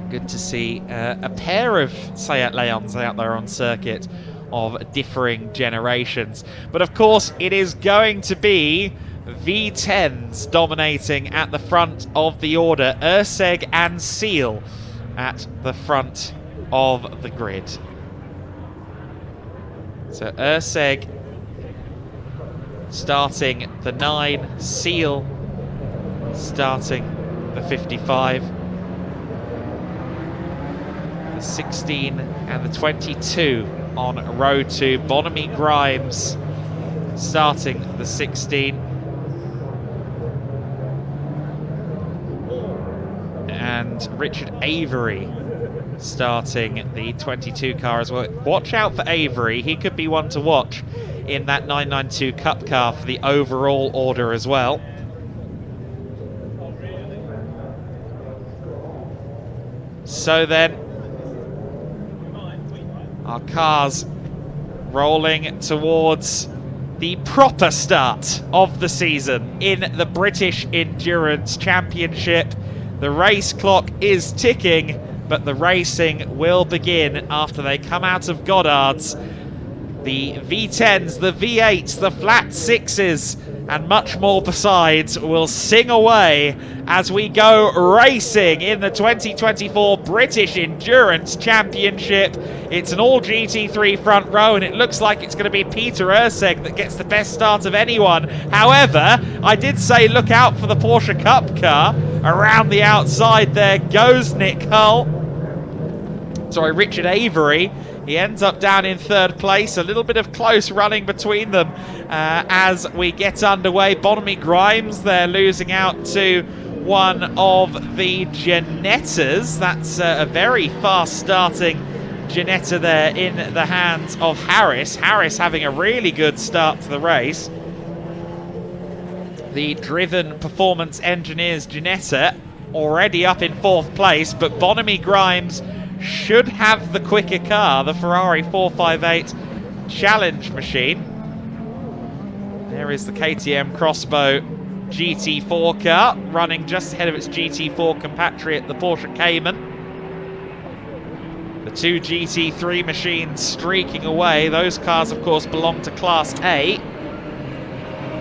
Good to see a pair of Seat Leons out there on circuit of differing generations. But of course, it is going to be V10s dominating at the front of the order. Urseg and Seal at the front of the grid. So Urseg starting the 9, Seal starting the 55. 16 and the 22 on row 2. Bonamy Grimes starting the 16. And Richard Avery starting the 22 car as well. Watch out for Avery. He could be one to watch in that 992 Cup car for the overall order as well. So then, our cars rolling towards the proper start of the season in the British Endurance Championship. The race clock is ticking, but the racing will begin after they come out of Goddard's. The V10s, the V8s, the flat 6s, and much more besides will sing away as we go racing in the 2024 British Endurance Championship. It's an all GT3 front row, and it looks like it's going to be Peter Urseg that gets the best start of anyone. However, I did say look out for the Porsche Cup car. Around the outside there goes Richard Avery. He ends up down in 3rd place. A little bit of close running between them as we get underway. Bonamy Grimes there losing out to one of the Ginettas. That's a very fast starting Ginetta there in the hands of Harris. Harris having a really good start to the race. The Driven Performance Engineers Ginetta already up in 4th place, but Bonamy Grimes should have the quicker car, the Ferrari 458 Challenge machine. There is the KTM Crossbow GT4 car, running just ahead of its GT4 compatriot, the Porsche Cayman. The two GT3 machines streaking away. Those cars, of course, belong to Class A.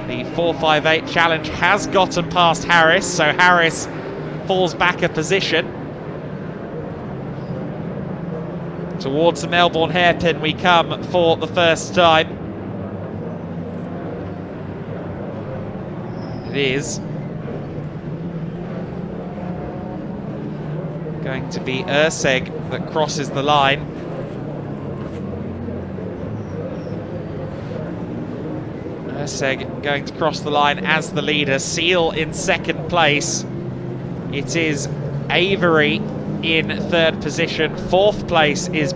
The 458 Challenge has gotten past Harris, so Harris falls back a position. Towards the Melbourne hairpin we come for the first time. It is going to be Urseg that crosses the line. Urseg going to cross the line as the leader. Seal in second place. It is Avery in third position. Fourth place is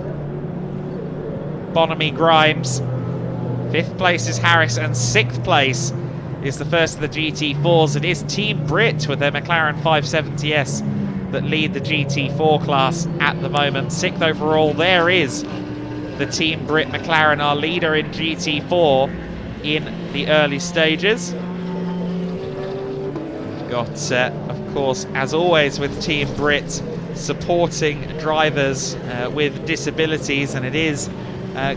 Bonamy Grimes. Fifth place is Harris, and sixth place is the first of the GT4s. It is Team Brit with their McLaren 570S that lead the GT4 class at the moment. Sixth overall, there is the Team Brit McLaren, our leader in GT4 in the early stages. We've got, of course, as always with Team Brit, supporting drivers with disabilities, and it is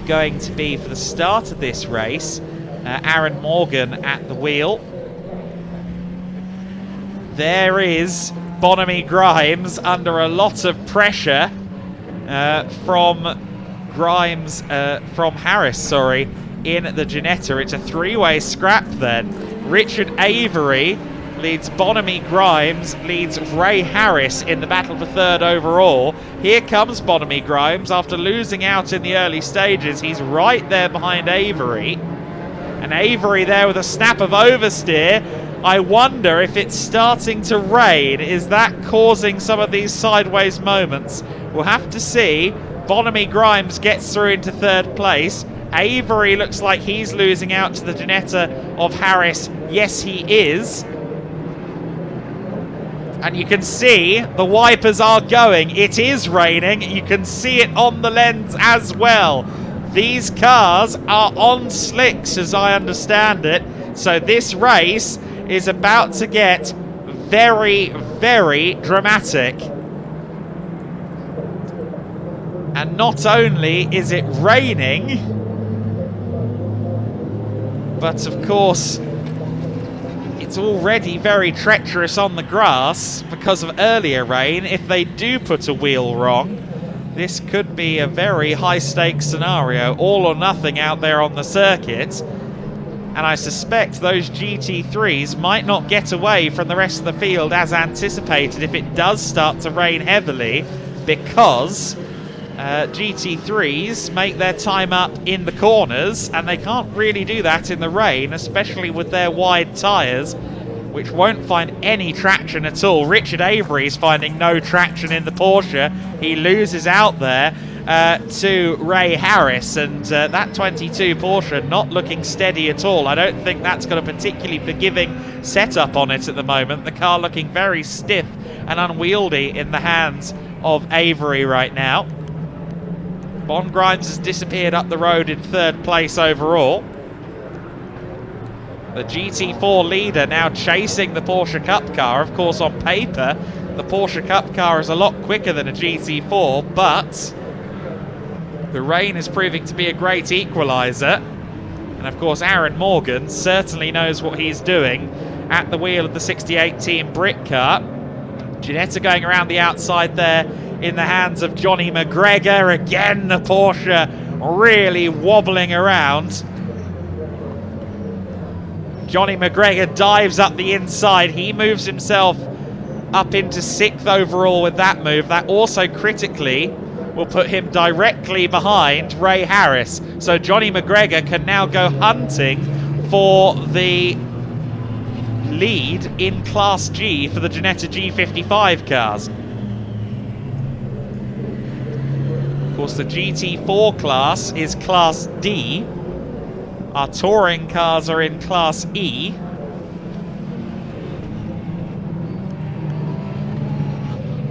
going to be, for the start of this race, Aaron Morgan at the wheel. There is Bonamy Grimes under a lot of pressure from Harris, in the Ginetta. It's a three-way scrap then. Richard Avery leads Bonamy Grimes, leads Ray Harris in the battle for third overall. Here comes Bonamy Grimes after losing out in the early stages. He's right there behind Avery. And Avery there with a snap of oversteer. I wonder if it's starting to rain. Is that causing some of these sideways moments? We'll have to see. Bonamy Grimes gets through into third place. Avery looks like he's losing out to the Ginetta of Harris. Yes, he is. And you can see the wipers are going. It is raining. You can see it on the lens as well. These cars are on slicks, as I understand it. So this race is about to get very, very dramatic. And not only is it raining, but of course, it's already very treacherous on the grass because of earlier rain. If they do put a wheel wrong, this could be a very high-stakes scenario, all or nothing out there on the circuit. And I suspect those GT3s might not get away from the rest of the field as anticipated if it does start to rain heavily, because GT3s make their time up in the corners, and they can't really do that in the rain, especially with their wide tyres, which won't find any traction at all. Richard Avery is finding no traction in the Porsche. He loses out there to Ray Harris, and that 22 Porsche not looking steady at all. I don't think that's got a particularly forgiving setup on it at the moment. The car looking very stiff and unwieldy in the hands of Avery right now. Bon Grimes has disappeared up the road in third place overall. The GT4 leader now chasing the Porsche Cup car. Of course, on paper, the Porsche Cup car is a lot quicker than a GT4, but the rain is proving to be a great equaliser. And of course, Aaron Morgan certainly knows what he's doing at the wheel of the 68 Team Brit car. Ginetta going around the outside there in the hands of Johnny McGregor. Again, the Porsche really wobbling around. Johnny McGregor dives up the inside. He moves himself up into 6th overall with that move. That also critically will put him directly behind Ray Harris. So Johnny McGregor can now go hunting for the lead in Class G for the Ginetta G55 cars. Of course, the GT4 class is Class D. Our touring cars are in Class E.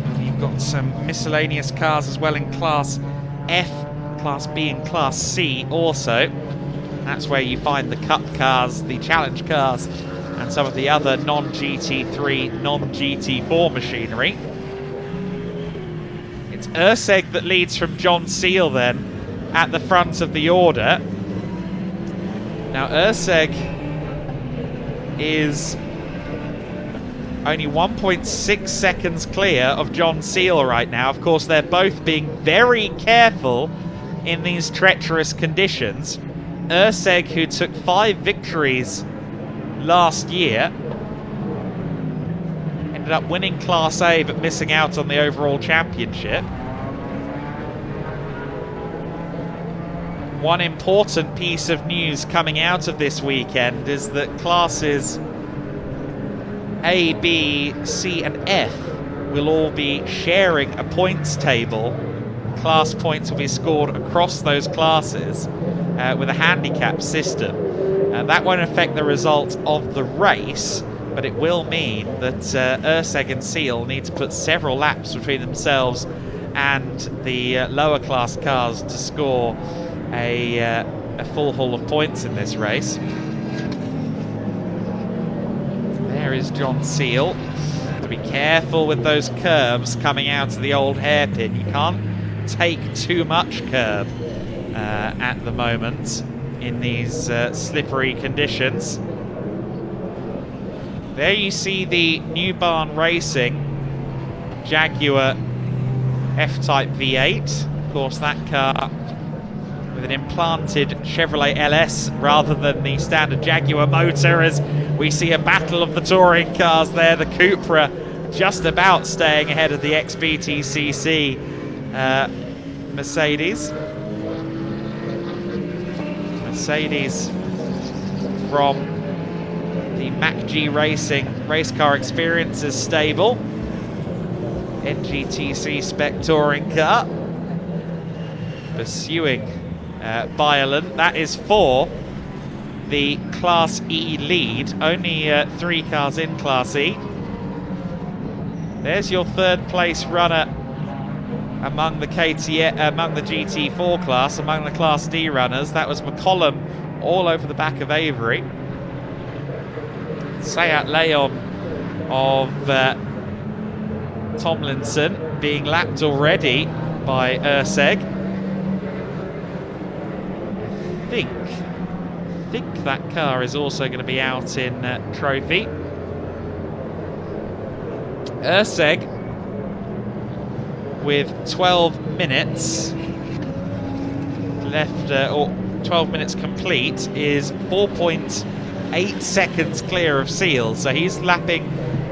And you've got some miscellaneous cars as well in Class F, Class B and Class C also. That's where you find the Cup cars, the Challenge cars and some of the other non-GT3, non-GT4 machinery. It's Urseg that leads from John Seal then at the front of the order. Now Urseg is only 1.6 seconds clear of John Seal right now. Of course, they're both being very careful in these treacherous conditions. Urseg, who took 5 victories last year, ended up winning Class A but missing out on the overall championship. One important piece of news coming out of this weekend is that classes A, B, C and F will all be sharing a points table. Class points will be scored across those classes with a handicap system. That won't affect the result of the race, but it will mean that Urseg and Seal need to put several laps between themselves and the lower class cars to score a full haul of points in this race. There is John Seal. Be careful with those curbs coming out of the old hairpin. You can't take too much curb at the moment in these slippery conditions. There you see the New Barn Racing Jaguar F-Type V8. Of course, that car with an implanted Chevrolet LS rather than the standard Jaguar motor, as we see a battle of the touring cars there. The Cupra just about staying ahead of the XBTCC Mercedes. Mercedes from the MacG Racing Race Car Experiences stable. NGTC Spec touring car. Pursuing Byerland. That is for the Class E lead. Only 3 cars in Class E. There's your third place runner among the GT4 class, among the Class D runners. That was McCollum all over the back of Avery. Sayat Leon of Tomlinson being lapped already by Urseg. I think that car is also going to be out in Trophy. Urseg with 12 minutes left, or 12 minutes complete, is 4.8 seconds clear of Seal, so he's lapping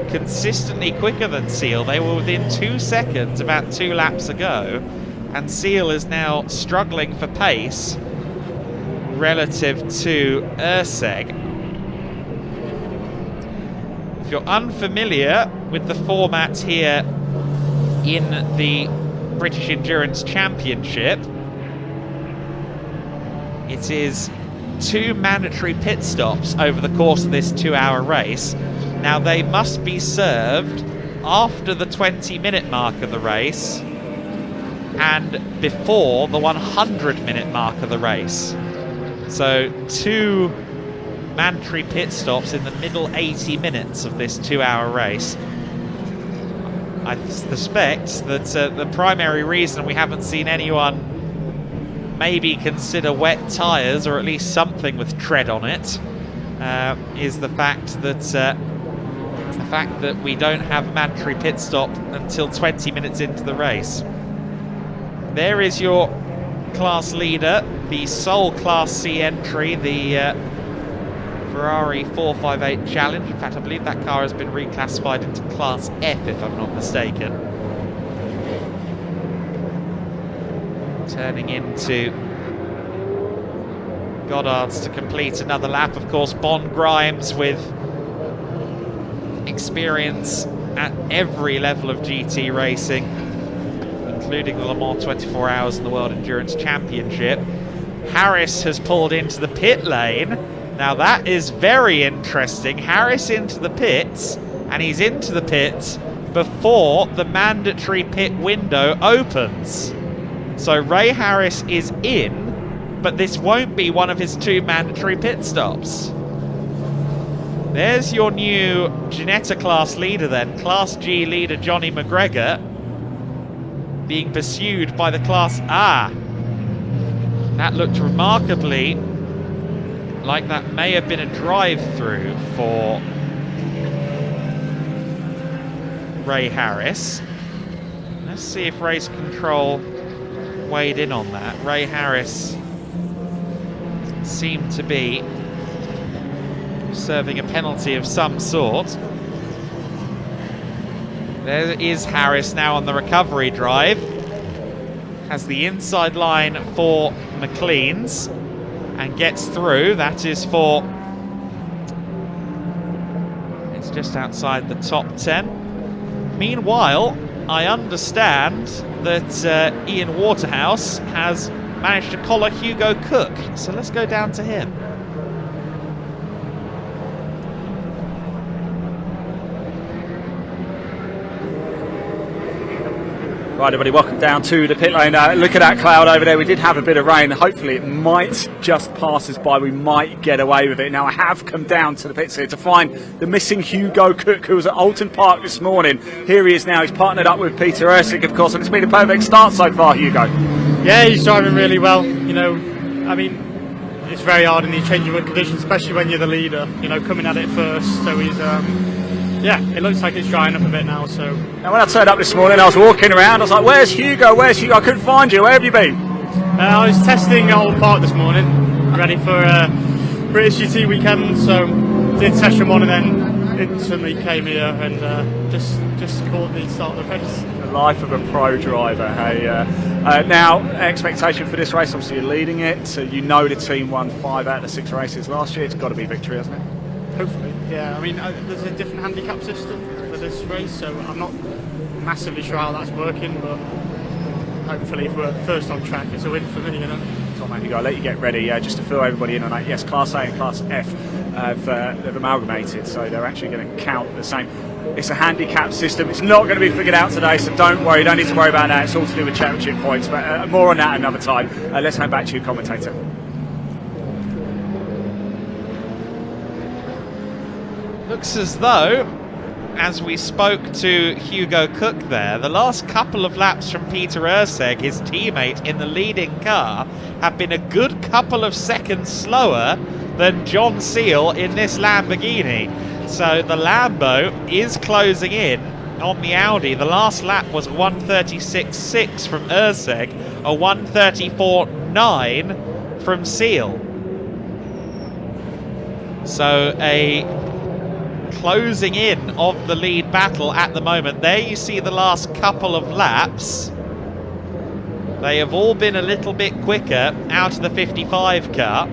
consistently quicker than Seal. They were within 2 seconds about 2 laps ago, and Seal is now struggling for pace relative to Urseg. If you're unfamiliar with the format here in the British Endurance Championship, it is 2 mandatory pit stops over the course of this 2-hour race. Now, they must be served after the 20-minute mark of the race and before the 100-minute mark of the race. So 2 mandatory pit stops in the middle 80 minutes of this 2-hour race. I suspect that the primary reason we haven't seen anyone maybe consider wet tyres, or at least something with tread on it, is the fact that we don't have a mandatory pit stop until 20 minutes into the race. There is your class leader, the sole Class C entry, the Ferrari 458 Challenge. In fact, I believe that car has been reclassified into Class F, if I'm not mistaken. Turning into Goddard's to complete another lap. Of course, Bond Grimes, with experience at every level of GT racing, including the Le Mans 24 Hours and the World Endurance Championship. Harris has pulled into the pit lane. Now that is very interesting. Harris into the pits, and he's into the pits before the mandatory pit window opens. So Ray Harris is in, but this won't be one of his 2 mandatory pit stops. There's your new Ginetta class leader then, Class G leader Johnny McGregor, being pursued by the Class A. That looked remarkably like that may have been a drive-through for Ray Harris. Let's see if race control weighed in on that. Ray Harris seemed to be serving a penalty of some sort. There is Harris now on the recovery drive. Has the inside line for McLean's and gets through. That is for... It's just outside the top 10. Meanwhile, I understand that Ian Waterhouse has managed to collar Hugo Cook. So let's go down to him. Right, everybody, welcome down to the pit lane. Look at that cloud over there. We did have a bit of rain. Hopefully it might just pass us by. We might get away with it. Now, I have come down to the pits here to find the missing Hugo Cook, who was at Alton Park this morning. Here he is now. He's partnered up with Peter Ursig, of course, and it's been a perfect start so far, Hugo. Yeah, he's driving really well. You know, I mean, it's very hard in these changeable conditions, especially when you're the leader, you know, coming at it first. So he's... yeah, it looks like it's drying up a bit now, so... Now, when I turned up this morning, I was walking around, I was like, where's Hugo, where's Hugo? I couldn't find you, where have you been? I was testing Alton Park this morning, ready for British GT weekend, so did session 1 and then instantly came here and just caught the start of the race. The life of a pro driver, hey. Now, expectation for this race, obviously you're leading it, you know the team won 5 out of the 6 races last year, it's got to be victory, hasn't it? Hopefully, yeah. I mean, there's a different handicap system for this race, so I'm not massively sure how that's working, but hopefully if we're first on track, it's a win for me, you know. Tom, man, I'll let you get ready, just to fill everybody in on that. Yes, Class A and Class F have amalgamated, so they're actually going to count the same. It's a handicap system. It's not going to be figured out today, so don't worry, don't need to worry about that. It's all to do with championship points, but more on that another time. Let's hand back to you, commentator. Looks as though, as we spoke to Hugo Cook there, the last couple of laps from Peter Ursig, his teammate in the leading car, have been a good couple of seconds slower than John Seal in this Lamborghini. So the Lambo is closing in on the Audi. The last lap was 1:36.6 from Ursig, a 1:34.9 from Seal. So a closing in of the lead battle at the moment. There you see the last couple of laps. They have all been a little bit quicker out of the 55 car.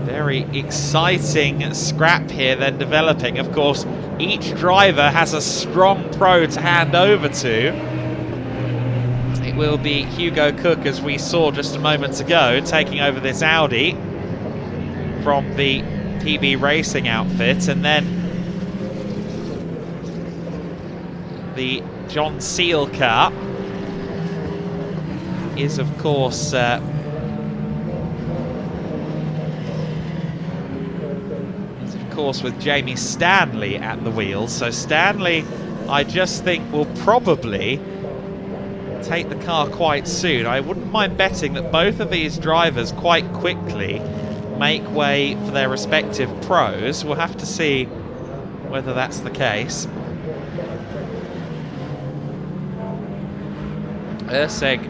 Very exciting scrap here then developing. Of course, each driver has a strong pro to hand over to. It will be Hugo Cook, as we saw just a moment ago, taking over this Audi from the PB Racing outfit, and then the John Seal car is of course with Jamie Stanley at the wheels. So Stanley, I just think, will probably take the car quite soon. I wouldn't mind betting that both of these drivers quite quickly make way for their respective pros. We'll have to see whether that's the case. Ursig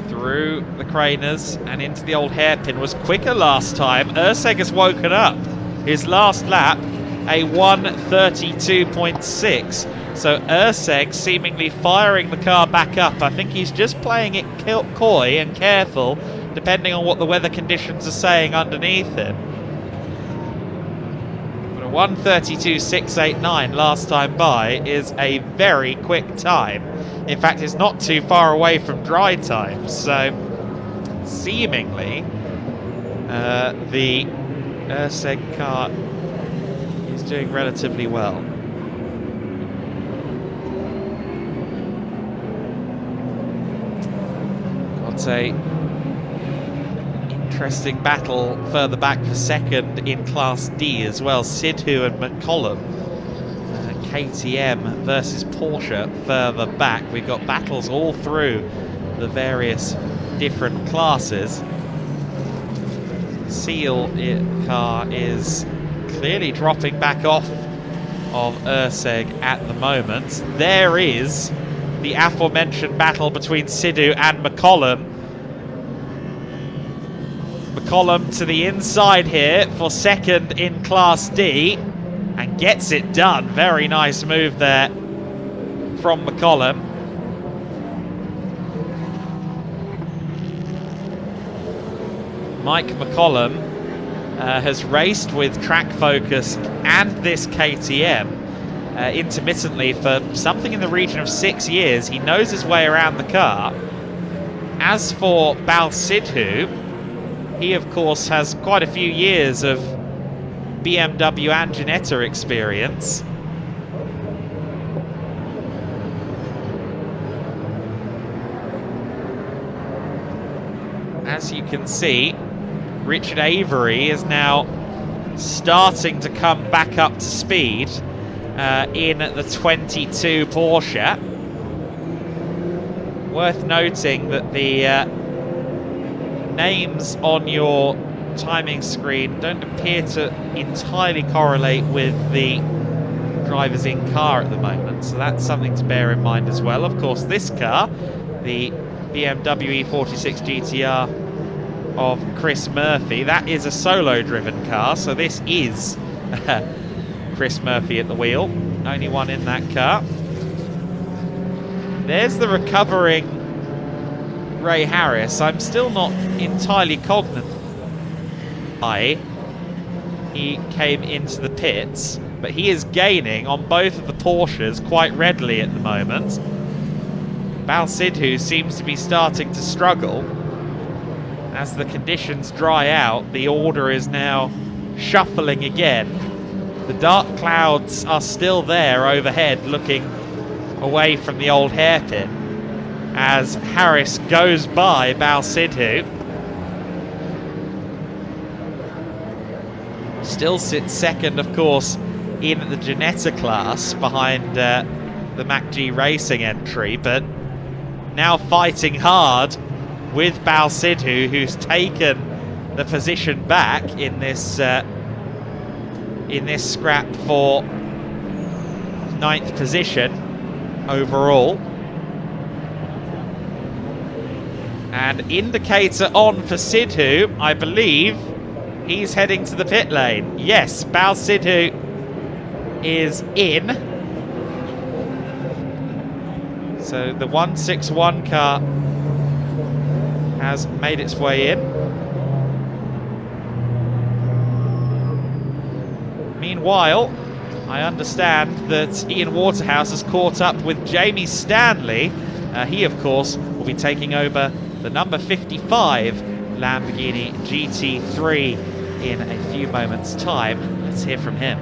through the Craners and into the old hairpin was quicker last time. Ursig has woken up. His last lap, a 1:32.6. So Ursig seemingly firing the car back up. I think he's just playing it coy and careful, depending on what the weather conditions are saying underneath him. But a 1:32.689 last time by is a very quick time. In fact, it's not too far away from dry time. So seemingly the Ursig car is doing relatively well. Got a interesting battle further back for second in Class D as well. Sidhu and McCollum. KTM versus Porsche further back. We've got battles all through the various different classes. Seal car is clearly dropping back off of Urseg at the moment. There is the aforementioned battle between Sidhu and McCollum. McCollum to the inside here for second in Class D and gets it done. Very nice move there from McCollum. Mike McCollum has raced with Track Focus and this KTM intermittently for something in the region of 6 years. He knows his way around the car. As for Bal Sidhu, he of course has quite a few years of BMW and Ginetta experience. As you can see, Richard Avery is now starting to come back up to speed in the 22 Porsche. Worth noting that the names on your timing screen don't appear to entirely correlate with the drivers in car at the moment, so that's something to bear in mind as well. Of course, this car, the BMW E46 GTR of Chris Murphy, that is a solo driven car, so this is Chris Murphy at the wheel, only one in that car. There's the recovering Ray Harris. I'm still not entirely cognizant why he came into the pits, but he is gaining on both of the Porsches quite readily at the moment. Bal Sidhu seems to be starting to struggle. As the conditions dry out, the order is now shuffling again. The dark clouds are still there overhead, looking away from the old hairpin as Harris goes by Bal Sidhu. Still sits second, of course, in the Ginetta class behind the Mac-G Racing entry, but now fighting hard with Bal Sidhu, who's taken the position back in this scrap for 9th position overall. And indicator on for Sidhu, I believe he's heading to the pit lane. Yes, Bal Sidhu is in. So the 161 car has made its way in. Meanwhile, I understand that Ian Waterhouse has caught up with Jamie Stanley. He, of course, will be taking over the number 55 Lamborghini GT3 in a few moments' time. Let's hear from him.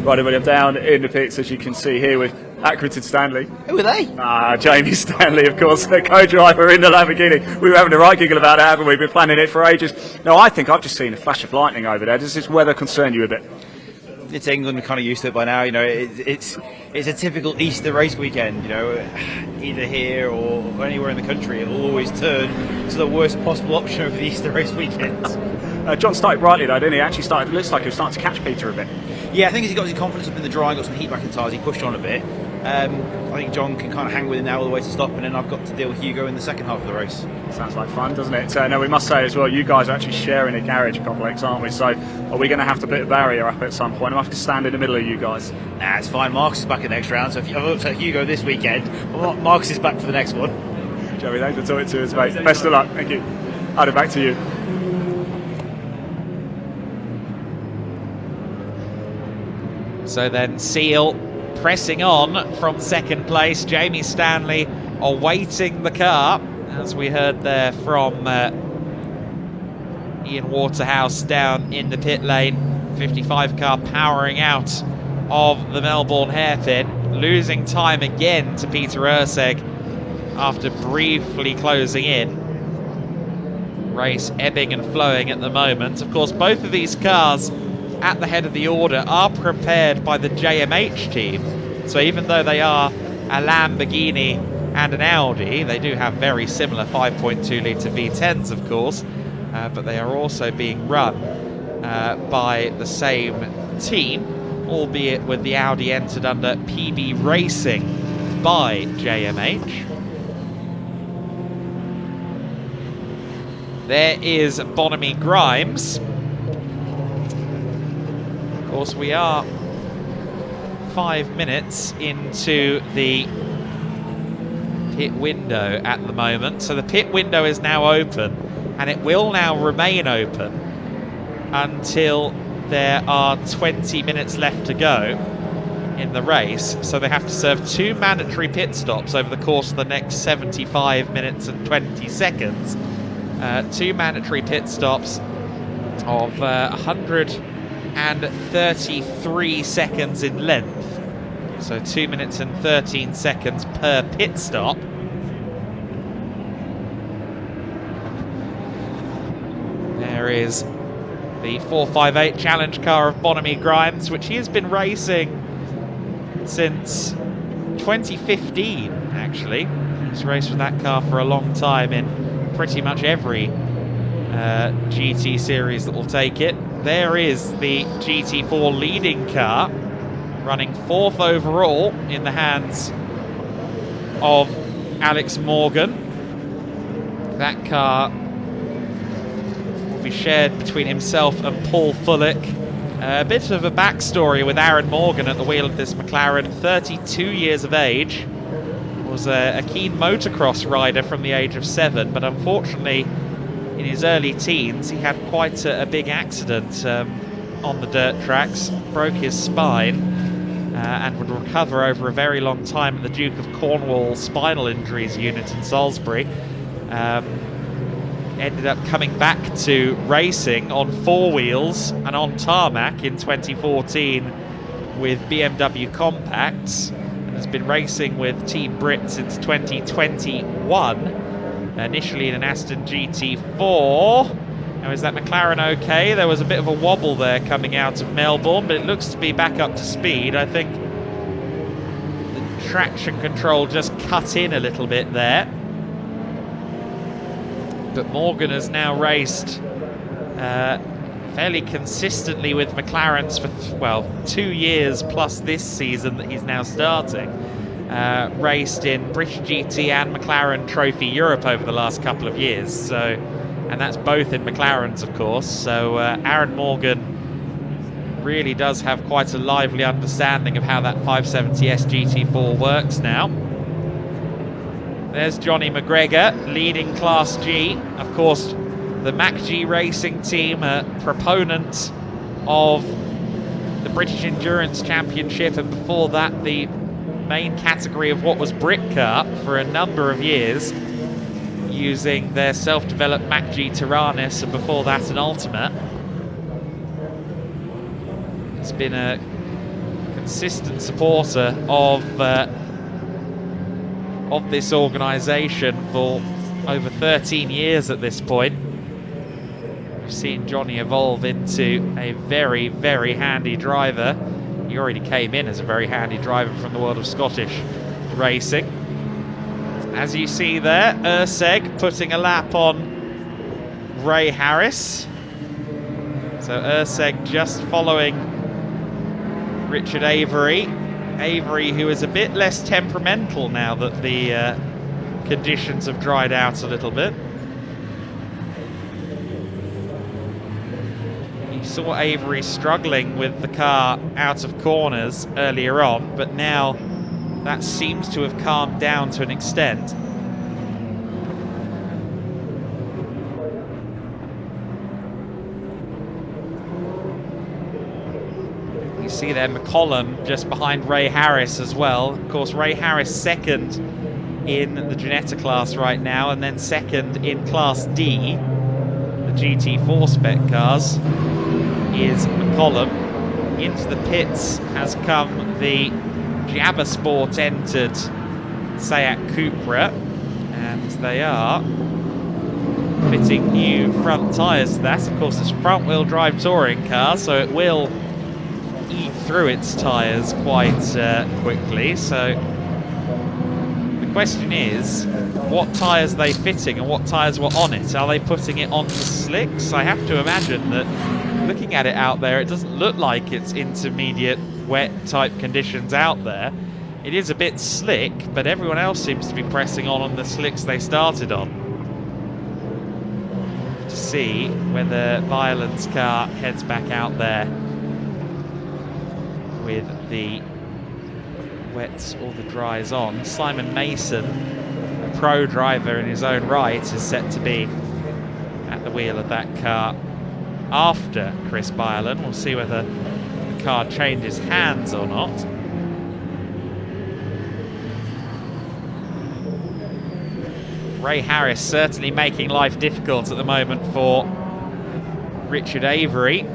Right, everybody, I'm down in the pits, as you can see here, with Accrington Stanley. Who are they? Jamie Stanley, of course, the co-driver in the Lamborghini. We were having a right giggle about it, haven't we? We've been planning it for ages. No, I think I've just seen a flash of lightning over there. Does this weather concern you a bit? It's England, we're kind of used to it by now. You know, it's a typical Easter race weekend. You know, either here or anywhere in the country, it'll always turn to the worst possible option of the Easter race weekend. John started brightly though, didn't he? Actually started, it looks like he was starting to catch Peter a bit. Yeah, I think as he got his confidence up in the dry, got some heat back in the tyres, he pushed on a bit. I think John can kind of hang with him now all the way to stop, and then I've got to deal with Hugo in the second half of the race. Sounds like fun, doesn't it? Now we must say as well, you guys are actually sharing a garage complex, aren't we? So are we going to have to put a barrier up at some point? I'm going to have to stand in the middle of you guys. Nah, it's fine. Marcus is back in the next round, so if I've looked at Hugo this weekend, Marcus is back for the next one. Joey, thanks for talking to us, mate. Best of luck. Thank you. Adam, back to you. So then Seal pressing on from second place. Jamie Stanley awaiting the car, as we heard there from Ian Waterhouse down in the pit lane. 55 car powering out of the Melbourne hairpin, losing time again to Peter Urseg after briefly closing in. Race ebbing and flowing at the moment. Of course, both of these cars at the head of the order are prepared by the JMH team. So even though they are a Lamborghini and an Audi, they do have very similar 5.2 litre V10s, of course, but they are also being run by the same team, albeit with the Audi entered under PB Racing by JMH. There is Bonamy Grimes. Of course, we are 5 minutes into the pit window at the moment. So the pit window is now open, and it will now remain open until there are 20 minutes left to go in the race. So they have to serve 2 mandatory pit stops over the course of the next 75 minutes and 20 seconds. 2 mandatory pit stops of 133 seconds in length. So 2 minutes and 13 seconds per pit stop. There is the 458 challenge car of Bonamy Grimes, which he has been racing since 2015, actually. He's raced with that car for a long time in pretty much every GT series that will take it. There is the GT4 leading car, running 4th overall in the hands of Alex Morgan. That car will be shared between himself and Paul Fullick. A bit of a backstory with Aaron Morgan at the wheel of this McLaren, 32 years of age. Was a keen motocross rider from the age of 7, but unfortunately in his early teens he had quite a big accident on the dirt tracks, broke his spine, and would recover over a very long time at the Duke of Cornwall Spinal Injuries Unit in Salisbury. Ended up coming back to racing on 4 wheels and on tarmac in 2014 with BMW Compacts. Has been racing with Team Brit since 2021, initially in an Aston GT4. Now, is that McLaren okay? There was a bit of a wobble there coming out of Melbourne, but it looks to be back up to speed. I think the traction control just cut in a little bit there. But Morgan has now raced fairly consistently with McLarens for, 2 years plus this season that he's now starting. Raced in British GT and McLaren Trophy Europe over the last couple of years. So, and that's both in McLarens, of course. So Aaron Morgan really does have quite a lively understanding of how that 570S GT4 works now. There's Johnny McGregor leading Class G. Of course, the MacG Racing team, a proponent of the British Endurance Championship, and before that the main category of what was Britcar for a number of years, using their self-developed MacG Tyrannus, and before that an Ultimate. It's been a consistent supporter of this organisation for over 13 years at this point. We've seen Johnny evolve into a very, very handy driver. He already came in as a very handy driver from the world of Scottish racing. As you see there, Urseg putting a lap on Ray Harris. So Urseg just following Richard Avery. Avery, who is a bit less temperamental now that the conditions have dried out a little bit. You saw Avery struggling with the car out of corners earlier on, but now that seems to have calmed down to an extent. You see there McCollum just behind Ray Harris as well. Of course, Ray Harris second in the Ginetta class right now, and then second in Class D, the GT4 spec cars, is McCollum. Into the pits has come the Jabba Sport entered Seat Cupra. And they are fitting new front tyres to that. Of course, it's a front-wheel drive touring car, so it will eat through its tyres quite quickly. So the question is, what tyres are they fitting and what tyres were on it? Are they putting it on the slicks? I have to imagine that, looking at it out there, it doesn't look like it's intermediate wet type conditions out there. It is a bit slick, but everyone else seems to be pressing on the slicks they started on. To see whether Violent's car heads back out there with the wets or the dries on. Simon Mason, a pro driver in his own right, is set to be at the wheel of that car after Chris Byron. We'll see whether the car changes hands or not. Ray Harris certainly making life difficult at the moment for Richard Avery.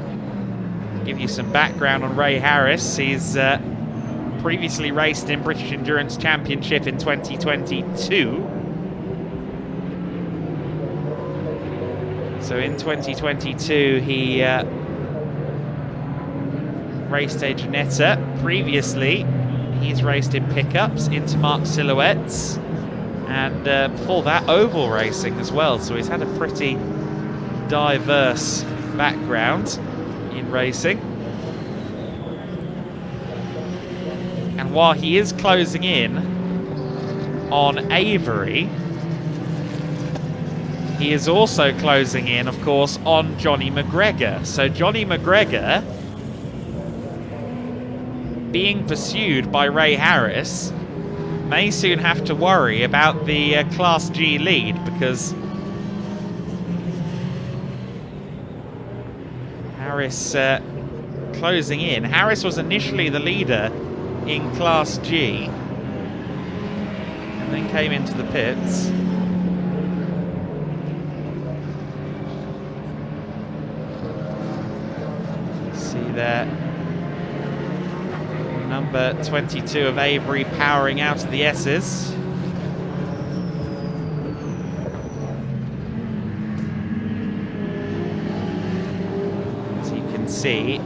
Give you some background on Ray Harris. He's previously raced in British Endurance Championship in 2022. So in 2022 he raced a Ginetta. Previously he's raced in pickups, Intermark Silhouettes, and before that oval racing as well. So he's had a pretty diverse background in racing. And while he is closing in on Avery, he is also closing in, of course, on Johnny McGregor. So Johnny McGregor, being pursued by Ray Harris, may soon have to worry about the Class G lead, because Harris closing in. Harris was initially the leader in Class G and then came into the pits. See there, number 22 of Avery powering out of the S's. As you can see,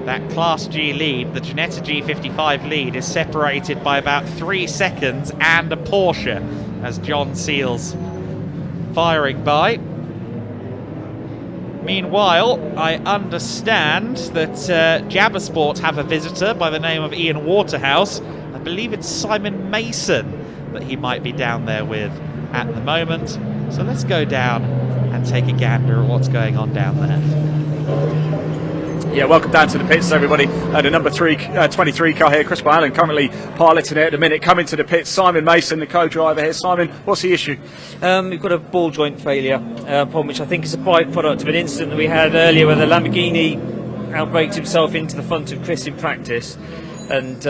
that Class G lead, the Ginetta G55 lead, is separated by about 3 seconds and a Porsche, as John Seals firing by. Meanwhile, I understand that Jabbersport have a visitor by the name of Ian Waterhouse. I believe it's Simon Mason that he might be down there with at the moment. So let's go down and take a gander at what's going on down there. Yeah, welcome down to the pits, everybody. The number 23 car here, Chris Byron, currently piloting it at the minute. Coming to the pits, Simon Mason, the co-driver here. Simon, what's the issue? We've got a ball joint failure problem, which I think is a byproduct of an incident that we had earlier where the Lamborghini outbraked himself into the front of Chris in practice. And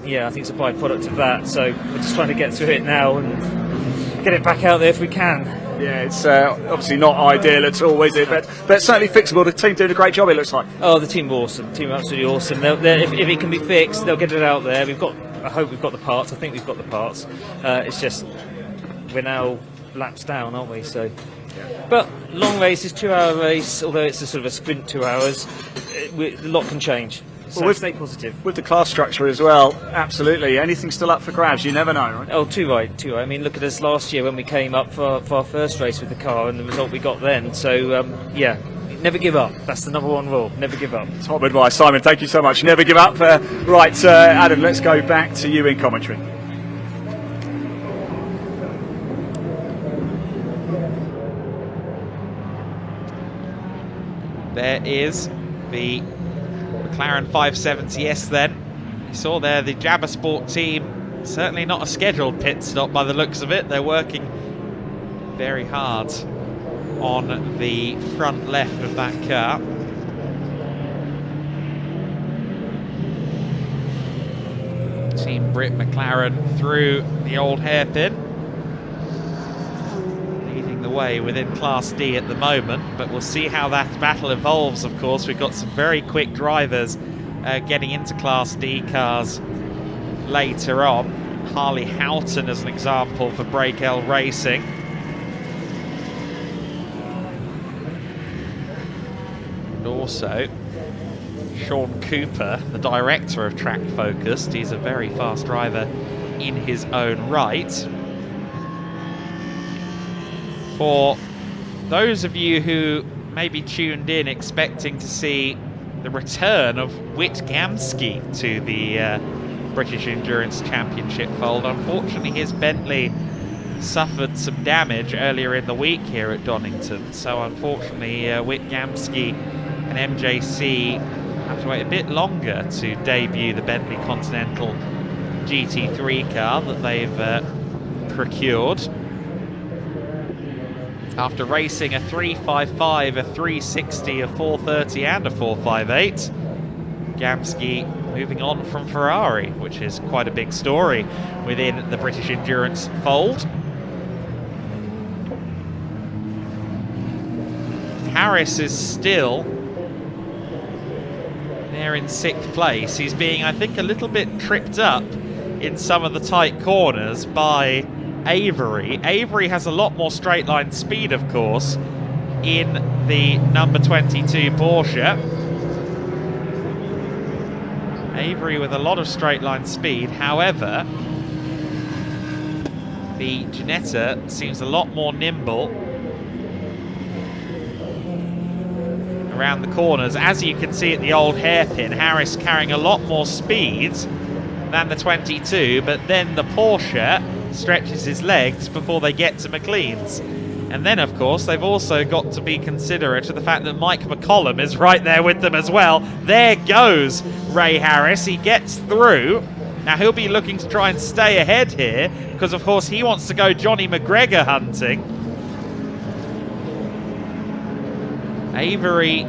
yeah, I think it's a byproduct of that. So we're just trying to get through it now and get it back out there if we can. Yeah, it's obviously not ideal at all, is it? But certainly fixable. The team doing a great job, it looks like. Oh, the team are awesome. The team are absolutely awesome. If it can be fixed, they'll get it out there. I hope we've got the parts. I think we've got the parts. It's just we're now laps down, aren't we? So, but long race is 2-hour race. Although it's a sort of a sprint 2 hours, a lot can change. So well, stay positive. With the class structure as well, absolutely. Anything's still up for grabs, you never know, right? Oh, too right. I mean, look at us last year when we came up for our first race with the car and the result we got then. So, yeah, never give up. That's the number one rule. Never give up. Top advice, Simon. Thank you so much. Never give up. Right, Adam, let's go back to you in commentary. There is the McLaren 570S then. You saw there the Jabbersport team, certainly not a scheduled pit stop by the looks of it. They're working very hard on the front left of that car. Team Britt McLaren through the old hairpin, leading the way within Class D at the moment, but we'll see how that battle evolves. Of course, we've got some very quick drivers getting into Class D cars later on. Harley Houghton as an example for Breakell Racing. And also Sean Cooper, the director of Track Focused. He's a very fast driver in his own right. For those of you who may be tuned in expecting to see the return of Whit Gamsky to the British Endurance Championship fold, unfortunately his Bentley suffered some damage earlier in the week here at Donington, so unfortunately Whit Gamsky and MJC have to wait a bit longer to debut the Bentley Continental GT3 car that they've procured. After racing a 355, a 360, a 430 and a 458, Gamsky moving on from Ferrari, which is quite a big story within the British Endurance fold. Harris is still there in 6th place. He's being, I think, a little bit tripped up in some of the tight corners by Avery. Avery has a lot more straight line speed, of course, in the number 22 Porsche. Avery with a lot of straight line speed. However, the Ginetta seems a lot more nimble around the corners. As you can see at the old hairpin, Harris carrying a lot more speed than the 22, but then the Porsche stretches his legs before they get to McLean's. And then, of course, they've also got to be considerate of the fact that Mike McCollum is right there with them as well. There goes Ray Harris. He gets through. Now, he'll be looking to try and stay ahead here because, of course, he wants to go Johnny McGregor hunting. Avery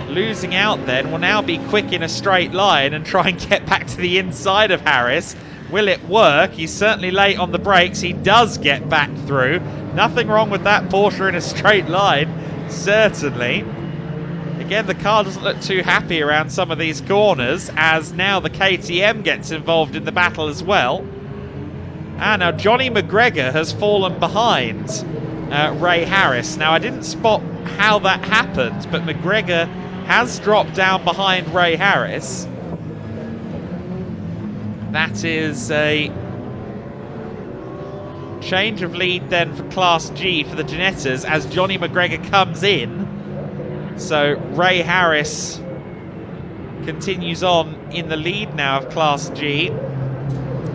losing out then will now be quick in a straight line and try and get back to the inside of Harris. Will it work? He's certainly late on the brakes. He does get back through. Nothing wrong with that Porsche in a straight line, certainly. Again, the car doesn't look too happy around some of these corners, as now the KTM gets involved in the battle as well. And now Johnny McGregor has fallen behind Ray Harris. Now, I didn't spot how that happened, but McGregor has dropped down behind Ray Harris. That is a change of lead then for Class G for the Ginettas as Johnny McGregor comes in. So Ray Harris continues on in the lead now of Class G.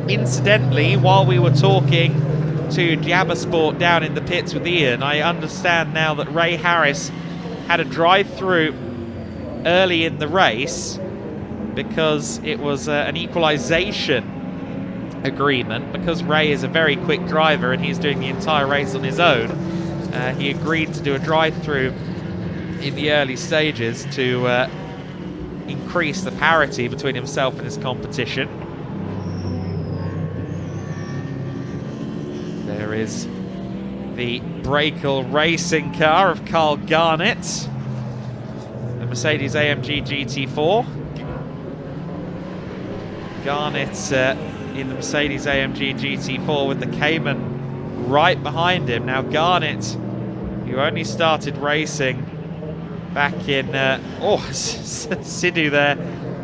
Incidentally, while we were talking to Jabbersport down in the pits with Ian, I understand now that Ray Harris had a drive-through early in the race because it was an equalisation agreement. Because Ray is a very quick driver and he's doing the entire race on his own, he agreed to do a drive-through in the early stages to increase the parity between himself and his competition. There is the Breakell Racing car of Carl Garnett, the Mercedes AMG GT4. Garnett in the Mercedes AMG GT4 with the Cayman right behind him. Now Garnett, who only started racing back in Sidhu there.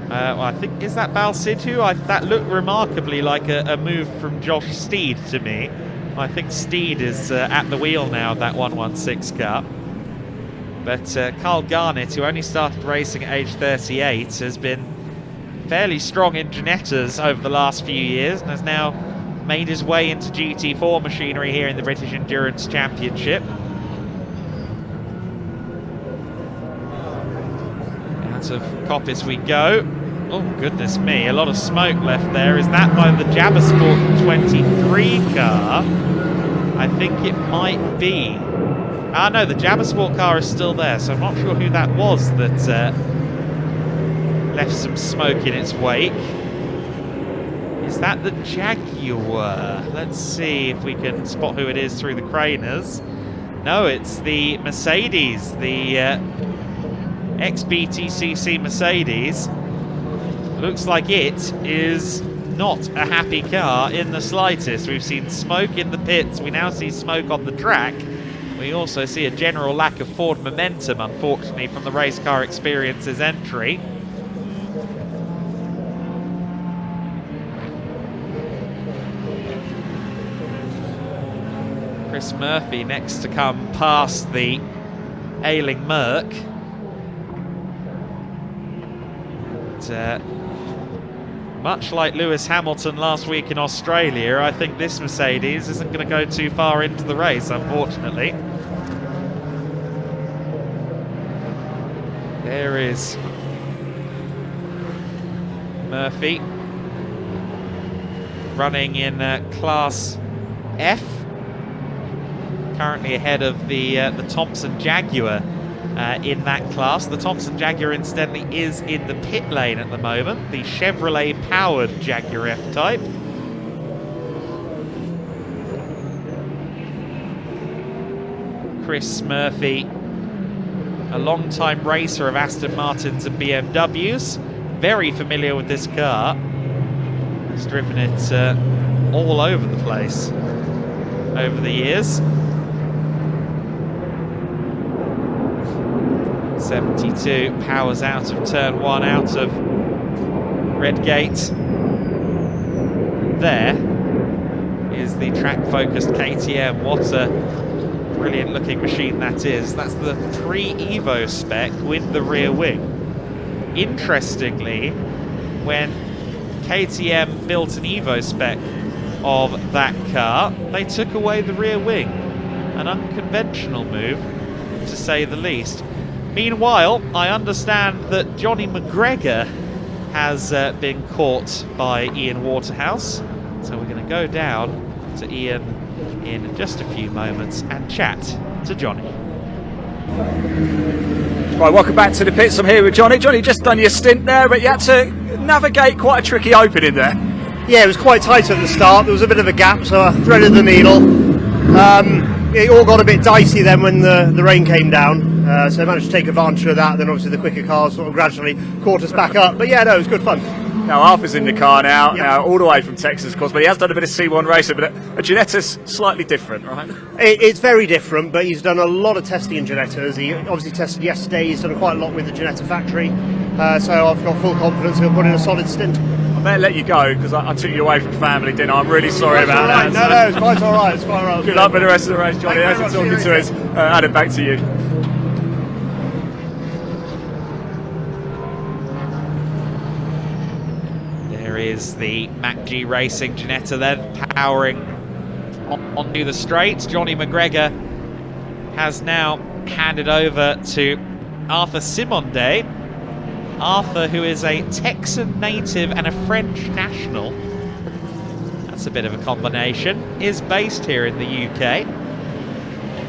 Well, I think, is that Bal Sidhu? That looked remarkably like a move from Josh Steed to me. I think Steed is at the wheel now of that 116 car. But Carl Garnett, who only started racing at age 38, has been fairly strong in Ginettas over the last few years and has now made his way into GT4 machinery here in the British Endurance Championship. Out of Coppice we go. Oh, goodness me, a lot of smoke left there. Is that by the Jabbersport 23 car? I think it might be. Ah, no, the Jabbersport car is still there, so I'm not sure who that was that left some smoke in its wake. Is that the Jaguar? Let's see if we can spot who it is through the craners. No, it's the Mercedes, the ex-BTCC Mercedes. Looks like it is not a happy car in the slightest. We've seen smoke in the pits, we now see smoke on the track. We also see a general lack of forward momentum, unfortunately, from the race car experience's entry. Chris Murphy next to come past the ailing Merc. Much like Lewis Hamilton last week in Australia, I think this Mercedes isn't going to go too far into the race, unfortunately. There is Murphy running in Class F, currently ahead of the Thompson Jaguar in that class. The Thompson Jaguar, incidentally, is in the pit lane at the moment, the Chevrolet-powered Jaguar F-Type. Chris Murphy, a long-time racer of Aston Martins and BMWs, very familiar with this car. He's driven it all over the place over the years. 72 powers out of turn 1, out of Redgate. There is the track-focused KTM. What a brilliant looking machine that is. That's the pre-Evo spec with the rear wing. Interestingly, when KTM built an Evo spec of that car, they took away the rear wing. An unconventional move, to say the least. Meanwhile, I understand that Johnny McGregor has been caught by Ian Waterhouse. So we're going to go down to Ian in just a few moments and chat to Johnny. Right, welcome back to the pits. I'm here with Johnny. Johnny, just done your stint there, but you had to navigate quite a tricky opening there. Yeah, it was quite tight at the start. There was a bit of a gap, so I threaded the needle. It all got a bit dicey then when the rain came down, so I managed to take advantage of that. Then obviously the quicker cars sort of gradually caught us back up. But yeah, no, it was good fun. Now Arthur's in the car now, all the way from Texas, of course, but he has done a bit of C1 racing, but a Ginetta's slightly different, right? It's very different, but he's done a lot of testing in Ginettas. He obviously tested yesterday. He's done quite a lot with the Ginetta factory, so I've got full confidence he'll put in a solid stint. I better let you go because I took you away from family dinner. I'm really sorry about that. No, it's quite all right. It's quite all right. Good luck with the rest of the race, Johnny. Thanks for talking to us. Add it back to you. There is the MacG Racing Ginetta then powering onto the straight. Johnny McGregor has now handed over to Arthur Simondet. Arthur, who is a Texan native and a French national, that's a bit of a combination, is based here in the UK.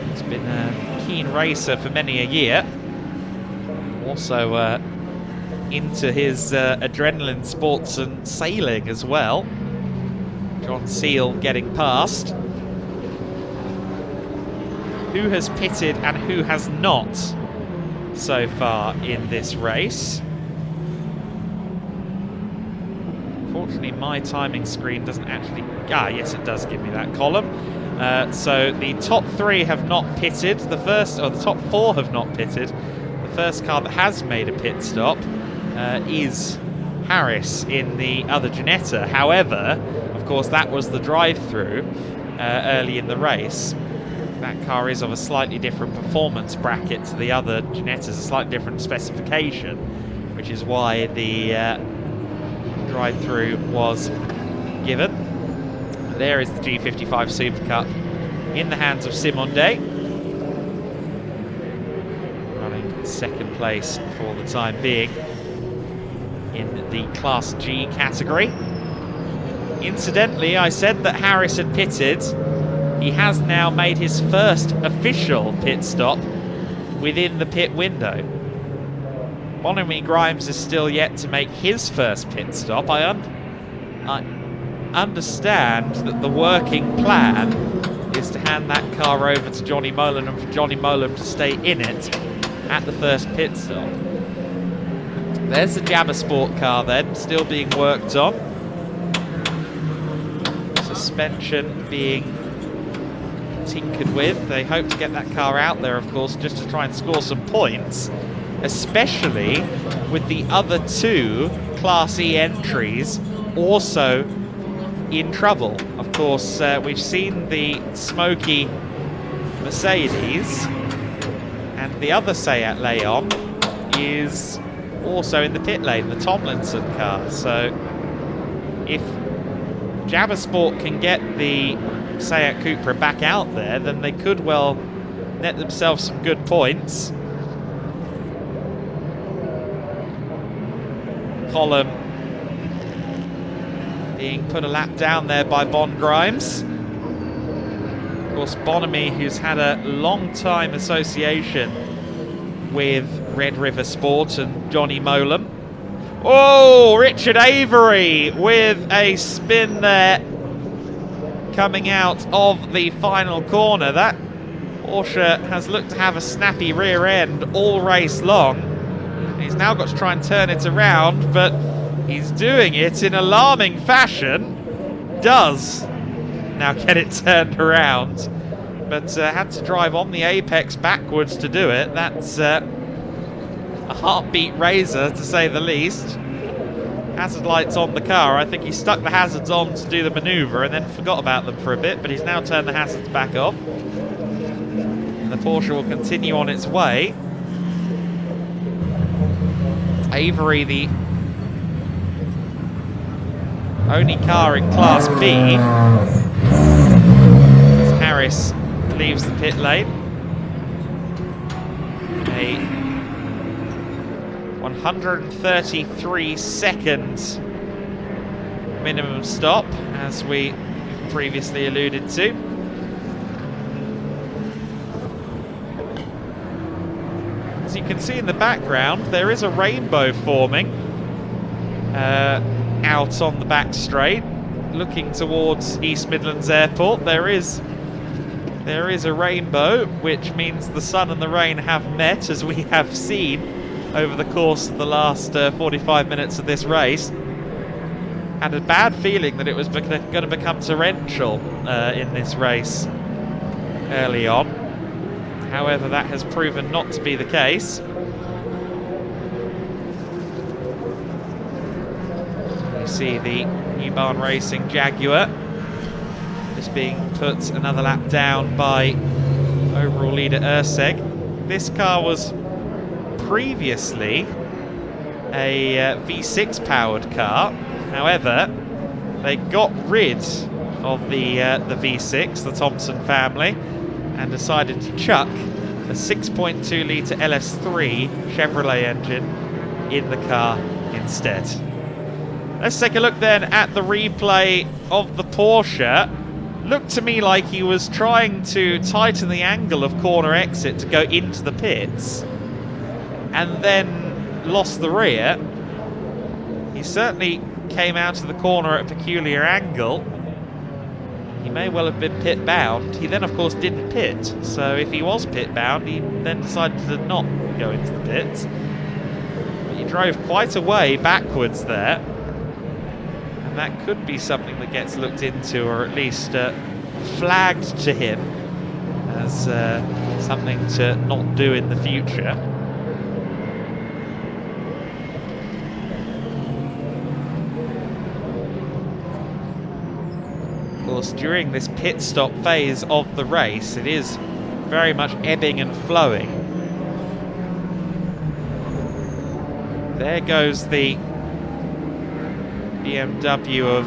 He's been a keen racer for many a year. Also into his adrenaline sports and sailing as well. John Seal getting past. Who has pitted and who has not so far in this race? Unfortunately, my timing screen doesn't actually... yes, it does give me that column. So the top 3 have not pitted. The top 4 have not pitted. The first car that has made a pit stop is Harris in the other Ginetta. However, of course, that was the drive-through early in the race. That car is of a slightly different performance bracket to the other Ginettas, a slightly different specification, which is why the drive-through was given. There is the G55 Super Cup in the hands of Simondet, running second place for the time being in the Class G category. Incidentally, I said that Harris had pitted. He has now made his first official pit stop within the pit window. Bonamy Grimes is still yet to make his first pit stop. I understand that the working plan is to hand that car over to Johnny Molan and for Johnny Molan to stay in it at the first pit stop. There's the Jabba Sport car then, still being worked on. suspension being tinkered with. They hope to get that car out there, of course, just to try and score some points, especially with the other two Class E entries also in trouble. Of course, we've seen the smoky Mercedes, and the other Seat Leon is also in the pit lane, the Tomlinson car. So if Jabbersport can get the Seat Cupra back out there, then they could well net themselves some good points. Column being put a lap down there by Bon Grimes. Of course, Bonamy, who's had a long time association with Red River Sport and Johnny Molam. Oh, Richard Avery with a spin there coming out of the final corner. That Porsche has looked to have a snappy rear end all race long. He's now got to try and turn it around, but he's doing it in alarming fashion. Does now get it turned around, but had to drive on the apex backwards to do it. That's a heartbeat raiser, to say the least. Hazard lights on the car. I think he stuck the hazards on to do the manoeuvre and then forgot about them for a bit, but he's now turned the hazards back off. And the Porsche will continue on its way. Avery, the only car in Class B, as Harris leaves the pit lane. A 133 seconds minimum stop, as we previously alluded to. As you can see in the background, there is a rainbow forming out on the back straight, looking towards East Midlands Airport. There is a rainbow, which means the sun and the rain have met, as we have seen over the course of the last 45 minutes of this race. Had a bad feeling that it was going to become torrential in this race early on. However, that has proven not to be the case. You see the New Barn Racing Jaguar just being put another lap down by overall leader Urseg. This car was previously a V6 powered car. However, they got rid of the V6, the Thompson family, and decided to chuck a 6.2 litre LS3 Chevrolet engine in the car instead. Let's take a look then at the replay of the Porsche. Looked to me like he was trying to tighten the angle of corner exit to go into the pits, and then lost the rear. He certainly came out of the corner at a peculiar angle. He may well have been pit bound. He then of course didn't pit, so if he was pit bound, he then decided to not go into the pits. But he drove quite a way backwards there, and that could be something that gets looked into, or at least flagged to him as something to not do in the future. Of course, during this pit stop phase of the race, it is very much ebbing and flowing. There goes the BMW of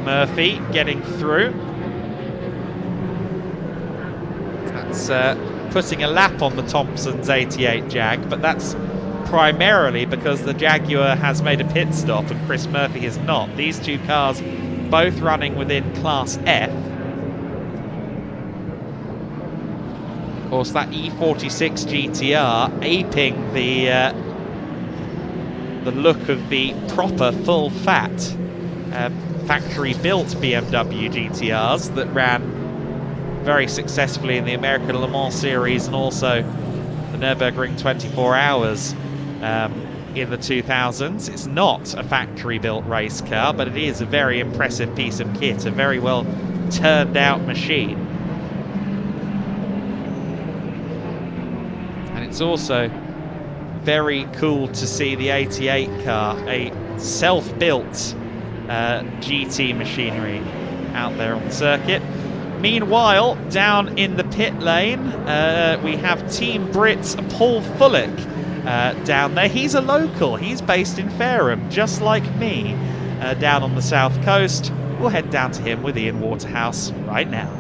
Murphy getting through. That's putting a lap on the Thompson's 88 Jag, but that's primarily because the Jaguar has made a pit stop and Chris Murphy has not. These two cars both running within Class F. Of course, that E46 GTR aping the look of the proper full-fat factory-built BMW GTRs that ran very successfully in the American Le Mans Series and also the Nürburgring 24 Hours in the 2000s. It's not a factory-built race car, but it is a very impressive piece of kit, a very well turned out machine. And it's also very cool to see the 88 car, a self-built GT machinery out there on the circuit. Meanwhile, down in the pit lane, we have Team Brit's Paul Fullick down there. He's a local. He's based in Fareham, just like me, down on the south coast. We'll head down to him with Ian Waterhouse right now.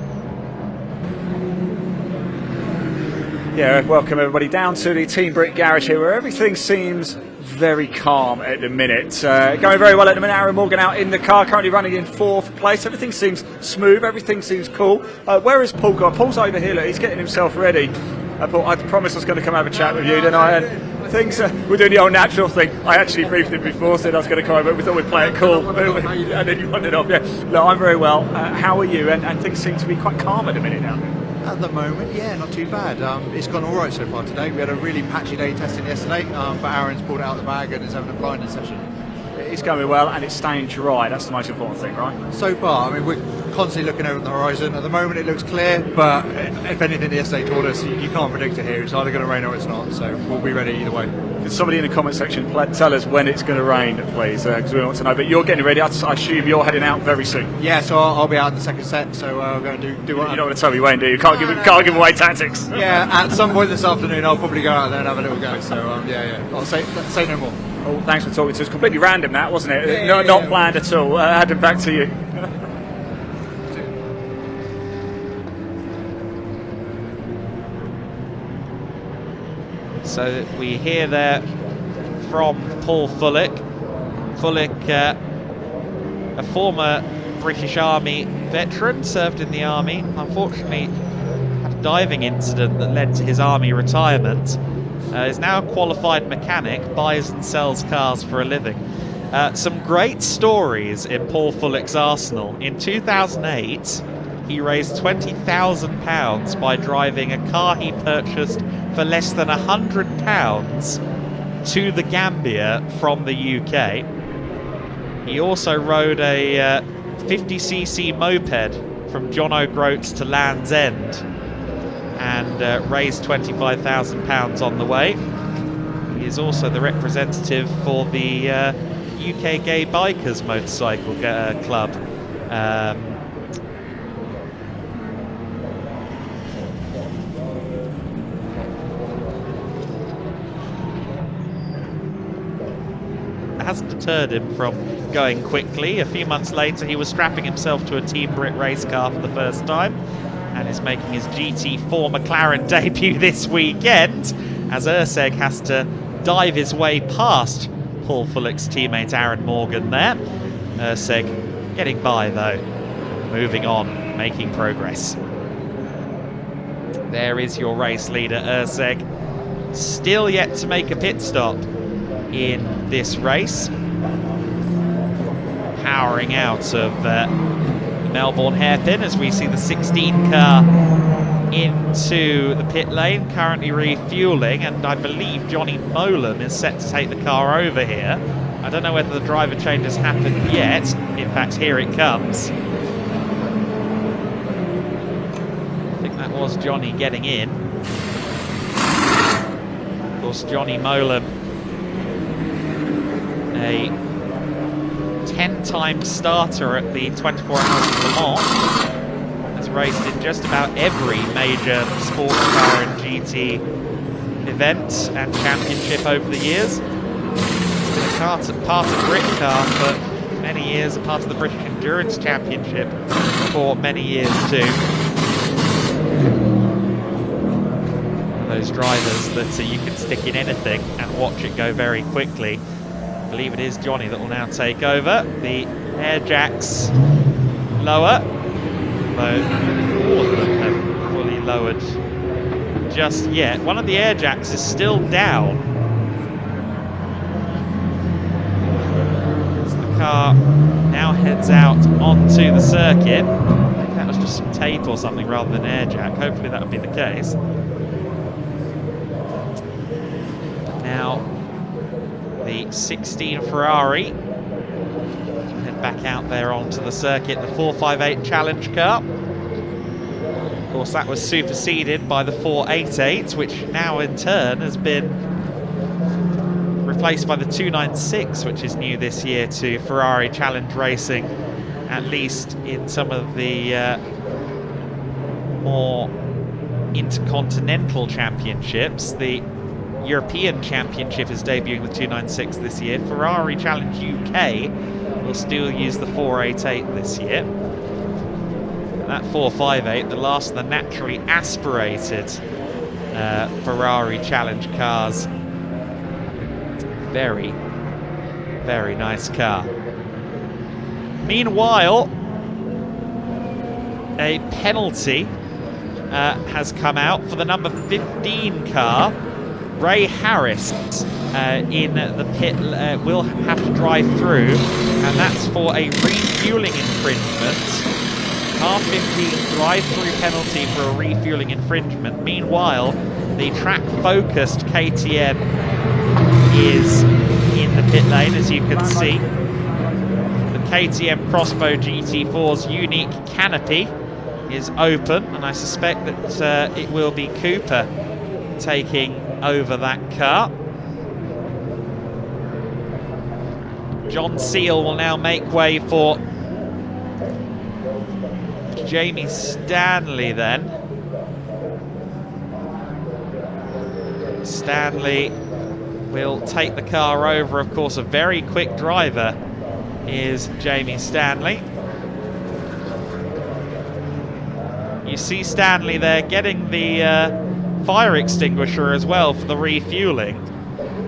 Yeah, welcome everybody down to the Team Brit garage here, where everything seems very calm at the minute. Going very well at the minute. Aaron Morgan out in the car, currently running in 4th place. Everything seems smooth, everything seems cool. Where is Paul gone? Paul's over here, look, he's getting himself ready. Paul, I promised I was going to come have a chat with you, didn't I? And things, we're doing the old natural thing. I actually briefed him before, said I was going to come over, but we thought we'd play it cool. And then you wandered off. Yeah, look, I'm very well. How are you? And things seem to be quite calm at the minute now. At the moment, yeah, not too bad. It's gone all right so far today. We had a really patchy day testing yesterday, but Aaron's pulled it out of the bag and is having a blinding session. It's going well and it's staying dry. That's the most important thing, right? So far, I mean, we're constantly looking over the horizon. At the moment, it looks clear, but if anything, yesterday taught us you can't predict it here. It's either going to rain or it's not, so we'll be ready either way. Can somebody in the comment section tell us when it's going to rain, please? Because we want to know. But you're getting ready. I assume you're heading out very soon. Yeah, so I'll be out in the second set, so we're going to do what you don't want to tell me when, do you? Can't give away tactics. Yeah, at some point this afternoon, I'll probably go out there and have a little go. So yeah, I'll say no more. Oh, thanks for talking to us. Completely random, that wasn't it? Yeah, not planned at all. Adam, back to you. So we hear there from Paul Fullick. Fullick, a former British Army veteran, served in the Army. Unfortunately, had a diving incident that led to his Army retirement. Is now a qualified mechanic, buys and sells cars for a living. Some great stories in Paul Fullick's arsenal. In 2008, he raised £20,000 by driving a car he purchased for less than £100 to the Gambia from the UK. He also rode a 50cc moped from John O'Groats to Land's End and raised £25,000 on the way. He is also the representative for the UK Gay Bikers Motorcycle Club. Hasn't deterred him from going quickly. A few months later, he was strapping himself to a Team Brit race car for the first time and is making his GT4 McLaren debut this weekend as Urseg has to dive his way past Paul Fullick's teammate Aaron Morgan there. Urseg getting by though, moving on, making progress. There is your race leader, Urseg, still yet to make a pit stop in this race, powering out of Melbourne Hairpin as we see the 16 car into the pit lane, currently refueling, and I believe Johnny Molan is set to take the car over here. I don't know whether the driver change has happened yet. In fact, here it comes. I think that was Johnny getting in. Of course, Johnny Molan, a 10-time starter at the 24 Hours of Le Mans, has raced in just about every major sports car and GT event and championship over the years. He's been a part of Brit Car for many years, a part of the British Endurance Championship for many years too. One of those drivers that you can stick in anything and watch it go very quickly. I believe it is Johnny that will now take over. The air jacks lower, though all of them have fully lowered just yet. One of the air jacks is still down as the car now heads out onto the circuit. I think that was just some tape or something rather than air jack. Hopefully that would be the case. Now the 16 Ferrari. Head back out there onto the circuit, the 458 Challenge car. Of course, that was superseded by the 488, which now in turn has been replaced by the 296, which is new this year to Ferrari Challenge Racing, at least in some of the more intercontinental championships. The European Championship is debuting the 296 this year. Ferrari Challenge UK will still use the 488 this year. That 458, the last of the naturally aspirated Ferrari Challenge cars. Very, very nice car. Meanwhile, a penalty has come out for the number 15 car. Ray Harris in the pit will have to drive through, and that's for a refueling infringement. Car 15 drive-through penalty for a refueling infringement. Meanwhile, the track-focused KTM is in the pit lane, as you can see. The KTM Crossbow GT4's unique canopy is open, and I suspect that it will be Cooper taking over that car. John Seal will now make way for Jamie Stanley then. Stanley will take the car over. Of course, a very quick driver is Jamie Stanley. You see Stanley there getting the fire extinguisher as well for the refueling.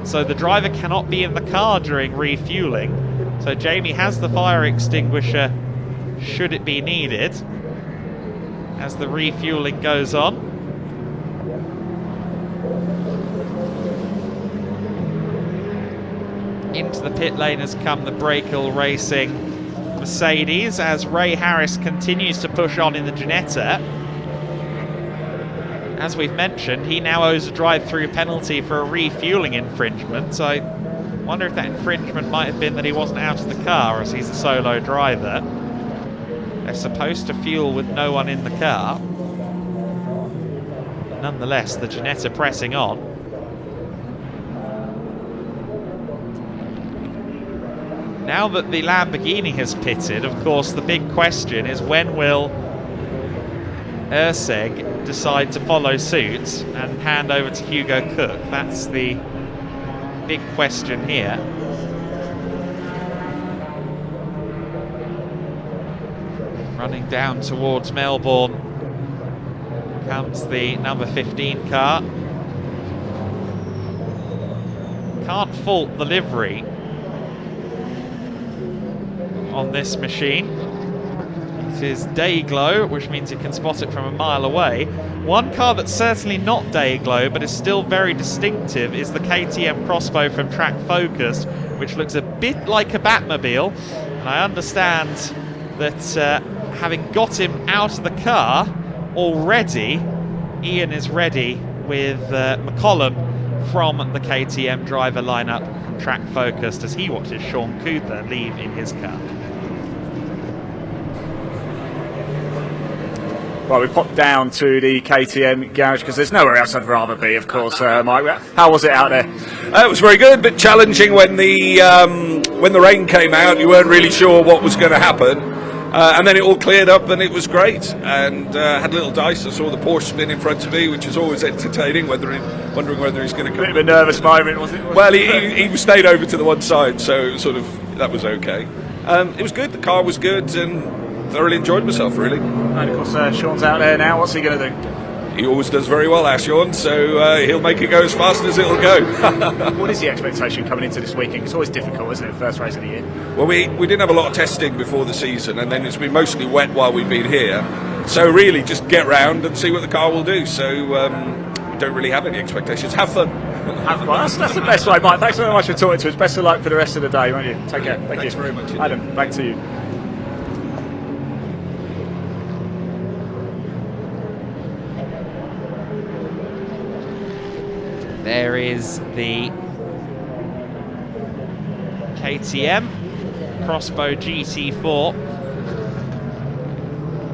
So the driver cannot be in the car during refueling. So Jamie has the fire extinguisher should it be needed as the refueling goes on. Into the pit lane has come the Brakel Racing Mercedes as Ray Harris continues to push on in the Ginetta. As we've mentioned, he now owes a drive-through penalty for a refueling infringement. So I wonder if that infringement might have been that he wasn't out of the car, as he's a solo driver. They're supposed to fuel with no one in the car. Nonetheless, the Ginetta pressing on. Now that the Lamborghini has pitted, of course, the big question is when will Urseg decide to follow suit and hand over to Hugo Cook? That's the big question here. Running down towards Melbourne comes the number 15 car. Can't fault the livery on this machine. It is day glow, which means you can spot it from a mile away. One car that's certainly not day glow, but is still very distinctive, is the KTM Crossbow from Track Focus, which looks a bit like a Batmobile. And I understand that having got him out of the car already, Ian is ready with McCollum from the KTM driver lineup from Track Focused as he watches Sean Cooper leave in his car. Well, we popped down to the KTM garage because there's nowhere else I'd rather be, of course. Mike, how was it out there? It was very good, but challenging when the rain came out. You weren't really sure what was going to happen, and then it all cleared up, and it was great. And had a little dice. I saw the Porsche spin in front of me, which is always entertaining. Wondering whether he's going to come. Bit of a nervous moment, was it? Well, he stayed over to the one side, so sort of that was okay. It was good. The car was good, and thoroughly enjoyed myself, really. And of course, Sean's out there now. What's he going to do? He always does very well, Sean, so he'll make it go as fast as it'll go. What is the expectation coming into this weekend? It's always difficult, isn't it, first race of the year? Well, we didn't have a lot of testing before the season, and then it's been mostly wet while we've been here. So really, just get round and see what the car will do. So we don't really have any expectations. Have fun. Have fun. That's the best way, Mike. Thanks very much for talking to us. Best of luck for the rest of the day, won't you? Take care. Thanks very much. Adam, back to you. There is the KTM Crossbow GT4.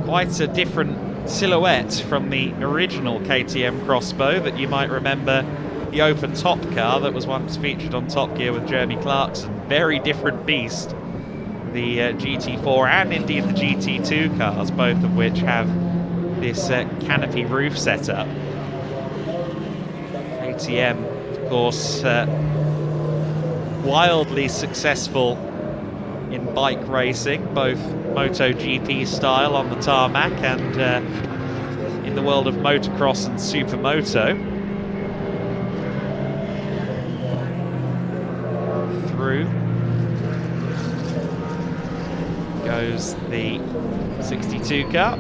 Quite a different silhouette from the original KTM Crossbow that you might remember, the open top car that was once featured on Top Gear with Jeremy Clarkson. Very different beast, the GT4 and indeed the GT2 cars, both of which have this canopy roof setup. KTM, of course, wildly successful in bike racing, both MotoGP style on the tarmac and in the world of motocross and supermoto. Through goes the 62 car.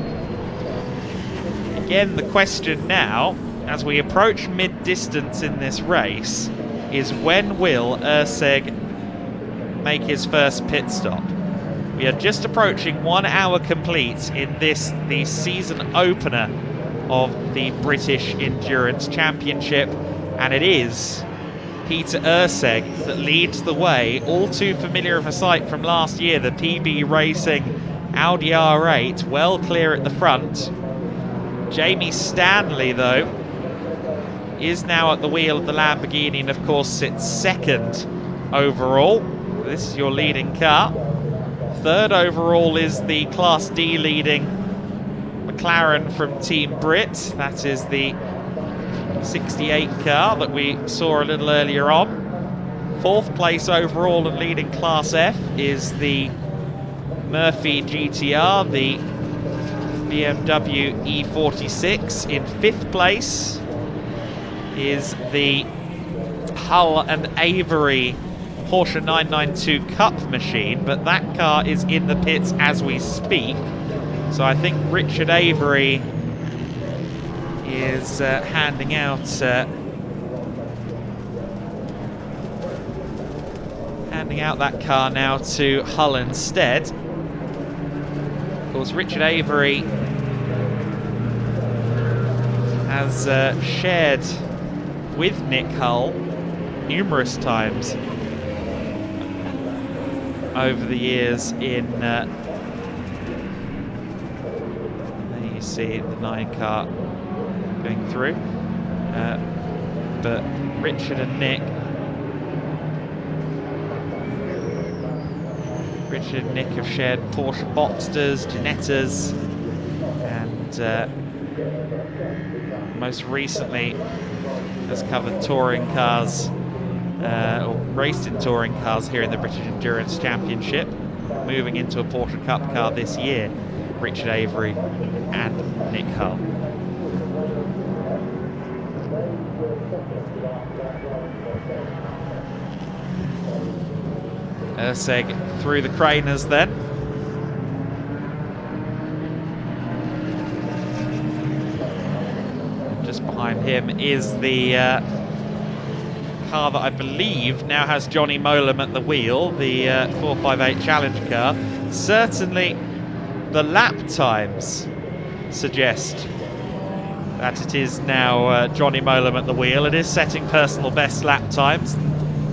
Again, the question now, as we approach mid-distance in this race, is when will Urseg make his first pit stop? We are just approaching 1 hour complete in this, the season opener of the British Endurance Championship, and it is Peter Urseg that leads the way, all too familiar of a sight from last year, the PB Racing Audi R8, well clear at the front. Jamie Stanley, though, is now at the wheel of the Lamborghini and, of course, sits second overall. This is your leading car. Third overall is the Class D leading McLaren from Team Brit. That is the 68 car that we saw a little earlier on. Fourth place overall and leading Class F is the Murphy GTR, the BMW E46. In fifth place is the Hull and Avery Porsche 992 Cup machine, but that car is in the pits as we speak. So I think Richard Avery is handing out that car now to Hull instead. Of course, Richard Avery has shared with Nick Hull numerous times over the years in there you see the 9 car going through, but Richard and Nick have shared Porsche Boxsters, Ginettas, and most recently has covered touring cars, or raced in touring cars here in the British Endurance Championship, moving into a Porsche Cup car this year, Richard Avery and Nick Hull. Urseg through the craners then. Just behind him is the car that I believe now has Johnny Molam at the wheel, the 458 Challenge car. Certainly the lap times suggest that it is now Johnny Molam at the wheel. It is setting personal best lap times.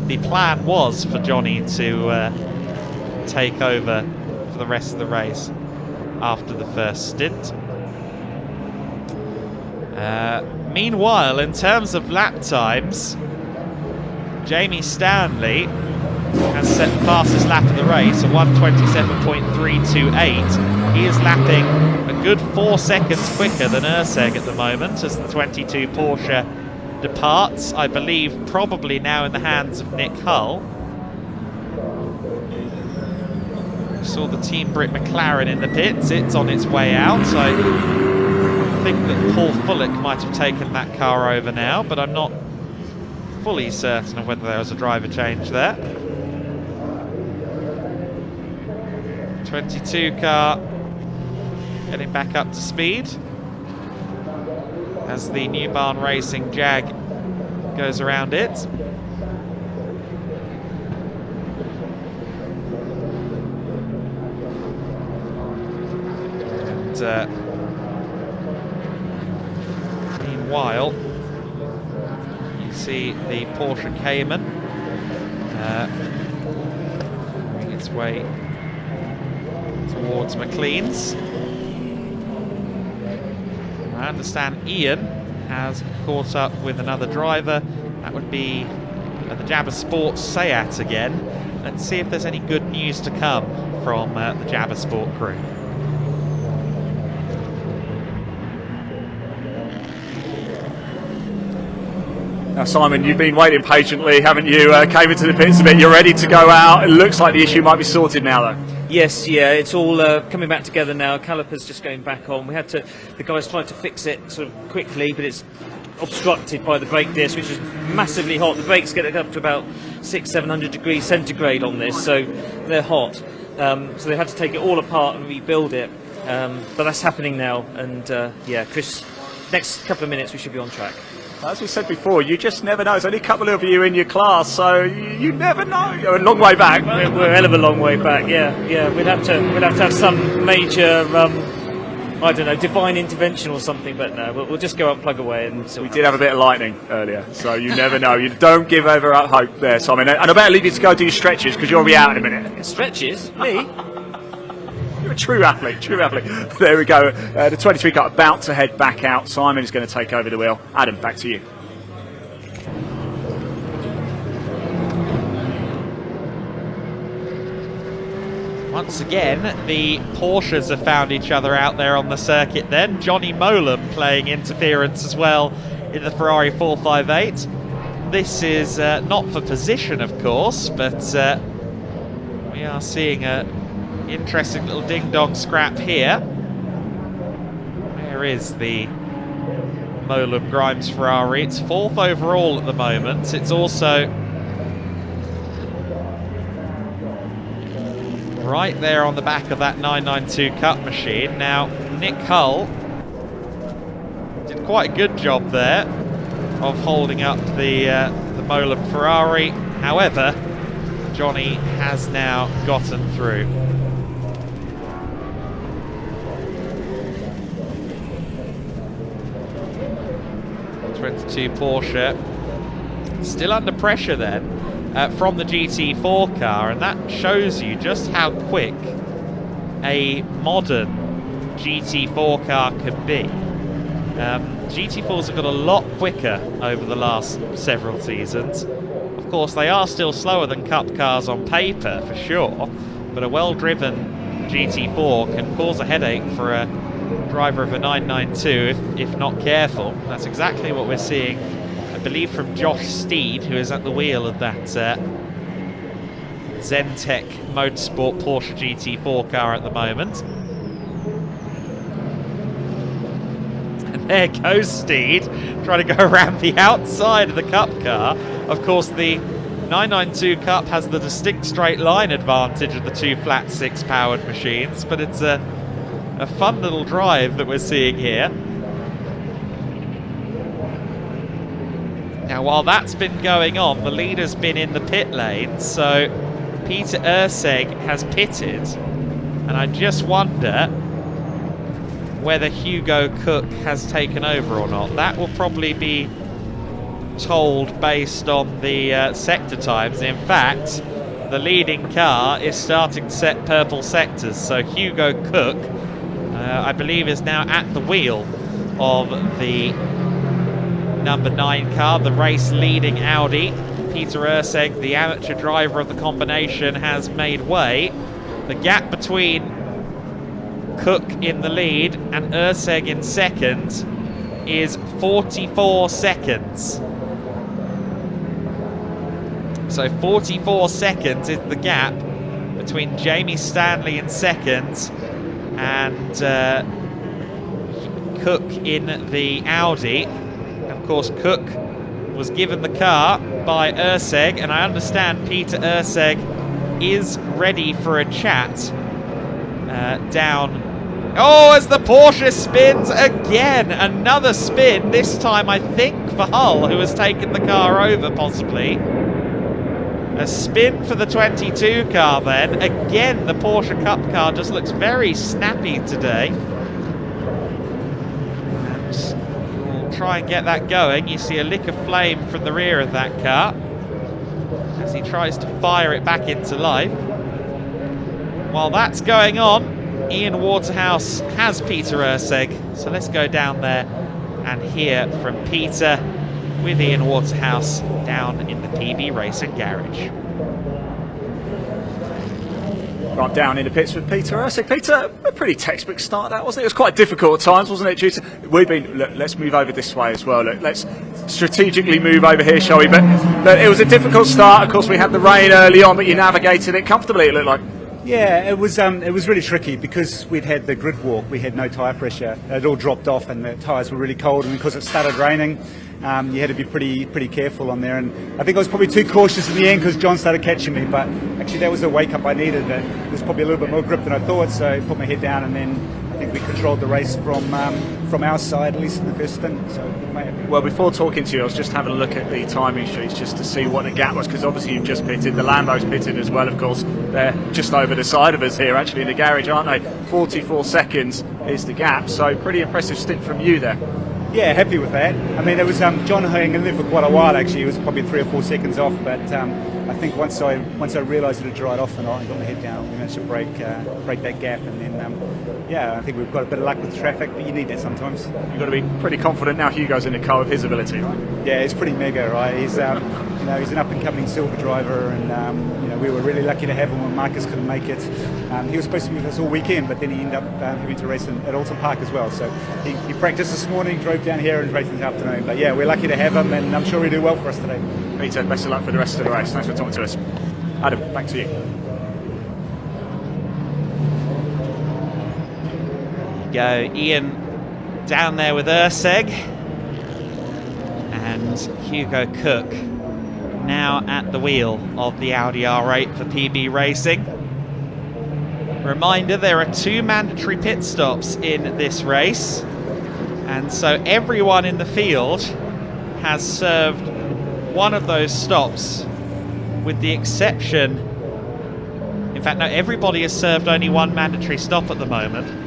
The plan was for Johnny to take over for the rest of the race after the first stint. Meanwhile, in terms of lap times, Jamie Stanley has set the fastest lap of the race at 1:27.328. He is lapping a good 4 seconds quicker than Urseg at the moment as the 22 Porsche departs, I believe probably now in the hands of Nick Hull. We saw the Team Brit McLaren in the pits, it's on its way out. I think that Paul Fullick might have taken that car over now, but I'm not fully certain of whether there was a driver change there. 22 car getting back up to speed as the New Barn Racing Jag goes around it. And meanwhile, you see the Porsche Cayman way towards McLean's. I understand Ian has caught up with another driver. That would be the Jabba Sports Seat again. Let's see if there's any good news to come from the Jabba Sport crew. Now, Simon, you've been waiting patiently, haven't you? Came into the pits a bit. You're ready to go out. It looks like the issue might be sorted now, though. Yes, yeah, it's all coming back together now. Caliper's just going back on. The guys tried to fix it sort of quickly, but it's obstructed by the brake disc, which is massively hot. The brakes get up to about 600-700 degrees centigrade on this, so they're hot. So they had to take it all apart and rebuild it. But that's happening now, and yeah, Chris, next couple of minutes we should be on track. As we said before, you just never know. There's only a couple of you in your class, so you never know. You're a long way back. We're a hell of a long way back. Yeah. We'd have to have some major, I don't know, divine intervention or something. But no, we'll just go out and plug away. And we did have a bit of lightning earlier, so you never know. You don't give over hope there, Simon. And I better leave you to go do your stretches because you'll be out in a minute. Stretches? Me? You're a true athlete, true athlete. There we go. The 23 car about to head back out. Simon is going to take over the wheel. Adam, back to you. Once again, the Porsches have found each other out there on the circuit then. Johnny Molam playing interference as well in the Ferrari 458. This is not for position, of course, but we are seeing a interesting little ding-dong scrap here. Where is the Molam Grimes Ferrari? It's 4th overall at the moment. It's also right there on the back of that 992 Cup machine. Now, Nick Hull did quite a good job there of holding up the Molam Ferrari. However, Johnny has now gotten through. 22 Porsche still under pressure then from the GT4 car, and that shows you just how quick a modern GT4 car can be. GT4s have got a lot quicker over the last several seasons. Of course, they are still slower than Cup cars on paper for sure, but a well-driven GT4 can cause a headache for a driver of a 992 if not careful. That's exactly what we're seeing, I believe, from Josh Steed, who is at the wheel of that Zentech Motorsport Porsche GT4 car at the moment. And there goes Steed, trying to go around the outside of the Cup car. Of course, the 992 Cup has the distinct straight line advantage of the two flat six powered machines, but it's a fun little drive that we're seeing here. Now, while that's been going on, the leader's been in the pit lane, so Peter Urseg has pitted, and I just wonder whether Hugo Cook has taken over or not. That will probably be told based on the sector times. In fact, the leading car is starting to set purple sectors, so Hugo Cook I believe is now at the wheel of the number 9 car, the race leading Audi. Peter Urseg, the amateur driver of the combination, has made way. The gap between Cook in the lead and Urseg in second is 44 seconds. So 44 seconds is the gap between Jamie Stanley in second and Cook in the Audi. Of course, Cook was given the car by Urseg, and I understand Peter Urseg is ready for a chat down. Oh, as the Porsche spins again, another spin, this time I think for Hull, who has taken the car over possibly. A spin for the 22 car then. Again, the Porsche Cup car just looks very snappy today. And we'll try and get that going. You see a lick of flame from the rear of that car as he tries to fire it back into life. while that's going on, Ian Waterhouse has Peter Urseg, so let's go down there and hear from Peter with Ian Waterhouse down in the PB Racing garage. Right, down in the pits with Peter Ursig. Peter, a pretty textbook start that, wasn't it? It was quite difficult at times, wasn't it? Look, let's move over this way as well. Look, let's strategically move over here, shall we? But it was a difficult start. Of course, we had the rain early on, but you navigated it comfortably, it looked like. Yeah, it was really tricky because we'd had the grid walk, we had no tyre pressure. It all dropped off and the tyres were really cold, and because it started raining, you had to be pretty careful on there. And I think I was probably too cautious in the end because John started catching me, but actually that was the wake up I needed. There was probably a little bit more grip than I thought, so I put my head down, and then I think we controlled the race from our side, at least in the first stint. So, well, before talking to you, I was just having a look at the timing sheets just to see what the gap was, because obviously you've just pitted, the Lambo's pitted as well, of course. They're just over the side of us here, actually, in the garage, aren't they? 44 seconds is the gap, so pretty impressive stint from you there. Yeah, happy with that. I mean, it was John hanging in there for quite a while, actually. He was probably 3 or 4 seconds off, but I think once I realised it had dried off and I got my head down, we managed to break that gap, and then I think we've got a bit of luck with traffic, but you need that sometimes. You've got to be pretty confident now Hugo's in the car with his ability, right? Yeah, he's pretty mega, right? He's he's an up-and-coming silver driver, and we were really lucky to have him when Marcus couldn't make it. He was supposed to be with us all weekend, but then he ended up having to race at Alton Park as well. So he practiced this morning, drove down here, and raced this afternoon. But yeah, we're lucky to have him, and I'm sure he'll do well for us today. Peter, best of luck for the rest of the race. Thanks for talking to us. Adam, back to you. There you go, Ian down there with Urseg, and Hugo Cook now at the wheel of the Audi R8 for PB Racing. Reminder, there are 2 mandatory pit stops in this race, and so everyone in the field has served one of those stops, with the exception, in fact no, everybody has served only 1 mandatory stop at the moment.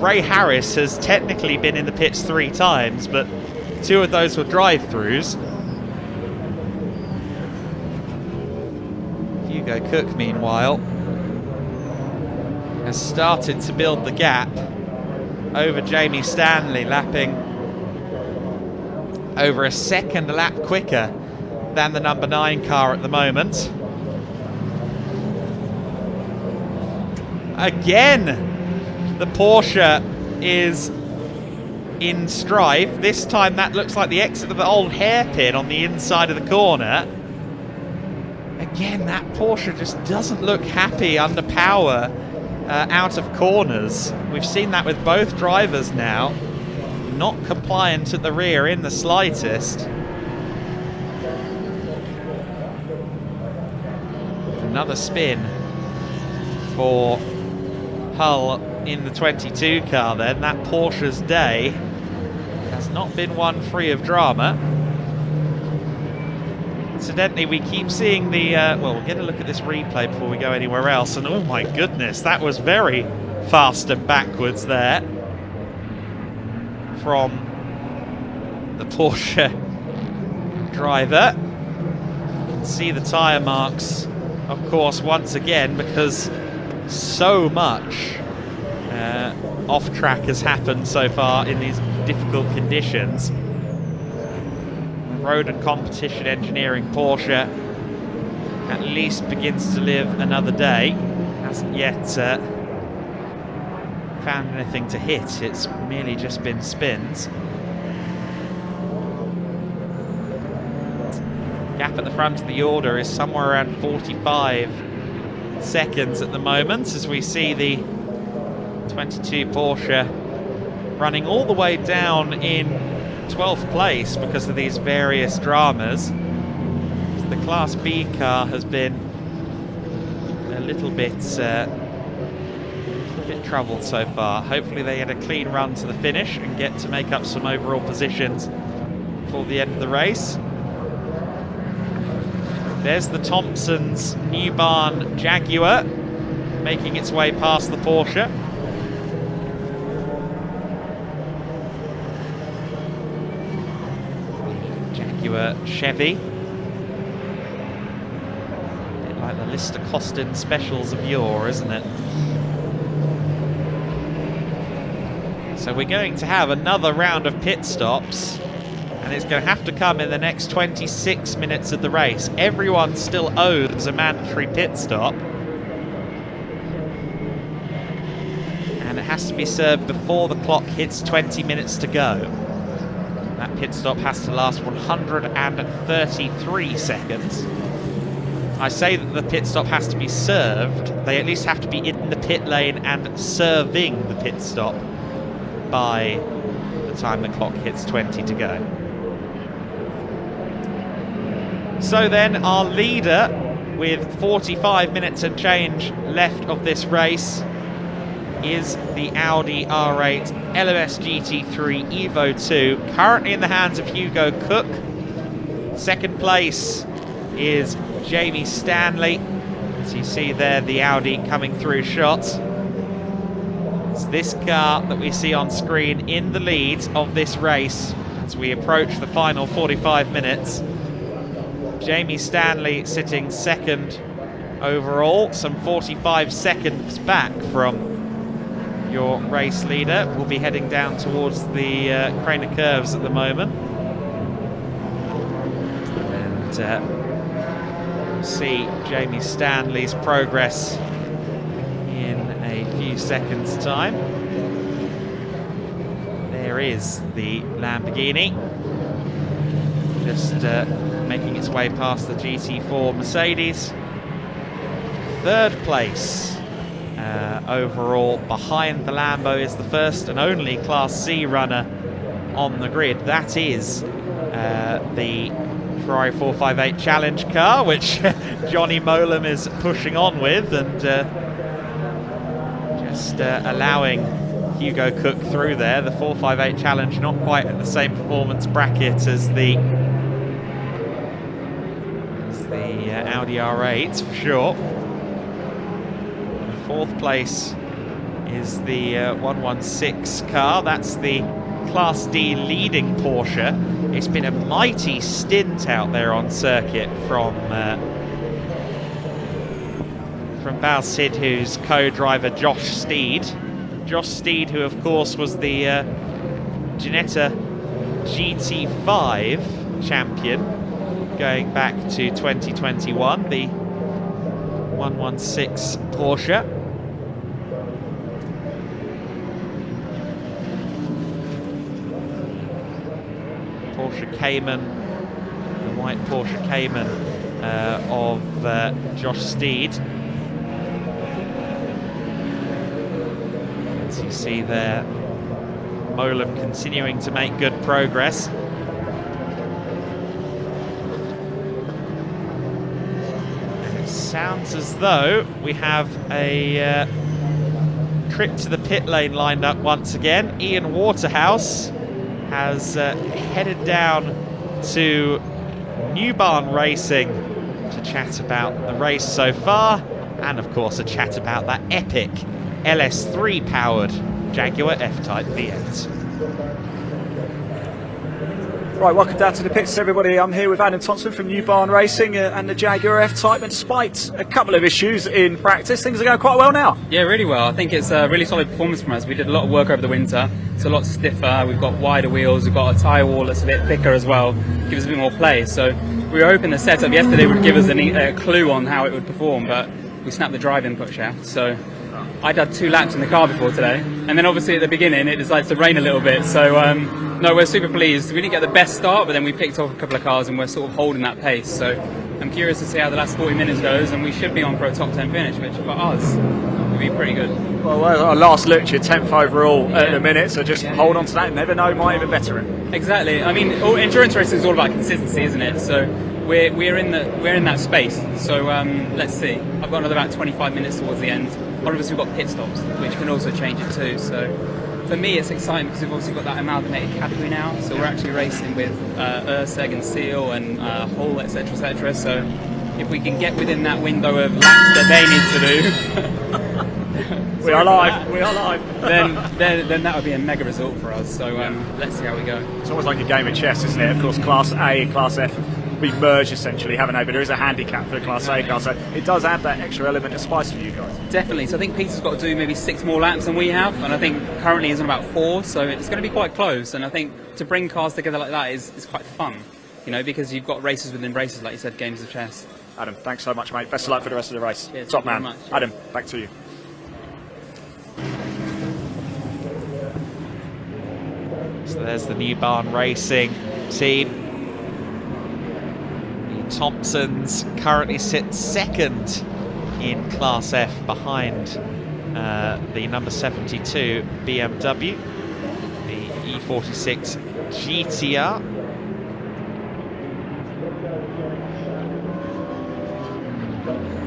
Ray Harris has technically been in the pits 3 times, but 2 of those were drive-throughs. Hugo Cook, meanwhile, has started to build the gap over Jamie Stanley, lapping over a second lap quicker than the number 9 car at the moment. Again, the Porsche is in strife. This time that looks like the exit of the old hairpin on the inside of the corner. Again, that Porsche just doesn't look happy under power out of corners. We've seen that with both drivers now. Not compliant at the rear in the slightest. Another spin for Hull in the 22 car then. That Porsche's day has not been one free of drama. Incidentally, we keep seeing the well, we'll get a look at this replay before we go anywhere else, and oh my goodness, that was very fast and backwards there from the Porsche driver. You can see the tyre marks, of course, once again, because so much off track has happened so far in these difficult conditions. Road and competition engineering Porsche at least begins to live another day. Hasn't yet found anything to hit. It's merely just been spins. Gap at the front of the order is somewhere around 45 seconds at the moment, as we see the 22 Porsche running all the way down in 12th place because of these various dramas. So the Class B car has been a little bit troubled so far. Hopefully they get a clean run to the finish and get to make up some overall positions for the end of the race. There's the Thompson's New Barn Jaguar making its way past the Porsche. Jaguar Chevy. A bit like The Lister Costin specials of yore, isn't it? So we're going to have another round of pit stops, and it's going to have to come in the next 26 minutes of the race. Everyone still owes a mandatory pit stop, and it has to be served before the clock hits 20 minutes to go. That pit stop has to last 133 seconds. I say that the pit stop has to be served. They at least have to be in the pit lane and serving the pit stop by the time the clock hits 20 to go. So then our leader, with 45 minutes and change left of this race, is the Audi R8 LMS GT3 Evo 2, currently in the hands of Hugo Cook. Second place is Jamie Stanley. As you see there, the Audi coming through shot. It's this car that we see on screen in the lead of this race as we approach the final 45 minutes. Jamie Stanley sitting second overall, some 45 seconds back from your race leader. Will be heading down towards the Craner Curves at the moment. And see Jamie Stanley's progress in a few seconds' time. There is the Lamborghini, just making its way past the GT4 Mercedes. Third place overall behind the Lambo is the first and only Class C runner on the grid. That is the Ferrari 458 Challenge car, which Johnny Molam is pushing on with, and just allowing Hugo Cook through there. The 458 Challenge not quite at the same performance bracket as the Audi R8 for sure. And fourth place is the 116 car. That's the Class D leading Porsche. It's been a mighty stint out there on circuit from Bal Sidhu's co-driver Josh Steed. Josh Steed, who of course was the Ginetta GT5 champion going back to 2021, the 116 Porsche. Porsche Cayman, the white Porsche Cayman of Josh Steed. As you see there, Molam continuing to make good progress. And it sounds as though we have a trip to the pit lane lined up once again. Ian Waterhouse has headed down to New Barn Racing to chat about the race so far, and of course a chat about that epic LS3 powered Jaguar F-Type V8. Right, welcome down to the pits, everybody. I'm here with Adam Thompson from New Barn Racing and the Jaguar F-Type, and despite a couple of issues in practice, things are going quite well now. Yeah, really well. I think it's a really solid performance from us. We did a lot of work over the winter. It's a lot stiffer. We've got wider wheels. We've got a tyre wall that's a bit thicker as well. Gives us a bit more play. So we were hoping the setup yesterday would give us a clue on how it would perform, but we snapped the drive input shaft. So I'd had 2 laps in the car before today, and then obviously at the beginning it decides to rain a little bit, so no, we're super pleased. We didn't get the best start, but then we picked off a couple of cars and we're sort of holding that pace, so I'm curious to see how the last 40 minutes goes, and we should be on for a top 10 finish, which for us would be pretty good. Well, our last look, you're 10th overall at the minute, so just hold on to that, never know, might even better it. Exactly. I mean, endurance racing is all about consistency, isn't it? So we're in that space, so let's see. I've got another about 25 minutes towards the end. Obviously we've got pit stops, which can also change it too. So for me it's exciting because we've obviously got that amalgamated category now. So we're actually racing with Urseg and Seal and Hull, etc., etc. So if we can get within that window of laps that they need to do, we are live. We are live. then that would be a mega result for us. So let's see how we go. It's almost like a game of chess, isn't it? Of course, Class A and Class F be merged essentially, haven't they? But there is a handicap for the Class A car, so it does add that extra element of spice for you guys. Definitely. So I think Peter's got to do maybe 6 more laps than we have, and I think currently he's on about 4, so it's going to be quite close. And I think to bring cars together like that is quite fun, you know, because you've got races within races, like you said, games of chess. Adam, thanks so much, mate. Best of luck for the rest of the race. Cheers, Top thank you man. very much. Adam, back to you. So there's the New Barn Racing team. The Thompsons currently sit second in Class F behind the number 72 BMW, the E46 GTR.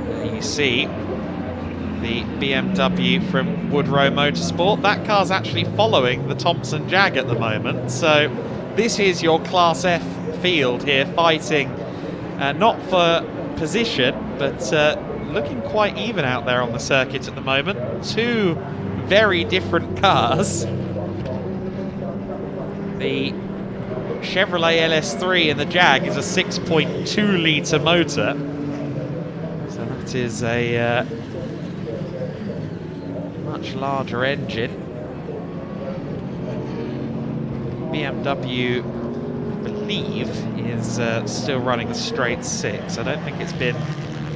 There you see the BMW from Woodrow Motorsport. That car's actually following the Thompson Jag at the moment. So this is your Class F field here, fighting not for position, but looking quite even out there on the circuit at the moment. 2 very different cars. The Chevrolet LS3 and the Jag is a 6.2 litre motor. So that is a much larger engine. BMW, I believe, is still running a straight 6. I don't think it's been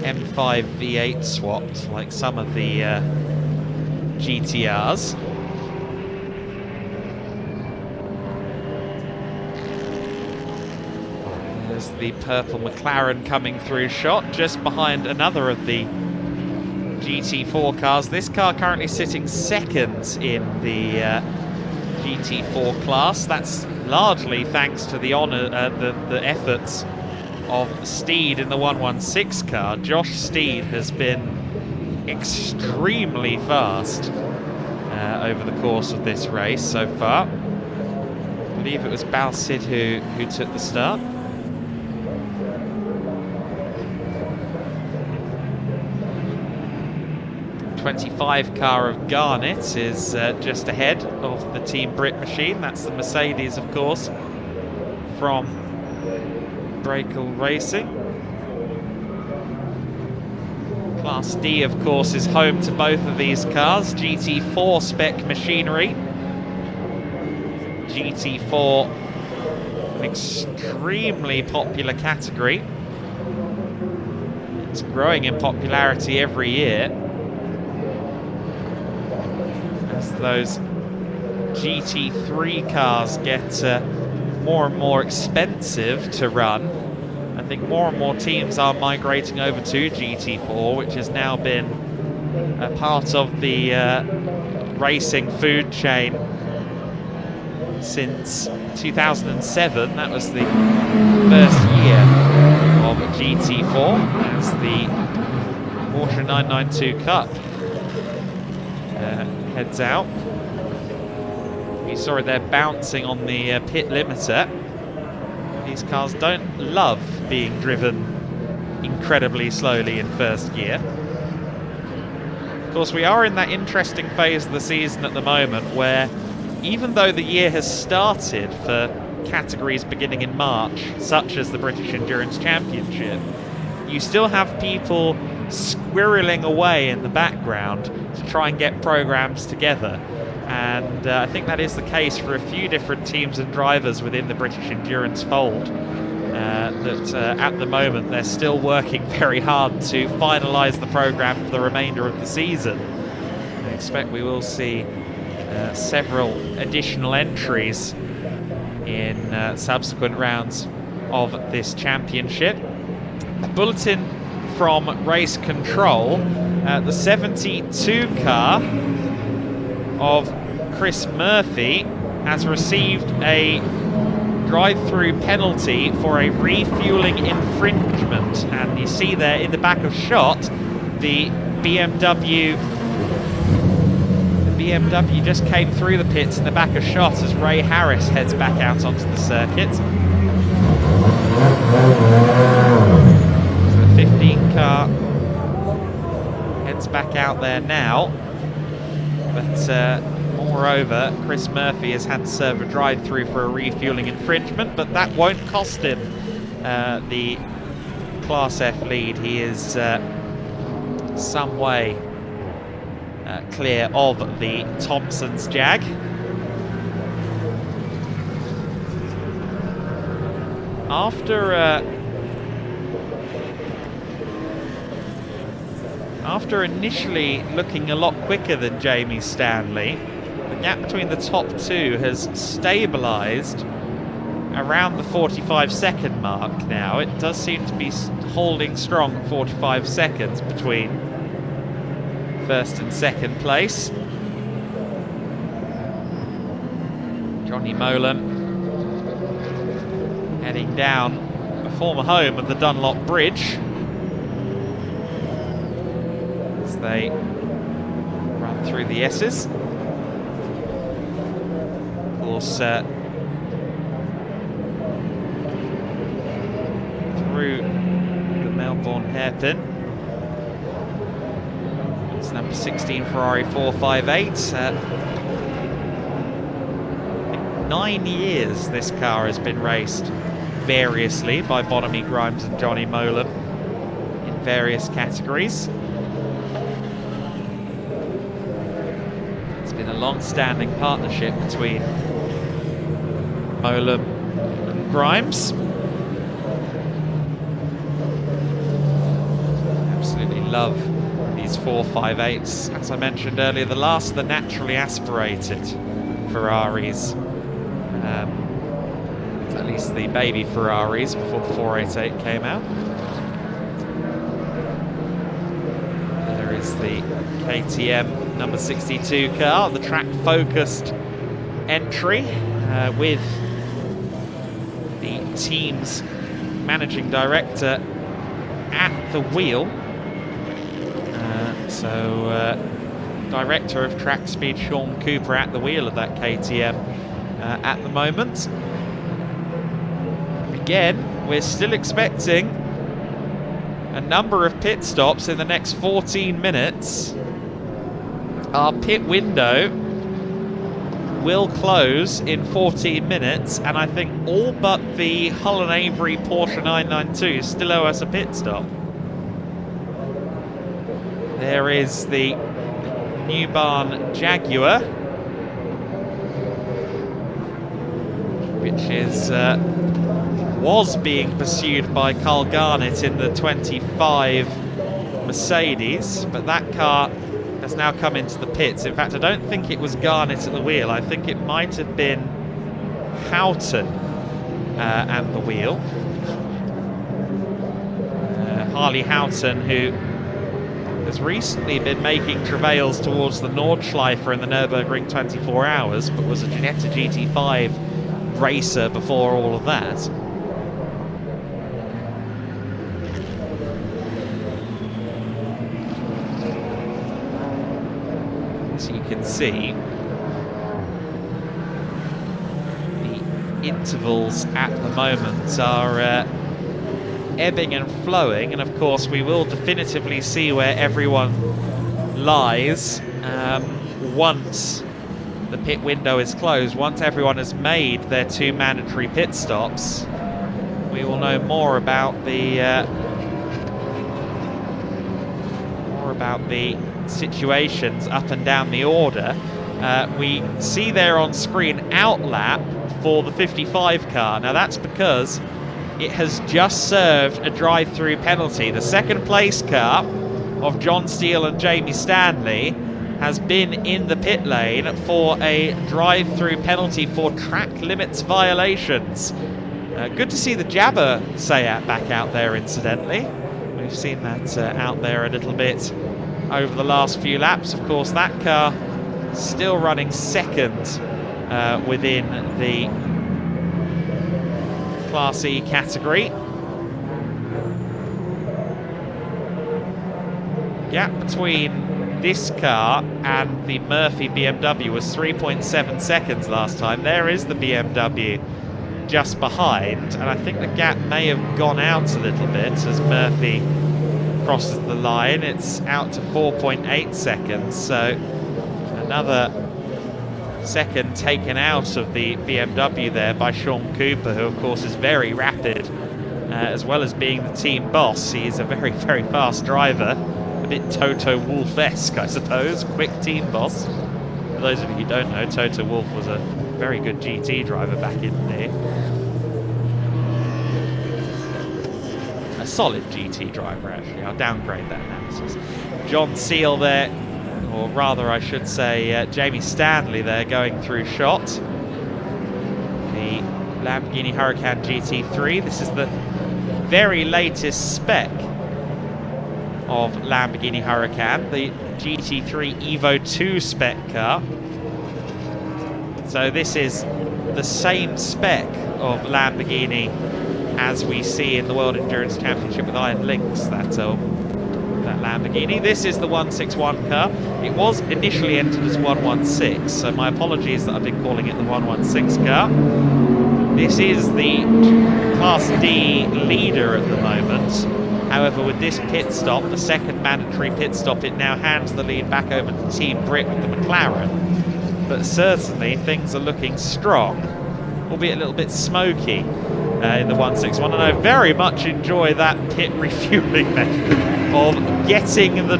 M5 V8 swapped like some of the GTRs. There's the purple McLaren coming through shot just behind another of the GT4 cars. This car currently sitting second in the GT4 class. That's largely thanks to the efforts of Steed in the 116 car. Josh Steed has been extremely fast over the course of this race so far. I believe it was Balsid who took the start. 25 car of Garnett is just ahead of the Team Brit machine. That's the Mercedes, of course, from Brakel Racing. Class D, of course, is home to both of these cars. GT4 spec machinery. GT4, an extremely popular category. It's growing in popularity every year as those GT3 cars get more and more expensive to run. I think more and more teams are migrating over to GT4, which has now been a part of the racing food chain since 2007. That was the first year of GT4 as the Porsche 992 Cup heads out. You saw it there bouncing on the pit limiter. These cars don't love being driven incredibly slowly in first gear. Of course, we are in that interesting phase of the season at the moment where, even though the year has started for categories beginning in March, such as the British Endurance Championship, you still have people squirreling away in the background to try and get programs together. And I think that is the case for a few different teams and drivers within the British Endurance fold. At the moment they're still working very hard to finalise the programme for the remainder of the season. I expect we will see several additional entries in subsequent rounds of this championship. A bulletin from Race Control. The 72 car of Chris Murphy has received a drive-through penalty for a refueling infringement, and you see there in the back of shot the BMW just came through the pits in the back of shot as Ray Harris heads back out onto the circuit. So the 15 car heads back out there now, but moreover, Chris Murphy has had to serve a drive-through for a refueling infringement, but that won't cost him the Class F lead. He is some way clear of the Thompson's Jag. After initially looking a lot quicker than Jamie Stanley, the gap between the top two has stabilised around the 45-second mark now. It does seem to be holding strong at 45 seconds between first and second place. Johnny Molan heading down the former home of the Dunlop Bridge as they run through the S's. Of course, through the Melbourne hairpin. It's number 16 Ferrari 458. 9 years this car has been raced variously by Bonamy Grimes and Johnny Molan in various categories. It's been a long-standing partnership between Molan and Grimes. Absolutely love these 458s. As I mentioned earlier, the last of the naturally aspirated Ferraris. At least the baby Ferraris before the 488 came out. There is the KTM number 62 car, the track-focused entry with the team's managing director at the wheel. Director of track speed Sean Cooper at the wheel of that KTM at the moment. Again, we're still expecting a number of pit stops in the next 14 minutes. Our pit window will close in 14 minutes, and I think all but the Hull and Avery Porsche 992 still owe us a pit stop. There is the New Barn Jaguar, which is was being pursued by Carl Garnett in the 25 Mercedes, but that car has now come into the pits. In fact, I don't think it was Garnett at the wheel. I think it might have been Houghton at the wheel. Harley Houghton, who has recently been making travails towards the Nordschleife in the Nürburgring 24 Hours, but was a Ginetta GT5 racer before all of that. As you can see, the intervals at the moment are ebbing and flowing, and of course we will definitively see where everyone lies once the pit window is closed. Once everyone has made their 2 mandatory pit stops, we will know more about the situations up and down the order. We see there on screen outlap for the 55 car. Now that's because it has just served a drive-through penalty. The second place car of John Steele and Jamie Stanley has been in the pit lane for a drive-through penalty for track limits violations. Good to see the Jabber Seat back out there, incidentally. We've seen that out there a little bit over the last few laps. Of course, that car still running second within the Class E category. Gap between this car and the Murphy BMW was 3.7 seconds last time. There is the BMW just behind, and I think the gap may have gone out a little bit as Murphy crosses the line. It's out to 4.8 seconds, so another second taken out of the BMW there by Sean Cooper, who of course is very rapid as well as being the team boss, he is a very, very fast driver. A bit Toto Wolff-esque, I suppose. Quick team boss. For those of you who don't know, Toto Wolff was a very good GT driver back in the day. A solid GT driver, actually. I'll downgrade that analysis. John Seal there, or rather I should say Jamie Stanley there, going through shot. The Lamborghini Huracan GT3. This is the very latest spec of Lamborghini Huracan, the GT3 Evo 2 spec car. So this is the same spec of Lamborghini as we see in the World Endurance Championship with Iron Lynx, that Lamborghini. This is the 161 car. It was initially entered as 116, so my apologies that I've been calling it the 116 car. This is the Class D leader at the moment. However, with this pit stop, the second mandatory pit stop, it now hands the lead back over to Team Brick with the McLaren. But certainly things are looking strong, albeit a little bit smoky in the 161. And I very much enjoy that pit refueling method of getting the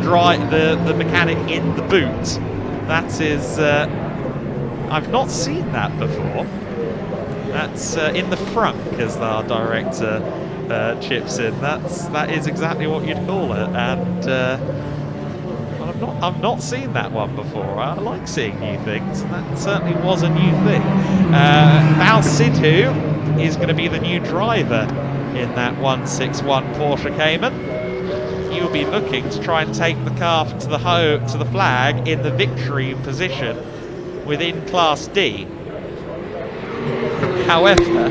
mechanic in the boot. That is, I've not seen that before. That's in the frunk, as our director chips in. That is exactly what you'd call it, and I've not seen that one before. I like seeing new things, and that certainly was a new thing. Bal Sidhu is going to be the new driver in that 161 Porsche Cayman. He'll be looking to try and take the car to the flag in the victory position within Class D. However,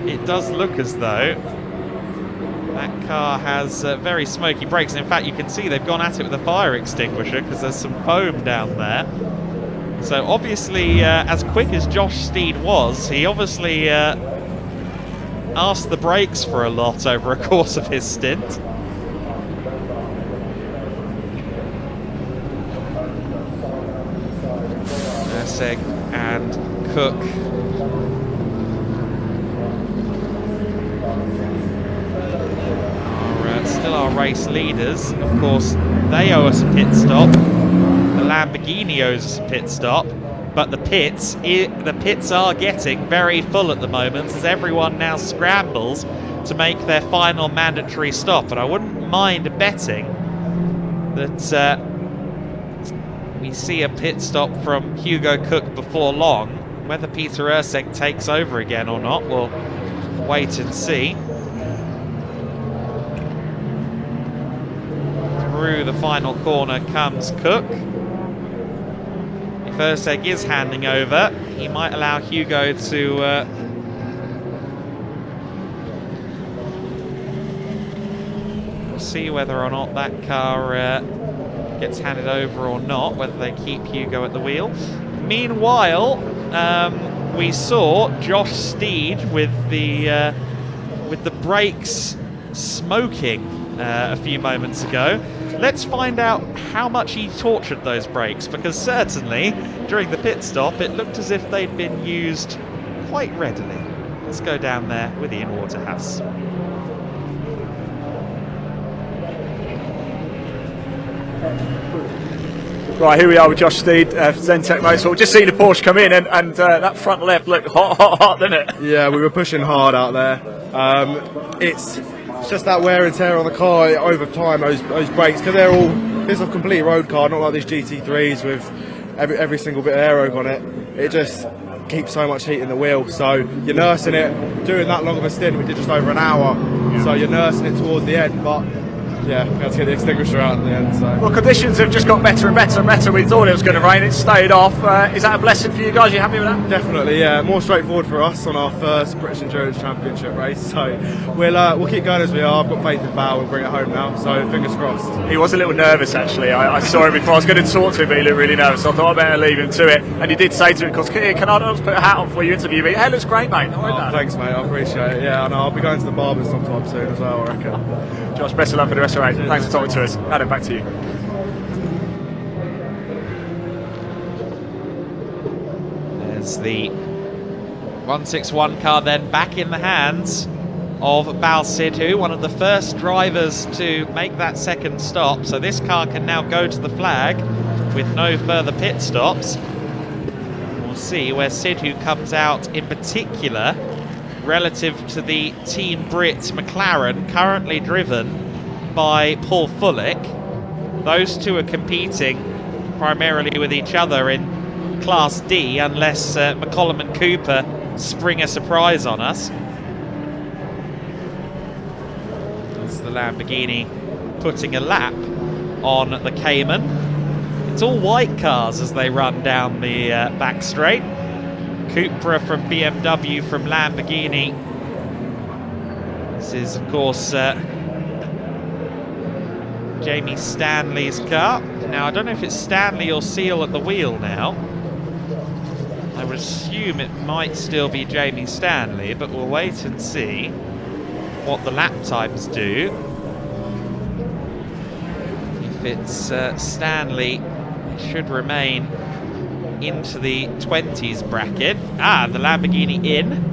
it does look as though that car has very smoky brakes. In fact, you can see they've gone at it with a fire extinguisher because there's some foam down there. So obviously, as quick as Josh Steed was, he obviously asked the brakes for a lot over a course of his stint. Seg and Cook are still our race leaders. Of course, they owe us a pit stop. The Lamborghini owes us a pit stop, but the pits are getting very full at the moment as everyone now scrambles to make their final mandatory stop. And I wouldn't mind betting that we see a pit stop from Hugo Cook before long. Whether Peter Urseg takes over again or not, we'll wait and see. Through the final corner comes Cook. If Urseg is handing over, he might allow Hugo to see whether or not that car gets handed over or not, whether they keep Hugo at the wheel. Meanwhile, we saw Josh Steed with the brakes smoking a few moments ago. Let's find out how much he tortured those brakes, because certainly during the pit stop it looked as if they'd been used quite readily. Let's go down there with Ian Waterhouse. Right, here we are with Josh Steed, Zentek Motorsport. Just seen the Porsche come in, and that front left looked hot, didn't it? Yeah, we were pushing hard out there. It's just that wear and tear on the car over time, those brakes, because this is a complete road car, not like these GT3s with every single bit of aero on it. It just keeps so much heat in the wheel, so you're nursing it. Doing that long of a stint, we did just over an hour, so you're nursing it towards the end, but yeah, we had to get the extinguisher out at the end. So. Well, conditions have just got better and better and better. We thought it was going to rain, it stayed off. Is that a blessing for you guys? Are you happy with that? Definitely, yeah. More straightforward for us on our first British Endurance Championship race. So we'll keep going as we are. I've got faith in Bal. We'll bring it home now. So fingers crossed. He was a little nervous actually. I saw him before. I was going to talk to him, but he looked really nervous. So I thought I better leave him to it. And he did say to me, because can I just put a hat on for you interview me? Hey, looks great, mate. Thanks, mate. I appreciate it. Yeah, and I'll be going to the barbers sometime soon as well, I reckon. Josh, best of luck for the rest of the race. Thanks for talking to us. Adam, back to you. There's the 161 car then back in the hands of Bal Sidhu, one of the first drivers to make that second stop. So this car can now go to the flag with no further pit stops. We'll see where Sidhu comes out in particular relative to the Team Brit McLaren, currently driven by Paul Fullick. Those two are competing primarily with each other in Class D, unless McCollum and Cooper spring a surprise on us. It's the Lamborghini putting a lap on the Cayman. It's all white cars as they run down the back straight. Cupra from BMW, from Lamborghini. This is, of course, Jamie Stanley's car. Now, I don't know if it's Stanley or Seal at the wheel now. I would assume it might still be Jamie Stanley, but we'll wait and see what the lap times do. If it's Stanley, it should remain into the 20s bracket. The Lamborghini in.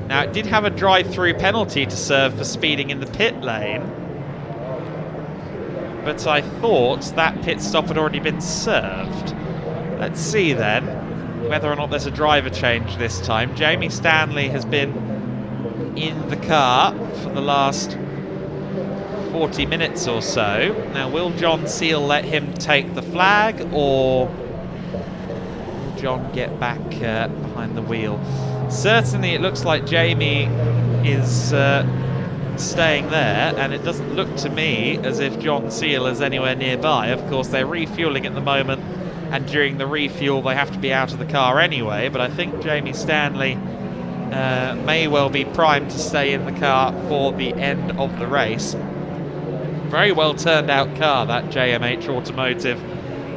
Now, it did have a drive-through penalty to serve for speeding in the pit lane, but I thought that pit stop had already been served. Let's see then whether or not there's a driver change this time. Jamie Stanley has been in the car for the last 40 minutes or so. Now, will John Seal let him take the flag, or will John get back behind the wheel? Certainly it looks like Jamie is staying there, and it doesn't look to me as if John Seal is anywhere nearby. Of course, they're refueling at the moment, and during the refuel they have to be out of the car anyway, but I think Jamie Stanley may well be primed to stay in the car for the end of the race. Very well turned out car, that JMH Automotive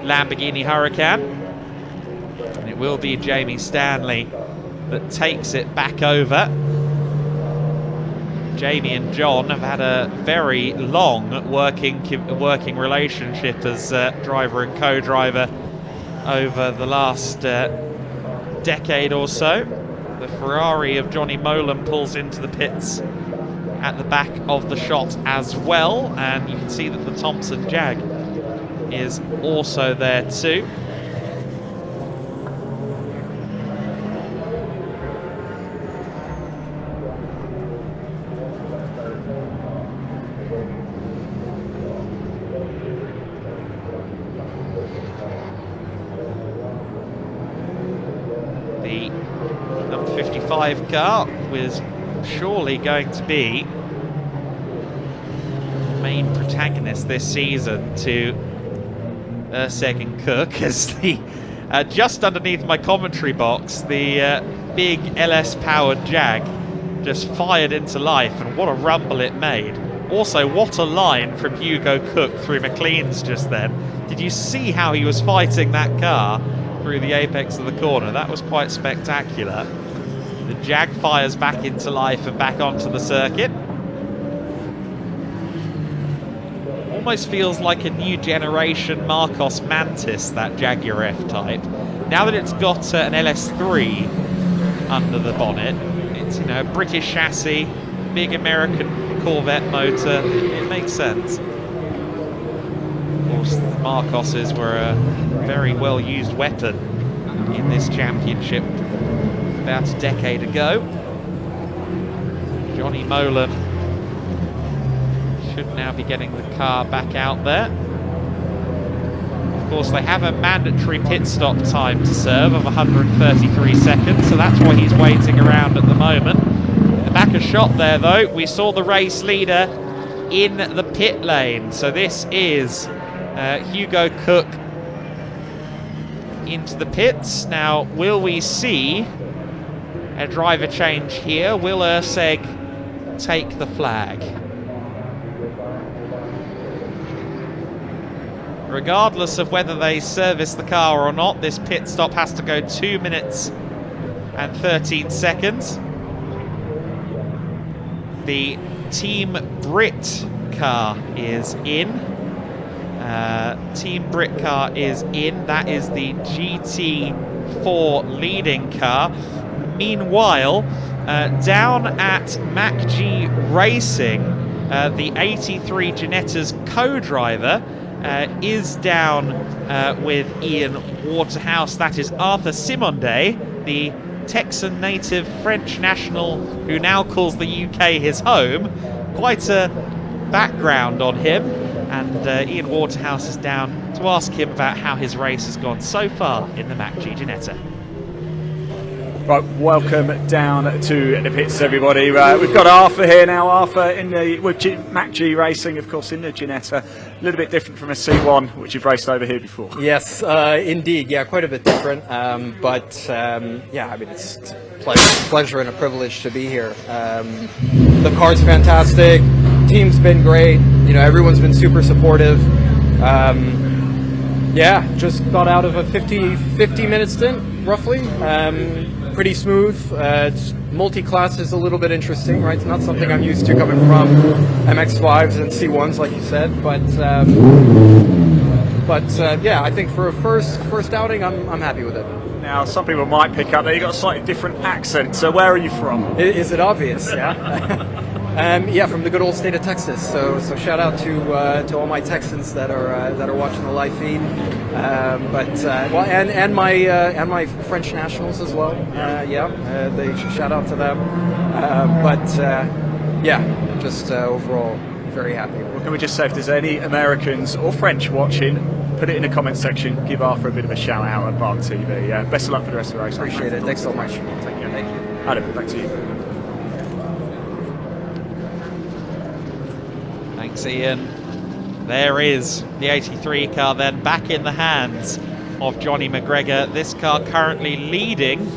Lamborghini Huracan, and it will be Jamie Stanley that takes it back over. Jamie and John have had a very long working relationship as driver and co-driver over the last decade or so. The Ferrari of Johnny Molan pulls into the pits at the back of the shot as well, and you can see that the Thompson Jag is also there too. The number 55 car was surely going to be the main protagonist this season to Urseg and Cook, as the just underneath my commentary box, the big LS powered Jag just fired into life, and what a rumble it made. Also, what a line from Hugo Cook through McLean's just then. Did you see how he was fighting that car through the apex of the corner? That was quite spectacular. The Jag fires back into life and back onto the circuit. Almost feels like a new generation Marcos Mantis, that Jaguar F-Type. Now that it's got an LS3 under the bonnet, it's, you know, a British chassis, big American Corvette motor, it makes sense. Of course, the Marcoses were a very well used weapon in this championship about a decade ago. Johnny Molan should now be getting the car back out there. Of course, they have a mandatory pit stop time to serve of 133 seconds, so that's why he's waiting around at the moment. In the back of shot there, though, we saw the race leader in the pit lane. So this is Hugo Cook into the pits. Now, will we see a driver change here? Will Urseg take the flag? Regardless of whether they service the car or not, this pit stop has to go 2 minutes and 13 seconds. The Team Brit car is in. Team Brit car is in. That is the GT4 leading car. Meanwhile, down at MacG Racing, the 83 Ginetta's co-driver is down with Ian Waterhouse. That is Arthur Simondet, the Texan native French national who now calls the UK his home. Quite a background on him, and Ian Waterhouse is down to ask him about how his race has gone so far in the MacG Ginetta. Right, welcome down to the pits, everybody. We've got Arthur here now. Arthur with MacG Racing, of course, in the Ginetta. A little bit different from a C1, which you've raced over here before. Yes, indeed. Yeah, quite a bit different. Yeah, I mean, it's a pleasure and a privilege to be here. The car's fantastic. Team's been great. You know, everyone's been super supportive. Yeah, just got out of a 50-minute stint, roughly. Pretty smooth. Multi-class is a little bit interesting, right? It's not something I'm used to coming from MX-5s and C1s, like you said. But yeah, I think for a first outing, I'm happy with it. Now, some people might pick up that you've got a slightly different accent. So where are you from? Is it obvious? Yeah. Yeah, from the good old state of Texas. So shout out to all my Texans that are watching the live feed. Well, and my French nationals as well. They shout out to them. Yeah, just overall very happy. Well, can we just say if there's any Americans or French watching, put it in the comment section. Give Arthur a bit of a shout out at BARC TV. Best of luck for the rest of the race. Appreciate it. Thanks so much. Take care. Thank you. Adam, back to you. Thanks, Ian. There is the 83 car then back in the hands of Johnny McGregor. This car currently leading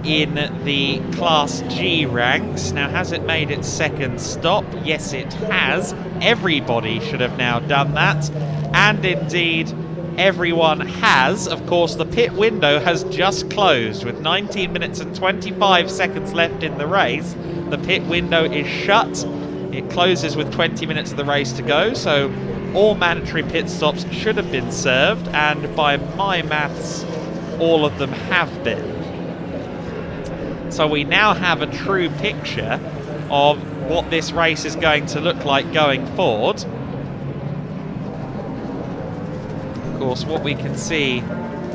in the Class G ranks. Now, has it made its second stop? Yes, it has. Everybody should have now done that. And indeed, everyone has. Of course, the pit window has just closed with 19 minutes and 25 seconds left in the race. The pit window is shut. It closes with 20 minutes of the race to go, so all mandatory pit stops should have been served, and by my maths, all of them have been. So we now have a true picture of what this race is going to look like going forward. Of course, what we can see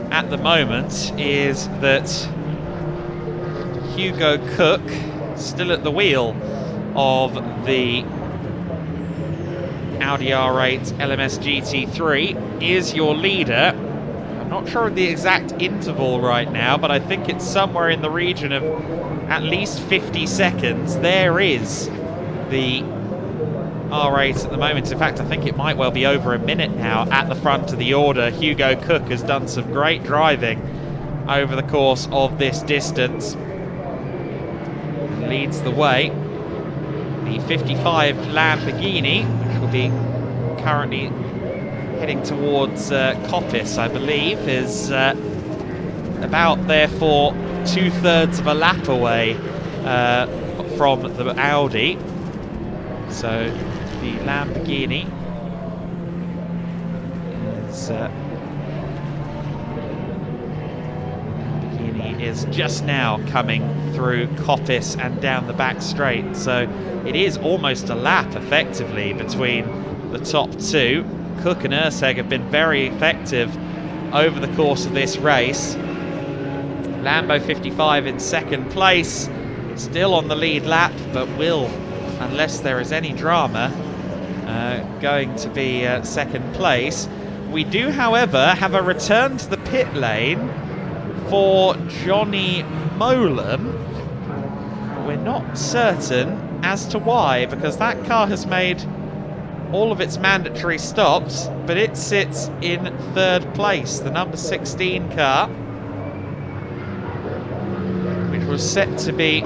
at the moment is that Hugo Cook, still at the wheel of the Audi R8 LMS GT3, is your leader. I'm not sure of the exact interval right now, but I think it's somewhere in the region of at least 50 seconds. There is the R8 at the moment. In fact, I think it might well be over a minute now at the front of the order. Hugo Cook has done some great driving over the course of this distance. Leads the way. The 55 Lamborghini, which will be currently heading towards Coppice, I believe, is about, therefore, 2/3 of a lap away from the Audi. So the Lamborghini is just now coming through Coppice and down the back straight, so it is almost a lap effectively between the top two. Cook and Urseg have been very effective over the course of this race. Lambo 55 in second place, still on the lead lap, but will, unless there is any drama, going to be second place. We do, however, have a return to the pit lane for Johnny Molan. We're not certain as to why, because that car has made all of its mandatory stops, but it sits in third place. The number 16 car, which was set to be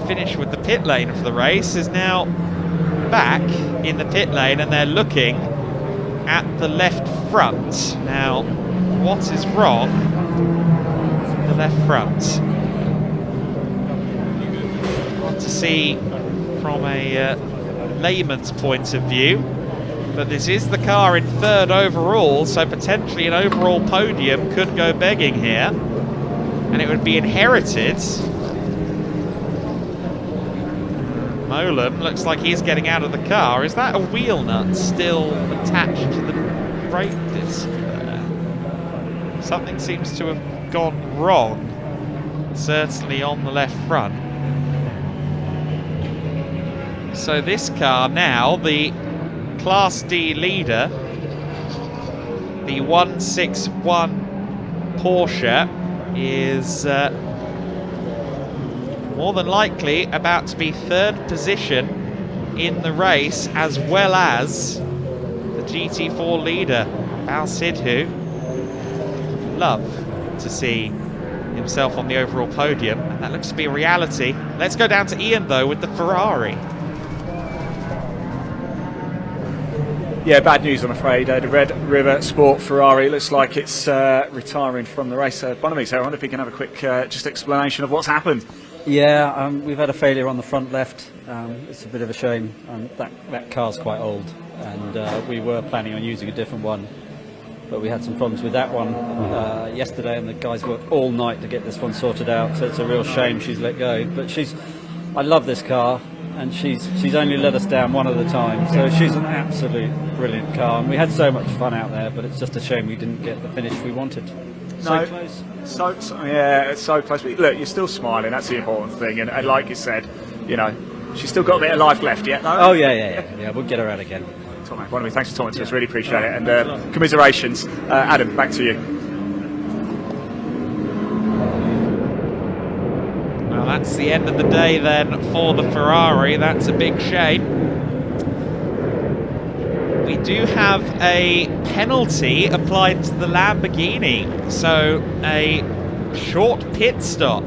finished with the pit lane for the race, is now back in the pit lane, and they're looking at the left front. Now, what is wrong with the left front? I want to see from a layman's point of view But this is the car in third overall, so potentially an overall podium could go begging here. And it would be inherited. Molam looks like he's getting out of the car. Is that a wheel nut still attached to the brake disc there? Something seems to have gone wrong. Certainly on the left front. So this car now, the Class D leader, the 161 Porsche, is more than likely about to be third position in the race, as well as the GT4 leader, Al Sidhu. Love to see himself on the overall podium, and that looks to be a reality. Let's go down to Ian though with the Ferrari. Yeah, bad news, I'm afraid. The Red River Sport Ferrari looks like it's retiring from the race. Bonamix, I wonder if you can have a quick just explanation of what's happened. Yeah, we've had a failure on the front left. It's a bit of a shame. That car's quite old, and we were planning on using a different one, but we had some problems with that one yesterday, and the guys worked all night to get this one sorted out. So it's a real shame she's let go. But I love this car. And she's only let us down one at a time, so she's an absolute brilliant car, and we had so much fun out there, but it's just a shame we didn't get the finish we wanted. So close. Yeah, it's so close. But look, you're still smiling, that's the important thing, and like you said, you know, she's still got a bit of life left yet, though. Oh yeah, we'll get her out again. Bonamy, thanks for talking to us, really appreciate it, and commiserations. Adam, back to you. Well, that's the end of the day then for the Ferrari. That's a big shame. We do have a penalty applied to the Lamborghini. So a short pit stop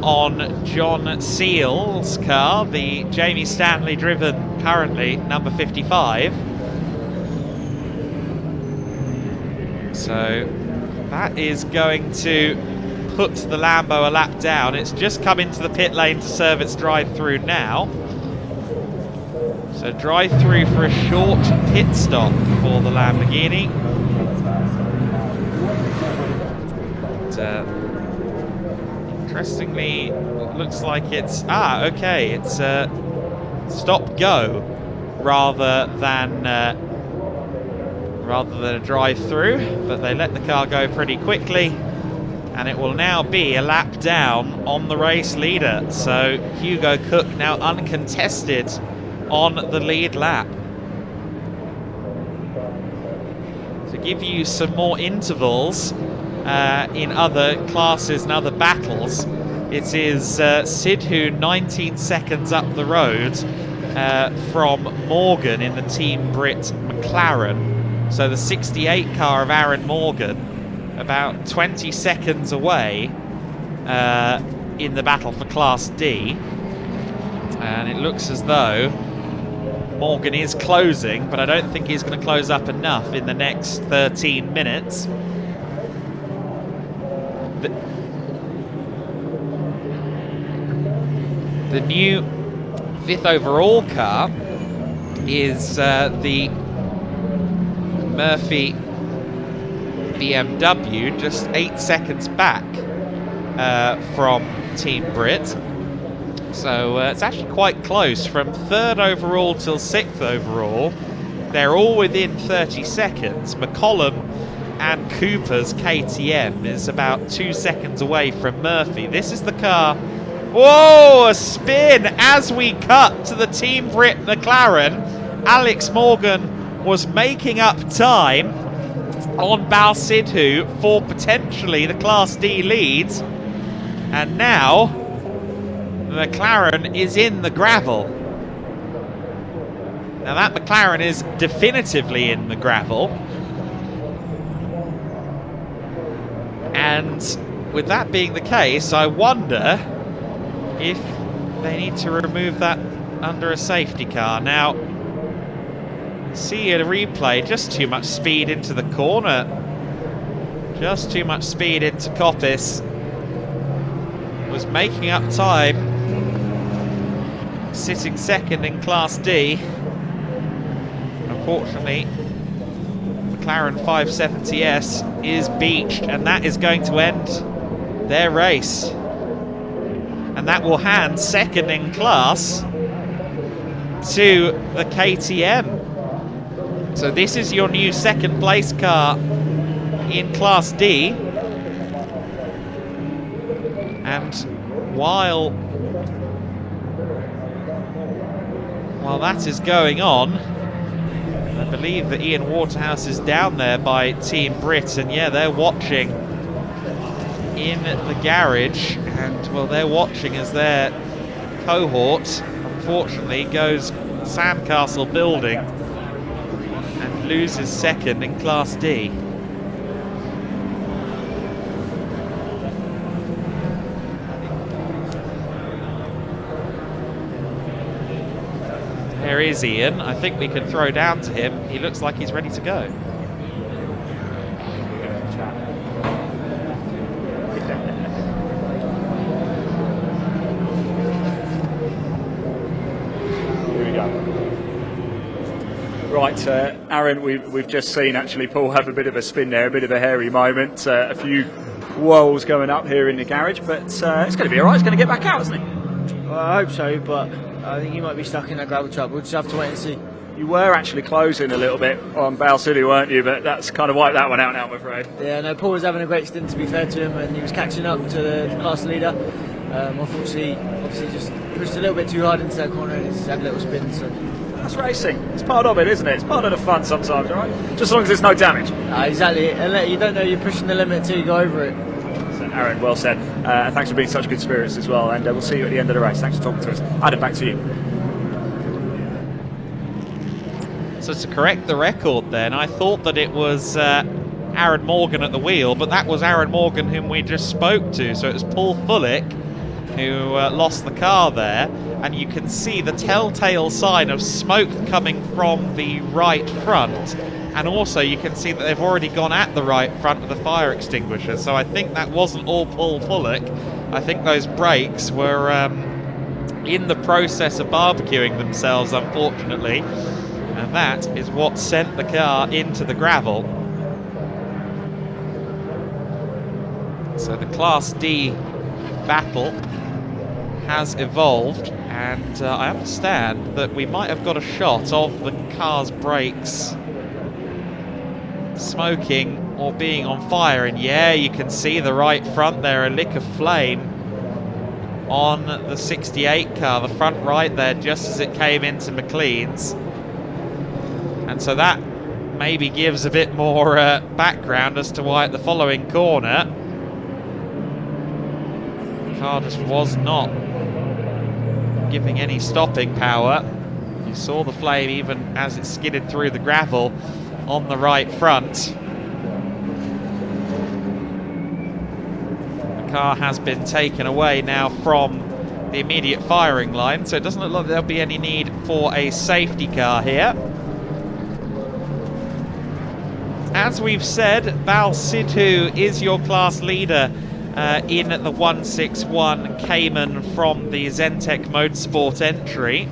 on John Seale's car, the Jamie Stanley driven, currently number 55. So that is going to put the Lambo a lap down. It's just come into the pit lane to serve its drive-through now. So drive-through for a short pit stop for the Lamborghini. But, interestingly, it looks like it's it's stop-go rather than a drive-through, but they let the car go pretty quickly. And it will now be a lap down on the race leader. So Hugo Cook now uncontested on the lead lap. To give you some more intervals in other classes and other battles, it is Sidhu 19 seconds up the road from Morgan in the Team Brit McLaren. So the 68 car of Aaron Morgan, about 20 seconds away in the battle for Class D. And it looks as though Morgan is closing, but I don't think he's going to close up enough in the next 13 minutes. The new 5th overall car is the Murphy BMW, just 8 seconds back from Team Brit. So it's actually quite close. From 3rd overall till 6th overall, they're all within 30 seconds. McCollum and Cooper's KTM is about 2 seconds away from Murphy. This is the car. Whoa, a spin as we cut to the Team Brit McLaren. Alex Morgan was making up time on Bal Sidhu for potentially the Class D lead, and now the McLaren is in the gravel. Now that McLaren is definitively in the gravel, and with that being the case, I wonder if they need to remove that under a safety car. Now, see a replay, just too much speed into the corner. Just too much speed into Coppice. Was making up time. Sitting second in Class D. unfortunately, McLaren 570S is beached, and that is going to end their race. And that will hand second in class to the KTM. So this is your new second place car in Class D. And while that is going on, I believe that Ian Waterhouse is down there by Team Brit, and yeah, they're watching in the garage, and well, they're watching as their cohort unfortunately goes sandcastle building and loses second in Class D. There is Ian. I think we can throw down to him. He looks like he's ready to go. Here we go. Right, Aaron, we've just seen actually Paul have a bit of a spin there, a bit of a hairy moment. A few walls going up here in the garage, but it's going to be all right. It's going to get back out, isn't it? Well, I hope so, but I think he might be stuck in that gravel trap. We'll just have to wait and see. You were actually closing a little bit on Bale City, weren't you? But that's kind of wiped that one out now, I'm afraid. Yeah, no, Paul was having a great stint, to be fair to him, and he was catching up to the class leader. Unfortunately, obviously just pushed a little bit too hard into that corner and he's had a little spin. So that's racing. It's part of it, isn't it? It's part of the fun sometimes, all right? Just as long as there's no damage. Exactly. And you don't know you're pushing the limit until you go over it. So, Aaron, well said. Thanks for being such good spirits as well, and we'll see you at the end of the race. Thanks for talking to us. Adam, back to you. So to correct the record then, I thought that it was Aaron Morgan at the wheel, but that was Aaron Morgan whom we just spoke to. So it was Paul Fullick who lost the car there, and you can see the telltale sign of smoke coming from the right front, and also you can see that they've already gone at the right front with the fire extinguisher. So I think that wasn't all Paul Fullick. I think those brakes were in the process of barbecuing themselves, unfortunately, and that is what sent the car into the gravel. So the Class D battle has evolved, and I understand that we might have got a shot of the car's brakes smoking or being on fire, and yeah, you can see the right front there, a lick of flame on the 68 car, the front right there, just as it came into McLean's. And so that maybe gives a bit more background as to why at the following corner the car just was not giving any stopping power. You saw the flame even as it skidded through the gravel on the right front. The car has been taken away now from the immediate firing line, so it doesn't look like there'll be any need for a safety car here. As we've said, Bal Sidhu is your class leader in the 161 Cayman from the Zentech Motorsport entry.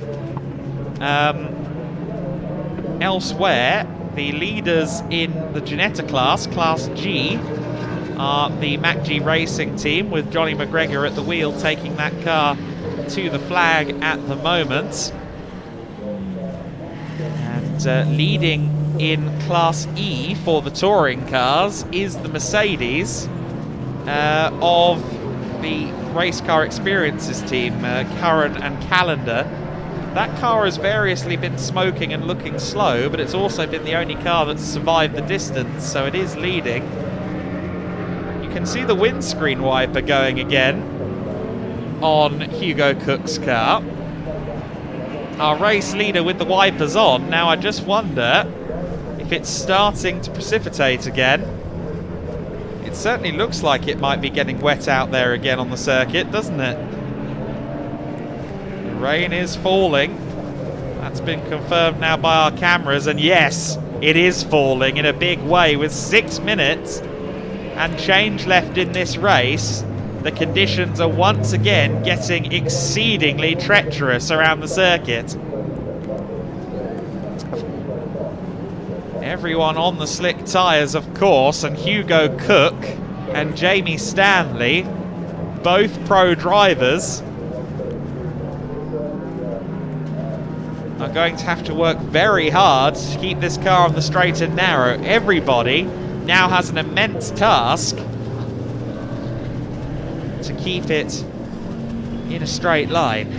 Elsewhere, the leaders in the Ginetta class, Class G, are the MacG Racing team, with Johnny McGregor at the wheel taking that car to the flag at the moment. And leading in Class E for the touring cars is the Mercedes of the Race Car Experiences team, Curran and Callender. That car has variously been smoking and looking slow, but it's also been the only car that's survived the distance, so it is leading. You can see the windscreen wiper going again on Hugo Cook's car. Our race leader with the wipers on. Now I just wonder if it's starting to precipitate again. It certainly looks like it might be getting wet out there again on the circuit, doesn't it? The rain is falling. That's been confirmed now by our cameras, and yes, it is falling in a big way with 6 minutes and change left in this race. The conditions are once again getting exceedingly treacherous around the circuit. Everyone on the slick tyres, of course, and Hugo Cook and Jamie Stanley, both pro drivers, are going to have to work very hard to keep this car on the straight and narrow. Everybody now has an immense task to keep it in a straight line.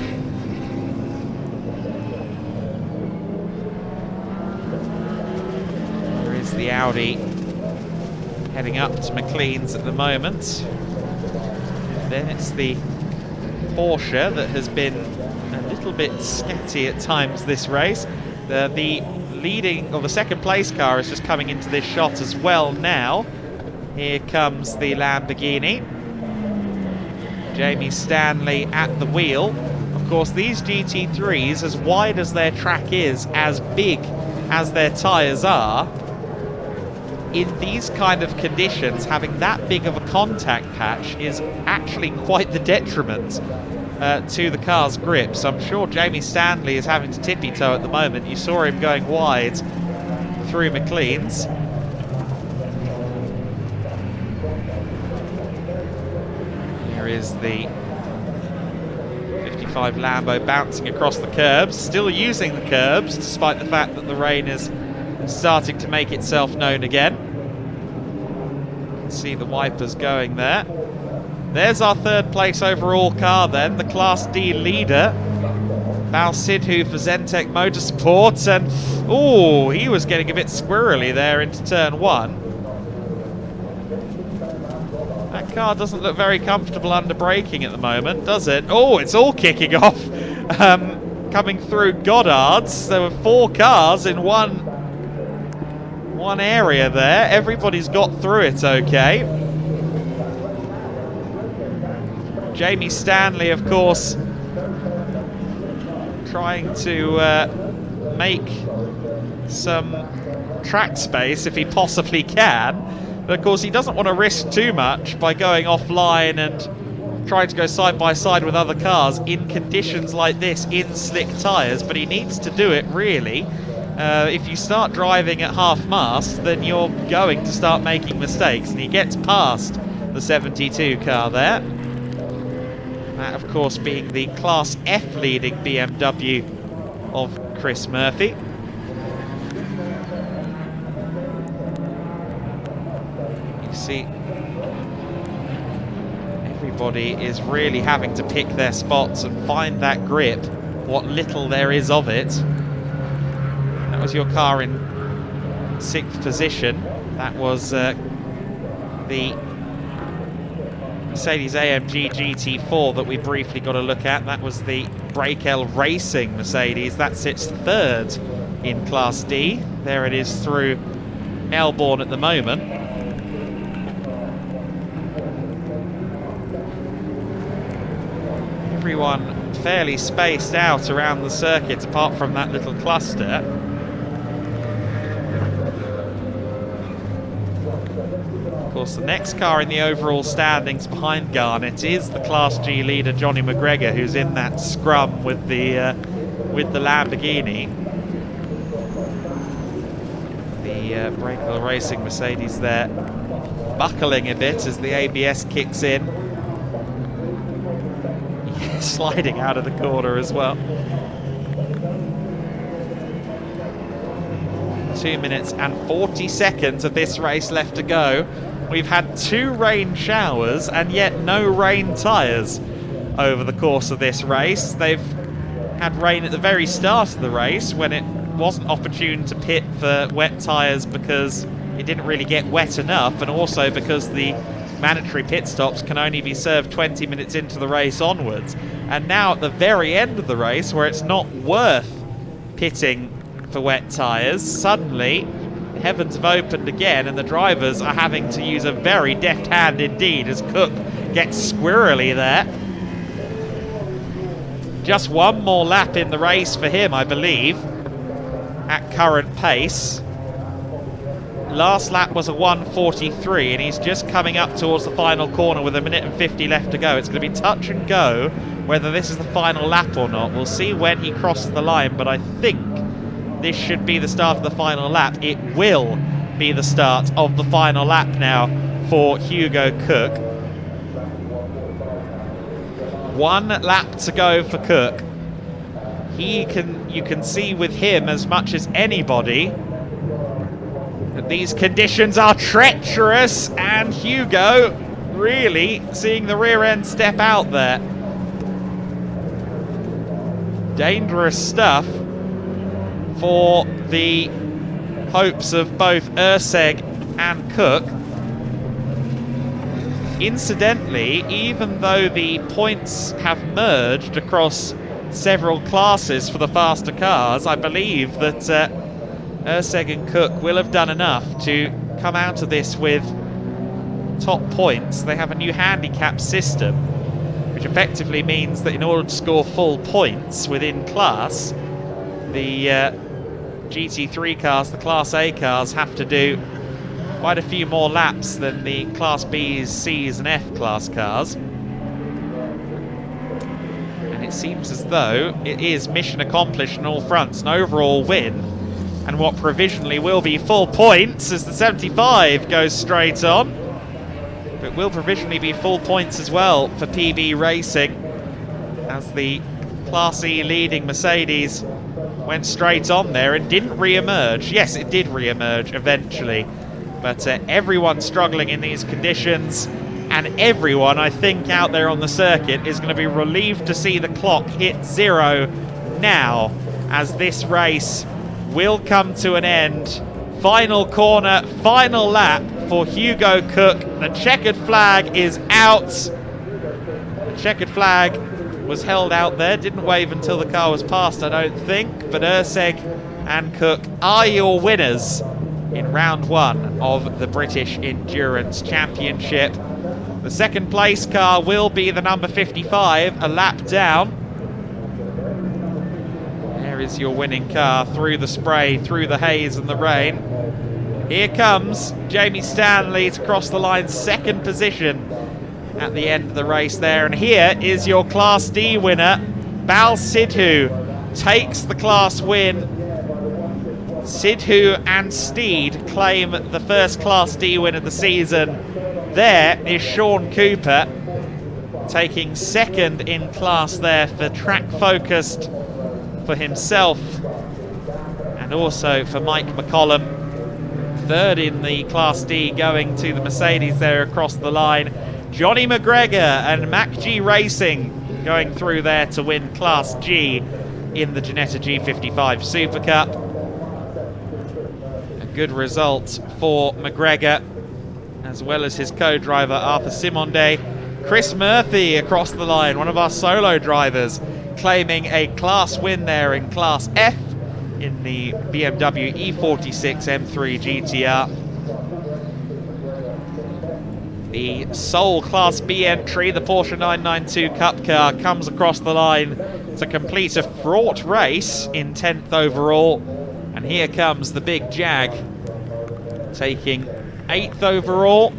There is the Audi heading up to McLean's at the moment. Then it's the Porsche that has been a little bit scatty at times this race. The leading, or the second place car is just coming into this shot as well now. Here comes the Lamborghini. Jamie Stanley at the wheel. Of course, these GT3s, as wide as their track is, as big as their tyres are, in these kind of conditions, having that big of a contact patch is actually quite the detriment to the car's grip. So I'm sure Jamie Stanley is having to tippy-toe at the moment. You saw him going wide through McLean's. Here is the 55 Lambo bouncing across the curbs, still using the curbs despite the fact that the rain is starting to make itself known again. You can see the wipers going there. There's our third place overall car then, the Class D leader, Val Sidhu for Zentech Motorsport, and oh, he was getting a bit squirrely there into turn one. That car doesn't look very comfortable under braking at the moment, does it? Oh, it's all kicking off. Coming through Goddard's, there were 4 cars in one area there. Everybody's got through it okay. Jamie Stanley, of course, trying to make some track space if he possibly can. But of course, he doesn't want to risk too much by going offline and trying to go side by side with other cars in conditions like this, in slick tyres. But he needs to do it, really. If you start driving at half-mast, then you're going to start making mistakes. And he gets past the 72 car there. That, of course, being the Class F leading BMW of Chris Murphy. You see, everybody is really having to pick their spots and find that grip, what little there is of it. That was your car in 6th position. That was the Mercedes AMG GT4 that we briefly got a look at. That was the Breakel Racing Mercedes. That sits 3rd in Class D. There it is through Melbourne at the moment. Everyone fairly spaced out around the circuit apart from that little cluster. Of course, the next car in the overall standings behind Garnett is the Class G leader Johnny McGregor, who's in that scrum with the Lamborghini. The Breakwell Racing Mercedes there buckling a bit as the ABS kicks in. Sliding out of the corner as well. 2 minutes and 40 seconds of this race left to go. We've had 2 rain showers and yet no rain tyres over the course of this race. They've had rain at the very start of the race when it wasn't opportune to pit for wet tyres because it didn't really get wet enough, and also because the mandatory pit stops can only be served 20 minutes into the race onwards. And now at the very end of the race, where it's not worth pitting for wet tyres, suddenly the heavens have opened again and the drivers are having to use a very deft hand indeed as Cook gets squirrely there. Just one more lap in the race for him, I believe, at current pace. Last lap was a 1:43 and he's just coming up towards the final corner with 1 minute and 50 left to go. It's going to be touch and go whether this is the final lap or not. We'll see when he crosses the line, but I think this should be the start of the final lap. It will be the start of the final lap now for Hugo Cook. 1 lap to go for Cook. You can see with him as much as anybody that these conditions are treacherous, and Hugo really seeing the rear end step out there. Dangerous stuff for the hopes of both Urseg and Cook. Incidentally, even though the points have merged across several classes for the faster cars, I believe that Urseg and Cook will have done enough to come out of this with top points. They have a new handicap system, which effectively means that in order to score full points within class, the GT3 cars, the Class A cars, have to do quite a few more laps than the Class B's, C's and F class cars. And it seems as though it is mission accomplished on all fronts, an overall win, and what provisionally will be full points as the 75 goes straight on. But will provisionally be full points as well for PB Racing, as the Class E leading Mercedes went straight on there and didn't re-emerge. Yes, it did re-emerge eventually, but everyone struggling in these conditions, and everyone, I think, out there on the circuit is going to be relieved to see the clock hit 0 now, as this race will come to an end. Final corner, final lap for Hugo Cook. The checkered flag is out. The checkered flag was held out there, didn't wave until the car was passed, I don't think, but Urseg and Cook are your winners in round 1 of the British Endurance Championship. The second place car will be the number 55, a lap down. There is your winning car through the spray, through the haze and the rain. Here comes Jamie Stanley to cross the line, second position at the end of the race there. And here is your Class D winner. Bal Sidhu takes the class win. Sidhu and Steed claim the first Class D win of the season. There is Sean Cooper taking second in class there for Track Focused for himself, and also for Mike McCollum. Third in the Class D going to the Mercedes there across the line. Johnny McGregor and MacG Racing going through there to win Class G in the Ginetta G55 Super Cup. A good result for McGregor, as well as his co-driver Arthur Simonde. Chris Murphy across the line, one of our solo drivers, claiming a class win there in Class F in the BMW E46 M3 GTR. The sole Class B entry, the Porsche 992 Cup car, comes across the line to complete a fraught race in 10th overall. And here comes the big Jag, taking 8th overall.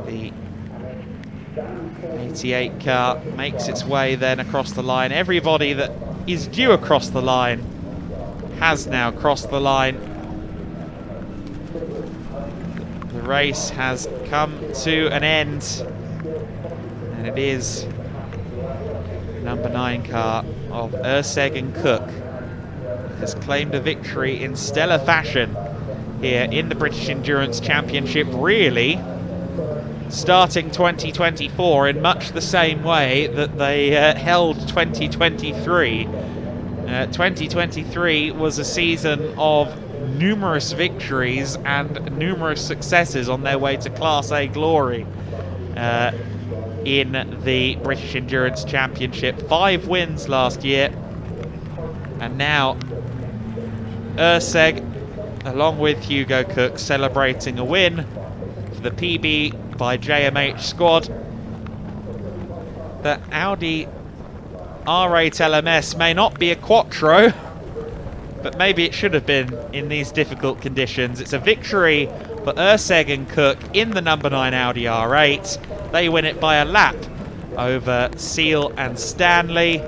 The 88 car makes its way then across the line. Everybody that is due across the line has now crossed the line. The race has come to an end, and it is number 9 car of Urseg and Cook has claimed a victory in stellar fashion here in the British Endurance Championship, really starting 2024 in much the same way that they held 2023. 2023 was a season of numerous victories and numerous successes on their way to Class A glory in the British Endurance Championship. 5 wins last year, and now Urseg, along with Hugo Cook, celebrating a win for the PB by JMH squad. The Audi R8 LMS may not be a Quattro, but maybe it should have been in these difficult conditions. It's a victory for Urseg and Cook in the number 9 Audi R8. They win it by a lap over Seal and Stanley.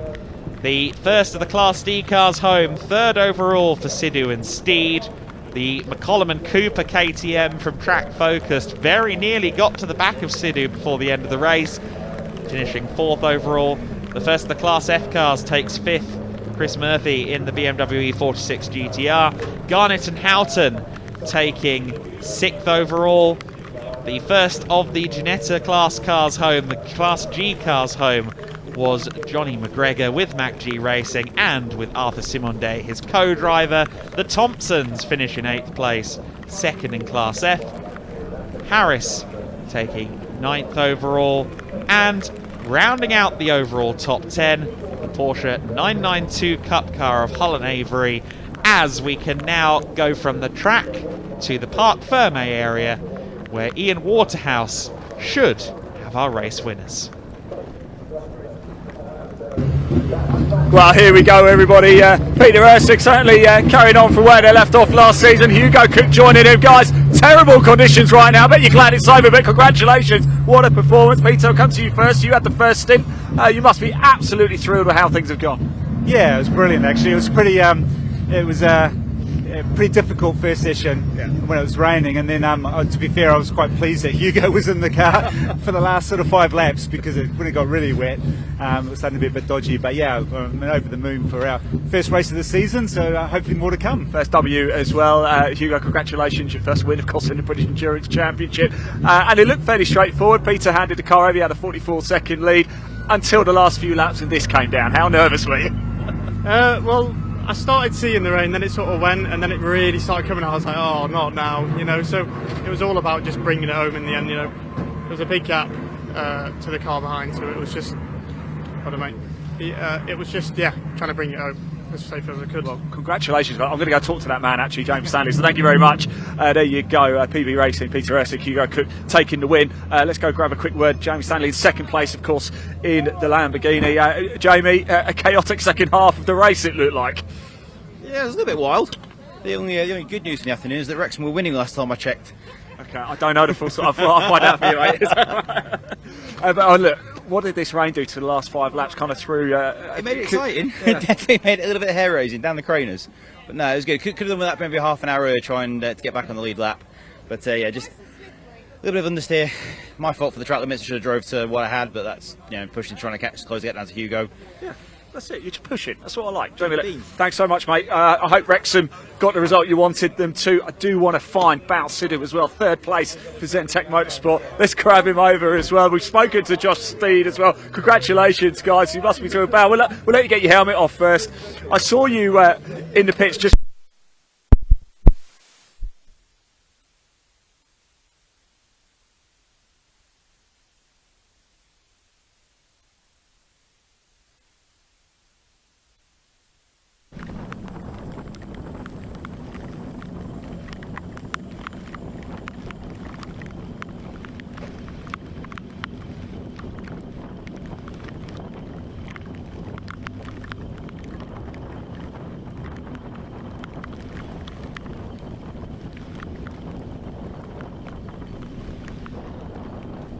The first of the Class D cars home, third overall for Sidhu and Steed. The McCollum and Cooper KTM from Track Focused very nearly got to the back of Sidhu before the end of the race, finishing fourth overall. The first of the Class F cars takes fifth. Chris Murphy in the BMW E46 GTR. Garnett and Houghton taking sixth overall. The first of the Ginetta class cars home, the Class G cars home, was Johnny McGregor with MacG Racing and with Arthur Simonde, his co-driver. The Thompsons finish in 8th place, second in Class F. Harris taking 9th overall, and rounding out the overall top 10, the Porsche 992 Cup car of Hull and Avery, as we can now go from the track to the Parc Ferme area, where Ian Waterhouse should have our race winners. Well, here we go, everybody. Peter Ersick certainly carrying on from where they left off last season. Hugo Cook joining him, guys. Terrible conditions right now. I bet you're glad it's over, but congratulations. What a performance. Peter, I'll come to you first. You had the first stint. You must be absolutely thrilled with how things have gone. Yeah, it was brilliant, actually. It was pretty pretty difficult first session when it was raining, and then to be fair, I was quite pleased that Hugo was in the car for the last sort of 5 laps, because when it got really wet, it was starting to be a bit dodgy. But yeah, I'm over the moon for our first race of the season, so hopefully more to come. First W as well. Hugo, congratulations, your first win, of course, in the British Endurance Championship. And it looked fairly straightforward. Peter handed the car over, he had a 44-second lead until the last few laps, and this came down. How nervous were you? Well, I started seeing the rain, then it sort of went, and then it really started coming out. I was like, oh, not now, you know. So it was all about just bringing it home in the end, you know. There was a big gap to the car behind, so it was just, it was just, trying to bring it home as safe as I could. Well, congratulations. I'm going to go talk to that man, actually, James Stanley. So thank you very much. There you go. PB Racing, Peter Ersick, Hugo Cook taking the win. Let's go grab a quick word. James Stanley in second place, of course, in the Lamborghini. Jamie, a chaotic second half of the race, it looked like. Yeah, it was a little bit wild. The only good news in the afternoon is that Wrexham were winning last time I checked. Okay, I don't know the full story. I'll find out for you, mate. But look, what did this rain do to the last 5 laps? Kind of threw. It made it exciting. It definitely made it a little bit hair raising down the Craners. But no, it was good. Could have done with that maybe half an hour earlier, trying to get back on the lead lap. But yeah, just a little bit of understeer. My fault for the track limits. I should have drove to what I had, but that's pushing, trying to close the gap down to Hugo. Yeah. That's it, you're just pushing. That's what I like. Jamie, thanks so much, mate. I hope Wrexham got the result you wanted them to. I do want to find Bout Sidhu as well. 3rd place for Zentech Motorsport. Let's grab him over as well. We've spoken to Josh Steed as well. Congratulations, guys. You must be thrilled. We'll let you get your helmet off first. I saw you in the pits just...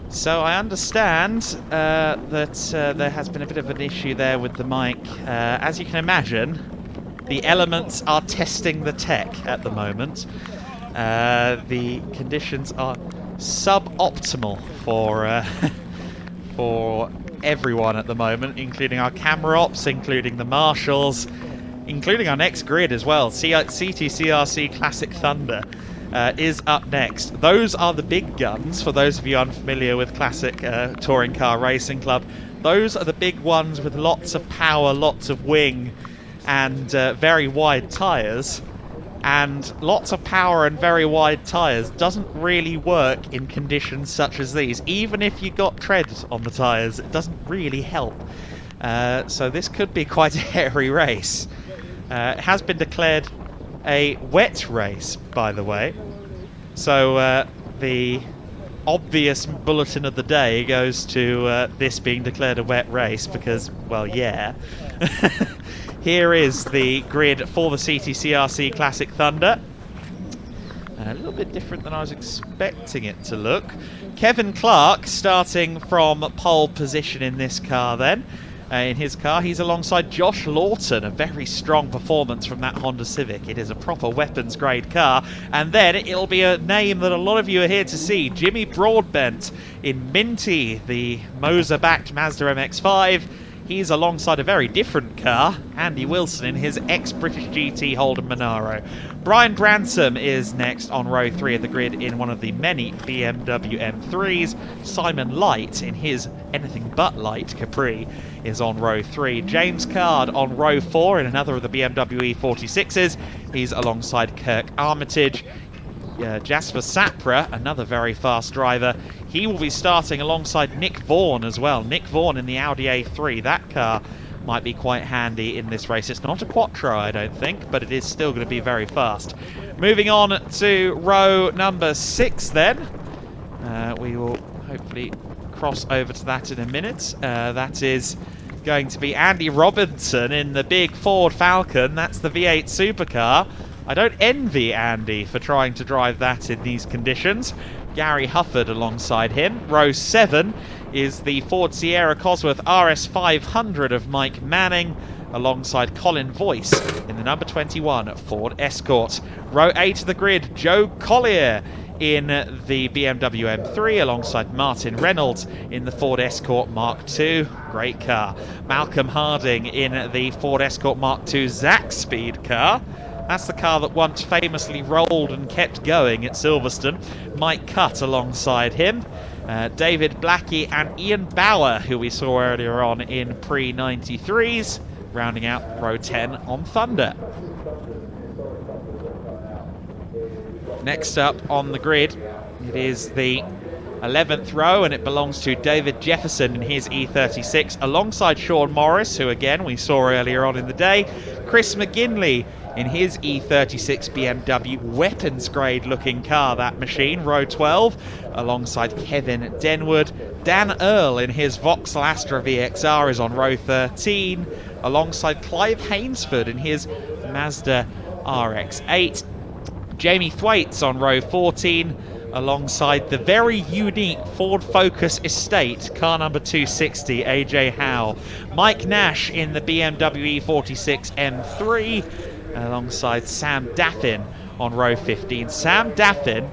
So I understand that there has been a bit of an issue there with the mic. As you can imagine, the elements are testing the tech at the moment. The conditions are suboptimal for everyone at the moment, including our camera ops, including the marshals, including our next grid as well. CTCRC Classic Thunder is up next. Those are the big guns, for those of you unfamiliar with Classic Touring Car Racing Club. Those are the big ones with lots of power, lots of wing, and very wide tyres. And lots of power and very wide tyres doesn't really work in conditions such as these. Even if you got tread on the tyres, it doesn't really help. So this could be quite a hairy race. It has been declared a wet race, by the way. So the obvious bulletin of the day goes to this being declared a wet race because, well, yeah. Here is the grid for the CTCRC Classic Thunder. A little bit different than I was expecting it to look. Kevin Clark starting from pole position in this car then. In his car, he's alongside Josh Lawton, a very strong performance from that Honda Civic. It is a proper weapons grade car. And then it'll be a name that a lot of you are here to see, Jimmy Broadbent in Minty, the Moser-backed Mazda MX-5. He's alongside a very different car, Andy Wilson in his ex-British GT Holden Monaro. Brian Bransom is next on row 3 of the grid in one of the many BMW M3s. Simon Light in his anything but light Capri is on row 3. James Card on row 4 in another of the BMW E46s. He's alongside Kirk Armitage. Jasper Sapra, another very fast driver, he will be starting alongside Nick Vaughan as well. Nick Vaughan in the Audi A3. That car might be quite handy in this race. It's not a Quattro, I don't think, but it is still going to be very fast. Moving on to row number 6 then. We will hopefully cross over to that in a minute. That is going to be Andy Robinson in the big Ford Falcon. That's the V8 supercar. I don't envy Andy for trying to drive that in these conditions. Gary Hufford alongside him. Row 7 is the Ford Sierra Cosworth RS500 of Mike Manning alongside Colin Voice in the number 21 Ford Escort. Row 8 of the grid, Joe Collier in the BMW M3 alongside Martin Reynolds in the Ford Escort Mark II. Great car. Malcolm Harding in the Ford Escort Mark II Zax Speed car. That's the car that once famously rolled and kept going at Silverstone. Mike Cutt alongside him. David Blackie and Ian Bauer, who we saw earlier on in pre-93s, rounding out row 10 on Thunder. Next up on the grid, it is the 11th row, and it belongs to David Jefferson in his E36 alongside Sean Morris, who again we saw earlier on in the day. Chris McGinley in his E36 BMW weapons grade looking car, that machine, row 12, alongside Kevin Denwood. Dan Earl in his Vauxhall Astra VXR is on row 13, alongside Clive Hainsford in his Mazda RX-8. Jamie Thwaites on row 14, alongside the very unique Ford Focus Estate, car number 260, AJ Howe. Mike Nash in the BMW E46 M3, alongside Sam Daffin on row 15. Sam Daffin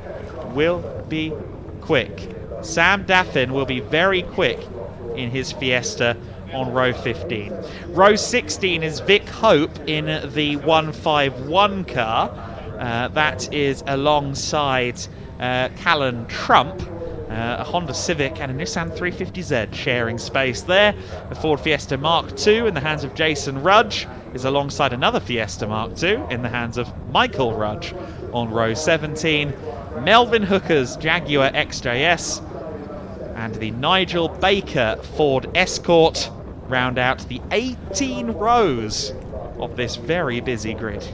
will be quick. Sam Daffin will be very quick in his Fiesta on row 15. Row 16 is Vic Hope in the 151 car. That is alongside Callan Trump, a Honda Civic and a Nissan 350Z sharing space there. The Ford Fiesta Mark II in the hands of Jason Rudge is alongside another Fiesta Mark II in the hands of Michael Rudge on row 17. Melvin Hooker's Jaguar XJS and the Nigel Baker Ford Escort round out the 18 rows of this very busy grid.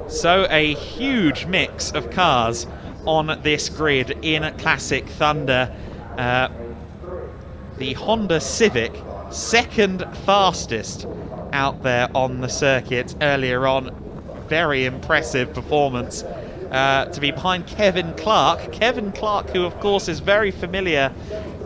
So a huge mix of cars on this grid in Classic Thunder. The Honda Civic, second fastest out there on the circuit earlier on. Very impressive performance to be behind Kevin Clark. Kevin Clark, who of course is very familiar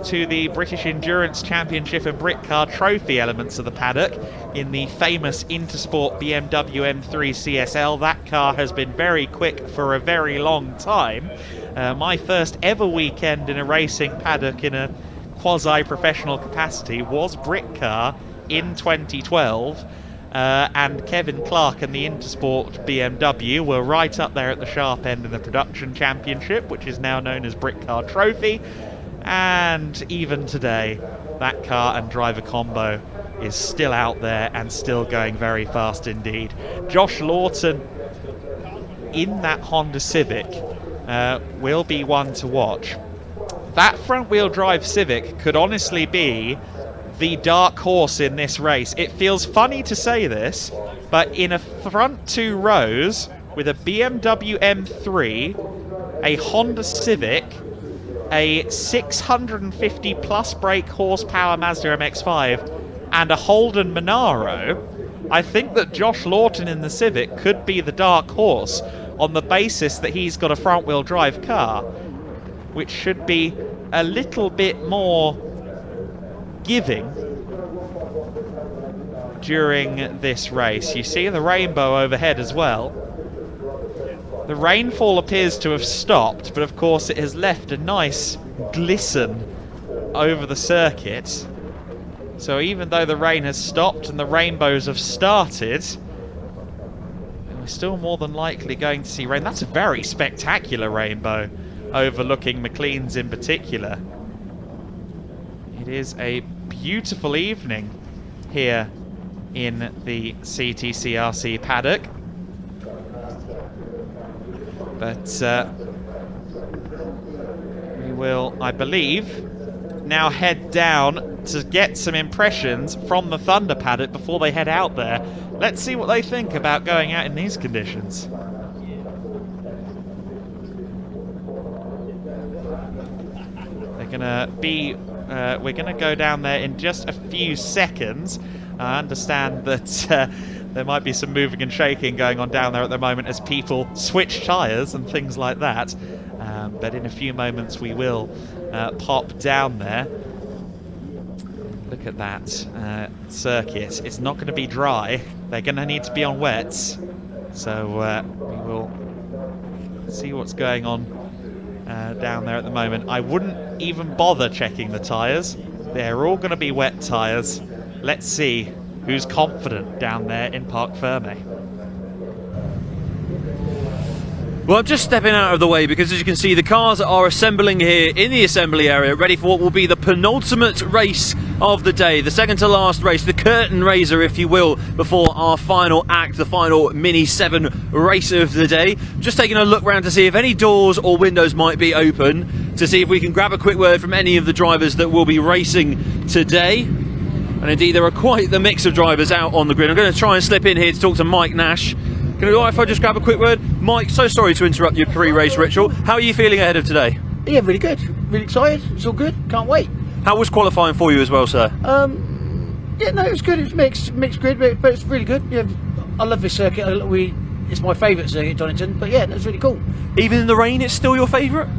to the British Endurance Championship and Brit Car Trophy elements of the paddock in the famous Intersport BMW M3 CSL. That car has been very quick for a very long time. My first ever weekend in a racing paddock in a quasi-professional capacity was Brit Car in 2012. And Kevin Clark and the Intersport BMW were right up there at the sharp end in the Production Championship, which is now known as Brit Car Trophy. And even today, that car and driver combo is still out there and still going very fast indeed. Josh Lawton in that Honda Civic will be one to watch. That front-wheel drive Civic could honestly be the dark horse in this race. It feels funny to say this, but in a front 2 rows with a BMW M3, a Honda Civic, a 650 plus brake horsepower Mazda MX-5 and a Holden Monaro, I think that Josh Lawton in the Civic could be the dark horse. on the basis that he's got a front-wheel drive car, which should be a little bit more giving during this race. You see the rainbow overhead as well. The rainfall appears to have stopped, but of course it has left a nice glisten over the circuit. So even though the rain has stopped and the rainbows have started, we're still more than likely going to see rain. That's a very spectacular rainbow overlooking McLean's in particular. It is a beautiful evening here in the CTCRC paddock. But we will, I believe, now head down to get some impressions from the Thunder paddock before they head out there. Let's see what they think about going out in these conditions. They're gonna be, we're gonna go down there in just a few seconds. I understand that there might be some moving and shaking going on down there at the moment as people switch tyres and things like that. But in a few moments we will pop down there. Look at that circuit. It's not going to be dry. They're going to need to be on wets. So we will see what's going on down there at the moment. I wouldn't even bother checking the tyres. They're all going to be wet tyres. Let's see who's confident down there in Parc Fermé. Well, I'm just stepping out of the way because, as you can see, the cars are assembling here in the assembly area, ready for what will be the penultimate race of the day, the second to last race, the curtain raiser, if you will, before our final act, the final Mini 7 race of the day. Just taking a look around to see if any doors or windows might be open, to see if we can grab a quick word from any of the drivers that will be racing today. And indeed, there are quite the mix of drivers out on the grid. I'm going to try and slip in here to talk to Mike Nash. Can I, if I just grab a quick word? Mike, so sorry to interrupt your pre-race ritual. How are you feeling ahead of today? Yeah, really good. Really excited. It's all good. Can't wait. How was qualifying for you as well, sir? Yeah, no, it was good. It was mixed grid, but it's really good. Yeah, I love this circuit. It's my favourite circuit, Donington. But yeah, it was really cool. Even in the rain, it's still your favourite?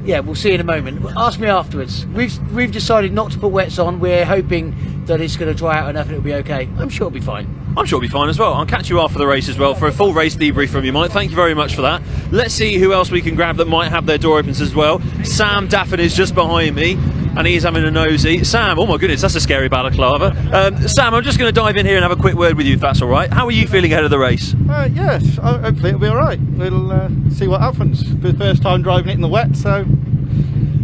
Yeah, we'll see in a moment. Ask me afterwards. We've decided not to put wets on. We're hoping that it's going to dry out enough and it'll be okay. I'm sure it'll be fine. I'm sure it'll be fine as well. I'll catch you after the race as well for a full race debrief from you, Mike. Thank you very much for that. Let's see who else we can grab that might have their door opens as well. Sam Daffin is just behind me and he's having a nosy. Sam, oh my goodness, that's a scary balaclava. Sam, I'm just going to dive in here and have a quick word with you if that's all right. How are you feeling ahead of the race? Yes, hopefully it'll be all right. We'll see what happens. For the first time driving it in the wet, so...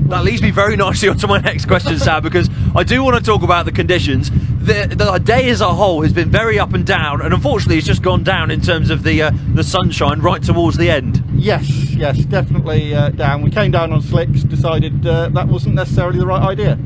That leads me very nicely onto my next question, Sam, because I do want to talk about the conditions. The day as a whole has been very up and down, and unfortunately it's just gone down in terms of the sunshine right towards the end. Yes, definitely down. We came down on slicks, decided that wasn't necessarily the right idea.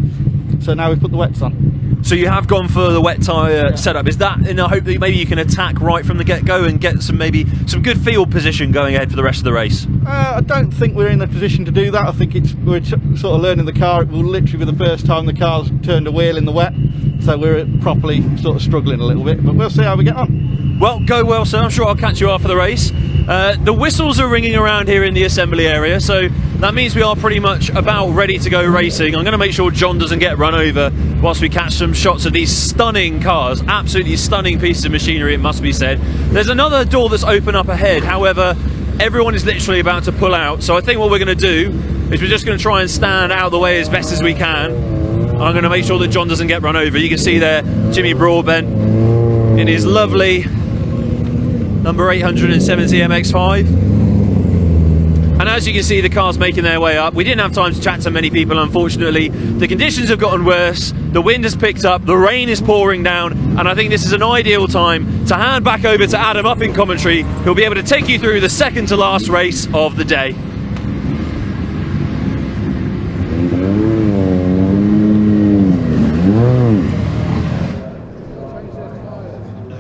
So now we've put the wets on. So you have gone for the wet tyre setup. Is that in the hope that maybe you can attack right from the get-go and get some good field position going ahead for the rest of the race? I don't think we're in a position to do that. I think we're sort of learning the car. It will literally be the first time the car's turned a wheel in the wet. So we're properly sort of struggling a little bit, but we'll see how we get on. Well, go well, sir. I'm sure I'll catch you after the race. The whistles are ringing around here in the assembly area, so that means we are pretty much about ready to go racing. I'm going to make sure John doesn't get run over whilst we catch some shots of these stunning cars. Absolutely stunning pieces of machinery, it must be said. There's another door that's open up ahead. However, everyone is literally about to pull out, so I think what we're going to do is we're just going to try and stand out of the way as best as we can. I'm going to make sure that John doesn't get run over. You can see there Jimmy Broadbent in his lovely number 870 MX-5. And as you can see, the car's making their way up. We didn't have time to chat to many people, unfortunately. The conditions have gotten worse, the wind has picked up, the rain is pouring down, and I think this is an ideal time to hand back over to Adam up in commentary, who'll be able to take you through the second to last race of the day.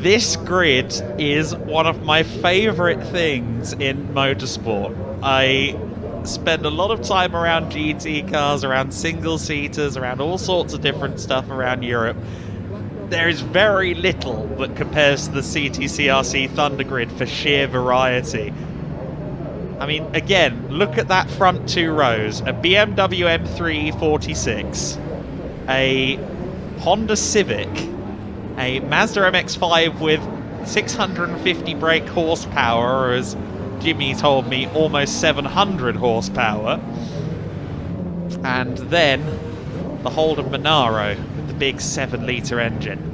This grid is one of my favourite things in motorsport. I spend a lot of time around GT cars, around single-seaters, around all sorts of different stuff around Europe. There is very little that compares to the CTCRC Thunder grid for sheer variety. I mean, again, look at that front two rows. A BMW M3 46, a Honda Civic, a Mazda MX-5 with 650 brake horsepower, or as Jimmy told me, almost 700 horsepower. And then the Holden Monaro with the big 7-litre engine.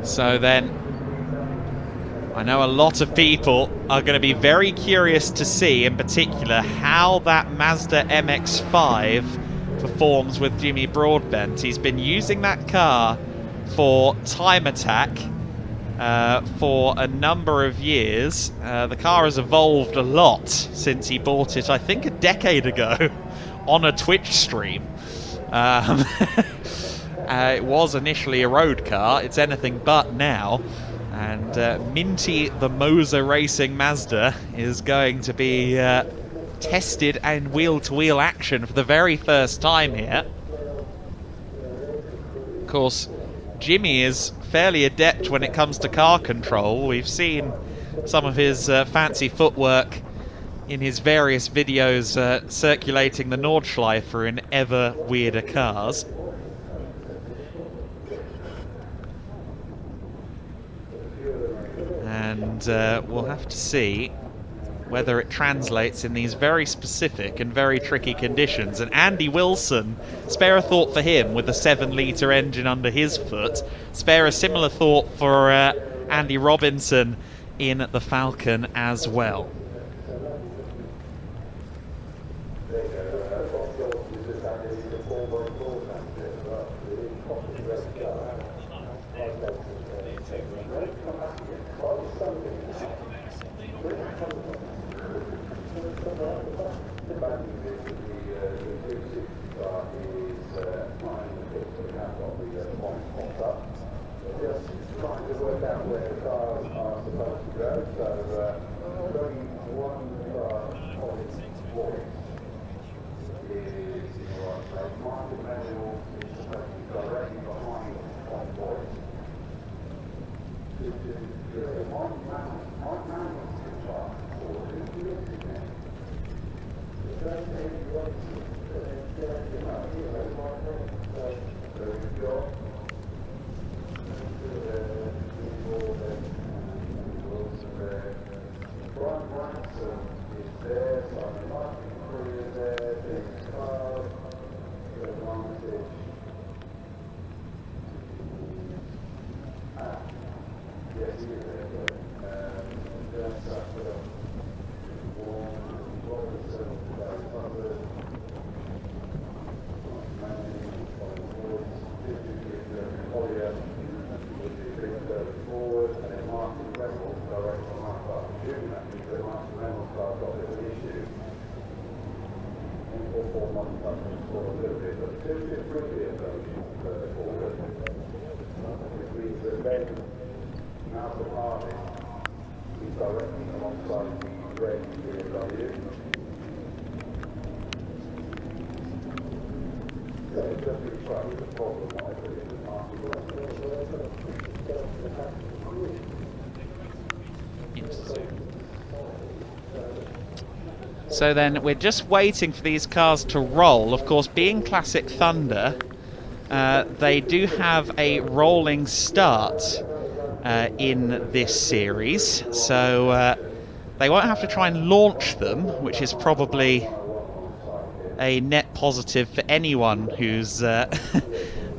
So then, I know a lot of people are going to be very curious to see, in particular, how that Mazda MX-5 performs with Jimmy Broadbent. He's been using that car for time attack for a number of years. The car has evolved a lot since he bought it, I think, a decade ago on a Twitch stream. It was initially a road car. It's anything but now. And Minty the Moser Racing Mazda is going to be tested in wheel-to-wheel action for the very first time here. Of course, Jimmy is fairly adept when it comes to car control. We've seen some of his fancy footwork in his various videos circulating the Nordschleifer in ever weirder cars. And we'll have to see whether it translates in these very specific and very tricky conditions. And Andy Wilson, spare a thought for him with a 7-litre engine under his foot. Spare a similar thought for Andy Robinson in the Falcon as well. So then we're just waiting for these cars to roll. Of course, being Classic Thunder, they do have a rolling start in this series, so they won't have to try and launch them, which is probably a net positive for anyone who's for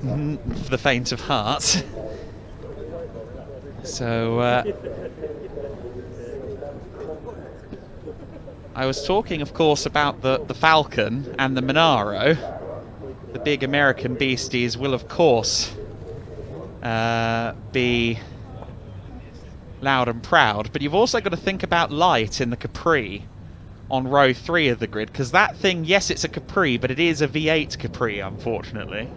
the faint of heart. So I was talking, of course, about the Falcon and the Monaro. The big American beasties will, of course, be loud and proud. But you've also got to think about light in the Capri on row 3 of the grid, because that thing, yes, it's a Capri, but it is a V8 Capri, unfortunately.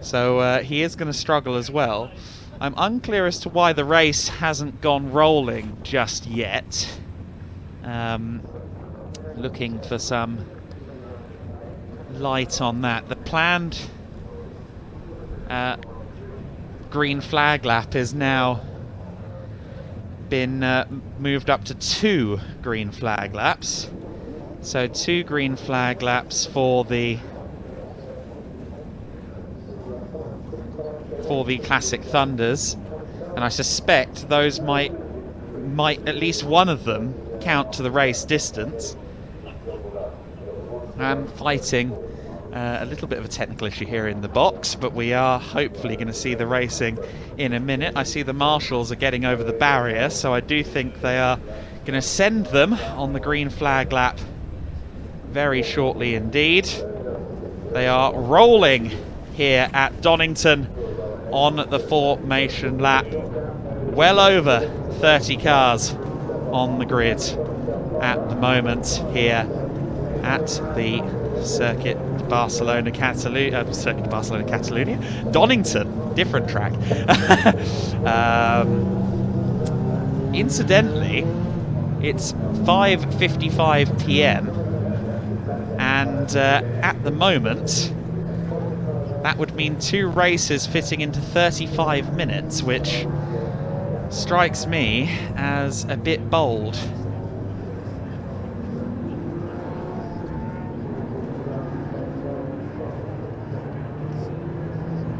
So he is going to struggle as well. I'm unclear as to why the race hasn't gone rolling just yet. looking for some light on that. The planned green flag lap is now been moved up to 2 green flag laps. So 2 green flag laps for the Classic Thunders, and I suspect those might at least one of them count to the race distance. I'm fighting a little bit of a technical issue here in the box, but we are hopefully going to see the racing in a minute. I see the marshals are getting over the barrier, so I do think they are going to send them on the green flag lap very shortly indeed. They are rolling here at Donington on the formation lap. Well over 30 cars on the grid at the moment here at the Circuit Barcelona Catalunya, Donington, different track. Incidentally, it's 5:55 p.m. and at the moment that would mean 2 races fitting into 35 minutes, which strikes me as a bit bold.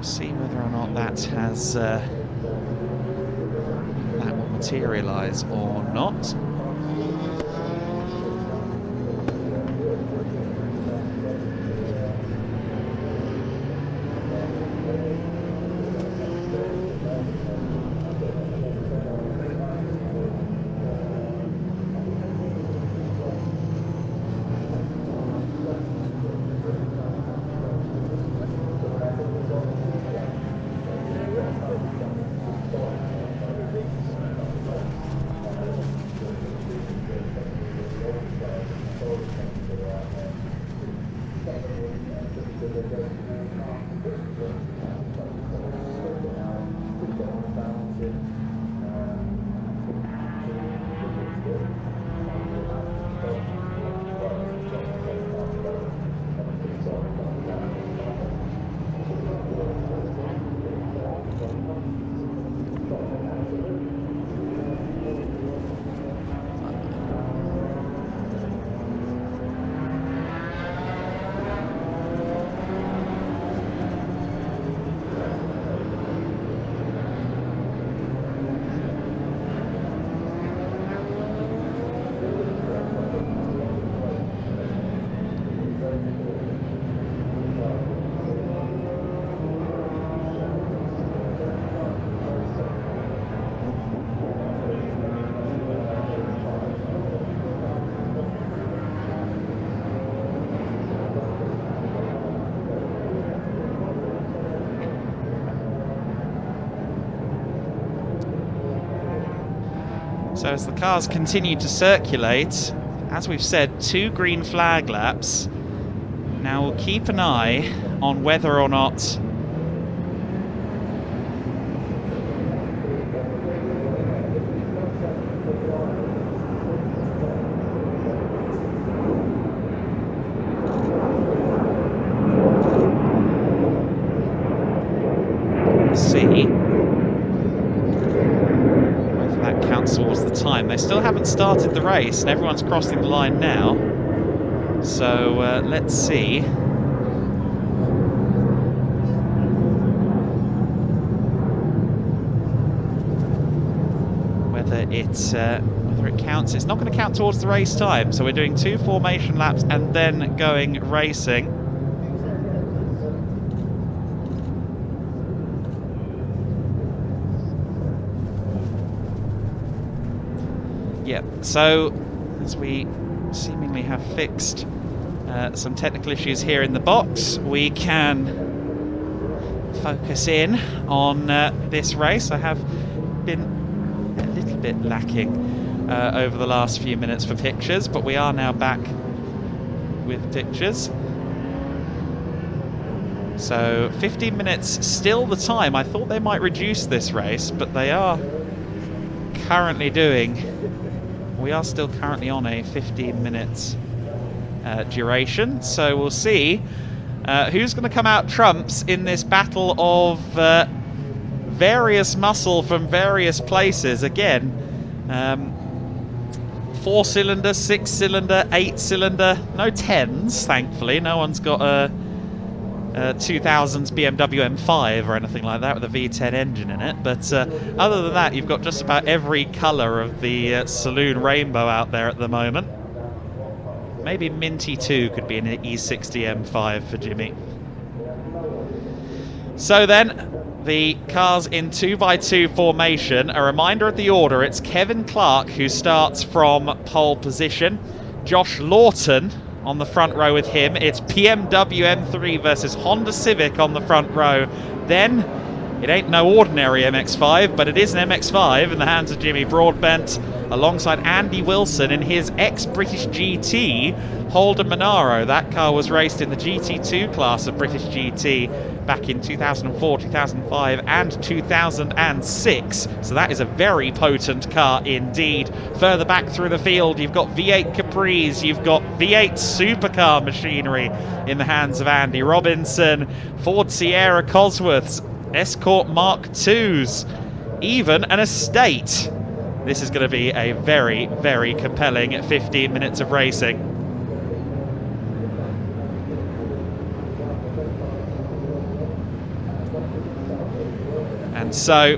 See whether or not that has that will materialise or not. So as the cars continue to circulate, as we've said, 2 green flag laps. Now we'll keep an eye on whether or not towards the time. They still haven't started the race and everyone's crossing the line now, so let's see whether it counts. It's not going to count towards the race time, so we're doing 2 formation laps and then going racing. Yeah, so as we seemingly have fixed some technical issues here in the box, we can focus in on this race. I have been a little bit lacking over the last few minutes for pictures, but we are now back with pictures. So 15 minutes still the time. I thought they might reduce this race, but they are currently doing... We are still currently on a 15 minutes duration. So we'll see who's going to come out trumps in this battle of various muscle from various places. Again, 4-cylinder, 6-cylinder, 8-cylinder, no 10s, thankfully. No one's got a 2000s BMW M5 or anything like that with a V10 engine in it. But other than that, you've got just about every colour of the saloon rainbow out there at the moment. Maybe Minty 2 could be an E60 M5 for Jimmy. So then, the cars in 2x2 formation. A reminder of the order: it's Kevin Clark who starts from pole position. Josh Lawton on the front row with him. It's BMW M3 versus Honda Civic on the front row. Then, it ain't no ordinary MX-5, but it is an MX-5 in the hands of Jimmy Broadbent, alongside Andy Wilson in his ex-British GT, Holden Monaro. That car was raced in the GT2 class of British GT back in 2004, 2005 and 2006. So that is a very potent car indeed. Further back through the field, you've got V8 Capris, you've got V8 supercar machinery in the hands of Andy Robinson, Ford Sierra Cosworths, Escort Mark IIs, even an Estate. This is going to be a very, very compelling 15 minutes of racing. And so,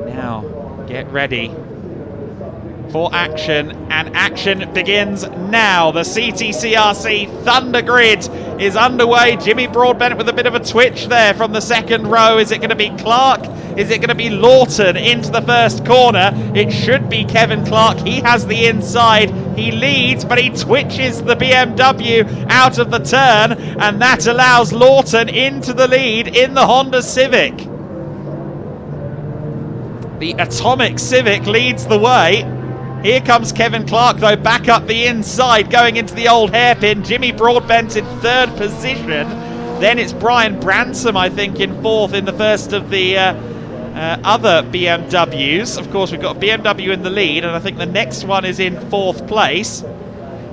now get ready for action, and action begins now. The CTCRC Thunder Grid is underway. Jimmy Broadbent with a bit of a twitch there from the second row. Is it going to be Clark? Is it going to be Lawton into the first corner? It should be Kevin Clark. He has the inside. He leads, but he twitches the BMW out of the turn, and that allows Lawton into the lead in the Honda Civic. The Atomic Civic leads the way. Here comes Kevin Clark, though, back up the inside, going into the old hairpin. Jimmy Broadbent in third position. Then it's Brian Bransom, I think, in fourth in the first of the other BMWs. Of course, we've got BMW in the lead, and I think the next one is in fourth place.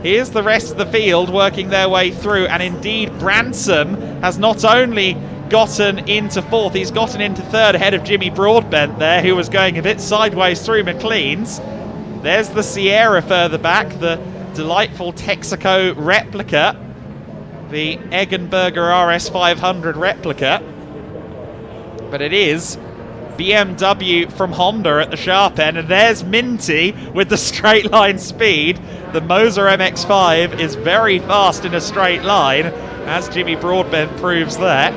Here's the rest of the field working their way through, and indeed Bransom has not only gotten into fourth, he's gotten into third ahead of Jimmy Broadbent there, who was going a bit sideways through McLean's. There's the Sierra further back, the delightful Texaco replica, the Eggenberger RS500 replica. But it is BMW from Honda at the sharp end, and there's Minty with the straight line speed. The Moser MX-5 is very fast in a straight line, as Jimmy Broadbent proves that.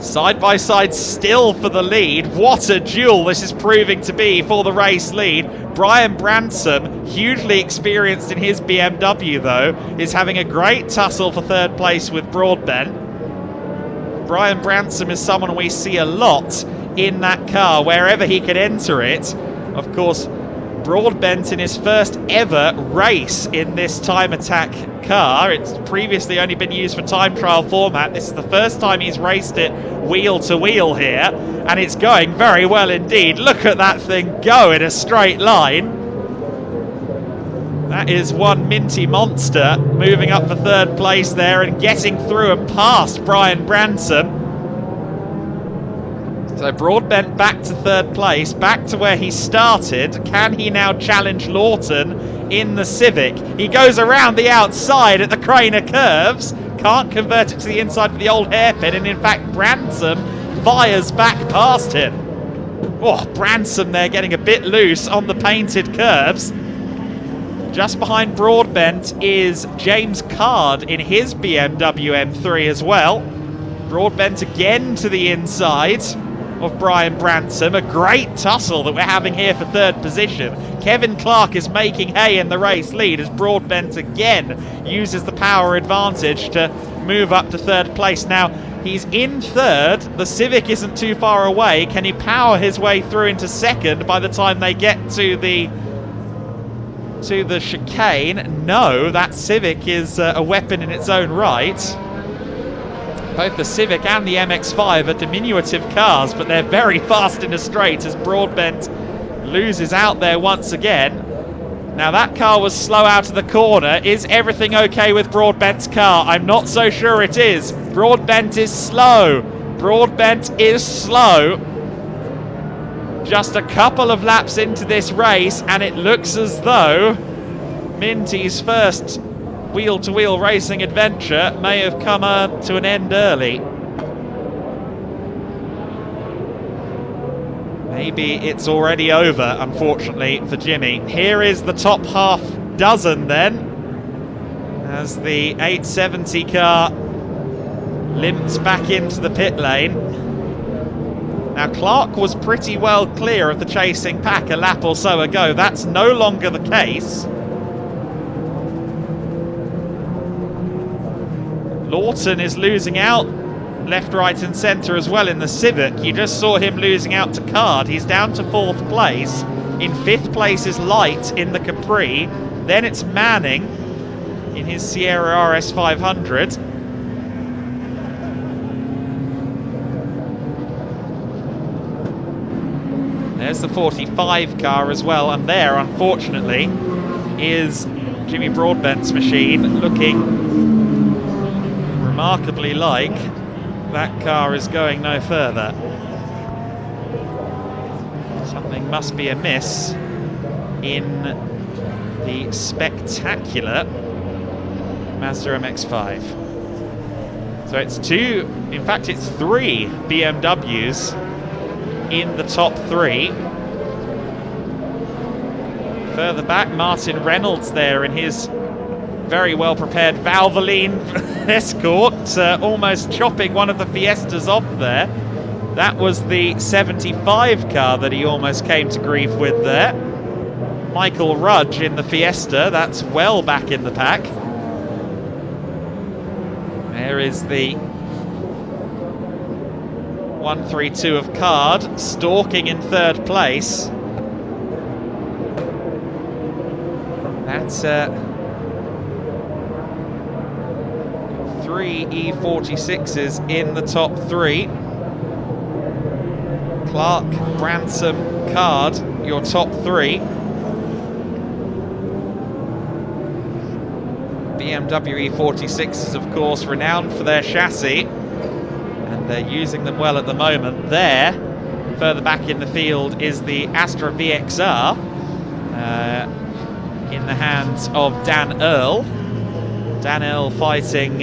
Side by side still for the lead. What a duel this is proving to be for the race lead. Brian Bransom, hugely experienced in his BMW though, is having a great tussle for third place with Broadbent. Brian Bransom is someone we see a lot in that car, wherever he could enter it. Of course, Broadbent in his first ever race in this time attack car. It's previously only been used for time trial format. This is the first time he's raced it wheel to wheel here, and it's going very well indeed. Look at that thing go in a straight line. That is one Minty monster moving up for third place there and getting through and past Brian Bransom. So Broadbent back to third place, back to where he started. Can he now challenge Lawton in the Civic? He goes around the outside at the Craner curves, can't convert it to the inside for the old hairpin, and in fact Bransom fires back past him. Oh, Bransom there getting a bit loose on the painted curves. Just behind Broadbent is James Card in his BMW M3 as well. Broadbent again to the inside of Brian Bransom. A great tussle that we're having here for third position. Kevin Clark is making hay in the race lead as Broadbent again uses the power advantage to move up to third place. Now, he's in third. The Civic isn't too far away. Can he power his way through into second by the time they get to the chicane? No, that Civic is a weapon in its own right. Both the Civic and the MX-5 are diminutive cars, but they're very fast in a straight as Broadbent loses out there once again. Now that car was slow out of the corner. Is everything okay with Broadbent's car? I'm not so sure it is. Broadbent is slow. Broadbent is slow. Just a couple of laps into this race, and it looks as though Minty's first wheel-to-wheel racing adventure may have come to an end early. Maybe it's already over, unfortunately, for Jimmy. Here is the top half dozen then, as the 870 car limps back into the pit lane. Now, Clark was pretty well clear of the chasing pack a lap or so ago. That's no longer the case. Lawton is losing out left, right and centre as well in the Civic. You just saw him losing out to Card. He's down to 4th place. In 5th place is Light in the Capri. Then it's Manning in his Sierra RS 500. There's the 45 car as well, and there, unfortunately, is Jimmy Broadbent's machine, looking remarkably like that car is going no further. Something must be amiss in the spectacular Mazda MX-5. So it's in fact it's 3 BMWs in the top 3. Further back, Martin Reynolds there in his very well prepared Valvoline Escort, almost chopping one of the Fiestas off there. That was the 75 car that he almost came to grief with there. Michael Rudge in the Fiesta, that's well back in the pack. There is the 132 of Card, stalking in 3rd place. That's 3 E46s in the top 3. Clark, Branson, Card, your top 3. BMW E46s, of course, renowned for their chassis, and they're using them well at the moment. There, further back in the field, is the Astra VXR in the hands of Dan Earl. Dan Earl fighting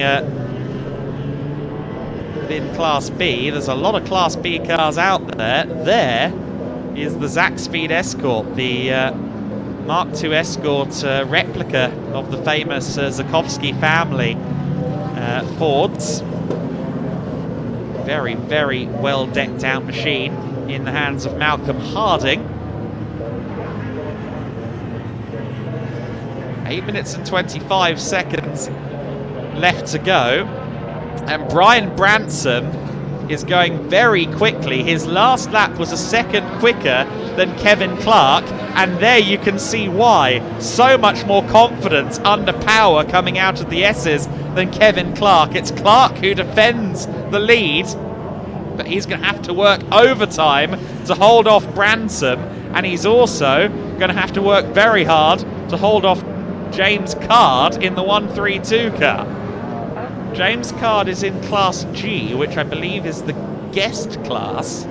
in Class B. There's a lot of Class B cars out there. There is the Zack Speed Escort, the Mark II Escort replica of the famous Zakowski family Fords. Very, very well decked out machine in the hands of Malcolm Harding. 8 minutes and 25 seconds left to go, and Brian Branson is going very quickly. His last lap was a second quicker than Kevin Clark, and there you can see why. So much more confidence under power coming out of the S's than Kevin Clark. It's Clark who defends the lead, but he's going to have to work overtime to hold off Branson, and he's also going to have to work very hard to hold off James Card in the 132 car. James Card is in Class G, which I believe is the guest class.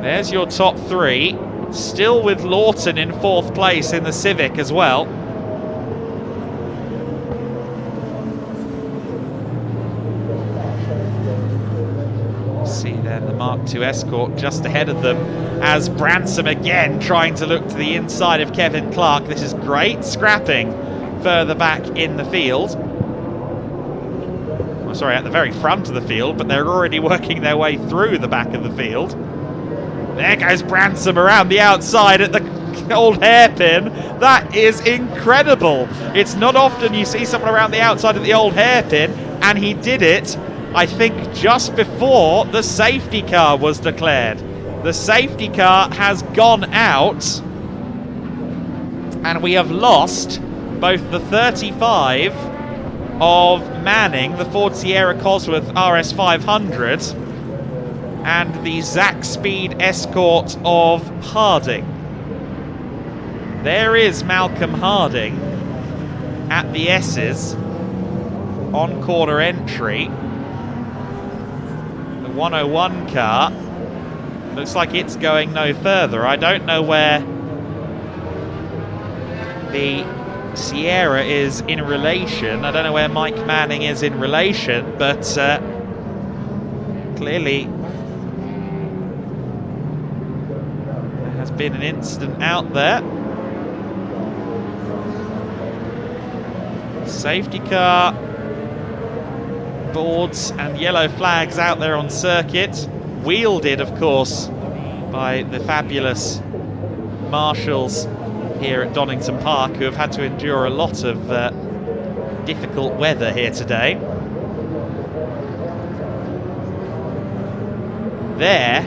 There's your top 3, still with Lawton in 4th place in the Civic as well. See there the Mark II Escort just ahead of them, as Branson again trying to look to the inside of Kevin Clark. This is great scrapping further back in the field. Well, sorry, at the very front of the field, but they're already working their way through the back of the field. There goes Branson around the outside at the old hairpin. That is incredible. It's not often you see someone around the outside of the old hairpin, and he did it, I think, just before the safety car was declared. The safety car has gone out, and we have lost both the 35 of Manning, the Ford Sierra Cosworth RS 500, and the Zack Speed Escort of Harding. There is Malcolm Harding at the S's on corner entry. The 101 car looks like it's going no further. I don't know where the Sierra is in relation. I don't know where Mike Manning is in relation, but clearly there has been an incident out there. Safety car, boards and yellow flags out there on circuit, wielded of course by the fabulous marshals here at Donington Park, who have had to endure a lot of difficult weather here today. There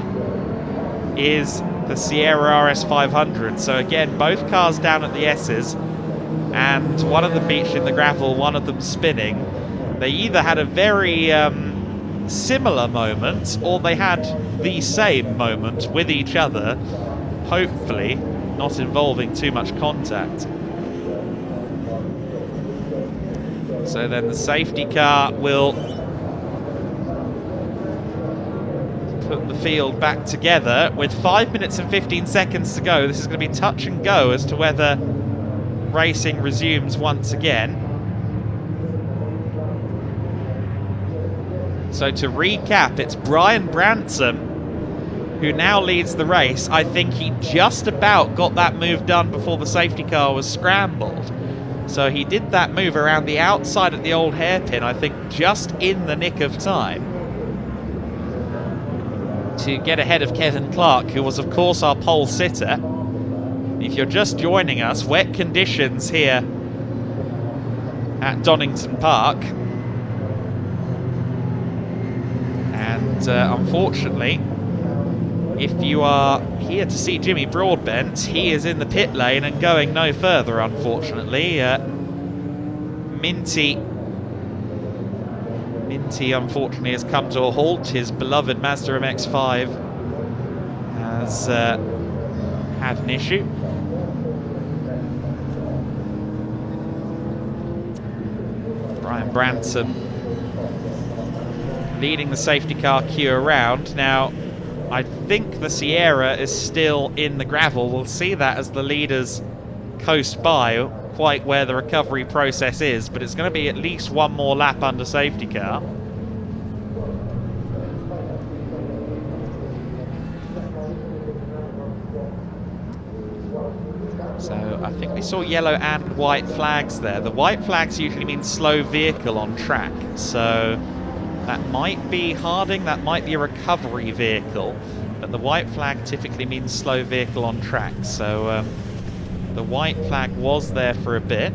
is the Sierra RS 500. So again, both cars down at the S's, and one of them beached in the gravel, one of them spinning. They either had a very similar moment, or they had the same moment with each other, hopefully not involving too much contact. So then the safety car will put the field back together with 5 minutes and 15 seconds to go. This is going to be touch and go as to whether racing resumes once again. So to recap, it's Brian Branson who now leads the race. I think he just about got that move done before the safety car was scrambled. So he did that move around the outside at the old hairpin, I think just in the nick of time to get ahead of Kevin Clark, who was of course our pole sitter. If you're just joining us, wet conditions here at Donington Park. And unfortunately, if you are here to see Jimmy Broadbent, he is in the pit lane and going no further, unfortunately. Minty, unfortunately, has come to a halt. His beloved Mazda MX-5 has had an issue. Brian Branson leading the safety car queue around. Now, I think the Sierra is still in the gravel. We'll see that as the leaders coast by, quite where the recovery process is, but it's going to be at least one more lap under safety car. So I think we saw yellow and white flags there. The white flags usually mean slow vehicle on track, so that might be Harding, that might be a recovery vehicle, but the white flag typically means slow vehicle on track. So the white flag was there for a bit.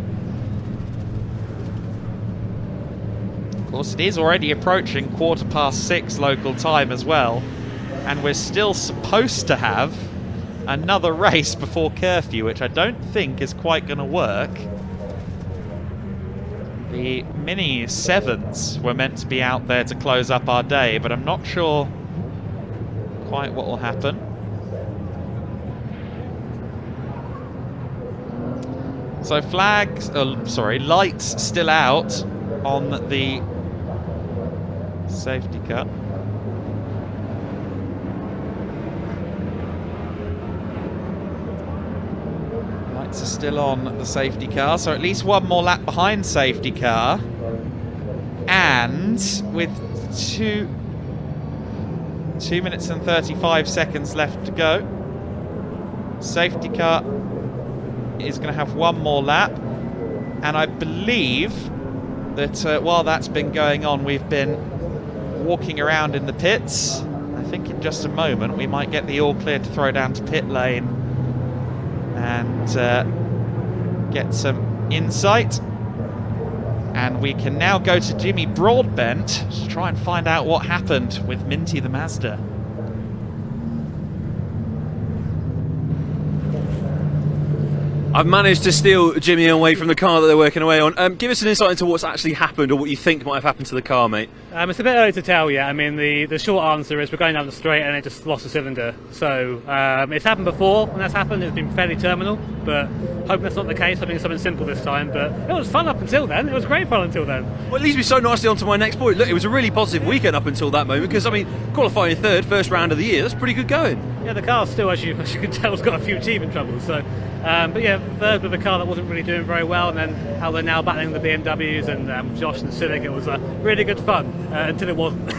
Of course, it is already approaching 6:15 local time as well, and we're still supposed to have another race before curfew, which I don't think is quite going to work. The Mini 7s were meant to be out there to close up our day, but I'm not sure quite what will happen. So lights still out on the safety car. Lights are still on the safety car, so at least one more lap behind safety car. And with 2 minutes and 35 seconds left to go, safety car is going to have one more lap. And I believe that while that's been going on, we've been walking around in the pits. I think in just a moment we might get the all clear to throw down to pit lane and get some insight. And we can now go to Jimmy Broadbent to try and find out what happened with Minty the Mazda. I've managed to steal Jimmy away from the car that they're working away on. Give us an insight into what's actually happened or what you think might have happened to the car, mate. It's a bit early to tell yet. I mean, the short answer is we're going down the straight and it just lost a cylinder. So it's happened before when that's happened. It's been fairly terminal, but hoping that's not the case. Hoping something simple this time. But it was fun up until then. It was great fun until then. Well, it leads me so nicely onto my next point. Look, it was a really positive weekend up until that moment because, I mean, qualifying third, first round of the year, that's pretty good going. Yeah, the car still, as you can tell, has got a few teething troubles. So, but yeah, third with a car that wasn't really doing very well, and then how they're now battling the BMWs and Josh and Civic. It was really good fun until it wasn't.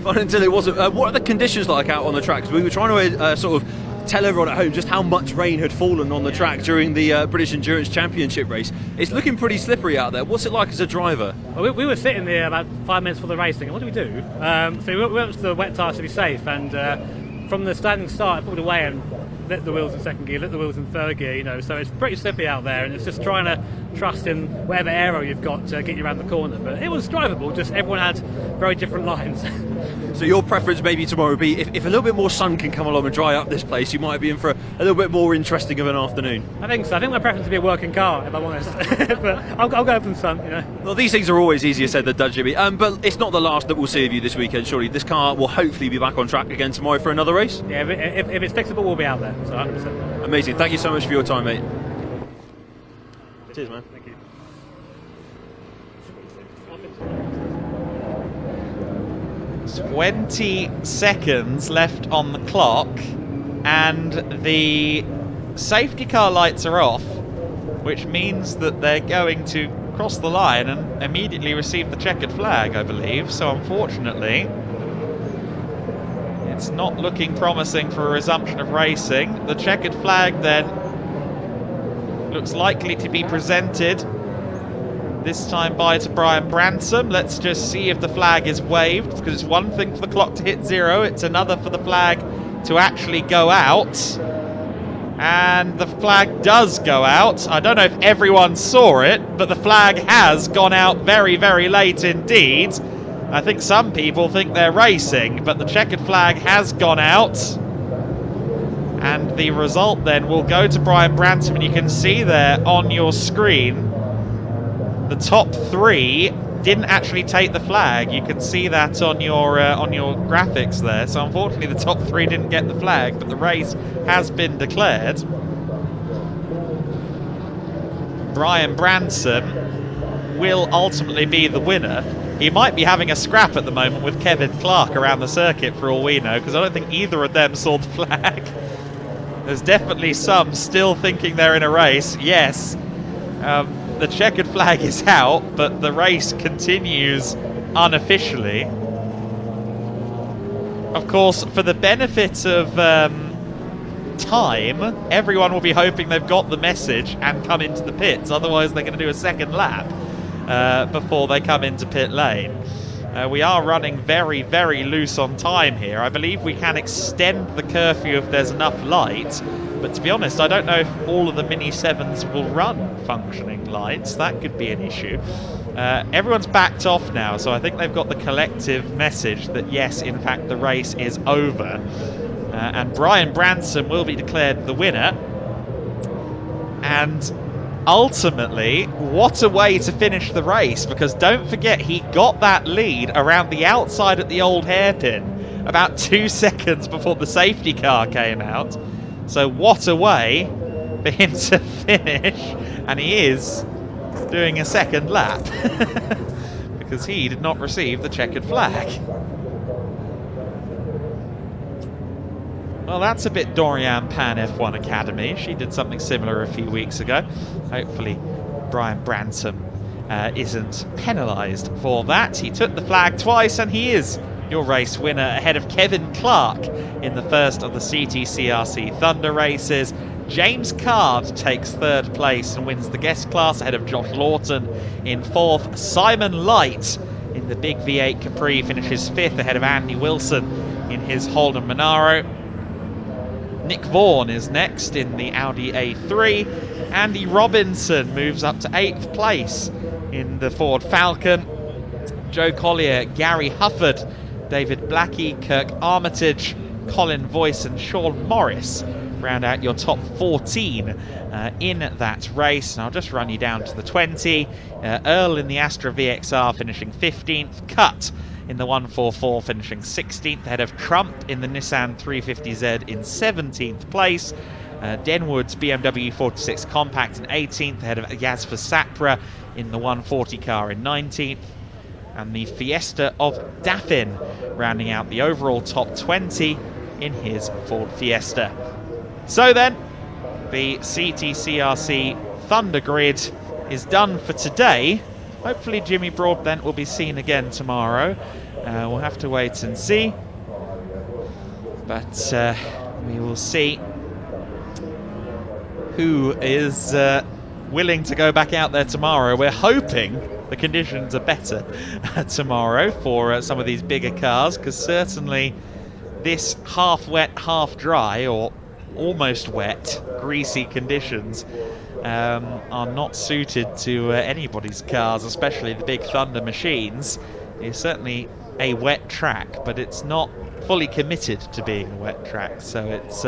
Fun until it wasn't. What are the conditions like out on the track? 'Cause we were trying to sort of tell everyone at home just how much rain had fallen on the track during the British Endurance Championship race. It's looking pretty slippery out there. What's it like as a driver? Well, we were sitting there about 5 minutes before the race thinking, what do we do? So we went to the wet tyres to be safe, and from the standing start, I pulled away and lit the wheels in second gear, lit the wheels in third gear, you know, so it's pretty slippy out there, and it's just trying to trust in whatever aero you've got to get you around the corner. But it was drivable, just everyone had very different lines. So your preference maybe tomorrow would be, if a little bit more sun can come along and dry up this place, you might be in for a little bit more interesting of an afternoon. I think so. I think my preference would be a working car, if I'm honest. But I'll go for the sun, you know. Well, these things are always easier said than done, Jimmy. But it's not the last that we'll see of you this weekend, surely. This car will hopefully be back on track again tomorrow for another race. Yeah, if it's fixable, we'll be out there, so 100%. Amazing. Thank you so much for your time, mate. Cheers, man. Thank you. 20 seconds left on the clock, and the safety car lights are off, which means that they're going to cross the line and immediately receive the checkered flag, I believe. So unfortunately, it's not looking promising for a resumption of racing. The checkered flag then looks likely to be presented this time to Brian Bransom. Let's just see if the flag is waved, because it's one thing for the clock to hit 0, it's another for the flag to actually go out. And the flag does go out. I don't know if everyone saw it, but the flag has gone out very, very late indeed. I think some people think they're racing, but the checkered flag has gone out. And the result then will go to Brian Bransom, and you can see there on your screen the top 3 didn't actually take the flag. You can see that on your graphics there. So unfortunately the top 3 didn't get the flag, but the race has been declared. Brian Branson will ultimately be the winner. He might be having a scrap at the moment with Kevin Clark around the circuit for all we know, because I don't think either of them saw the flag. There's definitely some still thinking they're in a race. Yes. The checkered flag is out, but the race continues unofficially. Of course, for the benefit of time, everyone will be hoping they've got the message and come into the pits. Otherwise, they're going to do a second lap before they come into pit lane. We are running very, very loose on time here. I believe we can extend the curfew if there's enough light. But to be honest, I don't know if all of the Mini 7s will run functioning lights. That could be an issue. Everyone's backed off now, so I think they've got the collective message that yes, in fact, the race is over. And Brian Branson will be declared the winner. And ultimately, what a way to finish the race, because don't forget, he got that lead around the outside at the old hairpin about 2 seconds before the safety car came out. So what a way for him to finish, and he is doing a second lap because he did not receive the checkered flag. Well, that's a bit Dorian Pan F1 Academy. She did something similar a few weeks ago. Hopefully Brian Bransom isn't penalised for that. He took the flag twice, and he is your race winner ahead of Kevin Clark in the first of the CTCRC Thunder races. James Card takes 3rd place and wins the guest class ahead of Josh Lawton in 4th. Simon Light in the big V8 Capri finishes 5th ahead of Andy Wilson in his Holden Monaro. Nick Vaughan is next in the Audi A3. Andy Robinson moves up to 8th place in the Ford Falcon. Joe Collier, Gary Hufford, David Blackie, Kirk Armitage, Colin Voice and Sean Morris round out your top 14 in that race. And I'll just run you down to the 20. Earl in the Astra VXR finishing 15th. Cut in the 144 finishing 16th, ahead of Trump in the Nissan 350Z in 17th place. Denwood's BMW 46 Compact in 18th, ahead of Yasfa Sapra in the 140 car in 19th. And the Fiesta of Daffin rounding out the overall top 20 in his Ford Fiesta. So then, the CTCRC Thunder grid is done for today. Hopefully Jimmy Broadbent will be seen again tomorrow. We'll have to wait and see. But we will see who is willing to go back out there tomorrow. We're hoping the conditions are better tomorrow for some of these bigger cars, because certainly this half wet, half dry, or almost wet, greasy conditions are not suited to anybody's cars, especially the big Thunder machines. It's certainly a wet track, but it's not fully committed to being a wet track, so it's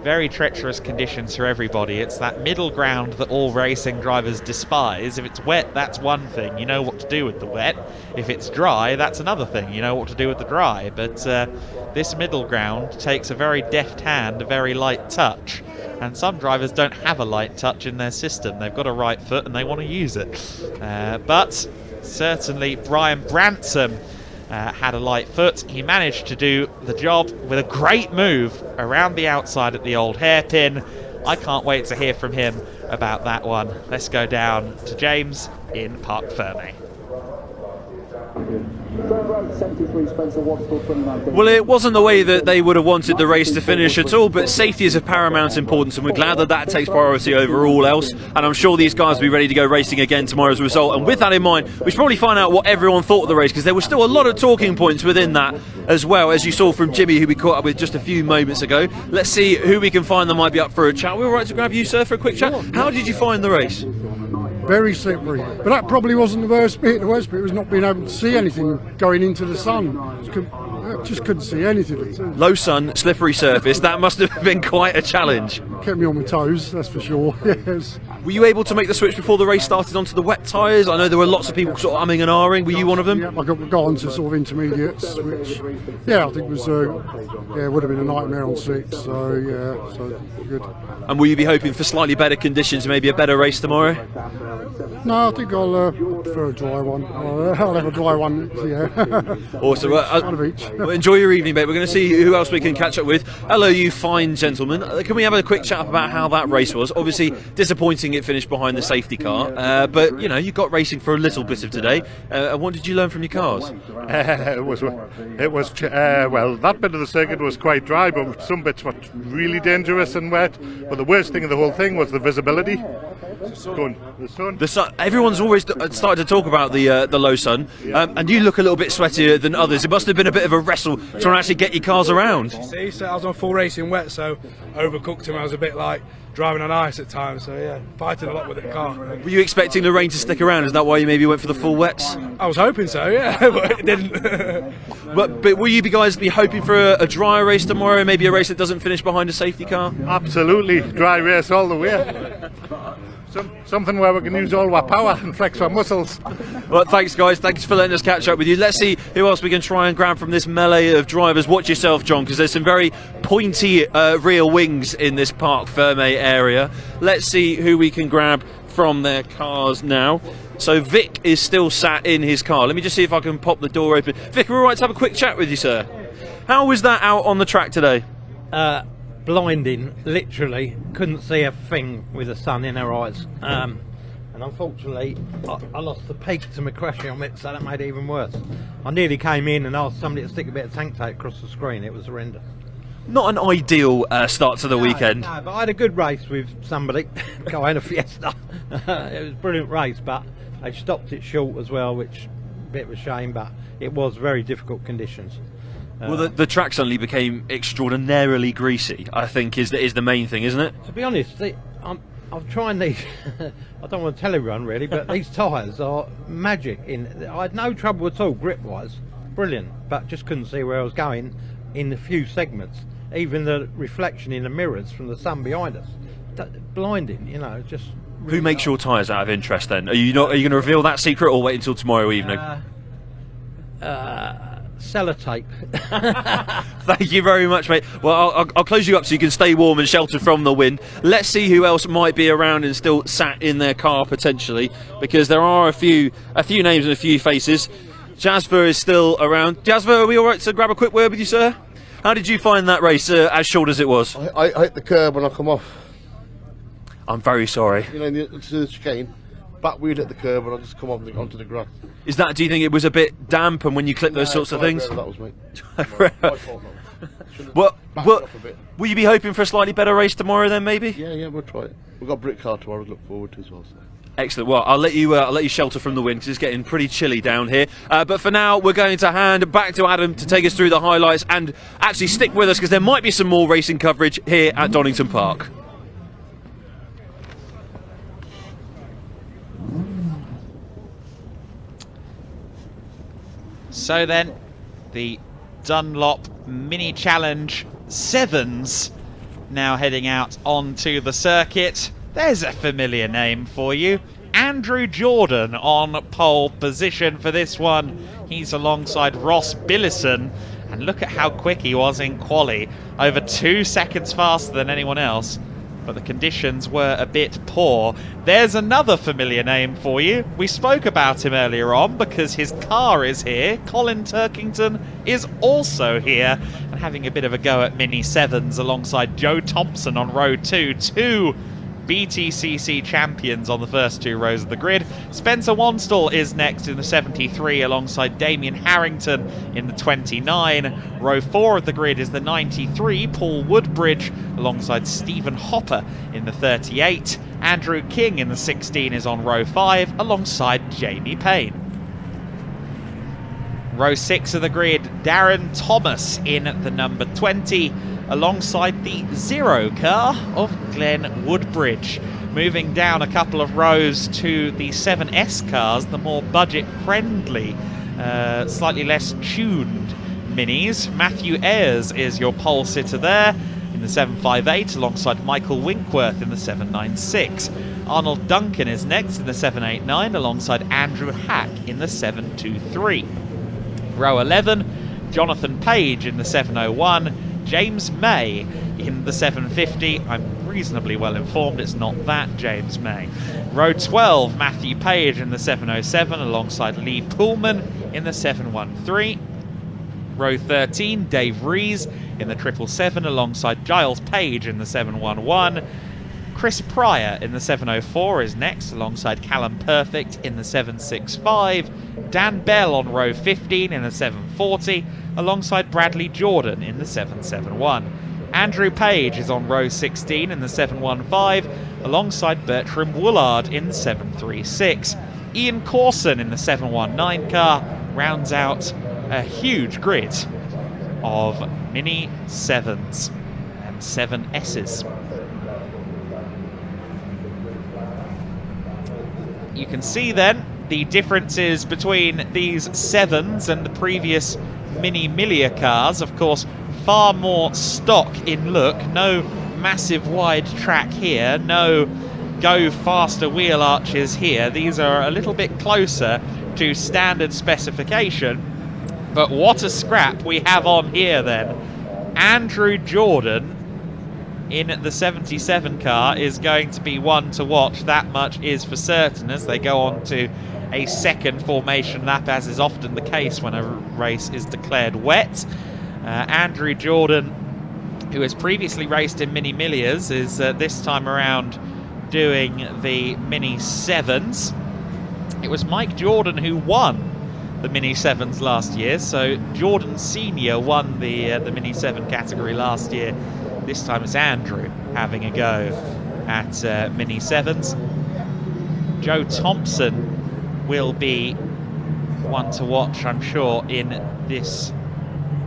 very treacherous conditions for everybody. It's that middle ground that all racing drivers despise. If it's wet, that's one thing, you know what to do with the wet. If it's dry, that's another thing, you know what to do with the dry. But this middle ground takes a very deft hand, a very light touch, and some drivers don't have a light touch in their system. They've got a right foot and they want to use it. But certainly Brian Branson had a light foot. He managed to do the job with a great move around the outside at the old hairpin. I can't wait to hear from him about that one. Let's go down to James in Parc Fermé. Well, it wasn't the way that they would have wanted the race to finish at all, but safety is of paramount importance, and we're glad that that takes priority over all else. And I'm sure these guys will be ready to go racing again tomorrow as a result. And with that in mind, we should probably find out what everyone thought of the race, because there were still a lot of talking points within that as well, as you saw from Jimmy, who we caught up with just a few moments ago. Let's see who we can find that might be up for a chat. We're all right to grab you, sir, for a quick chat. How did you find the race? Very slippery, but that probably wasn't the worst bit. The worst bit was not being able to see anything going into the sun. Just couldn't see anything. Low sun, slippery surface, that must have been quite a challenge. Kept me on my toes, that's for sure. Yes. Were you able to make the switch before the race started onto the wet tyres? I know there were lots of people sort of umming and ahhing. Were you one of them? Yeah, I got onto sort of intermediates, which, yeah, I think was, yeah, would have been a nightmare on slicks. So, yeah, so good. And will you be hoping for slightly better conditions, maybe a better race tomorrow? No, I think I'll prefer a dry one. I'll have a dry one, yeah. Awesome. Well, enjoy your evening, mate. We're going to see who else we can catch up with. Hello, you fine gentlemen. Can we have a quick chat about how that race was? Obviously, disappointing it finished behind the safety car, but, you know, you got racing for a little bit of today. What did you learn from your cars? It was well, that bit of the circuit was quite dry, but some bits were really dangerous and wet. But the worst thing of the whole thing was the visibility. The sun. Everyone's always started to talk about the low sun, and you look a little bit sweatier than others. It must have been a bit of a wrestle trying to actually get your cars around. See, so I was on full racing wet, so overcooked him. I was a bit like driving on ice at times, so yeah, fighting a lot with the car. Were you expecting the rain to stick around? Is that why you maybe went for the full wets? I was hoping so, yeah, but it didn't. But will you guys be hoping for a dry race tomorrow, maybe a race that doesn't finish behind a safety car? Absolutely, dry race all the way. Something where we can use all our power and flex our muscles. Well, thanks guys, thanks for letting us catch up with you. Let's see who else we can try and grab from this melee of drivers. Watch yourself, John, because there's some very pointy rear wings in this Parc Fermé area. Let's see who we can grab from their cars now. So Vic is still sat in his car. Let me just see if I can pop the door open. Vic, we're all right to have a quick chat with you, sir. How was that out on the track today? Blinding, literally couldn't see a thing with the sun in her eyes, and unfortunately I lost the peak to my crash helmet, so that made it even worse. I nearly came in and asked somebody to stick a bit of tank tape across the screen. It was horrendous. Not an ideal start to the weekend. No, but I had a good race with somebody going a Fiesta. It was a brilliant race, but they stopped it short as well, which a bit of a shame, but it was very difficult conditions. Well, the track suddenly became extraordinarily greasy, I think, is the main thing, isn't it? To be honest, I'm trying these. I don't want to tell everyone really, but these tyres are magic. I had no trouble at all grip-wise, brilliant, but just couldn't see where I was going in a few segments. even the reflection in the mirrors from the sun behind us, blinding. You know, just. Who makes your tyres out of interest then? Are you going to reveal that secret or wait until tomorrow evening? Sellotape. Thank you very much, mate. Well, I'll close you up so you can stay warm and sheltered from the wind. Let's see who else might be around and still sat in their car potentially, because there are a few names and a few faces. Jasper is still around. Jasper, are we all right to grab a quick word with you, sir? How did you find that race, as short as it was? I hit the curb when I come off. I'm very sorry. You know, the chicane, back wheel hit the curb and I just come onto the grass. Is that? Do you think it was a bit damp, and when you clip those sorts of things? That was me. Will you be hoping for a slightly better race tomorrow then, maybe? Yeah, we'll try it. We've got a brick car tomorrow to look forward to as well. So. Excellent. Well, I'll let you shelter from the wind because it's getting pretty chilly down here. But for now, we're going to hand back to Adam to take us through the highlights and actually stick with us because there might be some more racing coverage here at Donington Park. So then, the Dunlop Mini Challenge 7s now heading out onto the circuit. There's a familiar name for you. Andrew Jordan on pole position for this one. He's alongside Ross Billison. And look at how quick he was in quali. Over 2 seconds faster than anyone else. But the conditions were a bit poor. There's another familiar name for you. We spoke about him earlier on because his car is here. Colin Turkington is also here and having a bit of a go at Mini 7s alongside Joe Thompson on row 2. Two BTCC champions on the first 2 rows of the grid. Spencer Wanstall is next in the 73 alongside Damien Harrington in the 29. Row 4 of the grid is the 93, Paul Woodbridge alongside Stephen Hopper in the 38. Andrew King in the 16 is on row 5 alongside Jamie Payne. Row 6 of the grid, Darren Thomas in the number 20 alongside the 0 car of Glenn Woodbridge. Moving down a couple of rows to the 7S cars, the more budget-friendly, slightly less tuned minis. Matthew Ayres is your pole sitter there in the 758 alongside Michael Winkworth in the 796. Arnold Duncan is next in the 789 alongside Andrew Hack in the 723. Row 11, Jonathan Page in the 701. James May in the 750. I'm reasonably well informed it's not that James May. Row 12, Matthew Page in the 707 alongside Lee Pullman in the 713. Row 13, Dave Rees in the 777 alongside Giles Page in the 711. Chris Pryor in the 704 is next alongside Callum Perfect in the 765. Dan Bell on row 15 in the 740 alongside Bradley Jordan in the 771. Andrew Page is on row 16 in the 715 alongside Bertram Woolard in the 736. Ian Corson in the 719 car rounds out a huge grid of Mini 7s and 7Ss. You can see then the differences between these 7s and the previous Mini Miglia cars. Of course, far more stock in look. No massive wide track here. No go faster wheel arches here. These are a little bit closer to standard specification. But what a scrap we have on here then. Andrew Jordan in the 77 car is going to be one to watch. That much is for certain as they go on to a second formation lap, as is often the case when a race is declared wet. Andrew Jordan, who has previously raced in Mini Miglias, is this time around doing the Mini 7s. It was Mike Jordan who won the Mini 7s last year, so Jordan Senior won the Mini 7 category last year. This time it's Andrew having a go at Mini 7s. Joe Thompson will be one to watch, I'm sure, in this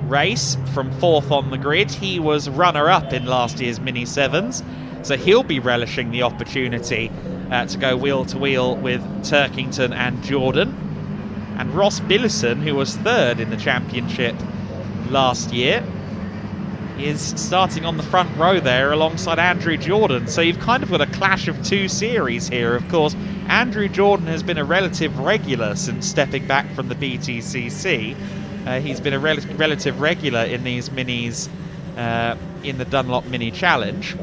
race from 4th on the grid. He was runner-up in last year's Mini 7s, so he'll be relishing the opportunity to go wheel-to-wheel with Turkington and Jordan. And Ross Billison, who was 3rd in the championship last year, is starting on the front row there alongside Andrew Jordan. So you've kind of got a clash of two series here. Of course, Andrew Jordan has been a relative regular since stepping back from the BTCC. He's been a relative regular in these minis in the Dunlop Mini Challenge.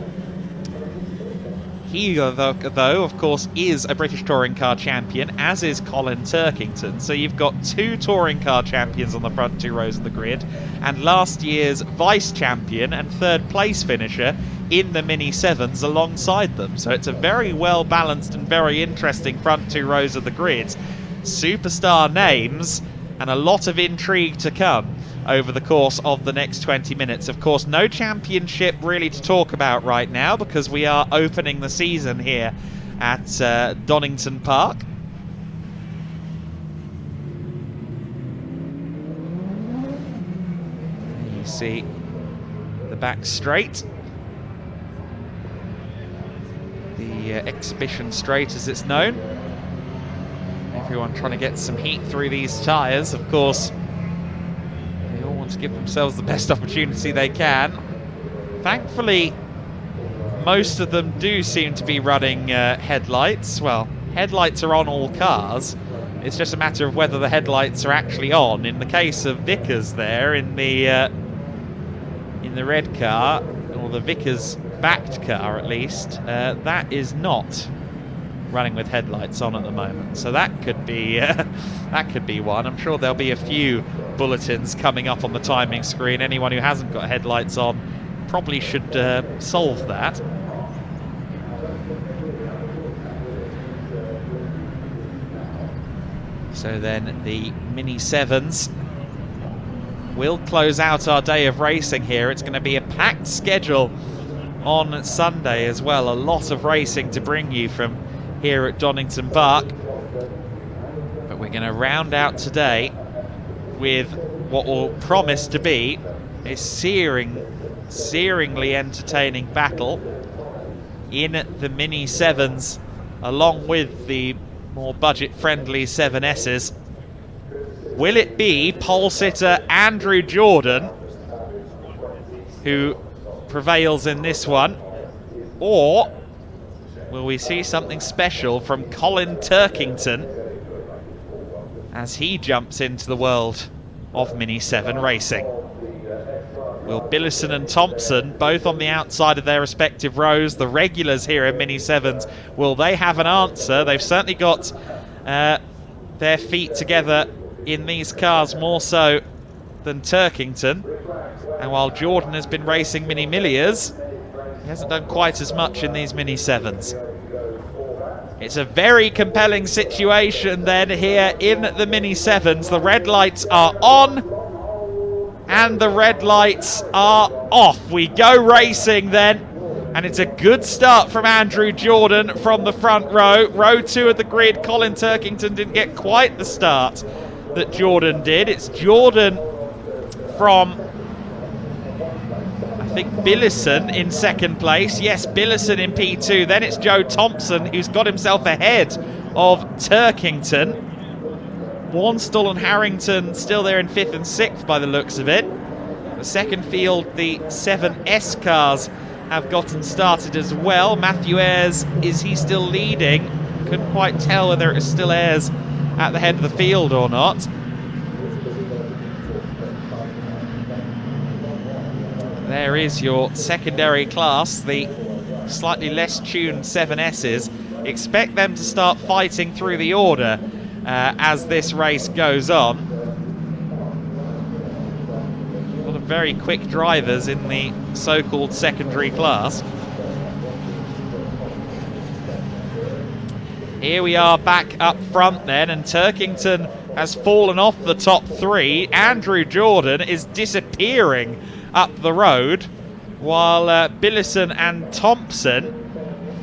He, though, of course, is a British Touring Car champion, as is Colin Turkington. So you've got two Touring Car champions on the front two rows of the grid, and last year's vice champion and third place finisher in the Mini 7s alongside them. So it's a very well balanced and very interesting front two rows of the grid. Superstar names and a lot of intrigue to come over the course of the next 20 minutes. Of course, no championship really to talk about right now because we are opening the season here at Donington Park. You see the back straight, the exhibition straight as it's known. Everyone trying to get some heat through these tyres. Of course, they all want to give themselves the best opportunity they can. Thankfully, most of them do seem to be running headlights. Well, headlights are on all cars. It's just a matter of whether the headlights are actually on. In the case of Vickers there, in the red car, or the Vickers-backed car at least, that is not running with headlights on at the moment, so that could be one. I'm sure there'll be a few bulletins coming up on the timing screen. Anyone who hasn't got headlights on probably should solve that. So then the Mini 7s will close out our day of racing here. It's going to be a packed schedule on Sunday as well. A lot of racing to bring you from here at Donington Park, but we're going to round out today with what will promise to be a searingly entertaining battle in the Mini 7s along with the more budget-friendly 7Ss. Will it be pole sitter Andrew Jordan who prevails in this one, or will we see something special from Colin Turkington as he jumps into the world of Mini 7 racing? Will Billison and Thompson, both on the outside of their respective rows, the regulars here in Mini 7s, will they have an answer? They've certainly got their feet together in these cars more so than Turkington. And while Jordan has been racing Mini Miglias, he hasn't done quite as much in these Mini 7s. It's a very compelling situation then here in the Mini 7s. The red lights are on and the red lights are off. We go racing then, and it's a good start from Andrew Jordan from the front row. Row 2 of the grid, Colin Turkington didn't get quite the start that Jordan did. It's Jordan from, I think, Billison in second place. Yes, Billison in P2. Then it's Joe Thompson who's got himself ahead of Turkington. Warnstall and Harrington still there in 5th and 6th by the looks of it. The second field, the 7S cars have gotten started as well. Matthew Ayres, is he still leading? Couldn't quite tell whether it was still Ayres at the head of the field or not. There is your secondary class, the slightly less tuned 7Ss. Expect them to start fighting through the order as this race goes on. A lot of very quick drivers in the so-called secondary class. Here we are back up front then, and Turkington has fallen off the top 3. Andrew Jordan is disappearing up the road, while Billison and Thompson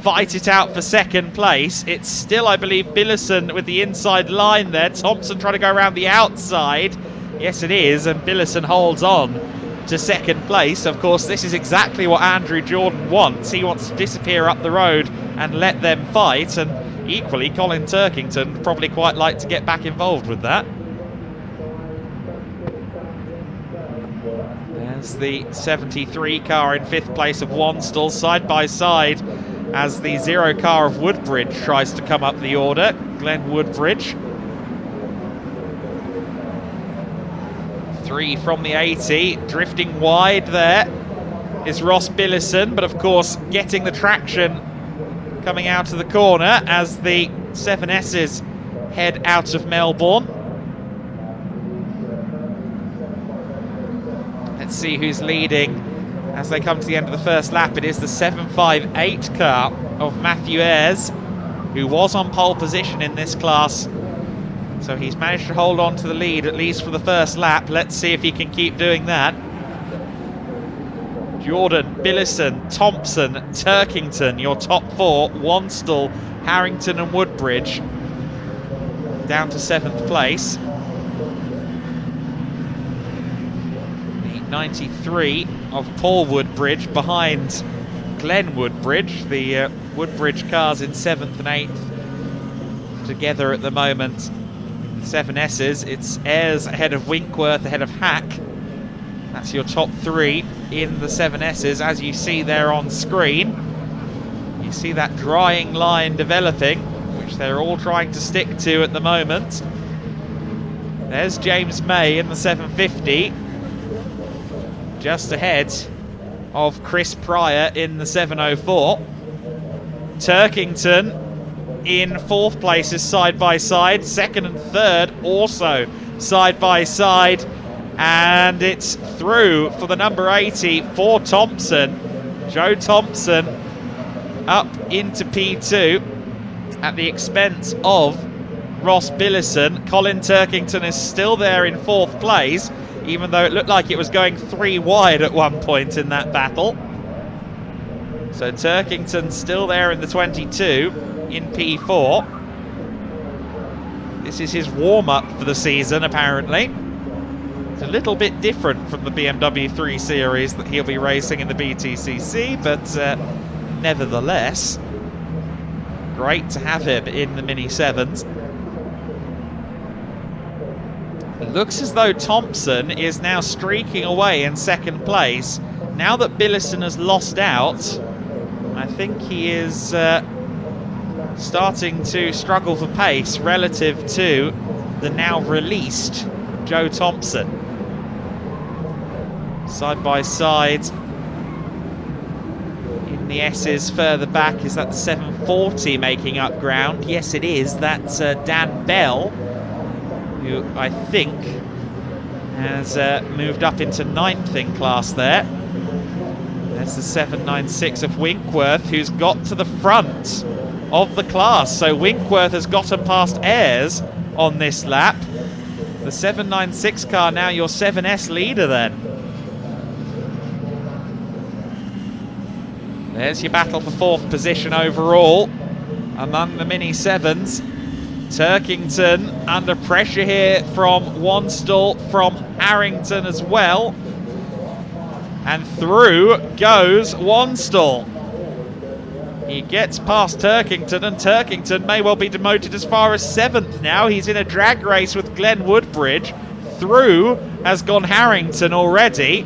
fight it out for second place. It's still, I believe, Billison with the inside line there. Thompson trying to go around the outside. Yes, it is, and Billison holds on to second place. Of course, this is exactly what Andrew Jordan wants. He wants to disappear up the road and let them fight, and equally, Colin Turkington would probably quite like to get back involved with that. There's the 73 car in 5th place of Wanstall, side by side as the 0 car of Woodbridge tries to come up the order. Glenn Woodbridge. 3 from the 80, drifting wide there is Ross Billison, but of course getting the traction coming out of the corner as the 7S's head out of Melbourne. Let's see who's leading as they come to the end of the first lap. It is the 758 car of Matthew Ayres, who was on pole position in this class. So he's managed to hold on to the lead, at least for the first lap. Let's see if he can keep doing that. Jordan, Billison, Thompson, Turkington, your top 4. Wanstall, Harrington and Woodbridge down to 7th place. The 93 of Paul Woodbridge behind Glenn Woodbridge. The Woodbridge cars in 7th and 8th together at the moment. 7S's, it's Ayres ahead of Winkworth, ahead of Hack. That's your top 3 in the 7S's, as you see there on screen. You see that drying line developing, which they're all trying to stick to at the moment. There's James May in the 750, just ahead of Chris Pryor in the 704. Turkington in 4th place is side by side, 2nd and 3rd also side by side, and it's through for the number 80 for Thompson. Joe Thompson up into P2 at the expense of Ross Billison. Colin Turkington is still there in 4th place, even though it looked like it was going 3 wide at one point in that battle. So Turkington still there in the 22 in P4. This is his warm-up for the season, apparently. It's a little bit different from the BMW 3 Series that he'll be racing in the BTCC, but nevertheless, great to have him in the Mini 7s. It looks as though Thompson is now streaking away in 2nd place. Now that Billison has lost out, I think he is starting to struggle for pace relative to the now released Joe Thompson. Side by side in the S's further back, is that the 740 making up ground? Yes, it is. That's Dan Bell, who I think has moved up into 9th in class there. There's the 796 of Winkworth, who's got to the front of the class. So Winkworth has gotten past Ayres on this lap. The 796 car now your 7S leader then. There's your battle for 4th position overall among the Mini 7s. Turkington under pressure here from Wanstall, from Harrington as well. And through goes Wanstall. He gets past Turkington, and Turkington may well be demoted as far as 7th now. He's in a drag race with Glenn Woodbridge. Through has gone Harrington already.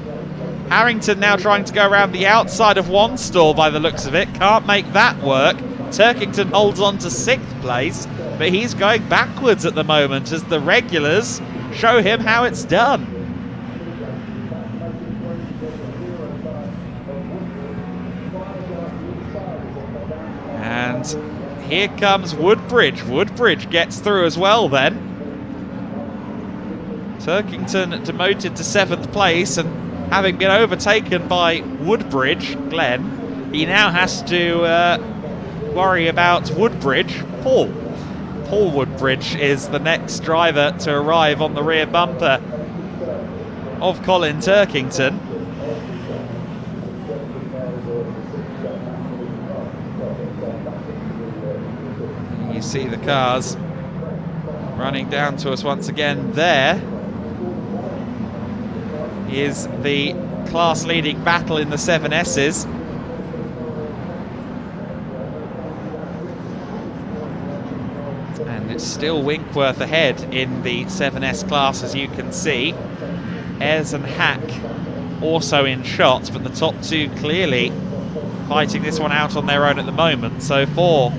Harrington now trying to go around the outside of Wanstall by the looks of it. Can't make that work. Turkington holds on to 6th place, but he's going backwards at the moment as the regulars show him how it's done. And here comes Woodbridge. Woodbridge gets through as well then. Turkington demoted to 7th place, and having been overtaken by Woodbridge, Glenn, he now has to worry about Woodbridge, Paul. Paul Woodbridge is the next driver to arrive on the rear bumper of Colin Turkington. You see the cars running down to us once again. There is the class-leading battle in the 7S's. And It's still Winkworth ahead in the 7S class, as you can see. Ayres and Hack also in shots, but the top two clearly fighting this one out on their own at the moment. So for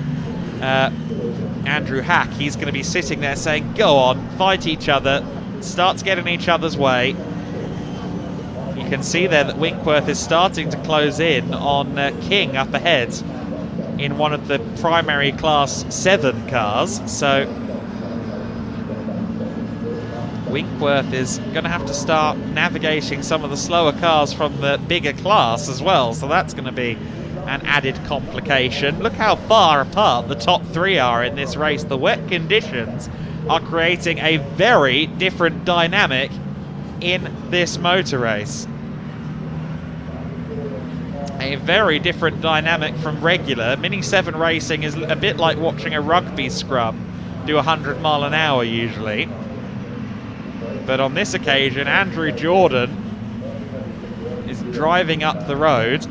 Andrew Hack, he's going to be sitting there saying, go on, fight each other, start to get in each other's way. You can see there that Winkworth is starting to close in on King up ahead in one of the primary class 7 cars. So Winkworth is going to have to start navigating some of the slower cars from the bigger class as well, so that's going to be an added complication. Look how far apart the top 3 are in this race. The wet conditions are creating a very different dynamic in this motor race. A very different dynamic from regular. Mini 7 racing is a bit like watching a rugby scrum do 100 mile an hour usually. But on this occasion, Andrew Jordan is driving up the road.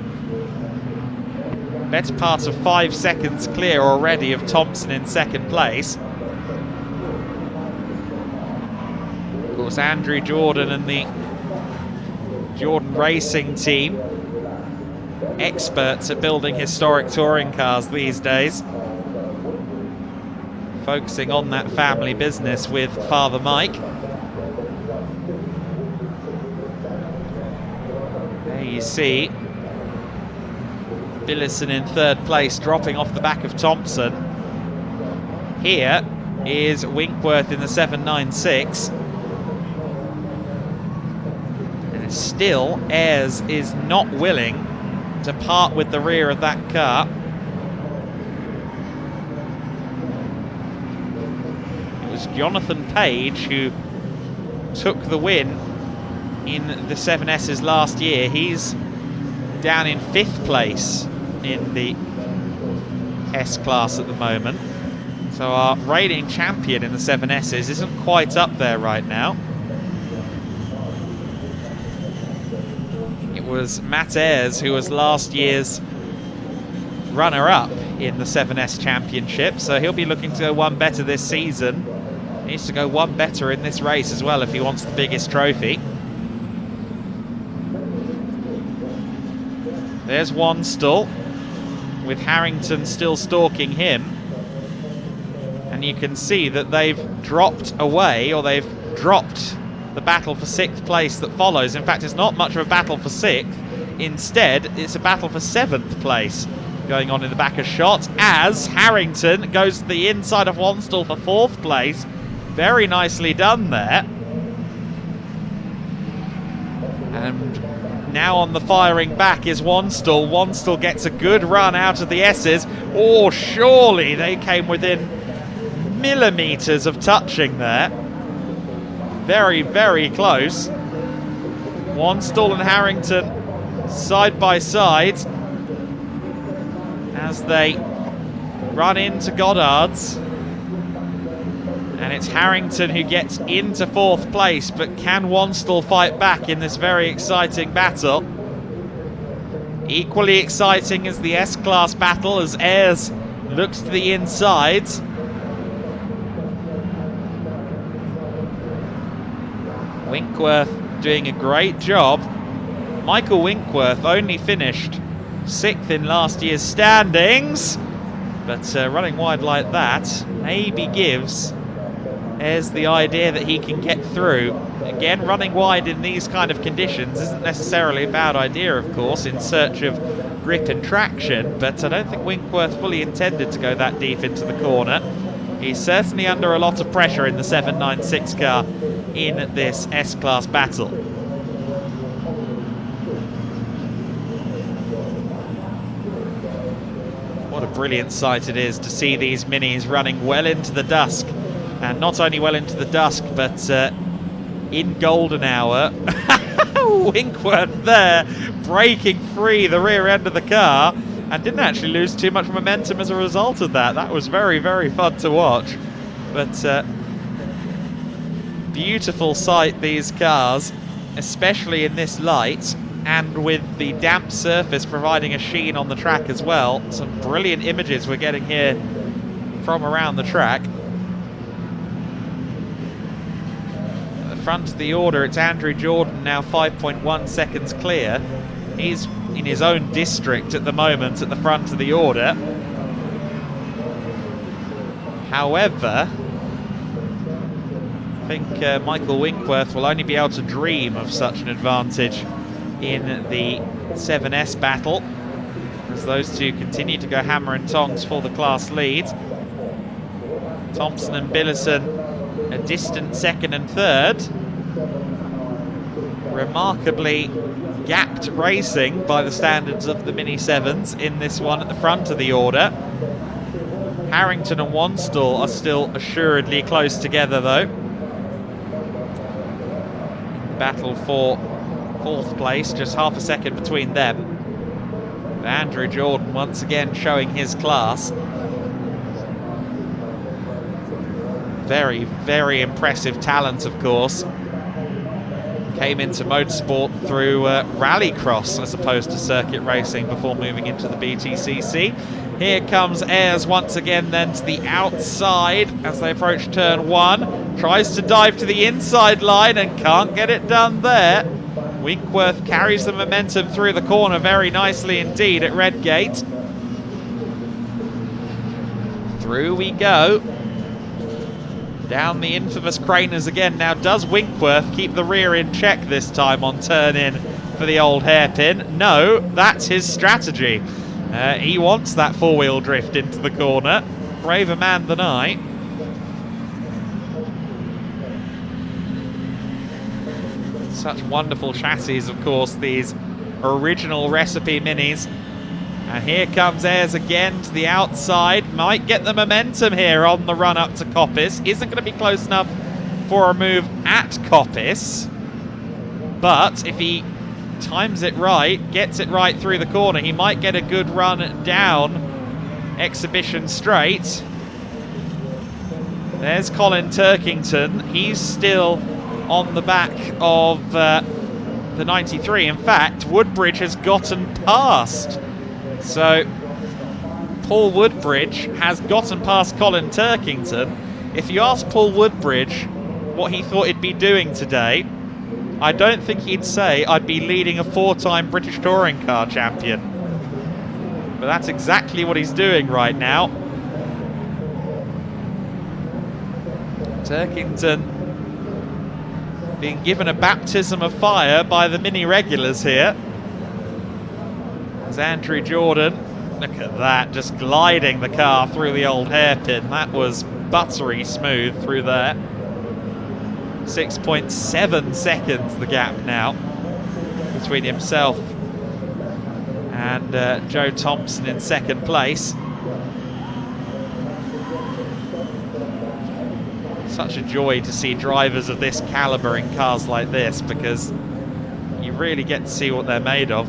Better part of 5 seconds clear already of Thompson in second place. Of course, Andrew Jordan and the Jordan Racing team, experts at building historic touring cars these days. Focusing on that family business with Father Mike. There you see Billison in third place, dropping off the back of Thompson. Here is Winkworth in the 796. And still, Ayres is not willing to part with the rear of that car. It was Jonathan Page who took the win in the 7S's last year. He's down in 5th place in the S class at the moment. So our reigning champion in the 7S's isn't quite up there right now. It was Matt Ayres who was last year's runner-up in the 7S championship, so he'll be looking to go one better this season. He needs to go one better in this race as well if he wants the biggest trophy. There's Wanstall, with Harrington still stalking him. And you can see that they've dropped away, or they've dropped the battle for 6th place that follows. In fact, it's not much of a battle for 6th. Instead, it's a battle for 7th place going on in the back of shot, as Harrington goes to the inside of Wanstall for 4th place. Very nicely done there. And now on the firing back is Wanstall. Wanstall gets a good run out of the S's. Oh, surely they came within millimetres of touching there. Very, very close. Wanstall and Harrington side by side as they run into Goddard's. And it's Harrington who gets into 4th place, but can Wanstall fight back in this very exciting battle? Equally exciting as the S-Class battle as Ayres looks to the inside. Winkworth doing a great job. Michael Winkworth only finished 6th in last year's standings, but running wide like that maybe gives Ayres the idea that he can get through. Again, running wide in these kind of conditions isn't necessarily a bad idea, of course, in search of grip and traction, but I don't think Winkworth fully intended to go that deep into the corner. He's certainly under a lot of pressure in the 796 car in this S-Class battle. What a brilliant sight it is to see these minis running well into the dusk. And not only well into the dusk, but in golden hour. Winkworth there, breaking free the rear end of the car, and didn't actually lose too much momentum as a result of that. That was very, very fun to watch. But beautiful sight, these cars, especially in this light, and with the damp surface providing a sheen on the track as well. Some brilliant images we're getting here from around the track. front of the order, it's Andrew Jordan now 5.1 seconds clear. He's in his own district at the moment at the front of the order. However, I think Michael Winkworth will only be able to dream of such an advantage in the 7S battle, as those two continue to go hammer and tongs for the class lead. Thompson and Billison a distant second and third. Remarkably gapped racing by the standards of the Mini 7s in this one at the front of the order. Harrington and Wanstall are still assuredly close together though. Battle for 4th place, just half a second between them. Andrew Jordan once again showing his class. Very, very impressive talent, of course. Came into motorsport through rallycross as opposed to circuit racing before moving into the BTCC. Here comes Ayres once again then to the outside as they approach turn 1. Tries to dive to the inside line and can't get it done there. Winkworth carries the momentum through the corner very nicely indeed at Redgate. Through we go. Down the infamous Craners again. Now, does Winkworth keep the rear in check this time on turn in for the old hairpin? No, that's his strategy. He wants that four-wheel drift into the corner. Braver man than I. Such wonderful chassis, of course, these original recipe minis. And here comes Ayres again to the outside. Might get the momentum here on the run up to Coppice. Isn't going to be close enough for a move at Coppice. But if he times it right, gets it right through the corner, he might get a good run down Exhibition Straight. There's Colin Turkington. He's still on the back of the 93. In fact, Woodbridge has gotten past. So Paul Woodbridge has gotten past Colin Turkington. If you ask Paul Woodbridge what he thought he'd be doing today, I don't think he'd say I'd be leading a 4-time British Touring Car champion. But that's exactly what he's doing right now. Turkington being given a baptism of fire by the mini regulars here. As Andrew Jordan, look at that, just gliding the car through the old hairpin. That was buttery smooth through there. 6.7 seconds the gap now between himself and Joe Thompson in second place. Such a joy to see drivers of this caliber in cars like this, because you really get to see what they're made of.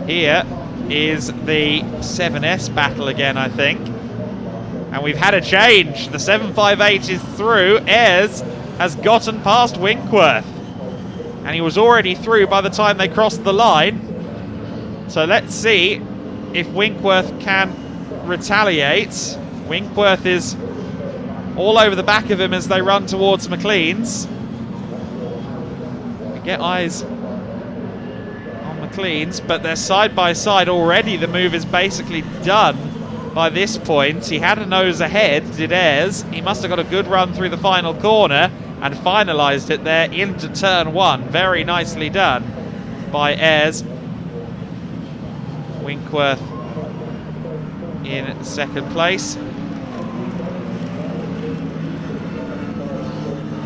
Here is the 7S battle again, I think. And we've had a change. The 758 is through. Ayres has gotten past Winkworth. And he was already through by the time they crossed the line. So let's see if Winkworth can retaliate. Winkworth is all over the back of him as they run towards McLean's. We get eyes on McLean's, but they're side by side already. The move is basically done by this point. He had a nose ahead, did Ayres. He must have got a good run through the final corner and finalised it there into turn 1. Very nicely done by Ayres. Winkworth in second place.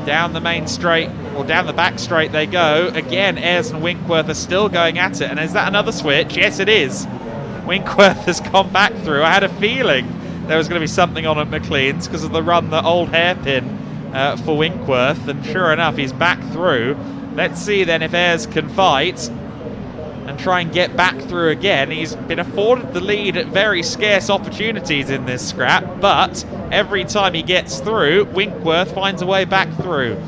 Down the main straight, or down the back straight they go. Again, Ayres and Winkworth are still going at it. And is that another switch? Yes, it is. Winkworth has gone back through. I had a feeling there was going to be something on at McLean's because of the run, the old hairpin for Winkworth. And sure enough, he's back through. Let's see then if Ayres can fight and try and get back through again. He's been afforded the lead at very scarce opportunities in this scrap, but every time he gets through, Winkworth finds a way back through.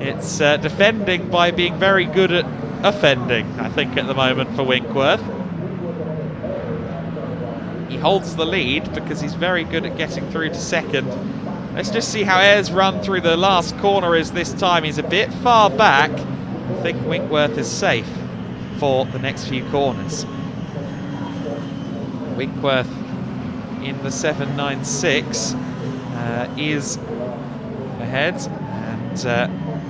It's defending by being very good at offending, I think, at the moment for Winkworth. he holds the lead because he's very good at getting through to second. Let's just see how Ayres' run through the last corner is this time. He's a bit far back. I think Winkworth is safe for the next few corners. Winkworth in the 796 is ahead, and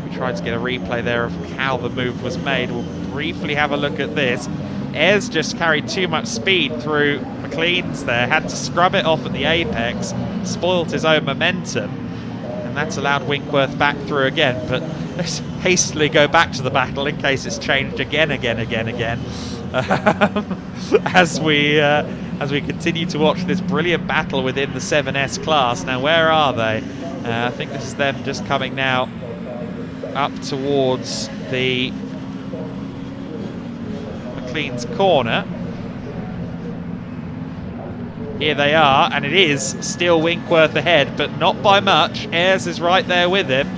we tried to get a replay there of how the move was made. We'll briefly have a look at this. Ayres just carried too much speed through McLean's there, had to scrub it off at the apex, spoilt his own momentum, and that's allowed Winkworth back through again. But let's hastily go back to the battle in case it's changed again, as we continue to watch this brilliant battle within the 7S class. Now, where are they? I think this is them just coming now up towards the McLean's corner. Here they are, and it is still Winkworth ahead, but not by much. Ayres is right there with him.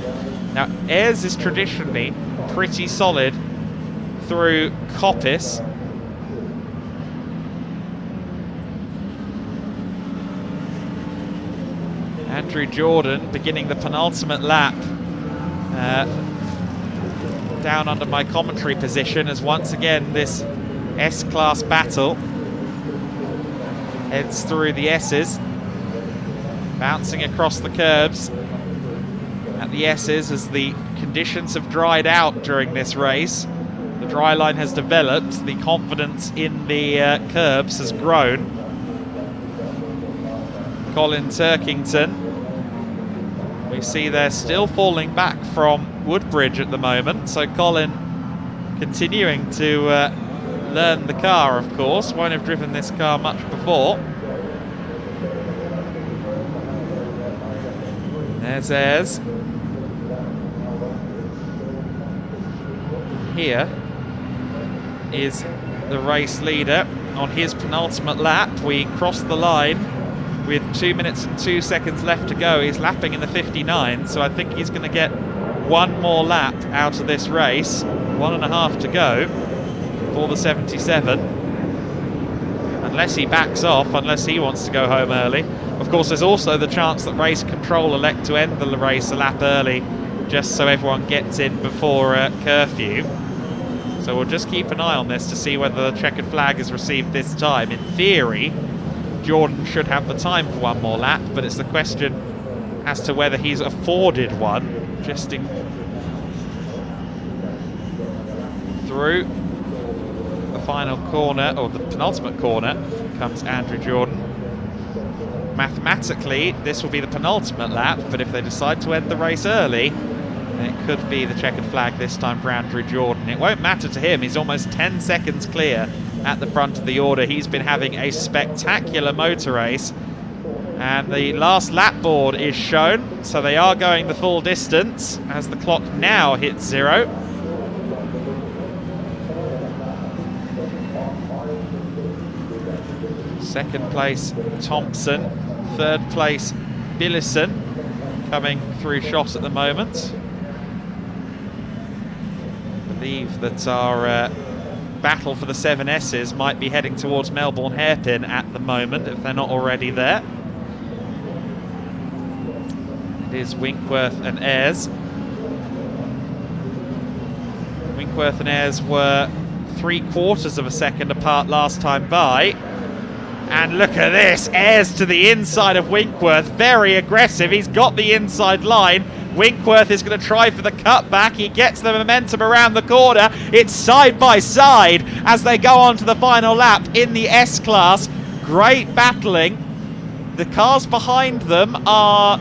Now, Ayres is traditionally pretty solid through Coppice. Andrew Jordan beginning the penultimate lap down under my commentary position, as once again this S-Class battle heads through the S's, bouncing across the curbs at the S's as the conditions have dried out during this race. The dry line has developed, the confidence in the curbs has grown. Colin Turkington, we see they're still falling back from Woodbridge at the moment, so Colin continuing to learn the car, of course. Won't have driven this car much before. There's Ayres. Here is the race leader on his penultimate lap. We cross the line with 2 minutes and 2 seconds left to go. He's lapping in the 59, so I think he's going to get one more lap out of this race. 1.5 to go for the 77. Unless he backs off, unless he wants to go home early. Of course, there's also the chance that race control elect to end the race a lap early, just so everyone gets in before curfew. So we'll just keep an eye on this to see whether the checkered flag is received this time. In theory, Jordan should have the time for one more lap, but it's the question as to whether he's afforded one. Just through the final corner, or the penultimate corner, comes Andrew Jordan. Mathematically, this will be the penultimate lap, but if they decide to end the race early, then it could be the checkered flag this time for Andrew Jordan. It won't matter to him, he's almost 10 seconds clear at the front of the order. He's been having a spectacular motor race, and the last lap board is shown, so they are going the full distance as the clock now hits 0. Second place Thompson, third place Billison coming through shot at the moment. I believe that our battle for the 7S's might be heading towards Melbourne Hairpin at the moment, if they're not already there. It is Winkworth and Ayres. Winkworth and Ayres were 3/4 of a second apart last time by. And look at this, Ayres to the inside of Winkworth, very aggressive, he's got the inside line. Winkworth is going to try for the cutback, he gets the momentum around the corner, it's side by side as they go on to the final lap in the S-Class. Great battling. The cars behind them are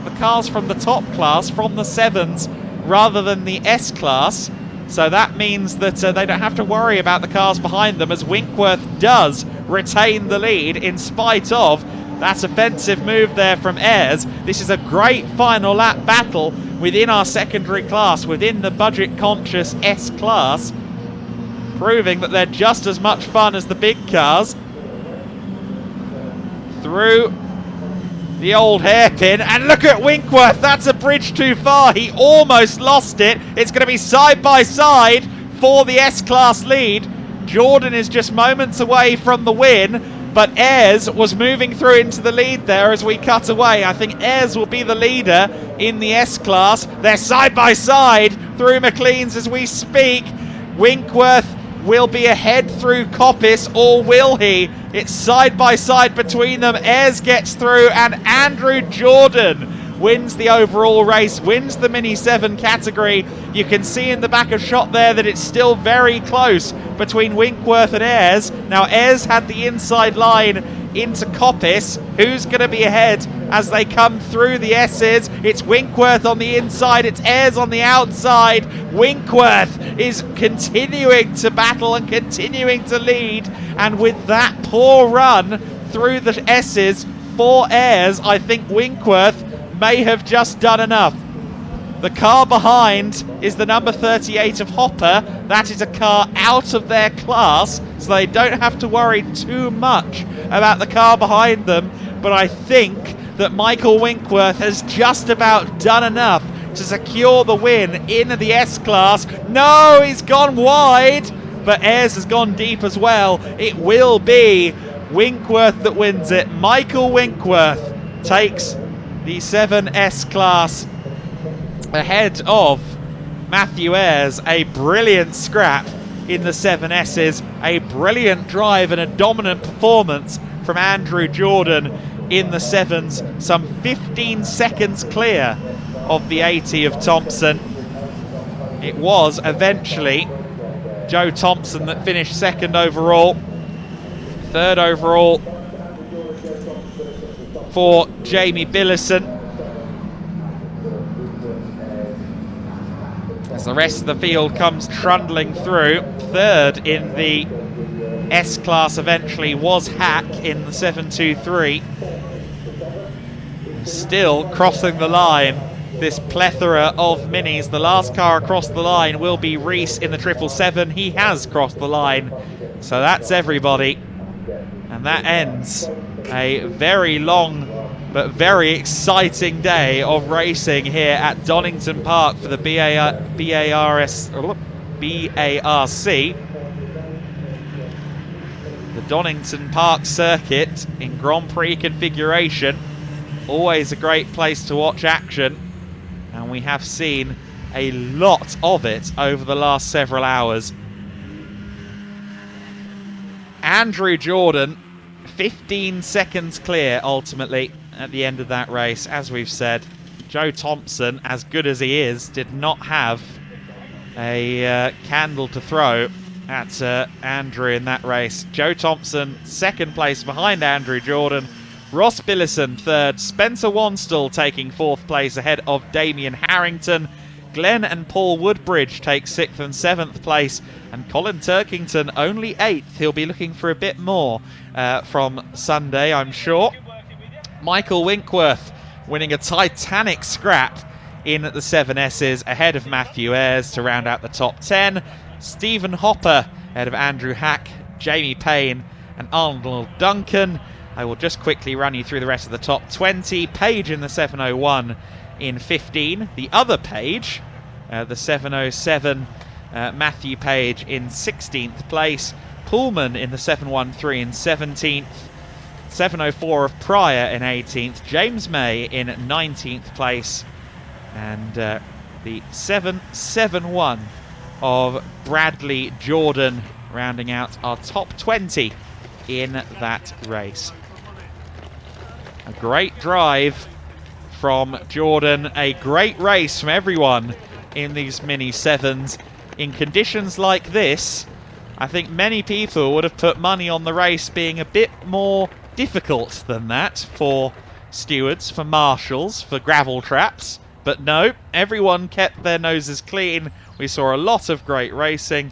the cars from the top class, from the 7s, rather than the S-Class. So that means that they don't have to worry about the cars behind them, as Winkworth does retain the lead in spite of that offensive move there from Ayres. This is a great final lap battle within our secondary class, within the budget-conscious S-Class, proving that they're just as much fun as the big cars. Through the old hairpin, and look at Winkworth, that's a bridge too far, he almost lost it. It's going to be side by side for the S-Class lead. Jordan is just moments away from the win. but Ayres was moving through into the lead there as we cut away. I think Ayres will be the leader in the S-Class. They're side by side through McLean's as we speak. Winkworth will be ahead through Coppice, or will he? It's side by side between them. Ayres gets through, and Andrew Jordan wins the overall race, wins the Mini 7 category. You can see in the back of shot there that it's still very close between Winkworth and Ayres. Now Ayres had the inside line into Coppice. Who's going to be ahead as they come through the S's? It's Winkworth on the inside, it's Ayres on the outside. Winkworth is continuing to battle and continuing to lead, and with that poor run through the S's for Ayres, I think Winkworth may have just done enough. The car behind is the number 38 of Hopper. That is a car out of their class, so they don't have to worry too much about the car behind them. But I think that Michael Winkworth has just about done enough to secure the win in the S-Class. No, he's gone wide, but Ayres has gone deep as well. It will be Winkworth that wins it. Michael Winkworth takes the 7S class ahead of Matthew Ayres. A brilliant scrap in the 7Ss, a brilliant drive and a dominant performance from Andrew Jordan in the 7s, some 15 seconds clear of the 80 of Thompson. It was eventually Joe Thompson that finished second overall. Third overall for Jamie Billison, as the rest of the field comes trundling through. Third in the S-Class eventually was Hack in the 723. Still crossing the line, this plethora of minis. The last car across the line will be Reese in the 777. He has crossed the line, so that's everybody. And that ends a very long but very exciting day of racing here at Donington Park for the BARC. The Donington Park circuit in Grand Prix configuration. Always a great place to watch action, and we have seen a lot of it over the last several hours. Andrew Jordan, 15 seconds clear ultimately at the end of that race. As we've said, Joe Thompson, as good as he is, did not have a candle to throw at Andrew in that race. Joe Thompson, second place behind Andrew Jordan. Ross Billison, third. Spencer Wanstall taking fourth place ahead of Damien Harrington. Glenn and Paul Woodbridge take 6th and 7th place, and Colin Turkington only 8th. He'll be looking for a bit more from Sunday, I'm sure. Michael Winkworth winning a titanic scrap in the 7Ss ahead of Matthew Ayres to round out the top 10. Stephen Hopper ahead of Andrew Hack, Jamie Payne and Arnold Duncan. I will just quickly run you through the rest of the top 20. Page in the 701 in 15. The other Page, the 707, Matthew Page in 16th place. Pullman in the 713 in 17th. 704 of Pryor in 18th. James May in 19th place. And the 771 of Bradley Jordan rounding out our top 20 in that race. A great drive from Jordan, a great race from everyone in these Mini 7s. In conditions like this, I think many people would have put money on the race being a bit more difficult than that for stewards, for marshals, for gravel traps. But no, everyone kept their noses clean. We saw a lot of great racing.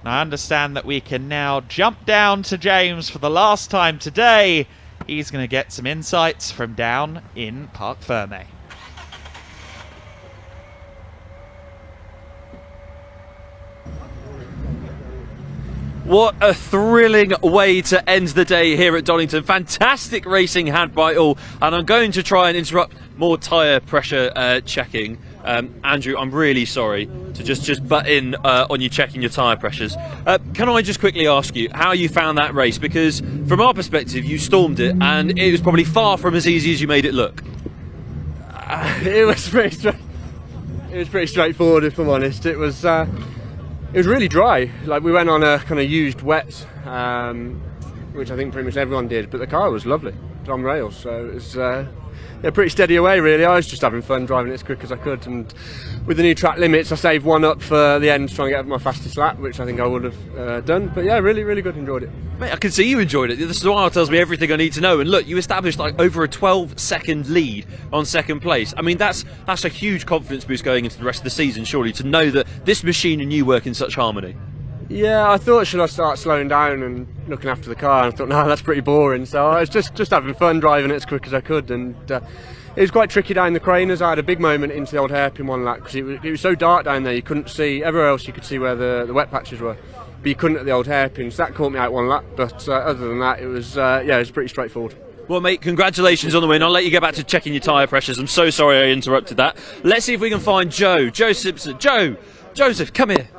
And I understand that we can now jump down to James for the last time today. He's going to get some insights from down in Parc Fermé. What a thrilling way to end the day here at Donington. Fantastic racing had by all. And I'm going to try and interrupt more tyre pressure checking Andrew, I'm really sorry to just butt in on you checking your tyre pressures. Can I just quickly ask you how you found that race? Because from our perspective, you stormed it, and it was probably far from as easy as you made it look. It was pretty straightforward, if I'm honest. It was really dry. Like, we went on a kind of used wet, which I think pretty much everyone did, but the car was lovely. It was on rails, so it was pretty steady away, really. I was just having fun driving it as quick as I could, and with the new track limits I saved one up for the end, trying to get my fastest lap, which I think I would have done. But yeah, really, really good, enjoyed it. Mate, I can see you enjoyed it. The Sawara tells me everything I need to know, and look, you established like over a 12-second lead on second place. I mean, that's a huge confidence boost going into the rest of the season, surely, to know that this machine and you work in such harmony. Yeah, I thought, should I start slowing down and looking after the car? And I thought, no, that's pretty boring. So I was just having fun driving it as quick as I could. And it was quite tricky down the craners. I had a big moment into the old hairpin one lap because it was so dark down there, you couldn't see. Everywhere else you could see where the wet patches were, but you couldn't at the old hairpin. So that caught me out one lap. But other than that, it was pretty straightforward. Well, mate, congratulations on the win. I'll let you get back to checking your tyre pressures. I'm so sorry I interrupted that. Let's see if we can find Joe Simpson. Joseph, come here.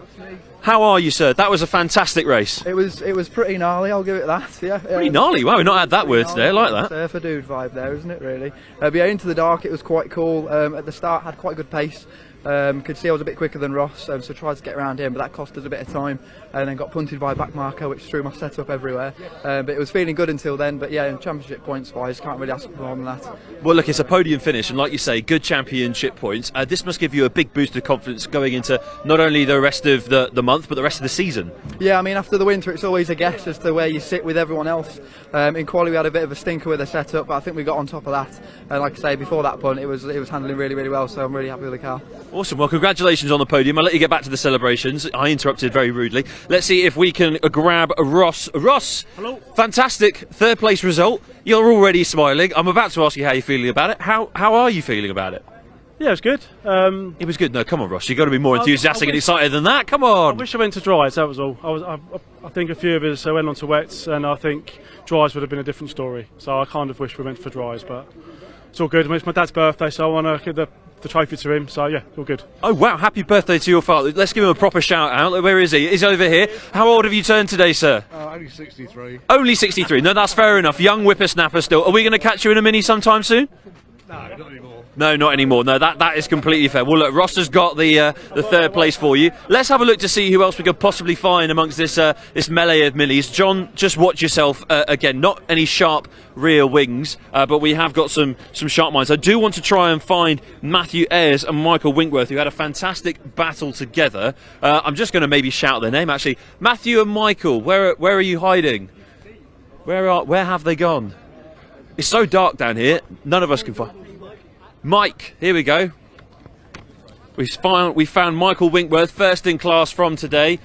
How are you, sir? That was a fantastic race. It was pretty gnarly, I'll give it that. Yeah. Pretty gnarly? Wow, we've not had that word today. I like that. Surfer dude vibe there, isn't it, really? But yeah, into the dark, it was quite cool. At the start, had quite good pace. Could see I was a bit quicker than Ross, so tried to get around him, but that cost us a bit of time, and then got punted by a back marker, which threw my setup everywhere. But it was feeling good until then. But yeah, in championship points wise, can't really ask for more than that. Well, look, it's a podium finish, and like you say, good championship points. This must give you a big boost of confidence going into not only the rest of the month, but the rest of the season. Yeah, I mean, after the winter, it's always a guess as to where you sit with everyone else. In quali, we had a bit of a stinker with the setup, but I think we got on top of that. And like I say, before that punt, it was handling really, really well. So I'm really happy with the car. Awesome. Well, congratulations on the podium. I'll let you get back to the celebrations. I interrupted very rudely. Let's see if we can grab Ross. Ross, hello. Fantastic third place result. You're already smiling. I'm about to ask you how you're feeling about it. How are you feeling about it? Yeah, it was good. It was good. No, come on, Ross. You've got to be more enthusiastic and excited than that. Come on. I wish I went to dries, that was all. I think a few of us went on to wets, and I think dries would have been a different story. So I kind of wish we went for dries, but it's all good. I mean, it's my dad's birthday, so I want to give the trophy to him. So yeah, all good. Oh wow, happy birthday to your father. Let's give him a proper shout out. Where is he? He's over here. How old have you turned today, sir? Only 63. Only 63. No, that's fair enough. Young whippersnapper still. Are we going to catch you in a mini sometime soon? No, not anymore. No, not anymore. No, that is completely fair. Well, look, Ross has got the third place for you. Let's have a look to see who else we could possibly find amongst this melee of millies. John, just watch yourself again. Not any sharp rear wings, but we have got some sharp minds. I do want to try and find Matthew Ayres and Michael Winkworth, who had a fantastic battle together. I'm just going to maybe shout their name actually. Matthew and Michael, where are you hiding? Where have they gone? It's so dark down here. None of us can find. Mike, here we go. We found Michael Winkworth, first in class from today.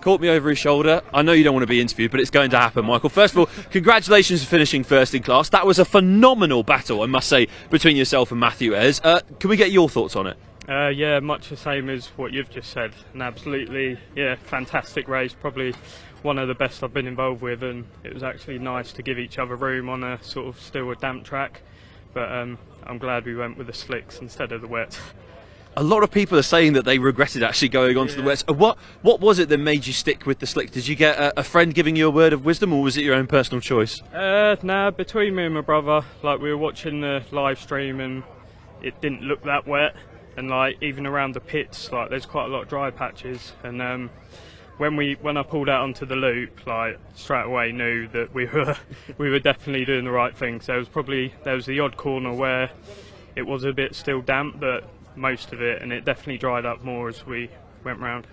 Caught me over his shoulder. I know you don't want to be interviewed, but it's going to happen, Michael. First of all, congratulations for finishing first in class. That was a phenomenal battle, I must say, between yourself and Matthew Ayres. Can we get your thoughts on it? Yeah, much the same as what you've just said. An absolutely, fantastic race. Probably one of the best I've been involved with, and it was actually nice to give each other room on a sort of still a damp track. But I'm glad we went with the slicks instead of the wets. A lot of people are saying that they regretted actually going onto the wets. What was it that made you stick with the slick? Did you get a friend giving you a word of wisdom, or was it your own personal choice? Nah, between me and my brother, like we were watching the live stream and it didn't look that wet, and like even around the pits, like there's quite a lot of dry patches, and when I pulled out onto the loop, like straight away knew that we were definitely doing the right thing. So there was the odd corner where it was a bit still damp, but most of it, and it definitely dried up more as we went round.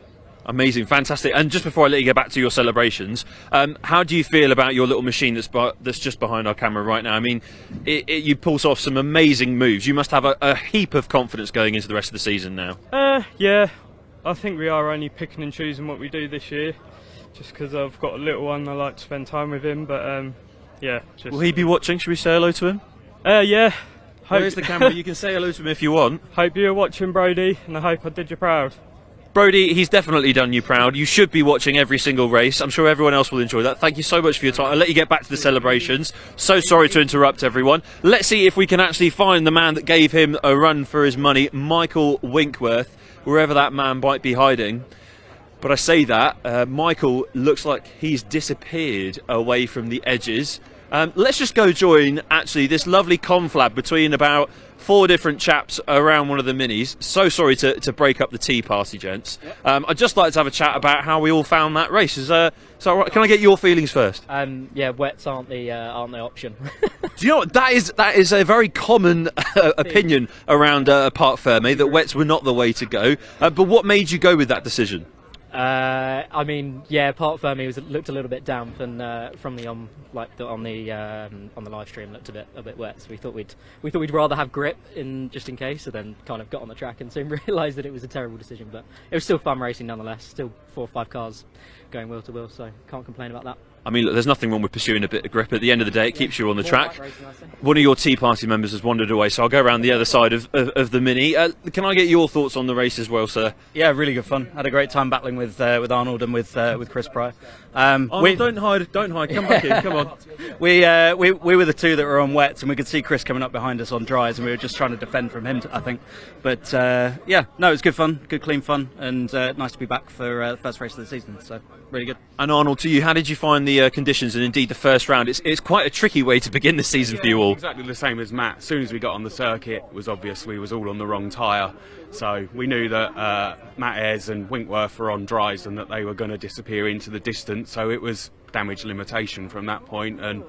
Amazing, fantastic. And just before I let you get back to your celebrations, how do you feel about your little machine that's just behind our camera right now? I mean, you pull off some amazing moves. You must have a heap of confidence going into the rest of the season now. Yeah, I think we are only picking and choosing what we do this year, just because I've got a little one. I like to spend time with him, but yeah. Will he be watching? Should we say hello to him? Yeah. Where's the camera? You can say hello to him if you want. Hope you're watching, Brody, and I hope I did you proud. Brodie, he's definitely done you proud. You should be watching every single race. I'm sure everyone else will enjoy that. Thank you so much for your time. I'll let you get back to the celebrations. So sorry to interrupt everyone. Let's see if we can actually find the man that gave him a run for his money, Michael Winkworth, wherever that man might be hiding. But I say that, Michael looks like he's disappeared away from the edges. Let's just go join, actually, this lovely conflab between about 4 different chaps around one of the minis. So sorry to break up the tea party, gents. I'd just like to have a chat about how we all found that race. So can I get your feelings first? Yeah, wets aren't the option. Do you know what, that is a very common opinion around Parc Fermé, that wets were not the way to go. But what made you go with that decision? I mean, yeah, Parc Fermé looked a little bit damp, and from the on the live stream looked a bit wet. So we thought we'd rather have grip just in case, and then kind of got on the track and soon realised that it was a terrible decision. But it was still fun racing nonetheless. Still 4 or 5 cars going wheel to wheel, so can't complain about that. I mean, look, there's nothing wrong with pursuing a bit of grip. At the end of the day, it keeps you on the track. One of your Tea Party members has wandered away, so I'll go around the other side of the Mini. Can I get your thoughts on the race as well, sir? Yeah, really good fun. Had a great time battling with Arnold and with Chris Pryor. Don't hide. Come back in. Come on. We were the 2 that were on wets, and we could see Chris coming up behind us on dries, and we were just trying to defend from him, I think. But yeah, no, it was good fun, good clean fun, and nice to be back for the first race of the season. So really good. And Arnold, to you, how did you find the conditions and indeed the first round? It's quite a tricky way to begin the season for you all. Exactly the same as Matt. As soon as we got on the circuit, it was obvious we was all on the wrong tyre. So we knew that Matt Ayres and Winkworth were on dries and that they were going to disappear into the distance. So it was damage limitation from that point, and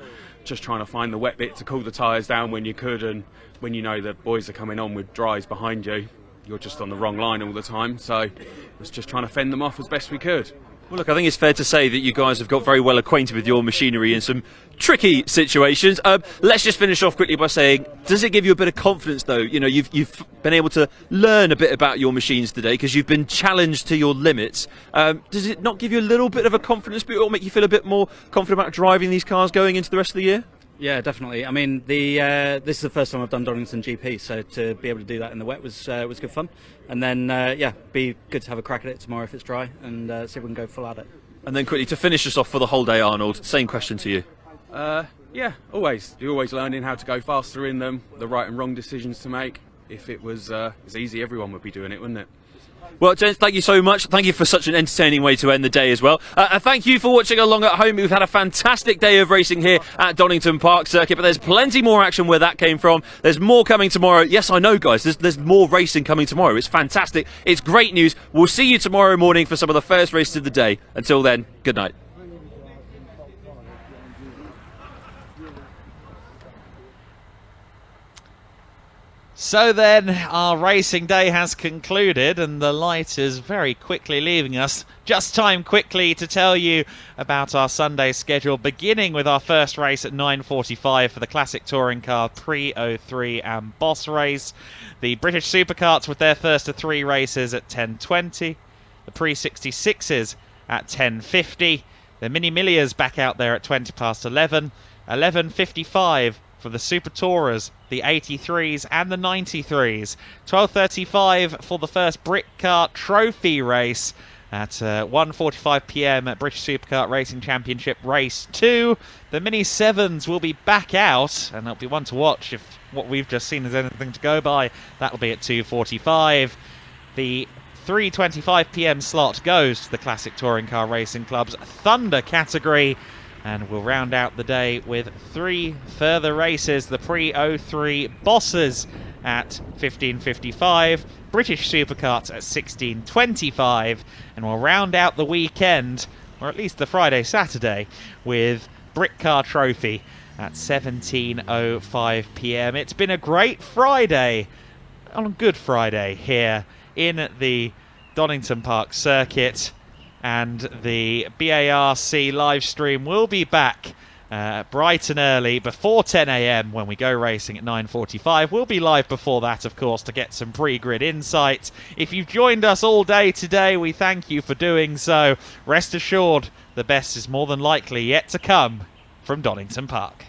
just trying to find the wet bit to cool the tyres down when you could, and when you know the boys are coming on with dries behind you, you're just on the wrong line all the time. So it was just trying to fend them off as best we could. Well, look, I think it's fair to say that you guys have got very well acquainted with your machinery in some tricky situations. Let's just finish off quickly by saying, does it give you a bit of confidence, though? You know, you've been able to learn a bit about your machines today because you've been challenged to your limits. Does it not give you a little bit of a confidence boost, or make you feel a bit more confident about driving these cars going into the rest of the year? Yeah, definitely. I mean, this is the first time I've done Donington GP, so to be able to do that in the wet was good fun. And then, yeah, be good to have a crack at it tomorrow if it's dry, and see if we can go full at it. And then quickly, to finish us off for the whole day, Arnold, same question to you. Yeah, always. You're always learning how to go faster in them, the right and wrong decisions to make. If it was as easy, everyone would be doing it, wouldn't it? Well, gents, thank you so much. Thank you for such an entertaining way to end the day as well. And thank you for watching along at home. We've had a fantastic day of racing here at Donington Park Circuit, but there's plenty more action where that came from. There's more coming tomorrow. Yes, I know, guys, there's more racing coming tomorrow. It's fantastic. It's great news. We'll see you tomorrow morning for some of the first races of the day. Until then, good night. So then, our racing day has concluded, and the light is very quickly leaving us. Just time quickly to tell you about our Sunday schedule, beginning with our first race at 9:45 for the Classic Touring Car Pre-03 and Boss race. The British Supercarts with their first of 3 races at 10:20. The Pre-66s at 10:50. The Mini Miglias back out there at 11:20. 11:55 for the Super Tourers, the 83s and the 93s. 12:35 for the first Brit Kart Trophy race at 1:45 p.m. at British Superkart Racing Championship Race 2. The Mini 7s will be back out, and it'll be one to watch if what we've just seen is anything to go by. That'll be at 2:45. The 3:25 p.m. slot goes to the Classic Touring Car Racing Club's Thunder category. And we'll round out the day with 3 further races. The Pre-03 Bosses at 15:55, British Supercarts at 16:25, and we'll round out the weekend, or at least the Friday, Saturday, with Brit Car Trophy at 17:05 p.m. It's been a great Friday, on a Good Friday here in the Donington Park circuit. And the BARC live stream will be back bright and early before 10 a.m. when we go racing at 9:45. We'll be live before that, of course, to get some pre-grid insights. If you've joined us all day today, we thank you for doing so. Rest assured, the best is more than likely yet to come from Donington Park.